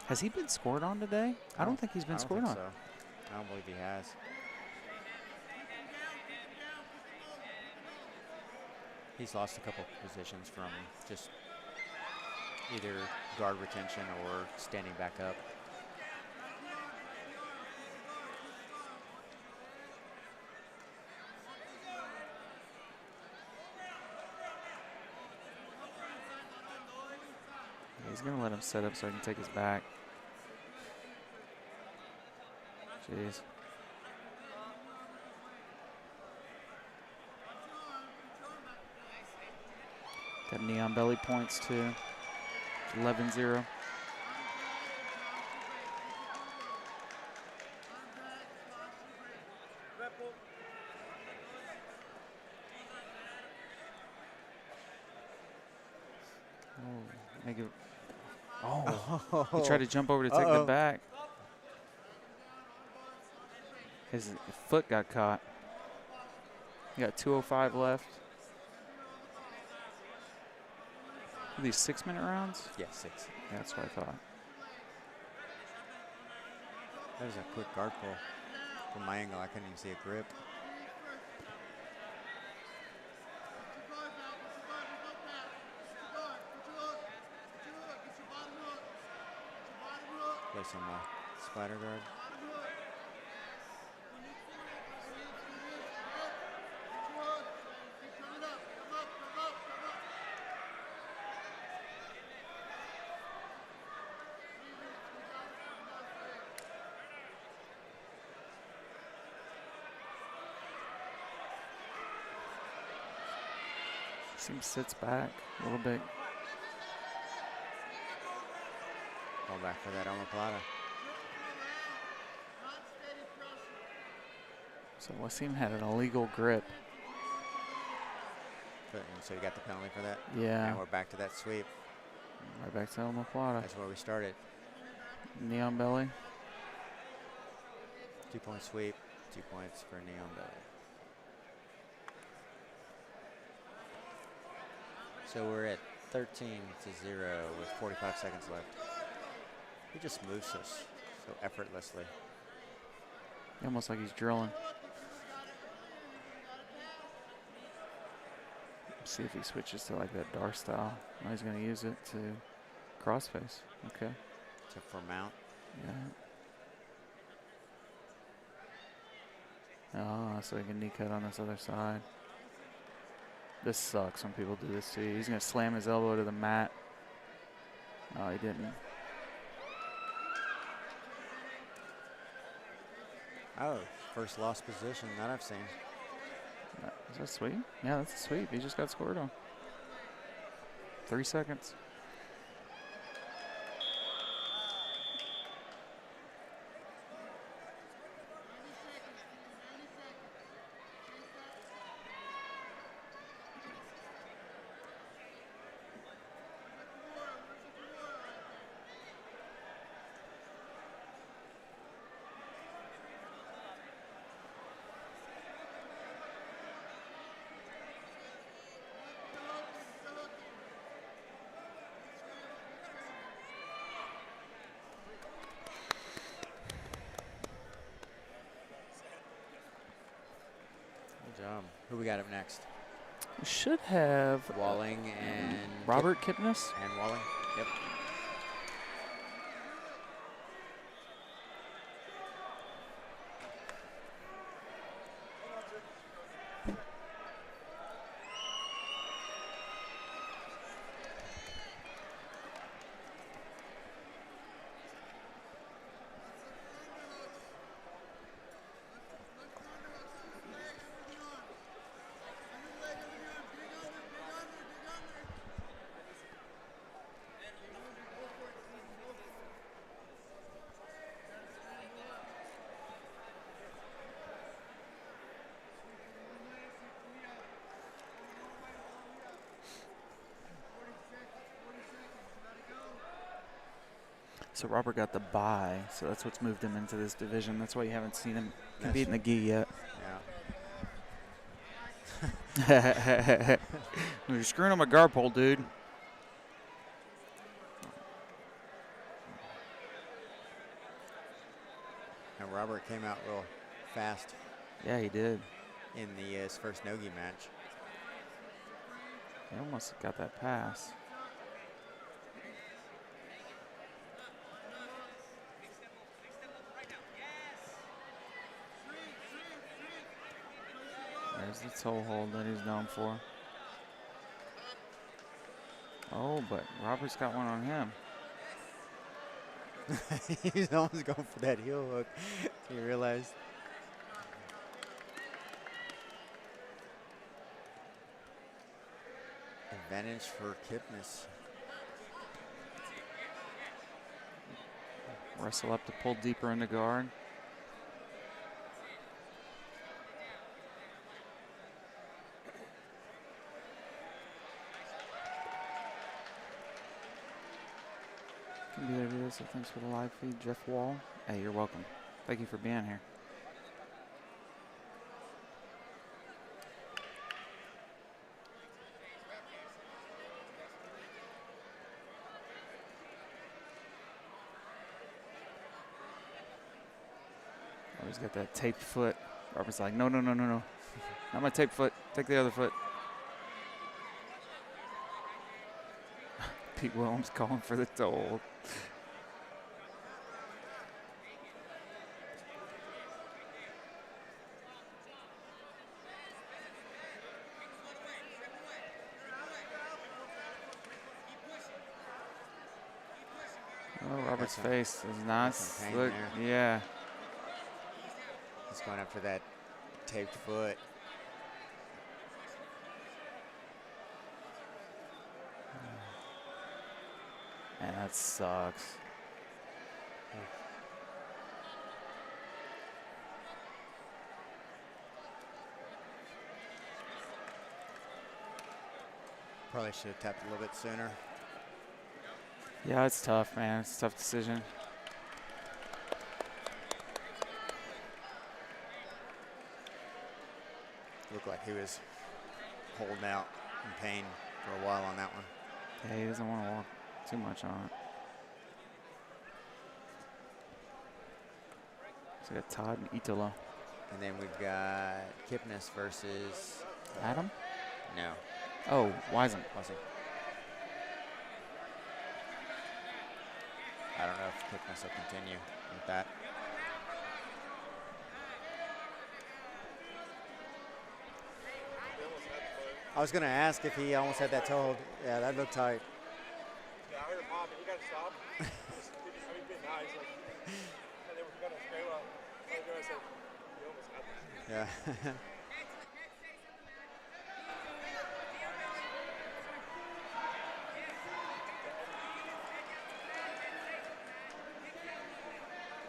Has he been scored on today? I don't think he's been scored on. So. I don't believe he has. He's lost a couple positions from just either guard retention or standing back up. He's going to let him set up so he can take his back. Jeez. Got neon belly points too. 11-0. Make it. Oh. He tried to jump over to take the back. His foot got caught. He got 2:05 left. Are these 6-minute rounds? Yeah, 6. Yeah, that's what I thought. That was a quick guard pull. From my angle, I couldn't even see a grip. Play some spider guard. Seems sits back a little bit. Call back for that omoplata. So Wasim had an illegal grip. And so you got the penalty for that? Yeah. And we're back to that sweep. Right back to omoplata. That's where we started. Neon belly. 2-point sweep. 2 points for Neon belly. So we're at 13-0 with 45 seconds left. He just moves us so effortlessly. Almost like he's drilling. See if he switches to like that Dar style. Now he's going to use it to crossface. Okay. So for mount. Yeah. Oh, so he can knee cut on this other side. This sucks when people do this to you. He's going to slam his elbow to the mat. No, he didn't. Oh, first lost position that I've seen. Is that a sweep? Yeah, that's a sweep. He just got scored on. 3 seconds. Good job. Who we got up next? We should have Walling and Robert Kipnis. And Walling. Yep. So Robert got the bye, so that's what's moved him into this division. That's why you haven't seen him compete in the gi yet. Yeah. You're screwing on my guard pole, dude. And Robert came out real fast. Yeah, he did. In his first no-gi match. He almost got that pass. There's the toe hold that he's known for. Oh, but Robert's got one on him. He's almost going for that heel hook. You realize? Advantage for Kipnis. Wrestle up to pull deeper into guard. Can be there today, so thanks for the live feed. Jeff Wall. Hey, you're welcome. Thank you for being here. Always got that taped foot. Robert's like, no. Not my taped foot. Take the other foot. Pete Williams calling for the toll. Oh, Robert's face is nice. Look, yeah. He's going up for that taped foot. Man, that sucks. Probably should have tapped a little bit sooner. Yeah, it's tough, man. It's a tough decision. Looked like he was holding out in pain for a while on that one. Yeah, he doesn't want to walk too much on it. So we got Todd and Italo. And then we've got Kipnis versus Adam? No. Oh, Wiesen. I don't know if Kipnis will continue with that. I was going to ask if he almost had that toe hold. Yeah, that looked tight. Yeah, I heard him popping. He got to stop. I mean, getting high. He's like, and then we got to scrape up. I said, you almost had that. Yeah.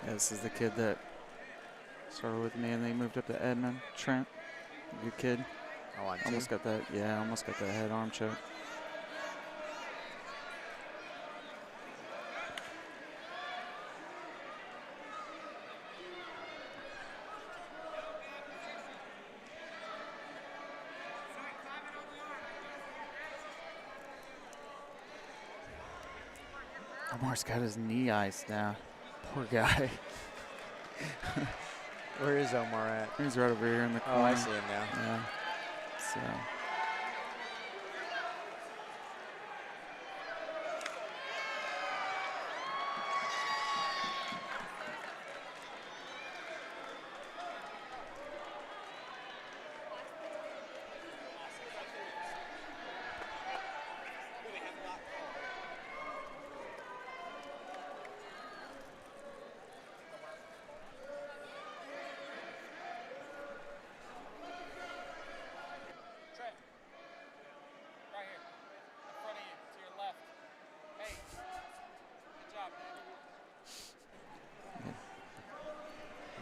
Yeah, this is the kid that started with me and then he moved up to Edmond. Trent, good kid. Oh, on almost got that. Yeah, almost got that head arm choke. Omar's got his knee iced now. Poor guy. Where is Omar at? He's right over here in the corner. Oh, I see him now. Yeah. So.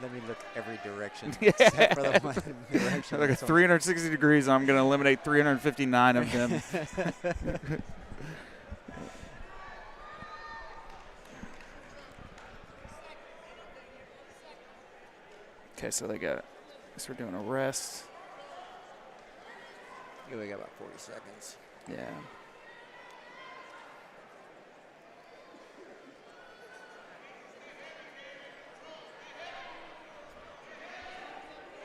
Let me look every direction Yeah. except for the one direction. Like a 360 degrees, I'm going to eliminate 359 of them. Okay, so they got it. Guess we're doing a rest. Yeah, we got about 40 seconds. Yeah.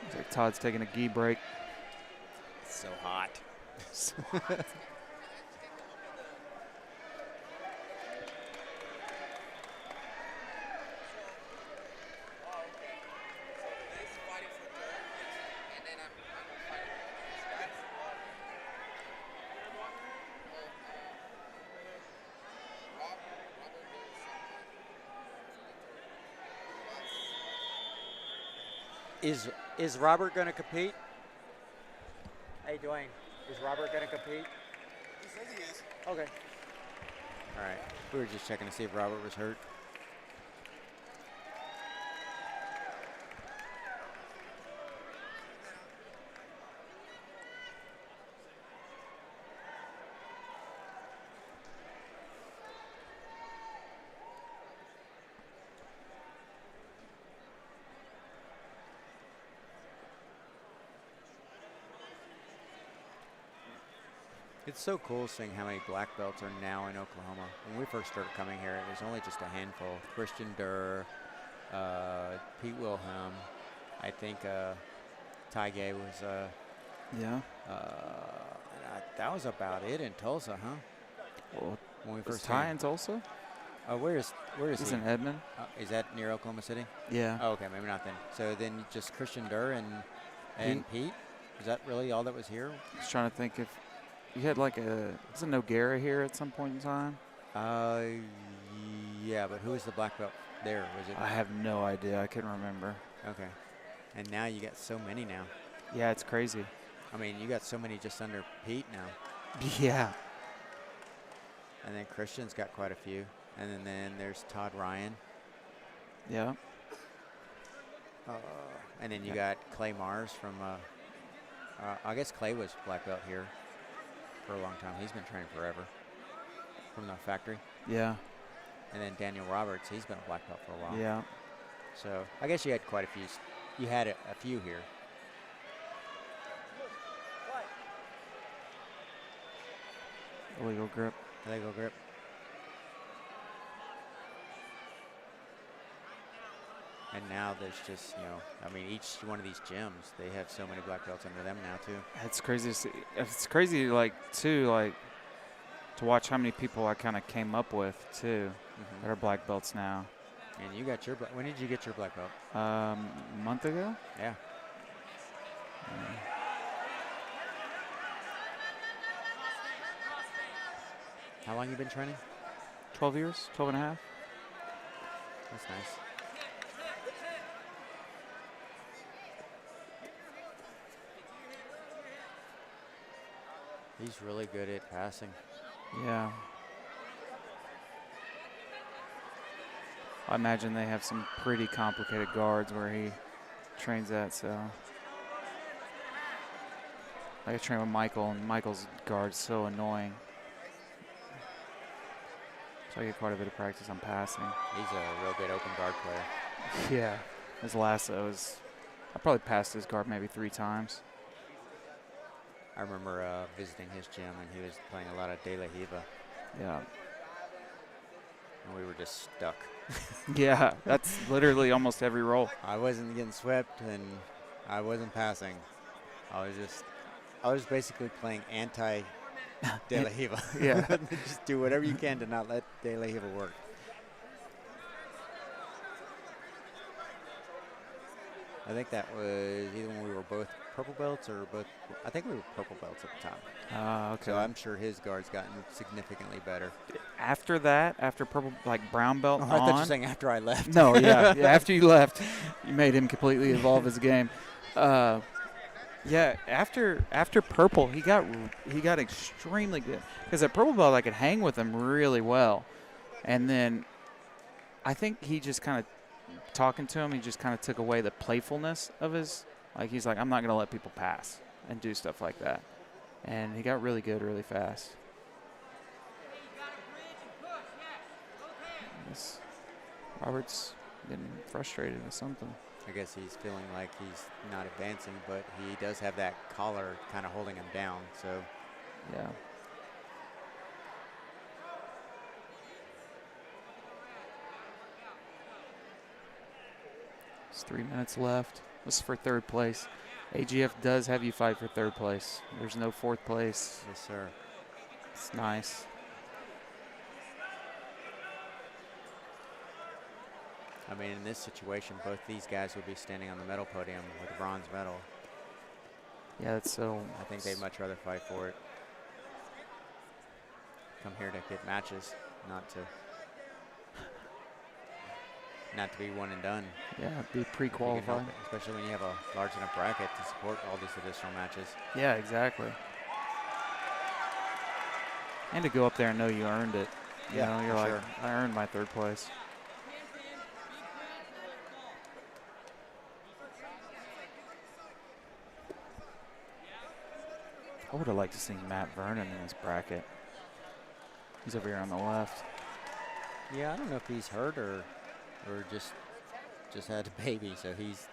Looks like Todd's taking a gi break. It's so hot. Is Robert going to compete? Hey, Dwayne, is Robert going to compete? He says he is. Okay. All right. We were just checking to see if Robert was hurt. It's so cool seeing how many black belts are now in Oklahoma. When we first started coming here, it was only just a handful. Christian Durr, Pete Wilhelm, I think Ty Gay was, Yeah. that was about it in Tulsa, huh? Well, When we was first Ty came. in Tulsa? Where is He's he? in Edmond. Is that near Oklahoma City? Yeah. Oh, okay, maybe not then. So then just Christian Durr and Pete? Is that really all that was here? I was trying to think if you had like wasn't Noguera here at some point in time? Yeah, but who was the black belt there? Was it? I have no idea. I couldn't remember. Okay. And now you got so many now. Yeah, it's crazy. I mean, you got so many just under Pete now. Yeah. And then Christian's got quite a few. And then there's Todd Ryan. Yeah. And then you got Clay Mars from, I guess Clay was black belt here for a long time. He's been training forever from the factory. Yeah. And then Daniel Roberts, he's been a black belt for a while. Yeah. So I guess you had quite a few. You had a few here. Illegal grip. Illegal grip. And now there's just, I mean, each one of these gyms, they have so many black belts under them now, too. It's crazy to see. It's crazy, to watch how many people I kind of came up with, too, that are black belts now. And you got your when did you get your black belt? A month ago? Yeah. How long you been training? 12 years, 12 and a half. That's nice. He's really good at passing. Yeah. I imagine they have some pretty complicated guards where he trains at, so. I train with Michael, and Michael's guard's so annoying. So I get quite a bit of practice on passing. He's a real good open guard player. Yeah. His last, I probably passed his guard maybe 3 times. I remember visiting his gym, and he was playing a lot of De La Hiva. Yeah. And we were just stuck. Yeah, that's literally almost every roll. I wasn't getting swept, and I wasn't passing. I was basically playing anti De La Hiva. Yeah. Just do whatever you can to not let De La Hiva work. I think that was either when we were both purple belts or both. I think we were purple belts at the time. Okay. So I'm sure his guard's gotten significantly better. After that, after purple, brown belt I thought you were saying after I left. No, yeah. After you left, you made him completely evolve his game. Yeah, after purple, he got extremely good. Because at purple belt, I could hang with him really well. And then I think he just kind of, talking to him, he just kind of took away the playfulness of his, he's like, I'm not going to let people pass and do stuff like that. And he got really good really fast. Robert's getting frustrated with something. I guess he's feeling like he's not advancing, but he does have that collar kind of holding him down. So, yeah. There's 3 minutes left. This is for 3rd place. AGF does have you fight for 3rd place. There's no 4th place. Yes, sir. It's nice. I mean, in this situation, both these guys would be standing on the medal podium with a bronze medal. Yeah, that's so. I think they'd much rather fight for it. Come here to get matches, not to be one and done. Yeah, be pre-qualified. Especially when you have a large enough bracket to support all these additional matches. Yeah, exactly. And to go up there and know you earned it. You know, you're like, sure. I earned my 3rd place. I would have liked to see Matt Vernon in this bracket. He's over here on the left. Yeah, I don't know if he's hurt or just had a baby, so he's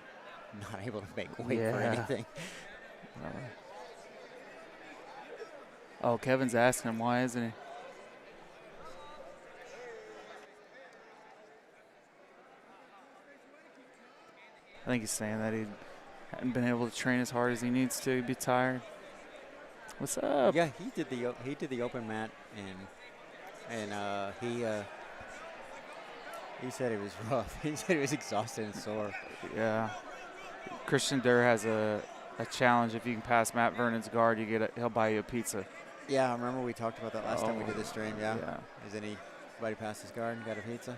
not able to make weight for anything. Oh, Kevin's asking him, why isn't he? I think he's saying that he hadn't been able to train as hard as he needs to. He'd be tired. What's up? Yeah, he did the open mat, and he said it was rough. He said he was exhausted and sore. Yeah. Christian Durr has a challenge. If you can pass Matt Vernon's guard, he'll buy you a pizza. Yeah, I remember we talked about that last time we did this stream. Yeah. Yeah. Has anybody passed his guard and got a pizza?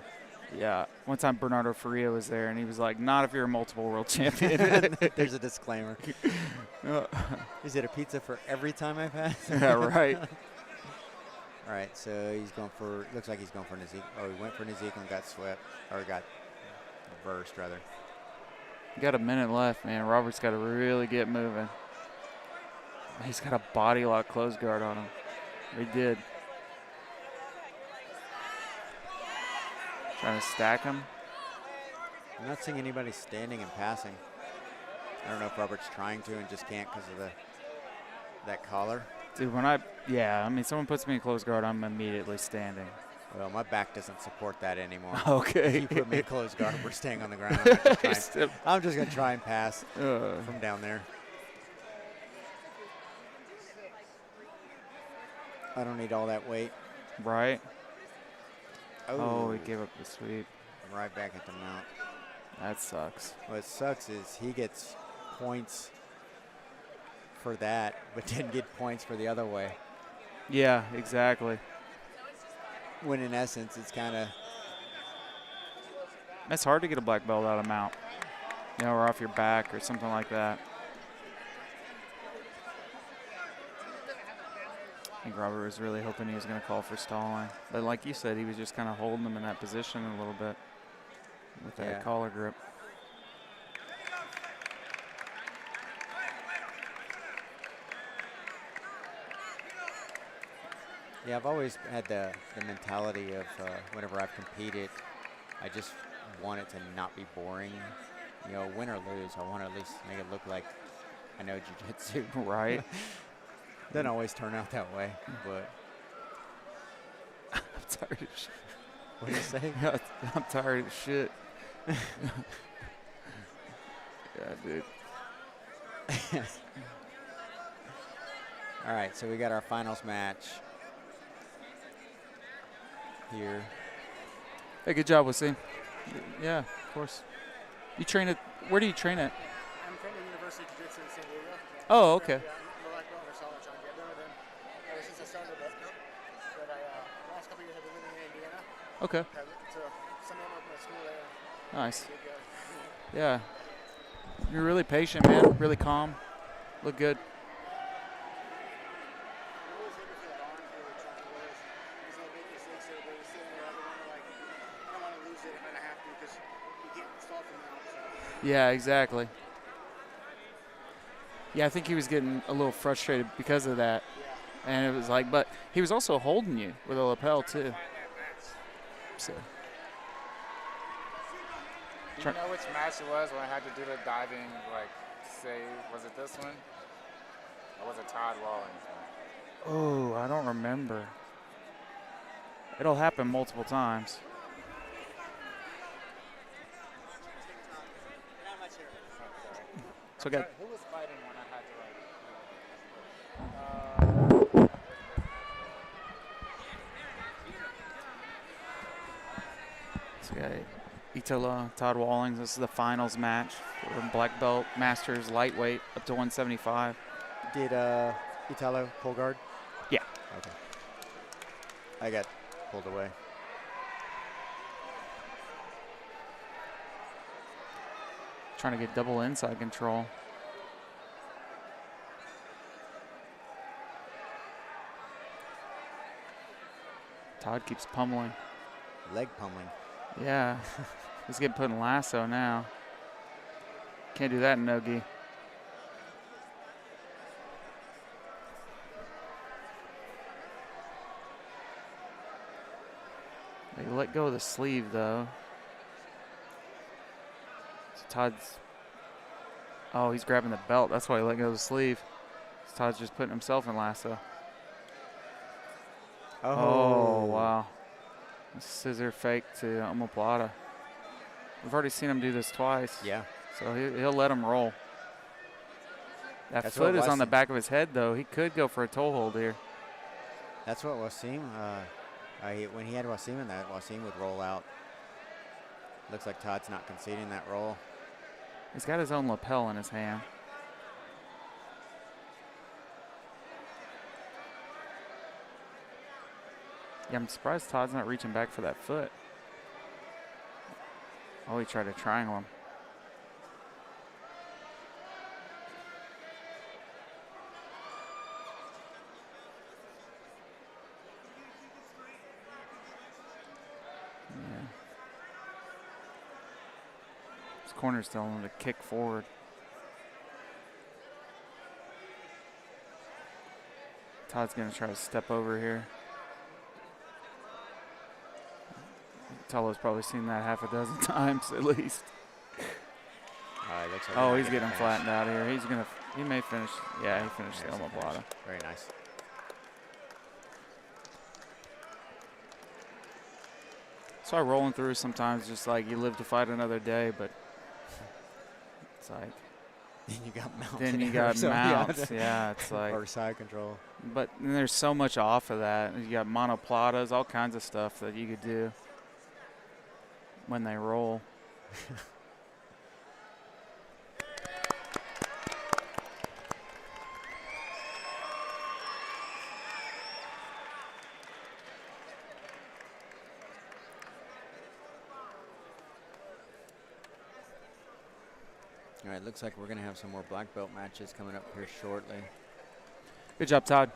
Yeah. One time Bernardo Faria was there, and he was like, not if you're a multiple world champion. There's a disclaimer. Is it a pizza for every time I pass? Yeah, right. All right, so looks like he's going for Nazik. Oh, he went for Nazik and got swept, or got reversed, rather. You got a minute left, man. Robert's got to really get moving. He's got a body lock close guard on him. He did. Trying to stack him. I'm not seeing anybody standing and passing. I don't know if Robert's trying to and just can't because of that collar. Dude, someone puts me in close guard, I'm immediately standing. Well, my back doesn't support that anymore. Okay. If you put me in close guard, we're staying on the ground. I'm just going to try and pass from down there. I don't need all that weight. Right. Oh, he gave up the sweep. I'm right back at the mount. That sucks. What sucks is he gets points for that, but didn't get points for the other way. Yeah, exactly. When in essence, it's kind of... It's hard to get a black belt out of mount. Or off your back or something like that. I think Robert was really hoping he was going to call for stalling. But like you said, he was just kind of holding him in that position a little bit with that collar grip. Yeah, I've always had the mentality of whenever I've competed, I just want it to not be boring. Win or lose, I want to at least make it look like I know jiu-jitsu. Right. Doesn't always turn out that way, but. I'm tired of shit. What do you say? I'm tired of shit. Yeah, dude. All right, so we got our finals match here. Hey, good job, Wasim. Yeah, of course. You train at, where do you train at? I'm training at University of Jiu-Jitsu in San Diego. Oh, okay. Black belt or solid trying to get there. Then ever since I started, but last couple of years I've been living in Indiana. Okay. So Sunday I'm opening a school there. Nice. Yeah. You're really patient, man. Really calm. Look good. Yeah, exactly. Yeah, I think he was getting a little frustrated because of that. Yeah. And it was like, but he was also holding you with a lapel too. So. Do you know which match it was when I had to do the diving, save? Was it this one? Or was it Todd Wallings? Oh, I don't remember. It'll happen multiple times. So I got. Who was fighting when I had to So we got Itola, Todd Wallings. This is the finals match for Black Belt Masters lightweight up to 175. Did Italo pull guard? Yeah. Okay. I got pulled away. Trying to get double inside control. Todd keeps pummeling. Leg pummeling. Yeah. He's getting put in lasso now. Can't do that in no-gi. They let go of the sleeve, though. So Todd's... Oh, he's grabbing the belt. That's why he let go of the sleeve. So Todd's just putting himself in lasso. Oh, wow. Scissor fake to omoplata. We've already seen him do this twice. Yeah. So he'll let him roll. That That's foot what is on the Wasim- back of his head, though. He could go for a toe hold here. That's what Wasim, when he had Wasim in that, Wasim would roll out. Looks like Todd's not conceding that roll. He's got his own lapel in his hand. Yeah, I'm surprised Todd's not reaching back for that foot. Oh, he tried to triangle him. Yeah. His corner's telling him to kick forward. Todd's going to try to step over here. Tolo's probably seen that half a dozen times at least. Looks like Oh, might he's get getting the finish. flattened out here. He may finish. Yeah, he finished the There's the finish. omoplata. Very nice. So rolling through sometimes just like you live to fight another day, but it's like Then you got mounts. then you or got something, mounts. Yeah, it's like, or side control. but then there's so much off of that. You got monoplatas, all kinds of stuff that you could do when they roll. All right, looks like we're going to have some more black belt matches coming up here shortly. Good job, Todd.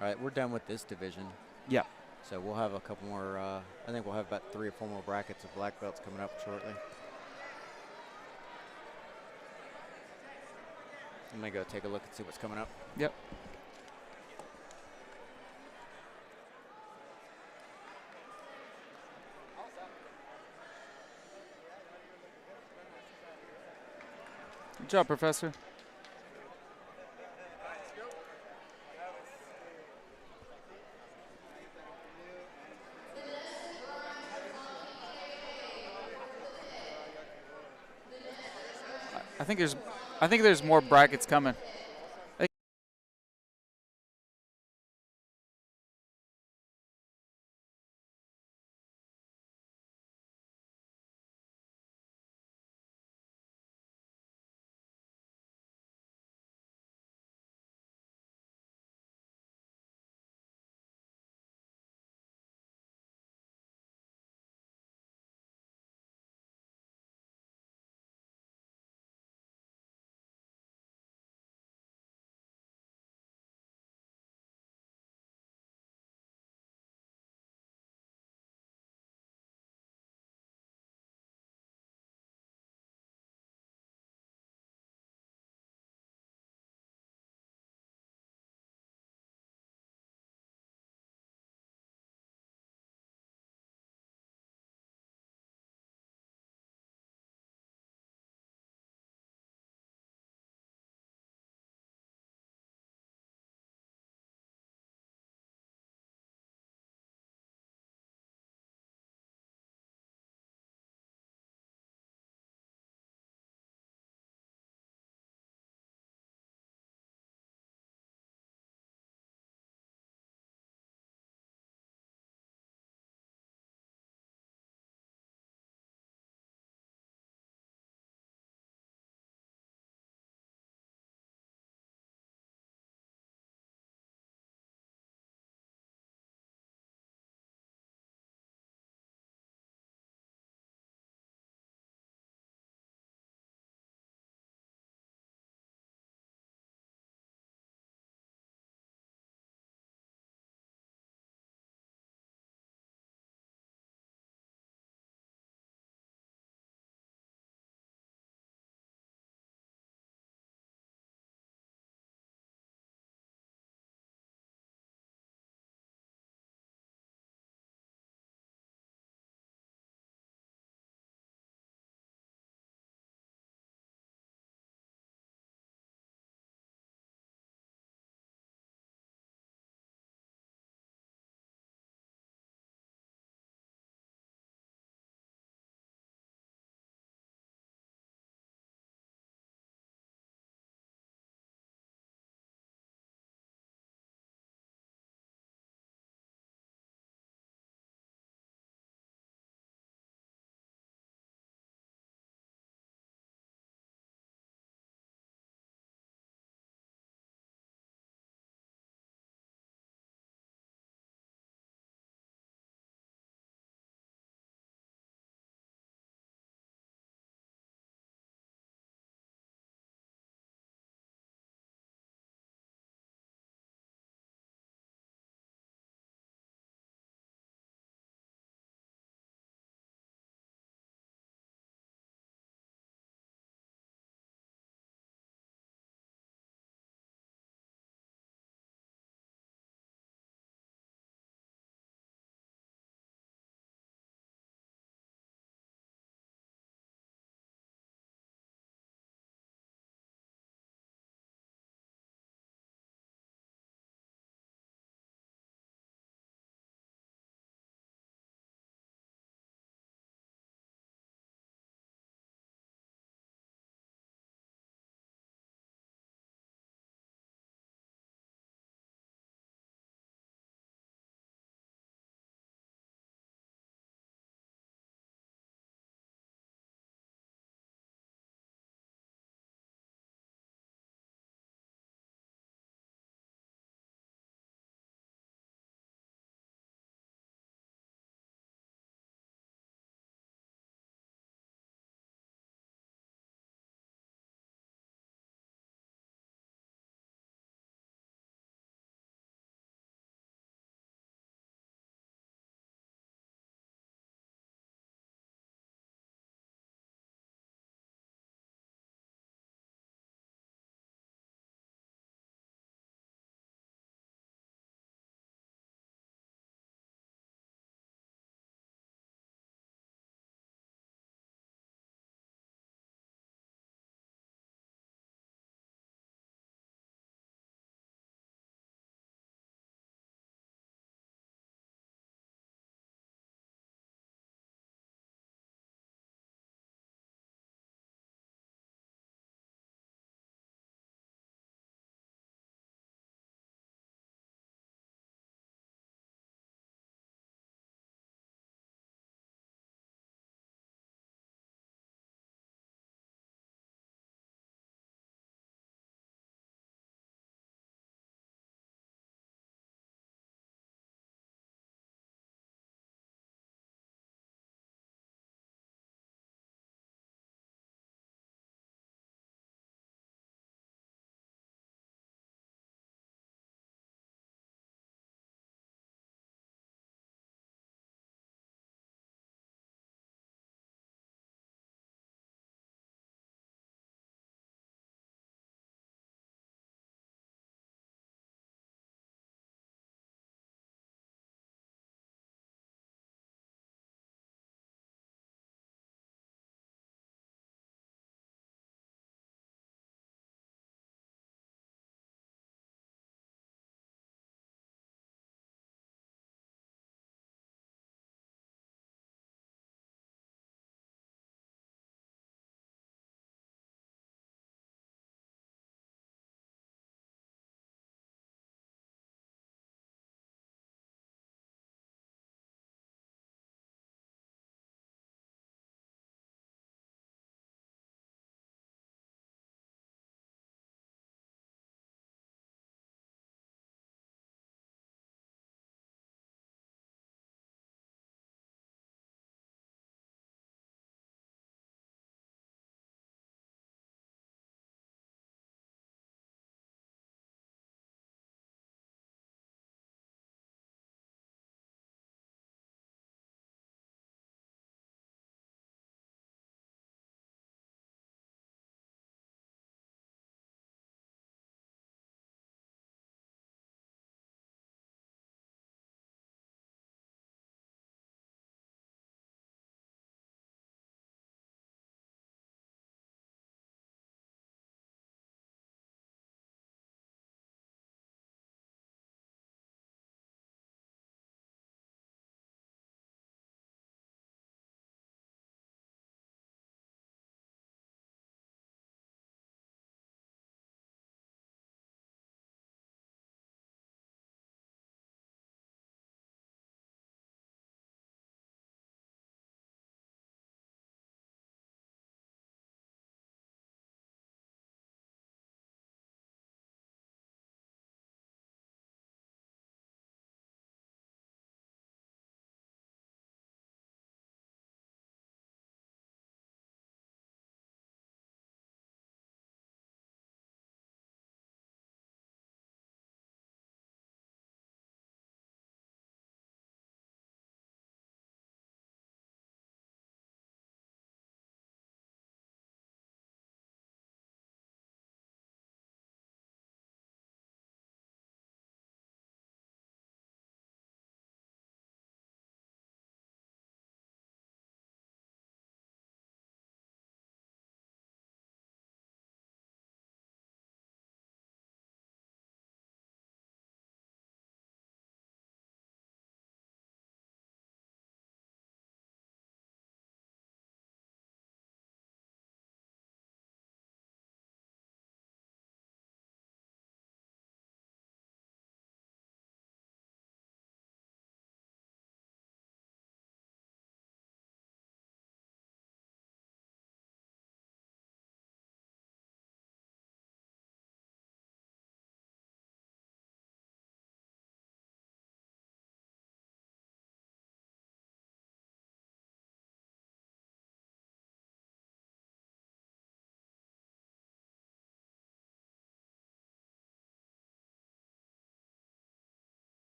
All right, we're done with this division. Yeah. So we'll have a couple more, I think we'll have about 3 or 4 more brackets of black belts coming up shortly. I'm going to go take a look and see what's coming up. Yep. Good job, Professor. I think there's more brackets coming.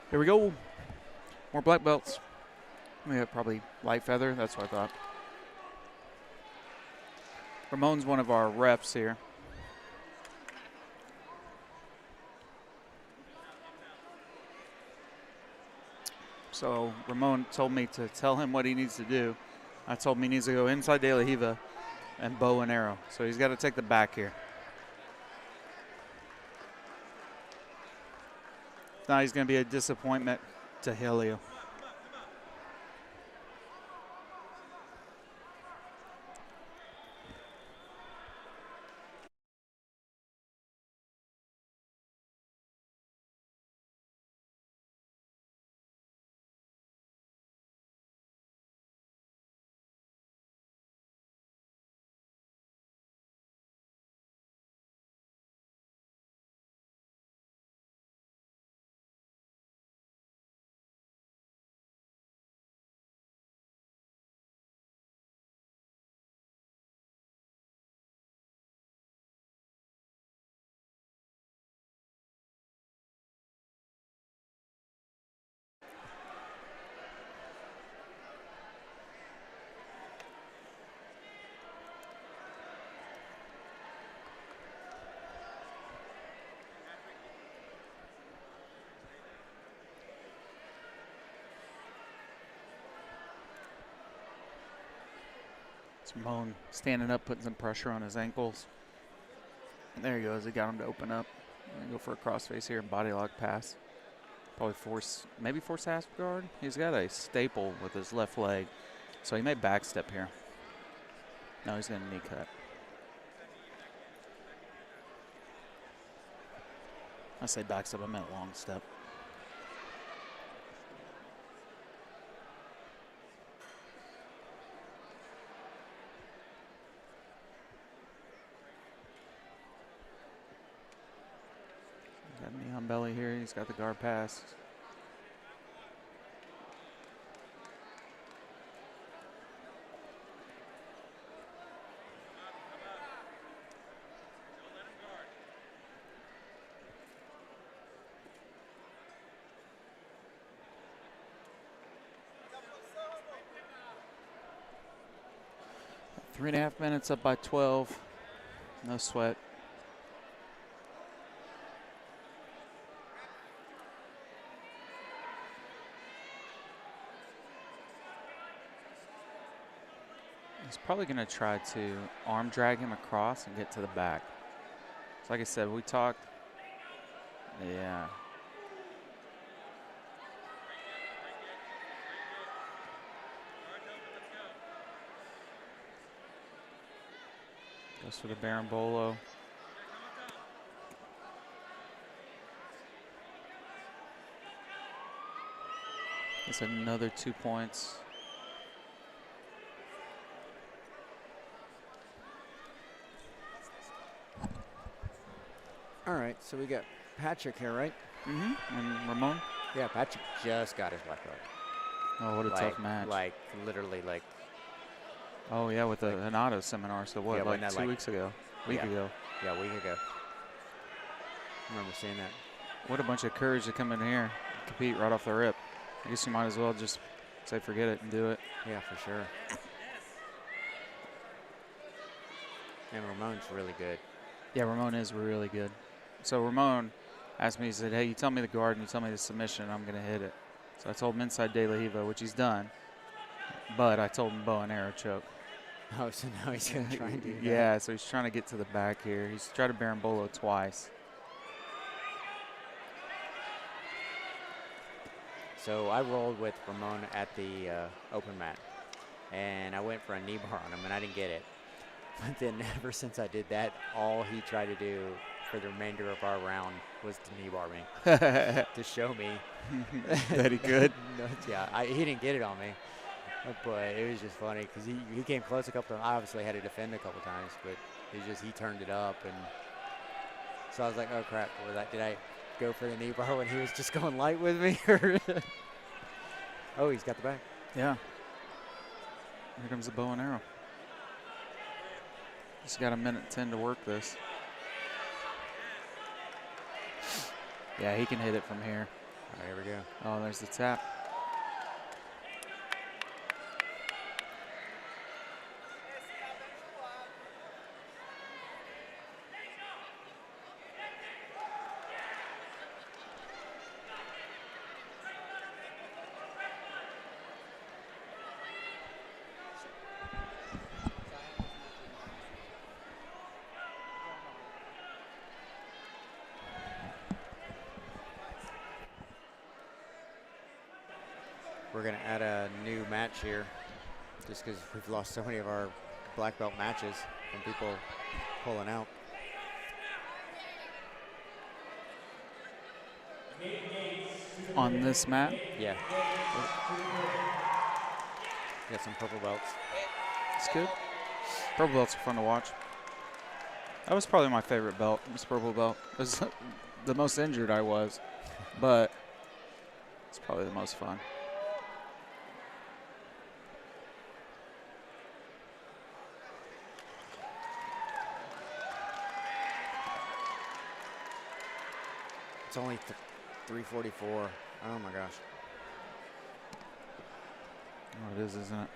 Here we go. More black belts. We have probably light feather. That's what I thought. Ramon's one of our refs here. So Ramon told me to tell him what he needs to do. I told him he needs to go inside De La Riva and bow and arrow. So he's got to take the back here. Now he's going to be a disappointment to Helio. Ramon standing up, putting some pressure on his ankles. And there he goes. He got him to open up. And go for a crossface here and body lock pass. Probably maybe force half guard. He's got a staple with his left leg. So he may backstep here. No, he's going to knee cut. I say backstep, I meant long step. Got knee on belly here. He's got the guard pass. Three and a half minutes up by 12. No sweat. He's probably going to try to arm drag him across and get to the back. So like I said, we talked. Yeah. Goes for the Berimbolo. It's another 2 points. All right, so we got Patrick here, right? Mm-hmm. And Ramon? Yeah, Patrick just got his black belt. Oh, what a tough match. Like, literally, like. Oh, yeah, with the Hanato seminar. So what, Yeah, like wasn't that 2 like- weeks ago? Week Yeah. ago. Yeah, a week ago. I remember seeing that. What a bunch of courage to come in here and compete right off the rip. I guess you might as well just say forget it and do it. Yeah, for sure. And Ramon's really good. Yeah, Ramon is really good. So Ramon asked me, he said, hey, you tell me the guard and you tell me the submission, and I'm going to hit it. So I told him inside De La Riva, which he's done. But I told him bow and arrow choke. Oh, so now he's going to try and do that. Yeah, so he's trying to get to the back here. He's tried to Berimbolo twice. So I rolled with Ramon at the open mat, and I went for a knee bar on him, and I didn't get it. But then ever since I did that, all he tried to do for the remainder of our round was to knee bar me to show me that he could. Yeah, he didn't get it on me, but it was just funny because he came close a couple times. I obviously had to defend a couple times, but he turned it up, and so I was like, oh crap, did I go for the knee bar when he was just going light with me? Oh, he's got the back. Yeah. Here comes the bow and arrow. Just got a minute 10 to work this. Yeah, he can hit it from here. All right, here we go. Oh, there's the tap. We're going to add a new match here just because we've lost so many of our black belt matches from people pulling out. On this mat? Yeah. Got some purple belts. It's good. Purple belts are fun to watch. That was probably my favorite belt, this purple belt. It was the most injured I was, but it's probably the most fun. It's only 344. Oh my gosh. Oh, it is, isn't it?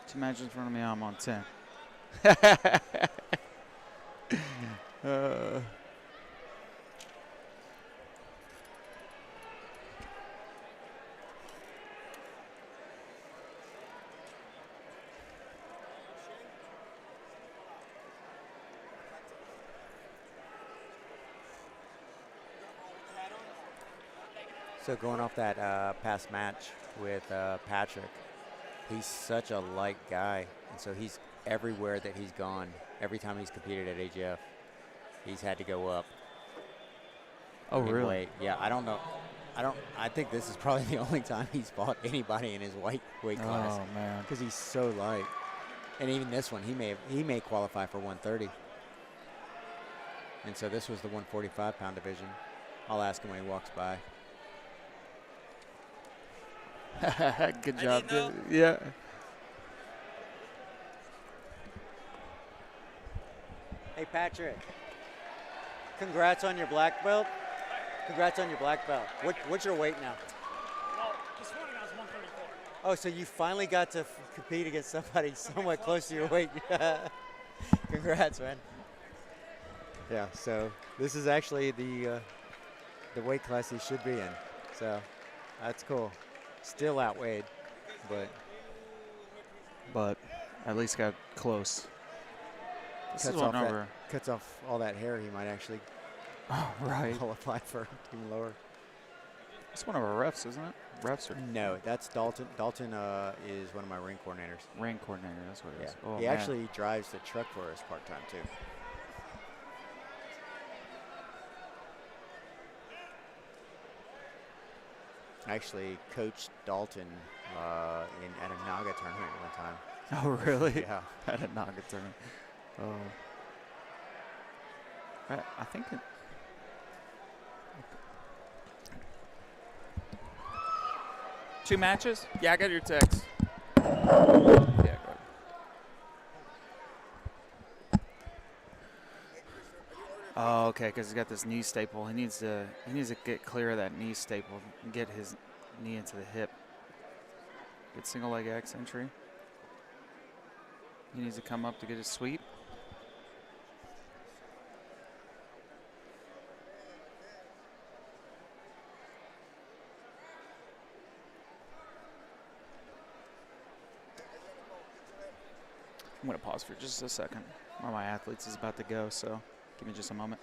2 matches in front of me, I'm on 10. So going off that past match with Patrick, he's such a light guy, and so he's everywhere that he's gone. Every time he's competed at AGF, he's had to go up. Oh, in really? weight. Yeah, I don't know. I think this is probably the only time he's fought anybody in his weight class. Oh, man. Because he's so light. And even this one, he may qualify for 130. And so this was the 145-pound division. I'll ask him when he walks by. Good job, dude. Yeah. Hey, Patrick. Congrats on your black belt. Congrats on your black belt. What's your weight now? Well, this morning I was 134. Oh, so you finally got to compete against somebody somewhat close to your weight. Congrats, man. Yeah, so this is actually the weight class he should be in. So that's cool. Still outweighed, But at least got close. This is one over. Cuts off all that hair. He might actually right. qualify for even lower. It's one of our refs, isn't it? Refs or No, that's Dalton. Dalton is one of my ring coordinators. ring coordinator. That's what it Yeah, is. Oh, he man. actually drives the truck for us part-time too. I actually coached Dalton at a Naga tournament one time. Oh, really? Yeah. At a Naga tournament. Oh. I think it. 2 matches? Yeah, I got your text. Yeah, go ahead. Oh, okay, because he's got this knee staple. He needs to get clear of that knee staple and get his knee into the hip. Good single leg X entry. He needs to come up to get his sweep. I'm going to pause for just a second. One of my athletes is about to go, so give me just a moment.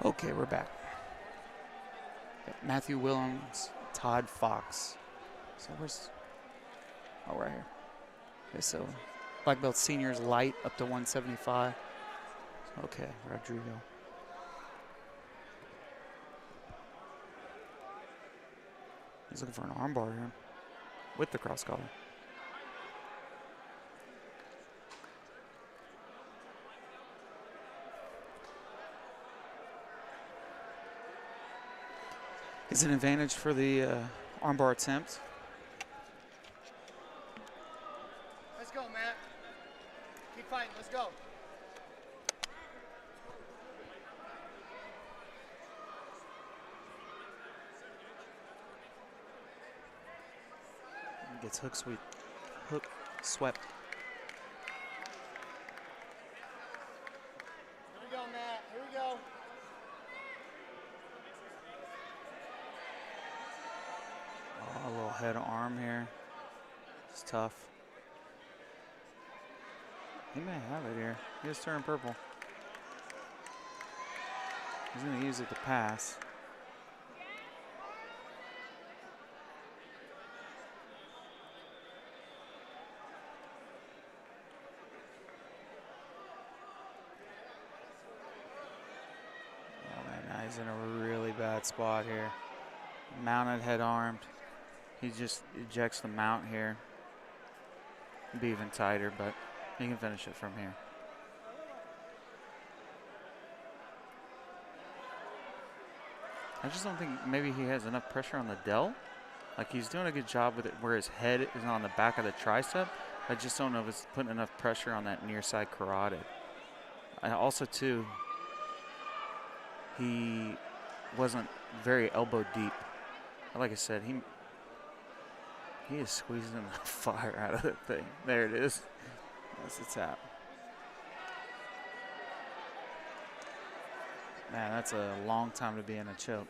Okay, we're back. Got Matthew Willems, Todd Fox. So where's... Oh, right here. Okay, so black belt seniors light up to 175. Okay, Rodrigo. He's looking for an armbar here with the cross collar. Is an advantage for the armbar attempt. Let's go, Matt. Keep fighting. Let's go. Gets hook swept. Here we go, Matt. Here we go. Oh, a little head arm here. It's tough. He may have it here. He has turned purple. He's going to use it to pass. Oh man, now he's in a really bad spot here. Mounted, head armed. He just ejects the mount here. It'd be even tighter, but he can finish it from here. I just don't think maybe he has enough pressure on the delt. Like he's doing a good job with it where his head is on the back of the tricep. I just don't know if it's putting enough pressure on that near side carotid. And also too, he wasn't very elbow deep. Like I said, he is squeezing the fire out of that thing. There it is. That's the tap. Man, that's a long time to be in a choke.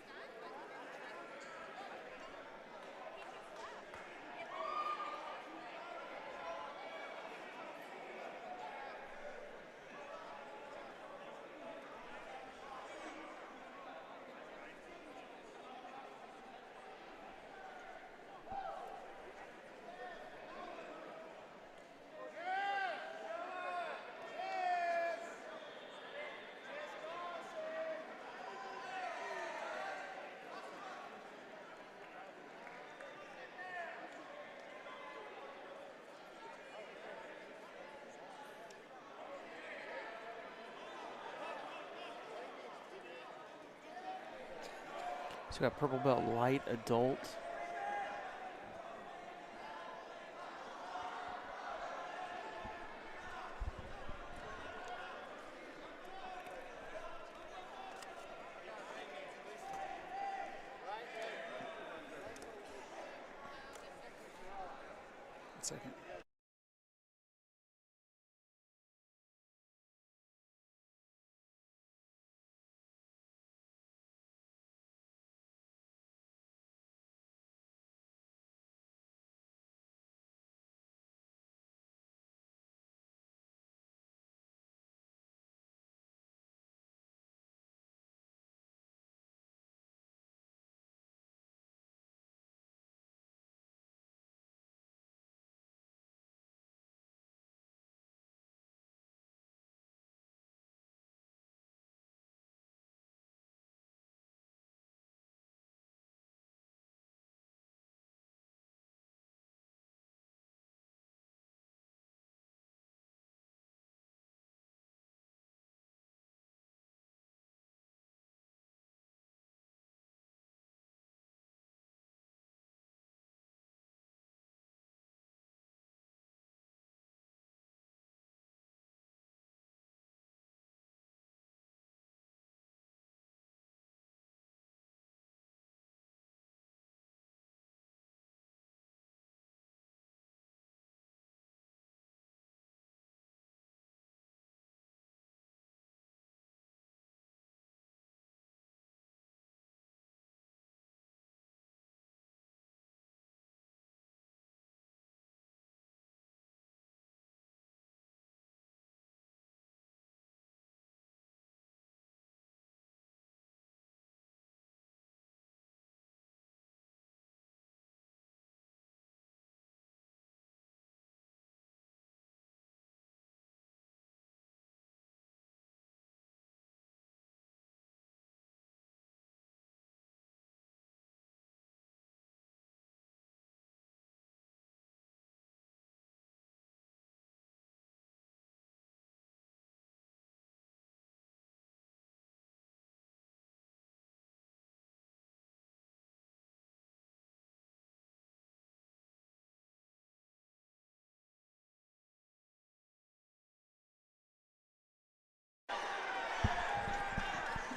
So we got purple belt light adult. One second.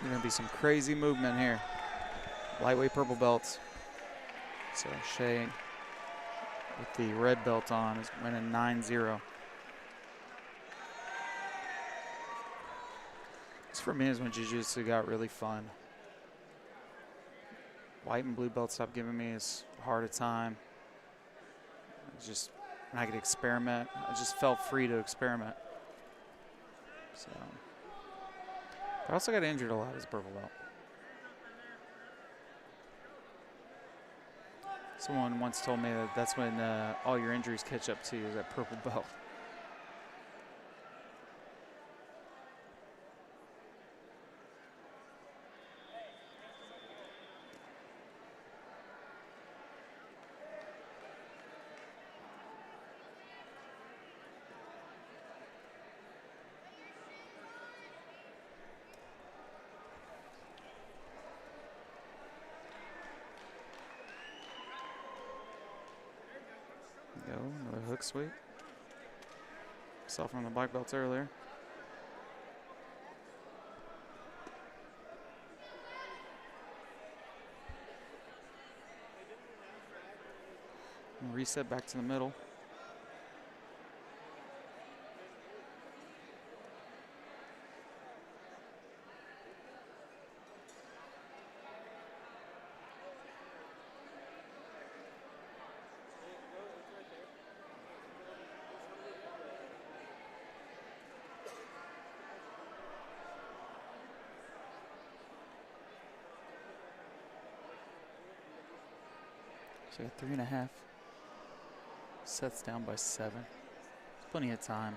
Going to be some crazy movement here. Lightweight purple belts. So Shea with the red belt on is winning 9-0. This for me is when jiu-jitsu got really fun. White and blue belts stopped giving me as hard a time. It's just, I could experiment. I just felt free to experiment. So, I also got injured a lot as a purple belt. Someone once told me that that's when all your injuries catch up to you, is that purple belt. Go, another hook sweep. Saw from the black belts earlier. And reset back to the middle. So 3.5. Sets down by 7. Plenty of time.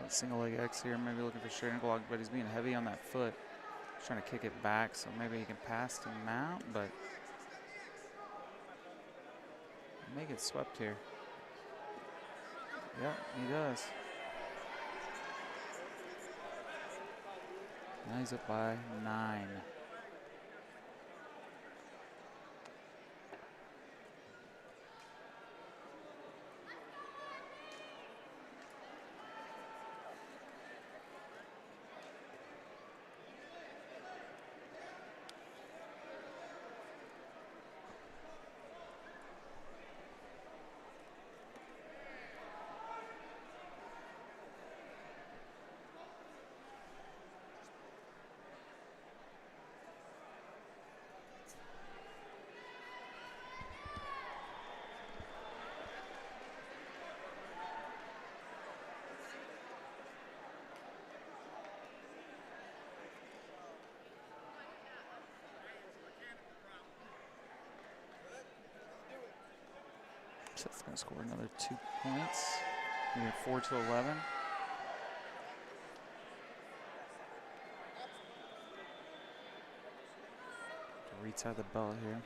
Single leg X here, maybe looking for straight ankle lock, but he's being heavy on that foot. He's trying to kick it back, so maybe he can pass to mount, but he may get swept here. Yep, he does. Now he's up by 9. So that's going to score another 2 points. We have 4-11. To retie the belt here.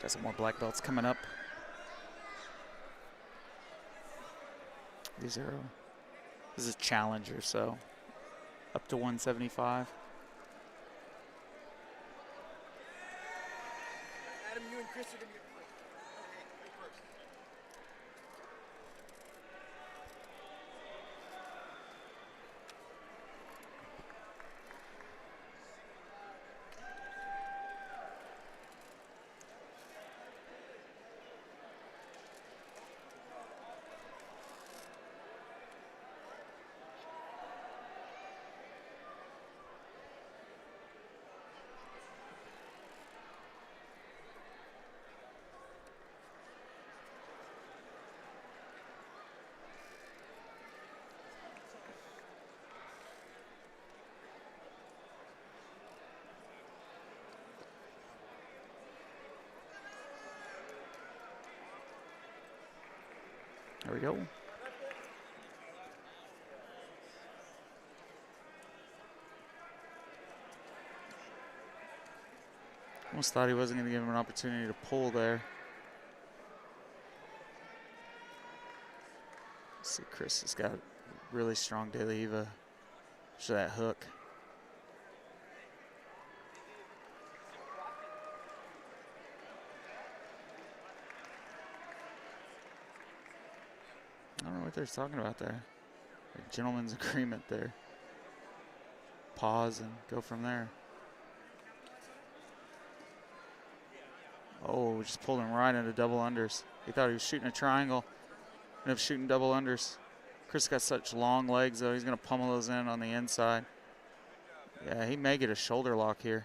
Got some more black belts coming up. This is challenger, so up to 175. Adam, you and Chris are going to get first. Okay, first. There we go. Almost thought he wasn't going to give him an opportunity to pull there. Let's see, Chris has got really strong De Leva. To that hook. I don't know what they're talking about there. A gentleman's agreement there. Pause and go from there. Oh, just pulled him right into double unders. He thought he was shooting a triangle. Ended up shooting double unders. Chris got such long legs, though. He's going to pummel those in on the inside. Yeah, he may get a shoulder lock here.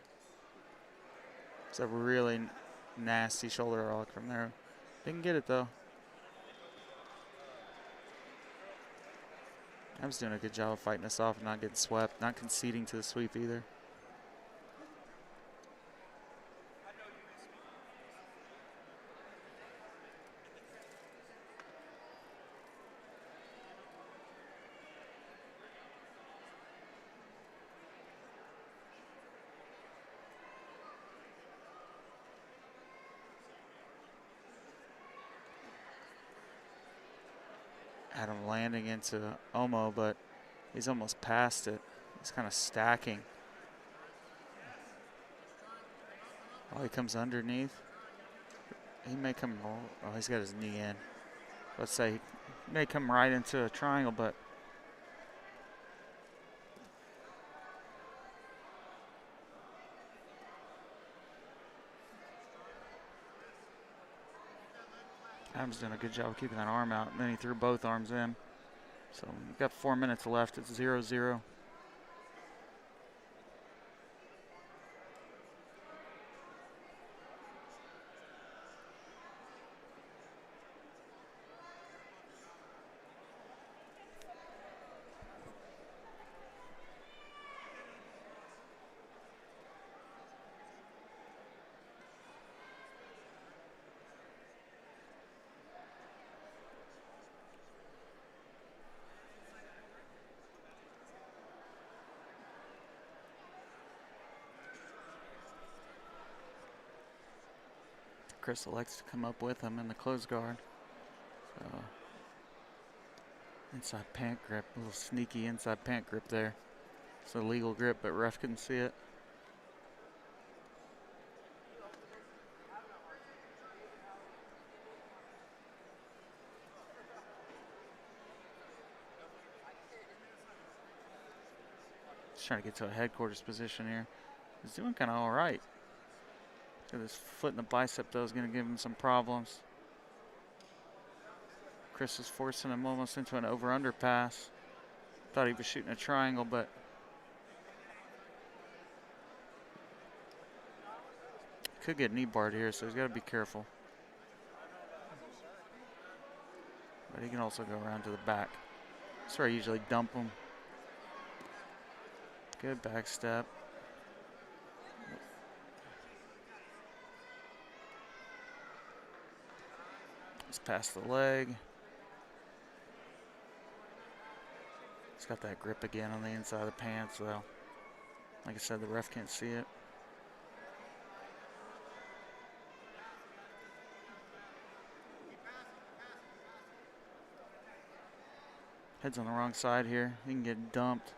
It's a really nasty shoulder lock from there. Didn't get it, though. I was doing a good job of fighting this off and not getting swept, not conceding to the sweep either. Adam landing into Omo, but he's almost past it. He's kind of stacking. Oh, he comes underneath. He may come, oh, he's got his knee in. Let's say he may come right into a triangle, but Adam's doing a good job of keeping that arm out, and then he threw both arms in. So we've got 4 minutes left. It's 0-0. Chris elects to come up with him in the close guard. So inside pant grip, a little sneaky inside pant grip there. It's a legal grip, but ref couldn't see it. Just trying to get to a headquarters position here. He's doing kind of all right. His foot in the bicep, though, is going to give him some problems. Chris is forcing him almost into an over-under pass. Thought he was shooting a triangle, but could get knee barred here, so he's got to be careful. But he can also go around to the back. That's where I usually dump him. Good back step. He's past the leg. He's got that grip again on the inside of the pants, though. Like I said, the ref can't see it. Head's on the wrong side here. He can get dumped.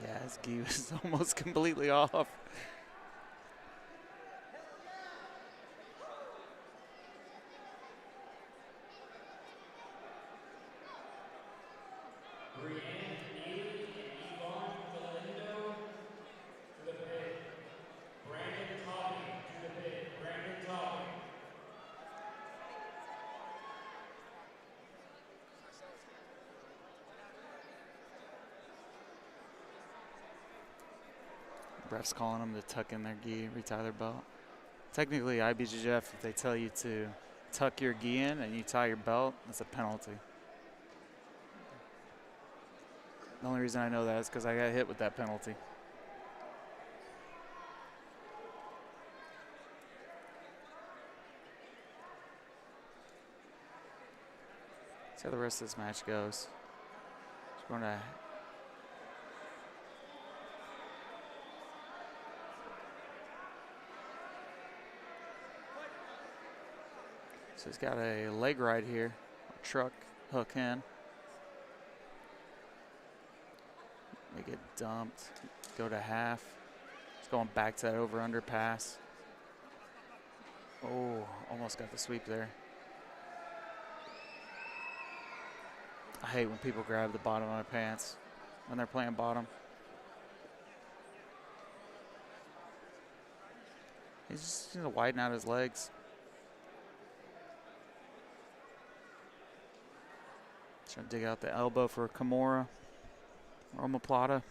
Yeah, his gi was almost completely off. Refs calling them to tuck in their gi, retie their belt. Technically, IBJJF, if they tell you to tuck your gi in and you tie your belt, that's a penalty. The only reason I know that is because I got hit with that penalty. See how the rest of this match goes. Just going to So he's got a leg right here, a truck hook in. They get dumped, go to half. He's going back to that over-under pass. Oh, almost got the sweep there. I hate when people grab the bottom of my pants when they're playing bottom. He's just going to widen out his legs. Trying to dig out the elbow for Kimura or omoplata.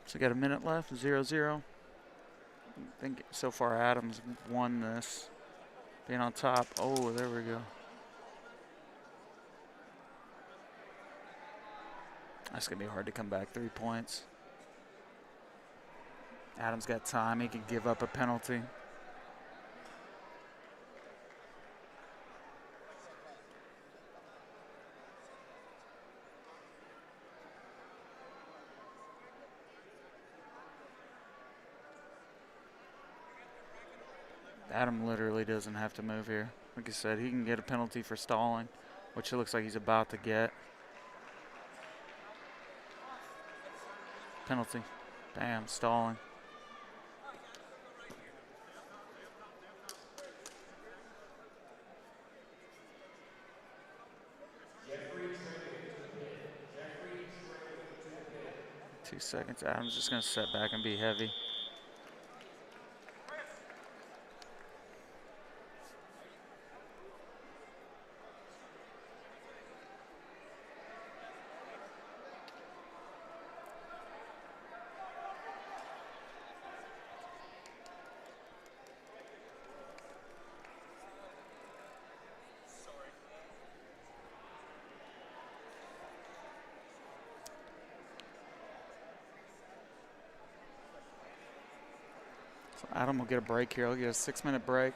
So got a minute left, 0-0. I think so far Adams won this, being on top. Oh, there we go. That's going to be hard to come back 3 points. Adams got time. He could give up a penalty. Adam literally doesn't have to move here. Like I said, he can get a penalty for stalling, which it looks like he's about to get. Penalty. Bam, stalling. Jeffrey Trinket to the pit. Jeffrey Trinket to the pit. 2 seconds. Adam's just going to step back and be heavy. So Adam will get a break here. He'll get a 6-minute break.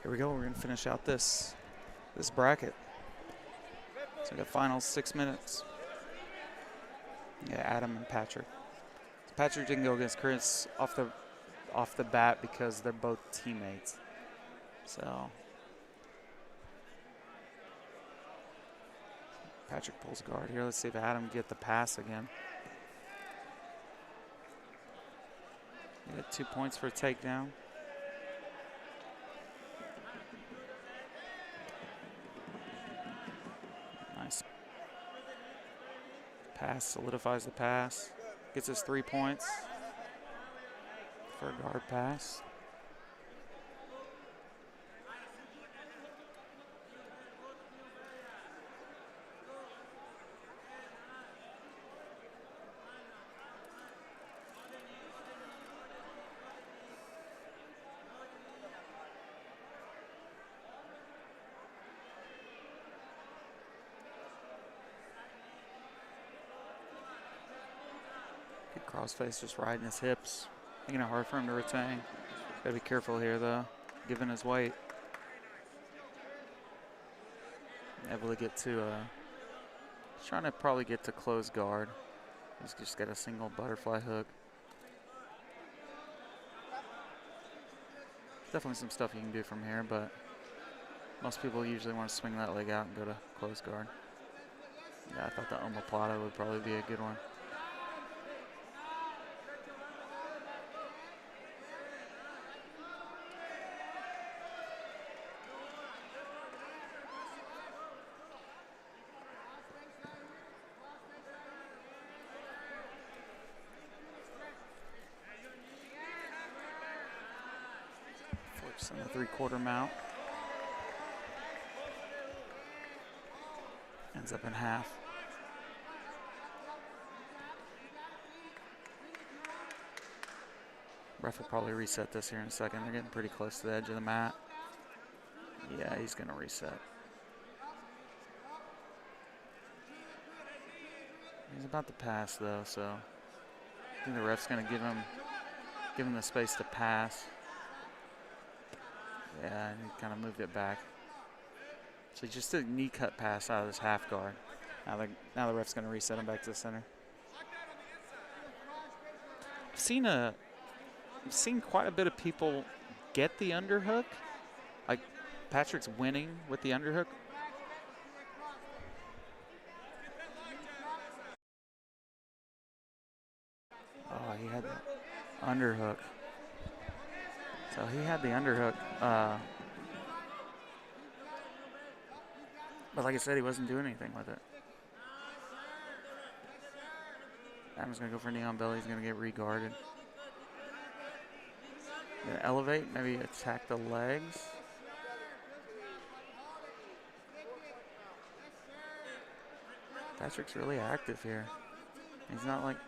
Here we go. We're going to finish out this bracket. So we got finals 6 minutes. Yeah, Adam and Patrick. So Patrick didn't go against Chris off the bat because they're both teammates. So Patrick pulls guard here. Let's see if Adam can get the pass again. You got 2 points for a takedown. Nice. Pass, solidifies the pass. Gets us 3 points for a guard pass. Crossface just riding his hips, making it hard for him to retain. Gotta be careful here though, given his weight. Able to get to, he's trying to probably get to close guard. He's just got a single butterfly hook. Definitely some stuff you can do from here, but most people usually want to swing that leg out and go to close guard. Yeah, I thought the omoplata would probably be a good one. On the 3/4 mount. Ends up in half. Ref will probably reset this here in a second. They're getting pretty close to the edge of the mat. Yeah, he's going to reset. He's about to pass though, so I think the ref's going to give him the space to pass. Yeah, and he kind of moved it back. So he just did a knee cut pass out of this half guard. Now the ref's going to reset him back to the center. I've seen quite a bit of people get the underhook. Like Patrick's winning with the underhook. Oh, he had the underhook. So he had the underhook, but like I said, he wasn't doing anything with it. Adam's gonna go for a knee on belly. He's gonna get regarded. Gonna elevate, maybe attack the legs. Patrick's really active here. He's not like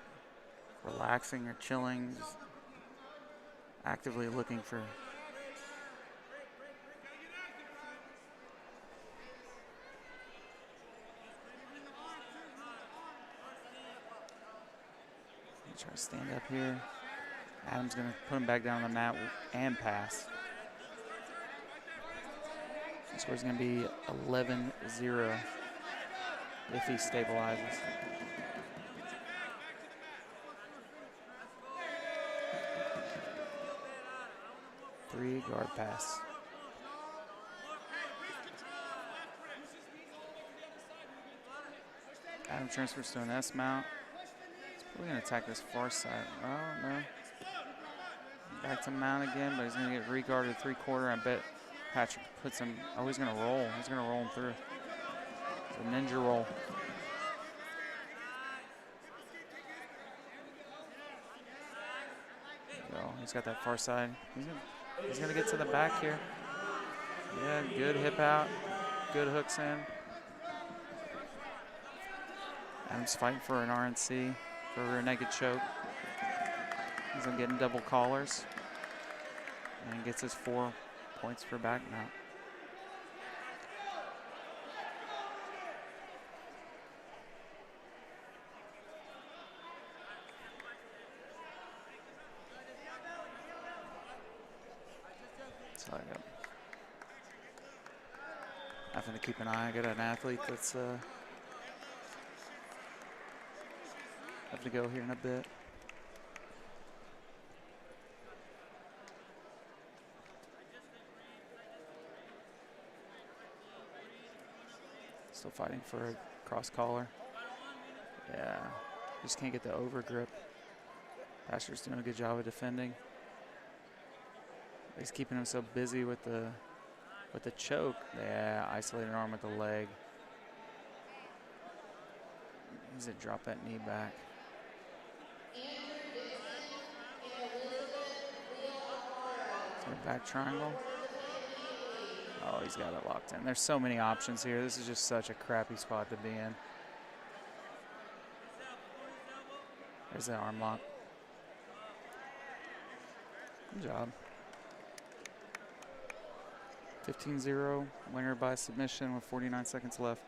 relaxing or chilling. Just actively looking for. Try to stand up here. Adam's going to put him back down on the mat and pass. The score's going to be 11-0 if he stabilizes. Three guard pass. Adam transfers to an S mount. We're going to attack this far side. Oh, no. Back to mount again, but he's going to get regarded 3/4. I bet Patrick puts him. Oh, he's going to roll. He's going to roll him through. It's a ninja roll. There you go. He's got that far side. He's going to get to the back here. Yeah, good hip out. Good hooks in. Adam's fighting for an RNC. For a rear naked choke. He's gonna get in double collars. And gets his 4 points for back mount. So I got Having to keep an eye. I got an athlete that's have to go here in a bit. Still fighting for a cross collar. Yeah, just can't get the over grip. Asher's doing a good job of defending. He's keeping him so busy with the choke. Yeah, isolated arm with the leg. Needs to drop that knee back. Back triangle. Oh, he's got it locked in. There's so many options here. This is just such a crappy spot to be in. There's that arm lock. Good job. 15-0, winner by submission with 49 seconds left.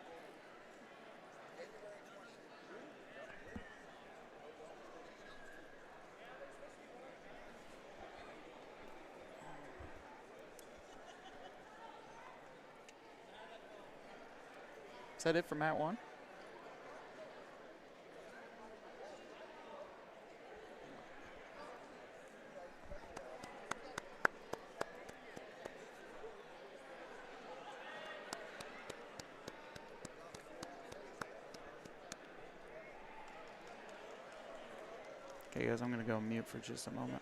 Is that it for Mat 1? Okay, guys, I'm going to go mute for just a moment.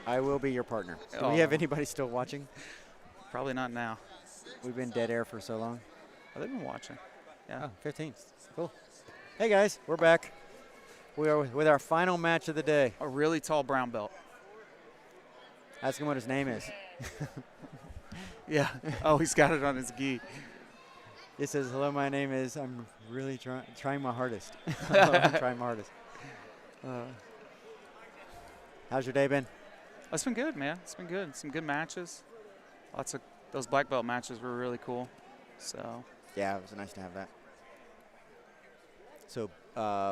I will be your partner. Do we Oh. have anybody still watching? Probably not now. We've been dead air for so long. Oh, they've been watching. Yeah. Oh, 15. Cool. Hey, guys. We're back. We are with our final match of the day. A really tall brown belt. Ask him what his name is. Yeah. Oh, he's got it on his gi. He says, hello, my name is, I'm really trying my hardest. I'm trying my hardest. How's your day been? It's been good, man. It's been good. Some good matches. Lots of those black belt matches were really cool. So. Yeah, it was nice to have that. So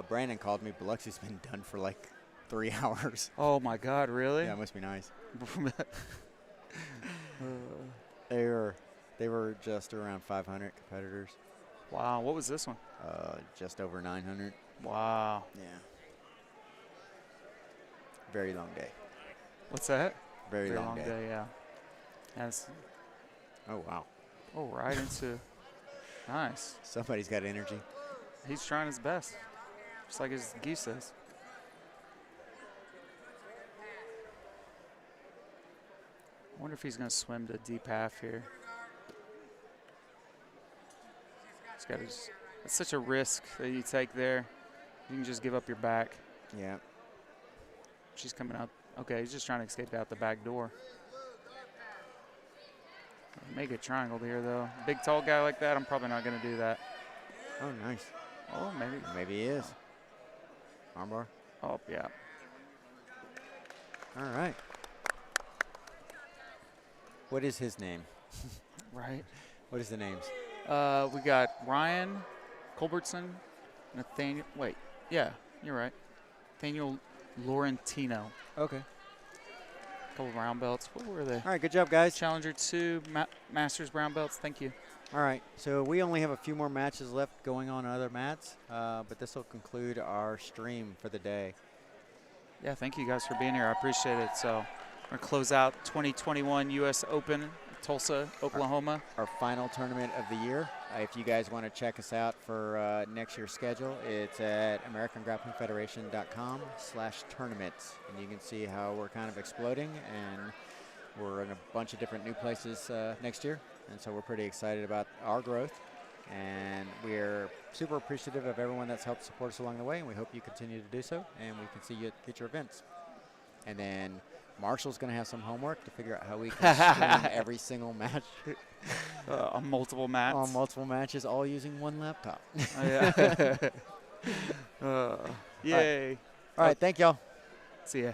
Brandon called me. Biloxi's been done for like 3 hours. Oh my God, really? Yeah, it must be nice. They were just around 500 competitors. Wow, what was this one? Just over 900. Wow. Yeah. Very long day. What's that? Very long day. Yeah. Yes. Oh wow. Oh, right into. Nice. Somebody's got energy. He's trying his best, just like his gi says. I wonder if he's going to swim to deep half here. He's got it's such a risk that you take there. You can just give up your back. Yeah. She's coming up. Okay, he's just trying to escape out the back door. Make it triangle here, though. Big, tall guy like that, I'm probably not going to do that. Oh, nice. Oh, maybe. Maybe he is. Armbar. Oh, yeah. All right. What is his name? Right. What is the names? We got Ryan Culbertson, Nathaniel. Wait, yeah, you're right. Nathaniel Laurentino. Okay. Couple brown belts. What were they? All right, good job, guys. Challenger 2, Masters brown belts. Thank you. All right, so we only have a few more matches left going on other mats, but this will conclude our stream for the day. Yeah, thank you guys for being here. I appreciate it. So we're going to close out 2021 U.S. Open, Tulsa, Oklahoma. Our final tournament of the year. If you guys want to check us out for next year's schedule, it's at AmericanGrapplingFederation.com/tournaments. And you can see how we're kind of exploding, and we're in a bunch of different new places next year. And so we're pretty excited about our growth. And we're super appreciative of everyone that's helped support us along the way, and we hope you continue to do so, and we can see you at future events. And then Marshall's going to have some homework to figure out how we can stream every single match. On multiple mats. On multiple matches, all using one laptop. Oh, yeah. Yay. All right, thank y'all. See ya.